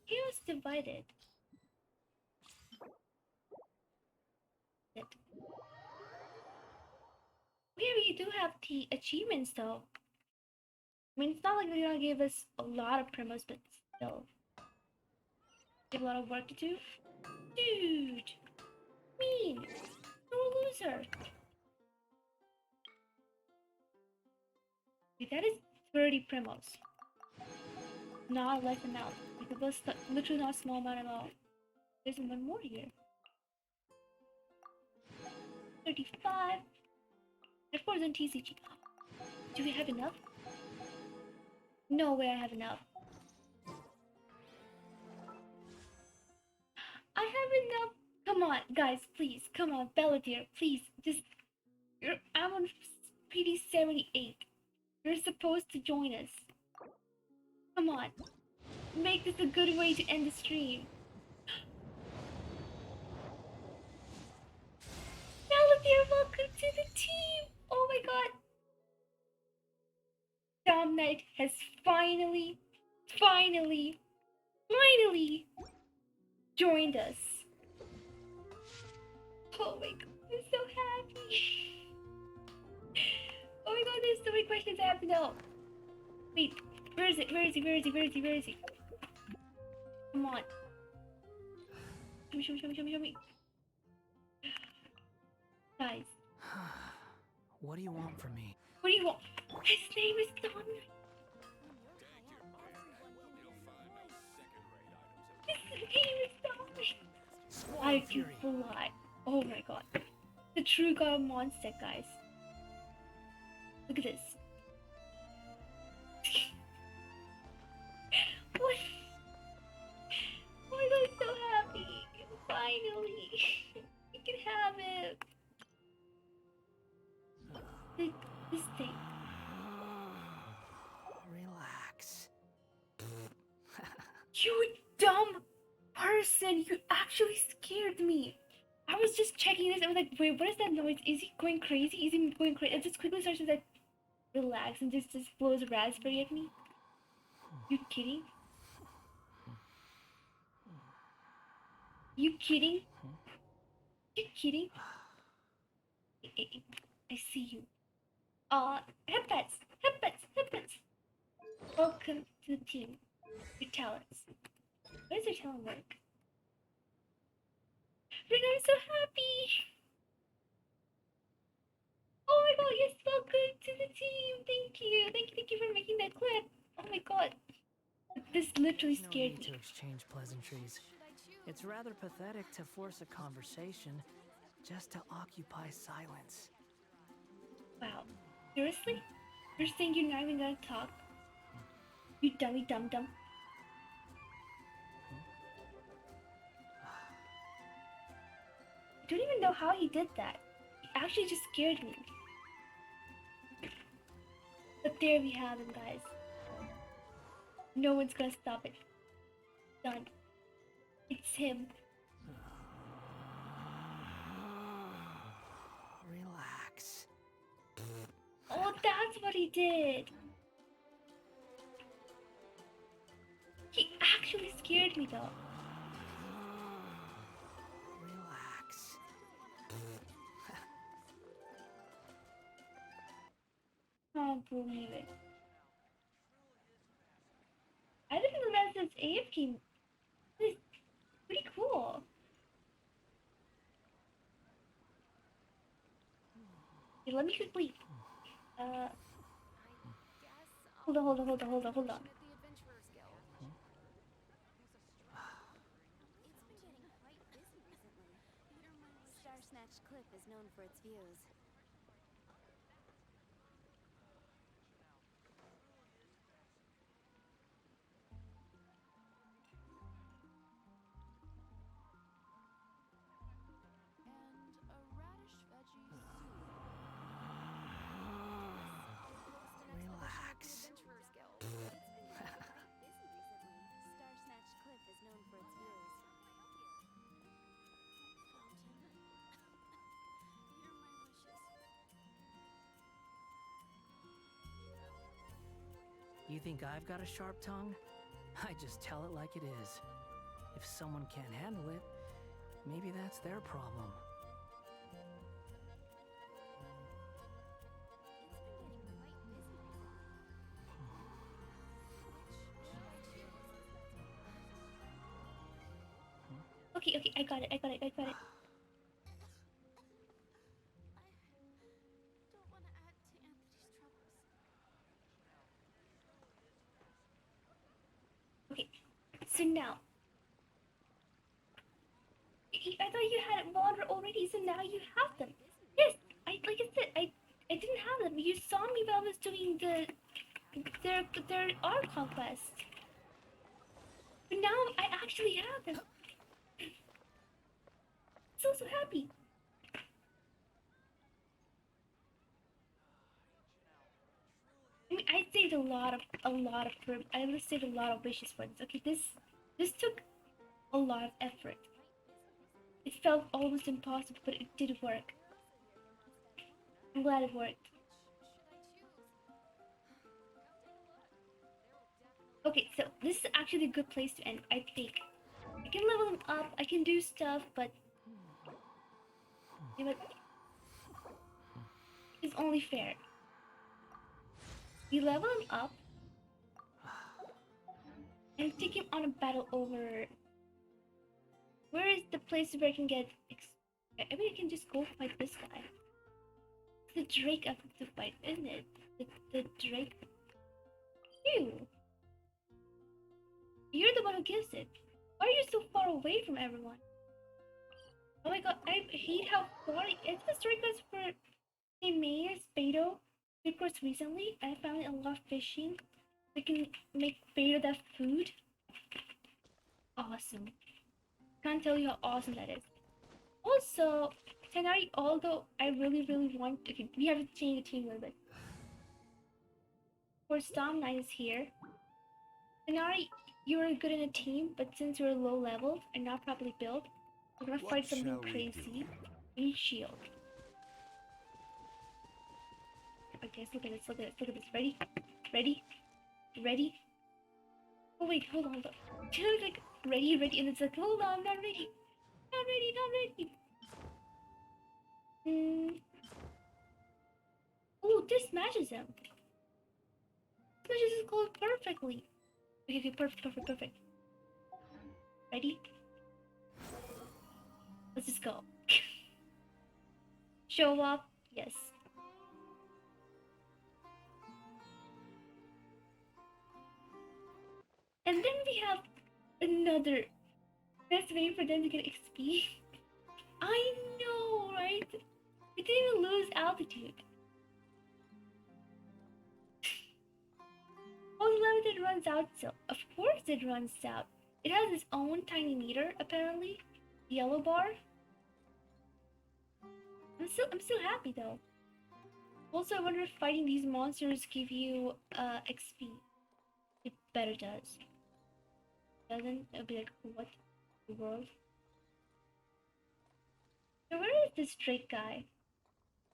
Heroes divided. Here we do have the achievements though. I mean, it's not like they're gonna give us a lot of primos, but still. We have a lot of work to do. Dude! Mean! You're a loser! Wait, that is 30 primos. Not less amount. Like, it was literally not a small amount at all. There's one more here. 35. Of course, on TCG. Do we have enough? No way I have enough. I have enough. Come on, guys, please. Come on, Balladeer, please. I'm on PD 78. You're supposed to join us. Come on. Make this a good way to end the stream. Balladeer, welcome to the team! Oh my god. Dom Knight has finally joined us. Oh my god, I'm so happy. Oh my god, there's so many questions I have to know. Wait, where is it? Where is he? Where is he? Where is he? Where is he? Come on. Show me. Guys. What do you want from me? What do you want? His name is Dom. His name is Dom. I can fly. Oh my god. The true god monster, guys. Look at this. What? Oh my god, I'm so happy. Finally. We can have it. This thing. Relax. You dumb person! You actually scared me. I was just checking this. I was like, wait, what is that noise? Is he going crazy? Is he going crazy? It just quickly starts to like relax and just blows a raspberry at me. You kidding? You kidding? You kidding? I see you. Headpets! Welcome to the team. Your talents. Where does your talent work? Rin, I'm so happy! Oh my god, yes, welcome to the team! Thank you for making that clip! Oh my god. This literally There's no scared need me. to exchange pleasantries. It's rather pathetic to force a conversation just to occupy silence. Wow. Seriously? You're saying you're not even gonna talk? You dummy dum-dum. I don't even know how he did that. He actually just scared me. But there we have him, guys. No one's gonna stop it. Done. It's him. Relax. Oh, that's what he did. He actually scared me though. Relax. Can't believe it. I didn't realize this AFK. This is pretty cool. Okay, let me quickly. Hold on. Star Snatch Cliff is known for its views. You think I've got a sharp tongue? I just tell it like it is. If someone can't handle it, maybe that's their problem. Okay, I got it. Okay, so now, I thought you had water already, so now you have them. Yes, like I said, I didn't have them. You saw me while I was doing their art conquest. But now I actually have them. So happy. I mean, I saved a lot of I saved a lot of wishes for this. Okay, this took a lot of effort. It felt almost impossible, but it did work. I'm glad it worked. Okay, so this is actually a good place to end, I think. I can level them up, I can do stuff, but you know what? It's only fair. You level him up and take him on a battle over. Where is the place where I can get? I mean, I can just go fight this guy. It's the Drake I have to fight, isn't it? The Drake. You're the one who gives it. Why are you so far away from everyone? Oh my god, I hate how far. It's the story goes for a mayor, Spado. Of course, recently I found a lot of fishing. We can make Spado that food. Awesome. Can't tell you how awesome that is. Also, Tenari, although I really want. Okay, we have to change the team a little bit. For Storm Knight is here. Tenari, you are good in a team, but since you're low level and not properly built, we're gonna fight something crazy. We need shield. Okay, let's look at this. Ready? Oh wait, hold on. Like, ready, and it's like, hold on, I'm not ready. Oh, this matches him. This matches his clothes perfectly. Okay, perfect. Ready? Let's just go. Show up, yes. And then we have another. Let's wait for them to get XP. I know, right? We didn't even lose altitude. Oh, it runs out, so of course it runs out. It has its own tiny meter, apparently. Yellow bar. I'm still happy though. Also, I wonder if fighting these monsters give you XP. It better does. Doesn't, it'll be like, what in the world? So where is this Drake guy?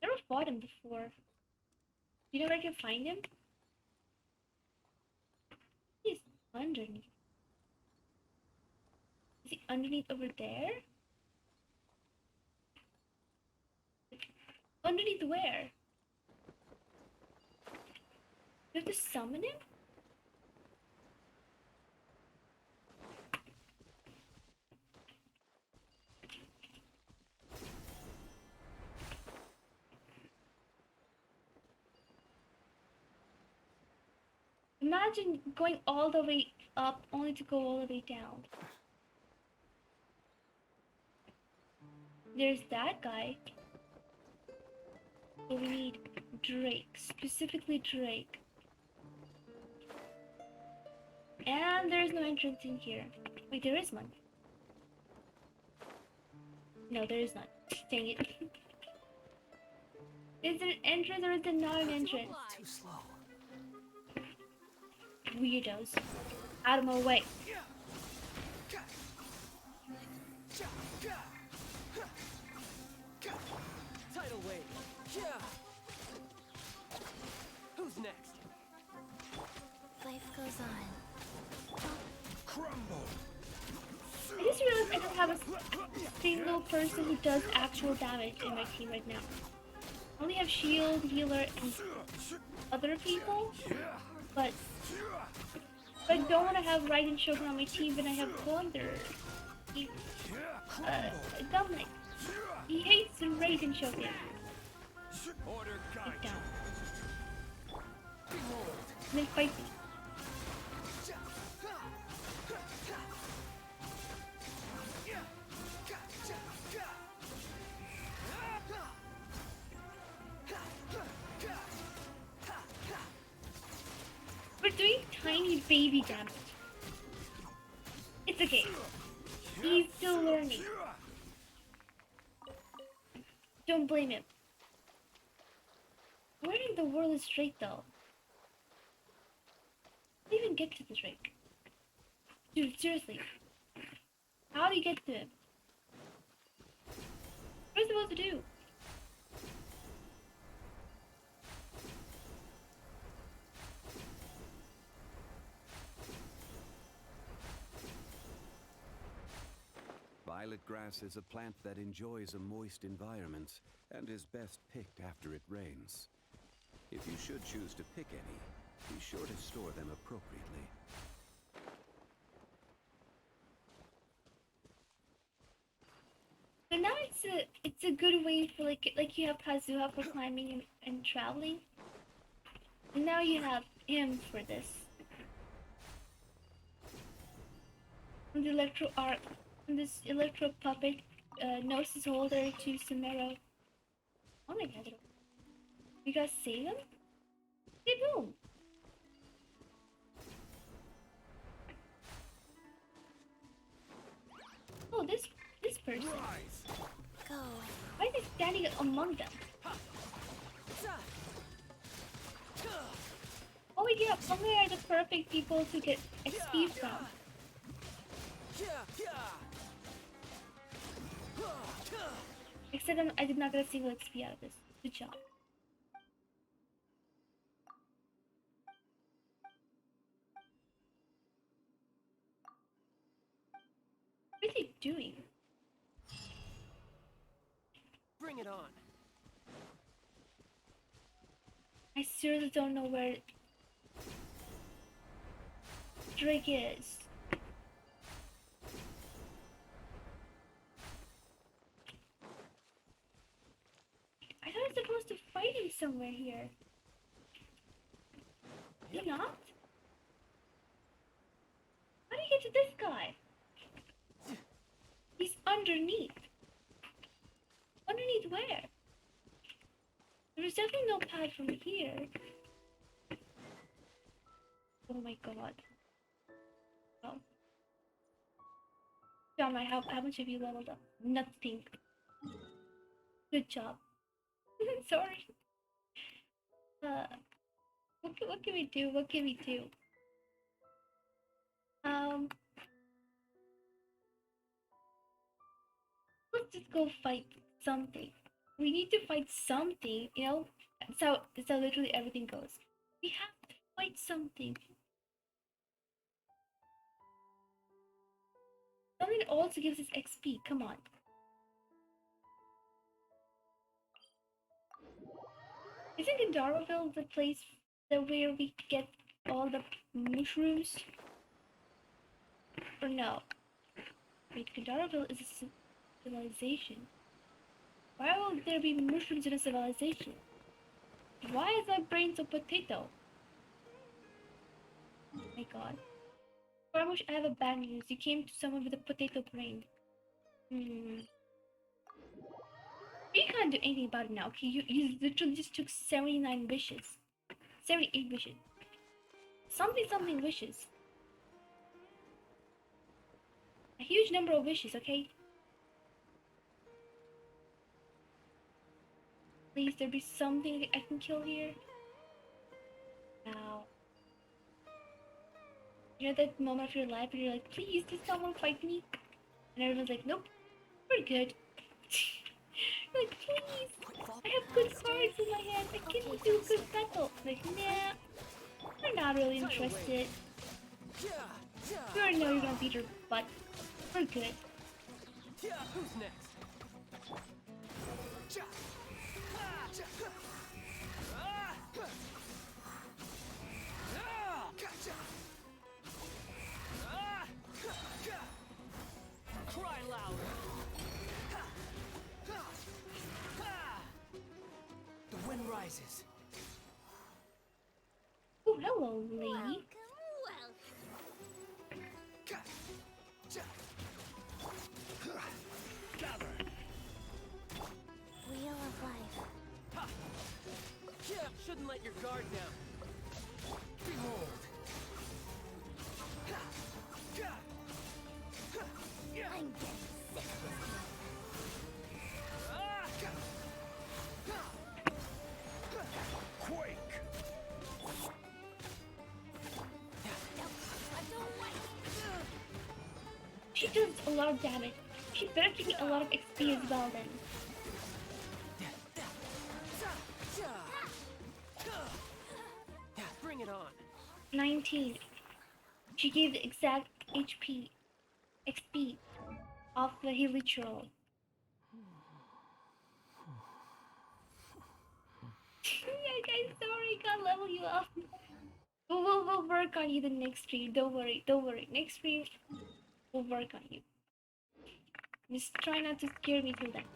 Never fought him before. Do you know where I can find him? He's underneath. Is he underneath over there? Underneath where? You have to summon him? Imagine going all the way up only to go all the way down. There's that guy. So we need Drake, specifically Drake. And there's no entrance in here. Wait, there is one. No, there is not. Dang it. Is it an entrance or is it not an entrance? Too slow. Weirdos. Out of my way. Tidal wave. Yeah. Who's next? Fire single person who does actual damage in my team right now. I only have shield, healer, and other people, but I don't want to have Raiden Shogun on my team when I have Thunder. Dominic. He hates the Raiden Shogun. Take down. And then fight me. We're doing tiny baby damage. It's okay. He's still learning. Don't blame him. Where in the world is Drake though? How do you even get to the Drake? Dude, seriously. How do you get to him? What are you supposed to do? Violet grass is a plant that enjoys a moist environment and is best picked after it rains. If you should choose to pick any, be sure to store them appropriately. So now it's a good way for like you have Kazuha for climbing and traveling. And now you have him for this. And the Electro Arc, and this Electro Puppet Gnosis Holder to Sumero. Oh my god. You guys save him? Hey, boom! Oh, this person. Go. Why is he standing among them? Oh yeah, Punga are the perfect people to get XP from. Except I did not get a single XP out of this. Good job. What is he doing? Bring it on. I seriously don't know where Drake is. I thought I was supposed to fight him somewhere here. Is he not? How do you get to this guy? He's underneath. Underneath where? There's definitely no path from here. Oh my god. Oh. John, how much have you leveled up? Nothing. Good job. Sorry. What can we do? What can we do? Let's just go fight something. We need to fight something, you know? That's how literally everything goes. We have to fight something. Something that also gives us XP, come on. Isn't Gandaroville the place where we get all the mushrooms? Or no? Wait, Gandaroville is a civilization. Why will there be mushrooms in a civilization? Why is my brain so potato? Oh my god. Farmush, I have a bad news. You came to someone with a potato brain. We can't do anything about it now, okay? You literally just took 79 wishes. 78 wishes. Something wishes. A huge number of wishes, okay? Please, there be something I can kill here. Now. You know that moment of your life where you're like, please, does someone fight me? And everyone's like, nope, we're good. Like, please, I have good cards in my hand. I can do good battle. Like, nah, I'm not really interested. You already know you're gonna beat your butt. We're good. Who's next? Cry louder. The wind rises. Oh, hello, lady. Wheel of life. Shouldn't let your guard down. Behold. I'm getting sick of this. Quake! She does a lot of damage. She better give me a lot of XP as well then. Bring it on. 19. She gave the exact XP of the Hilichurl. Yeah, guys, sorry, can't level you up. We'll work on you the next stream. Don't worry. Next stream, we'll work on you. Just try not to scare me through that.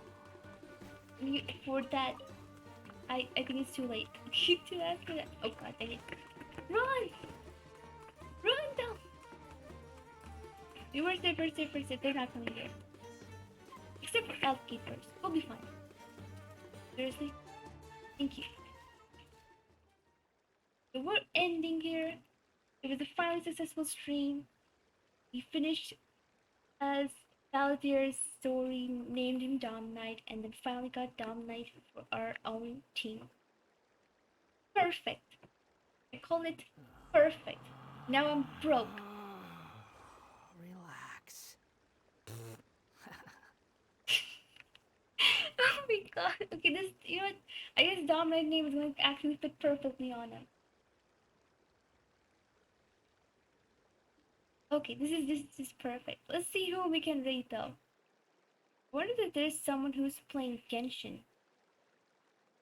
For that, I think it's too late. To ask for that. Oh god, dang it. Run! Run down! You were safe. They're not coming here. Except for elf keepers. We'll be fine. Seriously? Thank you. So we're ending here. It was a finally successful stream. We finished as Balladeer's story, named him Dom Knight, and then finally got Dom Knight for our own team. Perfect. I call it perfect. Now I'm broke. Relax. Oh my god. Okay, this, you know what? I guess Dom Knight's name is going to actually fit perfectly on him. Okay, this is perfect. Let's see who we can rate though. I wonder if there's someone who's playing Genshin.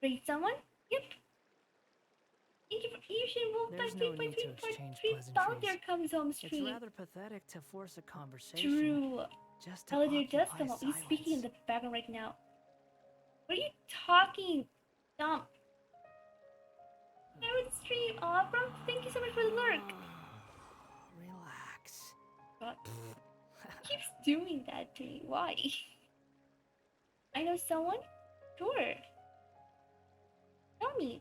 Rate someone? Yep. Thank you for Asian There's no need to exchange 1.3.3. Balladeer pleasantries. comes home It's stream. rather pathetic to force a conversation. True. Just to Balladeer does occupy come up. He's silence. speaking in the background right now. What are you talking? Dom. I would stream. Aw, bro, thank you so much for the lurk. Relax. God. He keeps doing that to me. Why? I know someone? Sure. Tell me.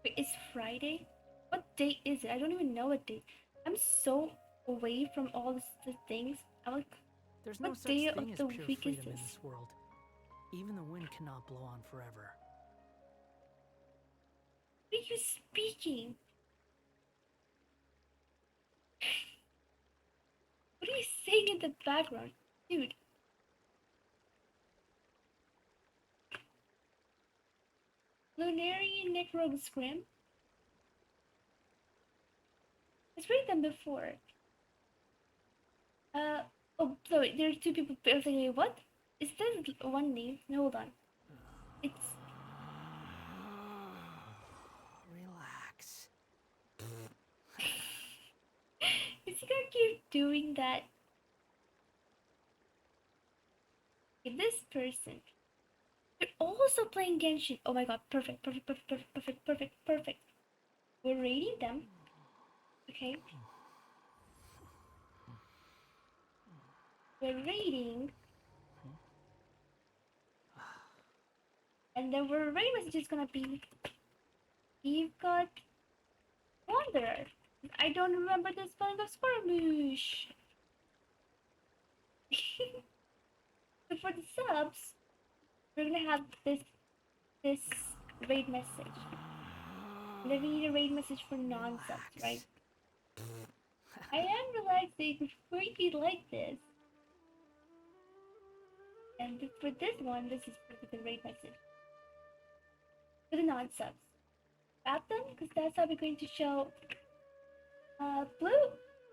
Wait, it's Friday? What date is it? I don't even know what date. I'm so away from all the things. I'm like, There's no what such day thing of as the pure week is freedom in this? this world. Even the wind cannot blow on forever. What are you speaking? What are you saying in the background? Dude. Lunarian Necrogue Scrim? Let's read them before. Oh, sorry, there are two people. I was like, wait, what? Is there one name? No, hold on. It's... Relax. Is he gonna keep doing that? Okay, this person. They're also playing Genshin. Oh my god, perfect. We're rating them. Okay. We're rating. And then our rating message is gonna be, you've got Wanderer. I don't remember the spelling of Squirmoosh. So for the subs, we're gonna have this raid message. And then we need a raid message for non-subs, right? I am relaxing freaky like this. And for this one, this is for the raid message. For the non-subs. Got them? Because that's how we're going to show blue.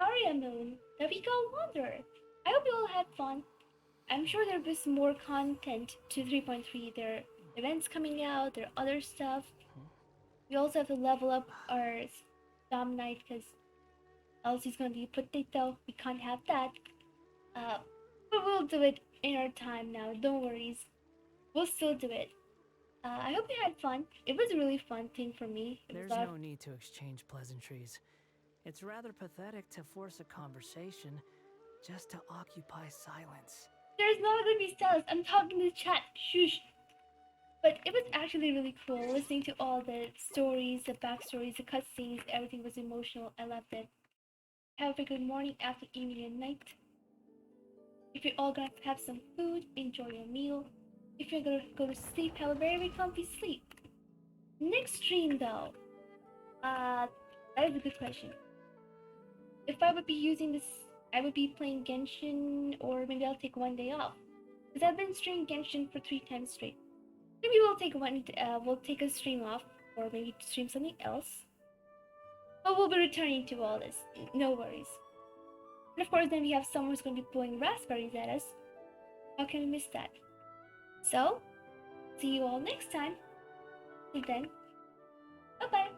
Aria Moon, the Recall Wanderer. I hope you all had fun. I'm sure there'll be some more content to 3.3. There are events coming out, there are other stuff. We also have to level up our Dom Knight because else he's gonna be potato. We can't have that. But we'll do it in our time now. Don't worry. We'll still do it. I hope you had fun. It was a really fun thing for me. There's no need to exchange pleasantries. It's rather pathetic to force a conversation just to occupy silence. There's not gonna be silence. I'm talking to the chat. Shush. But it was actually really cool listening to all the stories, the backstories, the cutscenes. Everything was emotional. I loved it. Have a good morning, afternoon, evening, and night. If you're all gonna have some food, enjoy your meal. If you're gonna go to sleep, have a very, very comfy sleep. Next stream though, that is a good question. If I would be using this, I would be playing Genshin, or maybe I'll take one day off. Because I've been streaming Genshin for 3 times straight. Maybe we'll take a stream off, or maybe stream something else. But we'll be returning to all this, no worries. And of course, then we have someone who's going to be blowing raspberries at us. How can we miss that? So, see you all next time. Till then, bye-bye.